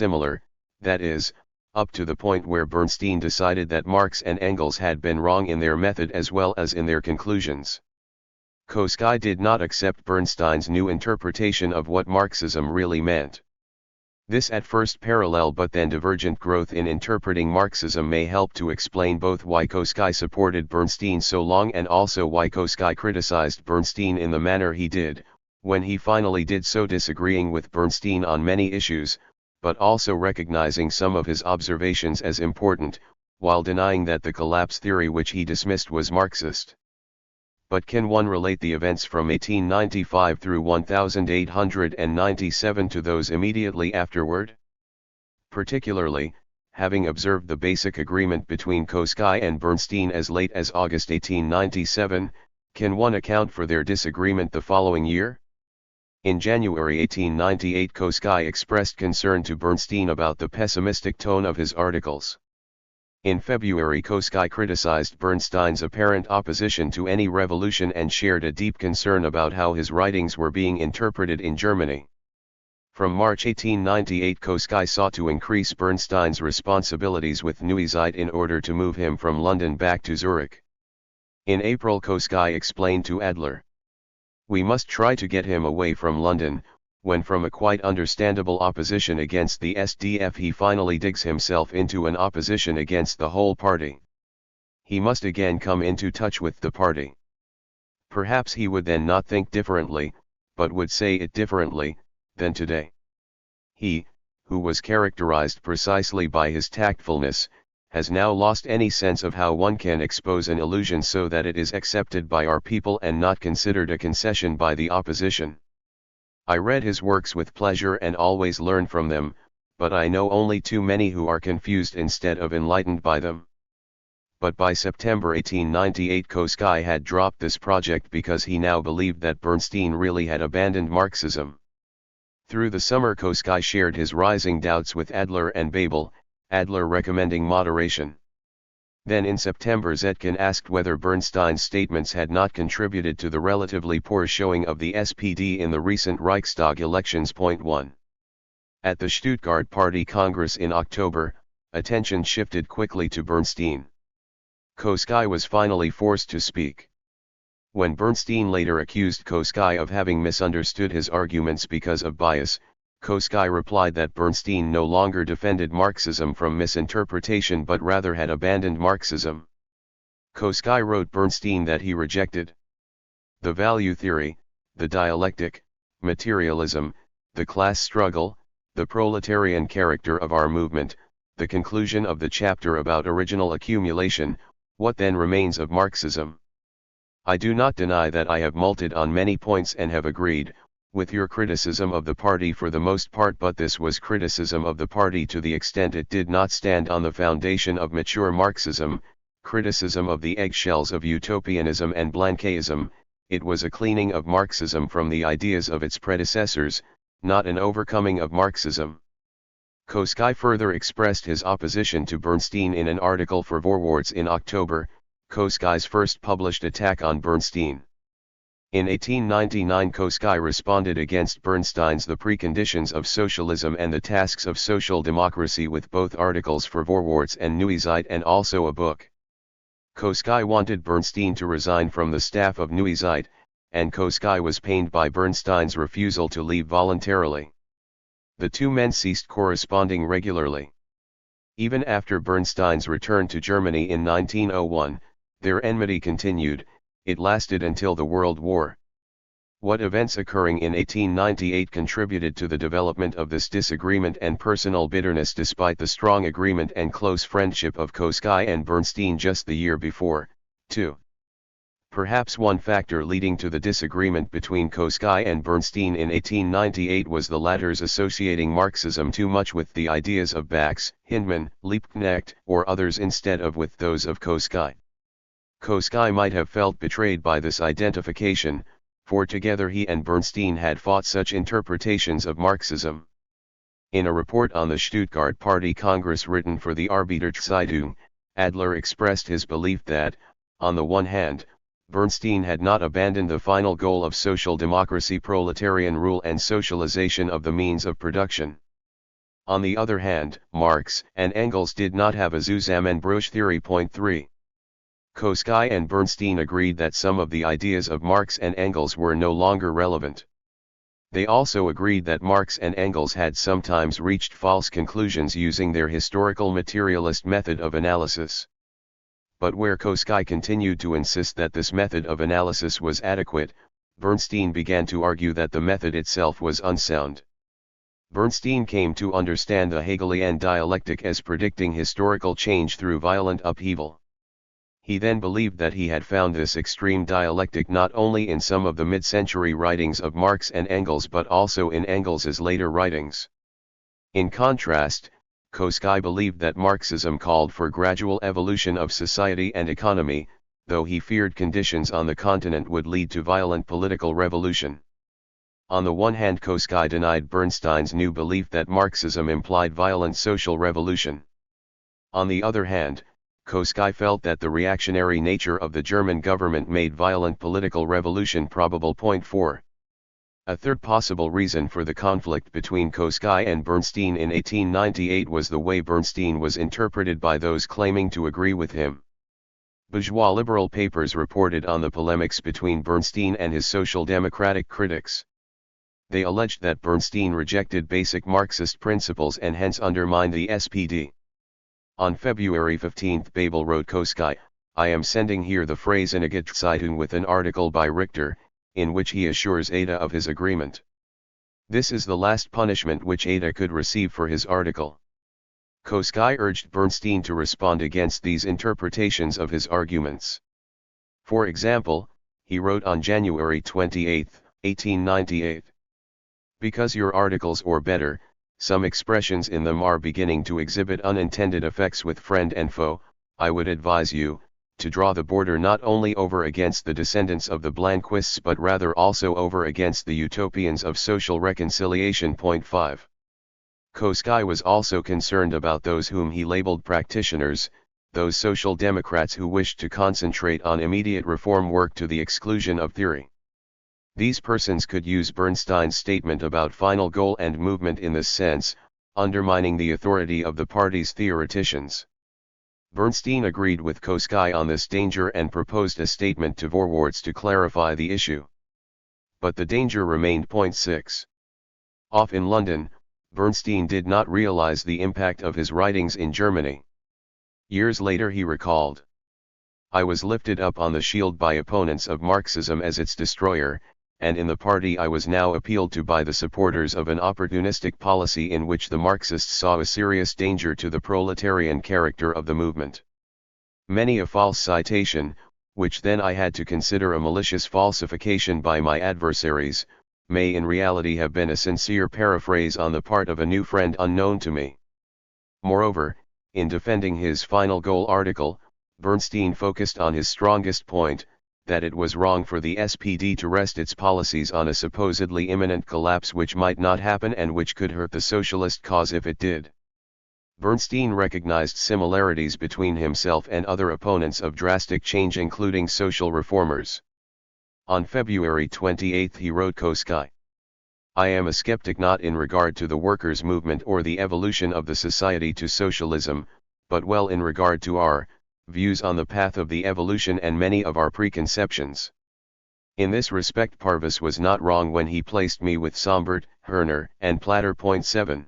that is, up to the point where Bernstein decided that Marx and Engels had been wrong in their method as well as in their conclusions. Kautsky did not accept Bernstein's new interpretation of what Marxism really meant. This at first parallel but then divergent growth in interpreting Marxism may help to explain both why Kautsky supported Bernstein so long and also why Kautsky criticized Bernstein in the manner he did, when he finally did so disagreeing with Bernstein on many issues, but also recognizing some of his observations as important, while denying that the collapse theory which he dismissed was Marxist. But can one relate the events from 1895 through 1897 to those immediately afterward? Particularly, having observed the basic agreement between Kautsky and Bernstein as late as August 1897, can one account for their disagreement the following year? In January 1898 Kautsky expressed concern to Bernstein about the pessimistic tone of his articles. In February Kautsky criticized Bernstein's apparent opposition to any revolution and shared a deep concern about how his writings were being interpreted in Germany. From March 1898 Kautsky sought to increase Bernstein's responsibilities with Neue Zeit in order to move him from London back to Zurich. In April Kautsky explained to Adler, "We must try to get him away from London," when from a quite understandable opposition against the SDF he finally digs himself into an opposition against the whole party. He must again come into touch with the party. Perhaps he would then not think differently, but would say it differently, than today. He, who was characterized precisely by his tactfulness, has now lost any sense of how one can expose an illusion so that it is accepted by our people and not considered a concession by the opposition. I read his works with pleasure and always learn from them, but I know only too many who are confused instead of enlightened by them." But by September 1898 Kautsky had dropped this project because he now believed that Bernstein really had abandoned Marxism. Through the summer Kautsky shared his rising doubts with Adler and Babel, Adler recommending moderation. Then in September Zetkin asked whether Bernstein's statements had not contributed to the relatively poor showing of the SPD in the recent Reichstag elections. 1. At the Stuttgart Party Congress in October, attention shifted quickly to Bernstein. Kautsky was finally forced to speak. When Bernstein later accused Kautsky of having misunderstood his arguments because of bias, Kautsky replied that Bernstein no longer defended Marxism from misinterpretation but rather had abandoned Marxism. Kautsky wrote Bernstein that he rejected the value theory, the dialectic, materialism, the class struggle, the proletarian character of our movement, the conclusion of the chapter about original accumulation, what then remains of Marxism? I do not deny that I have multed on many points and have agreed with your criticism of the party for the most part, but this was criticism of the party to the extent it did not stand on the foundation of mature Marxism, criticism of the eggshells of utopianism and Blanquism. It was a cleaning of Marxism from the ideas of its predecessors, not an overcoming of Marxism. Kautsky further expressed his opposition to Bernstein in an article for Vorwärts in October, Kautsky's first published attack on Bernstein. In 1899 Kautsky responded against Bernstein's The Preconditions of Socialism and the Tasks of Social Democracy with both articles for Vorwärts and Neue Zeit and also a book. Kautsky wanted Bernstein to resign from the staff of Neue Zeit, and Kautsky was pained by Bernstein's refusal to leave voluntarily. The two men ceased corresponding regularly. Even after Bernstein's return to Germany in 1901, their enmity continued. It lasted until the World War. What events occurring in 1898 contributed to the development of this disagreement and personal bitterness despite the strong agreement and close friendship of Kautsky and Bernstein just the year before? 2. Perhaps one factor leading to the disagreement between Kautsky and Bernstein in 1898 was the latter's associating Marxism too much with the ideas of Bax, Hindman, Liebknecht, or others instead of with those of Kautsky. Kautsky might have felt betrayed by this identification, for together he and Bernstein had fought such interpretations of Marxism. In a report on the Stuttgart Party Congress written for the Arbeiterzeitung, Adler expressed his belief that, on the one hand, Bernstein had not abandoned the final goal of social democracy, proletarian rule and socialization of the means of production. On the other hand, Marx and Engels did not have a Zusammenbruch theory. 3. Kautsky and Bernstein agreed that some of the ideas of Marx and Engels were no longer relevant. They also agreed that Marx and Engels had sometimes reached false conclusions using their historical materialist method of analysis. But where Kautsky continued to insist that this method of analysis was adequate, Bernstein began to argue that the method itself was unsound. Bernstein came to understand the Hegelian dialectic as predicting historical change through violent upheaval. He then believed that he had found this extreme dialectic not only in some of the mid-century writings of Marx and Engels but also in Engels's later writings. In contrast, Kautsky believed that Marxism called for gradual evolution of society and economy, though he feared conditions on the continent would lead to violent political revolution. On the one hand, Kautsky denied Bernstein's new belief that Marxism implied violent social revolution. On the other hand, Kautsky felt that the reactionary nature of the German government made violent political revolution probable. 4. A third possible reason for the conflict between Kautsky and Bernstein in 1898 was the way Bernstein was interpreted by those claiming to agree with him. Bourgeois liberal papers reported on the polemics between Bernstein and his social democratic critics. They alleged that Bernstein rejected basic Marxist principles and hence undermined the SPD. On February 15, Babel wrote Kautsky, "I am sending here the Revisionist Zeitung with an article by Richter, in which he assures Ada of his agreement. This is the last punishment which Ada could receive for his article." Kautsky urged Bernstein to respond against these interpretations of his arguments. For example, he wrote on January 28, 1898, "Because your articles, or better, some expressions in them are beginning to exhibit unintended effects with friend and foe, I would advise you, to draw the border not only over against the descendants of the Blanquists but rather also over against the utopians of social reconciliation." 5. Kautsky was also concerned about those whom he labeled practitioners, those social democrats who wished to concentrate on immediate reform work to the exclusion of theory. These persons could use Bernstein's statement about final goal and movement in this sense, undermining the authority of the party's theoreticians. Bernstein agreed with Kautsky on this danger and proposed a statement to Vorwärts to clarify the issue. But the danger remained. 6. Off in London, Bernstein did not realize the impact of his writings in Germany. Years later he recalled, "I was lifted up on the shield by opponents of Marxism as its destroyer, and in the party I was now appealed to by the supporters of an opportunistic policy in which the Marxists saw a serious danger to the proletarian character of the movement. Many a false citation, which then I had to consider a malicious falsification by my adversaries, may in reality have been a sincere paraphrase on the part of a new friend unknown to me." Moreover, in defending his final goal article, Bernstein focused on his strongest point, that it was wrong for the SPD to rest its policies on a supposedly imminent collapse which might not happen and which could hurt the socialist cause if it did. Bernstein recognized similarities between himself and other opponents of drastic change, including social reformers. On February 28 he wrote Kautsky, "I am a skeptic not in regard to the workers' movement or the evolution of the society to socialism, but well in regard to our views on the path of the evolution and many of our preconceptions. In this respect Parvis was not wrong when he placed me with Sombart, Herner, and Platter. 7.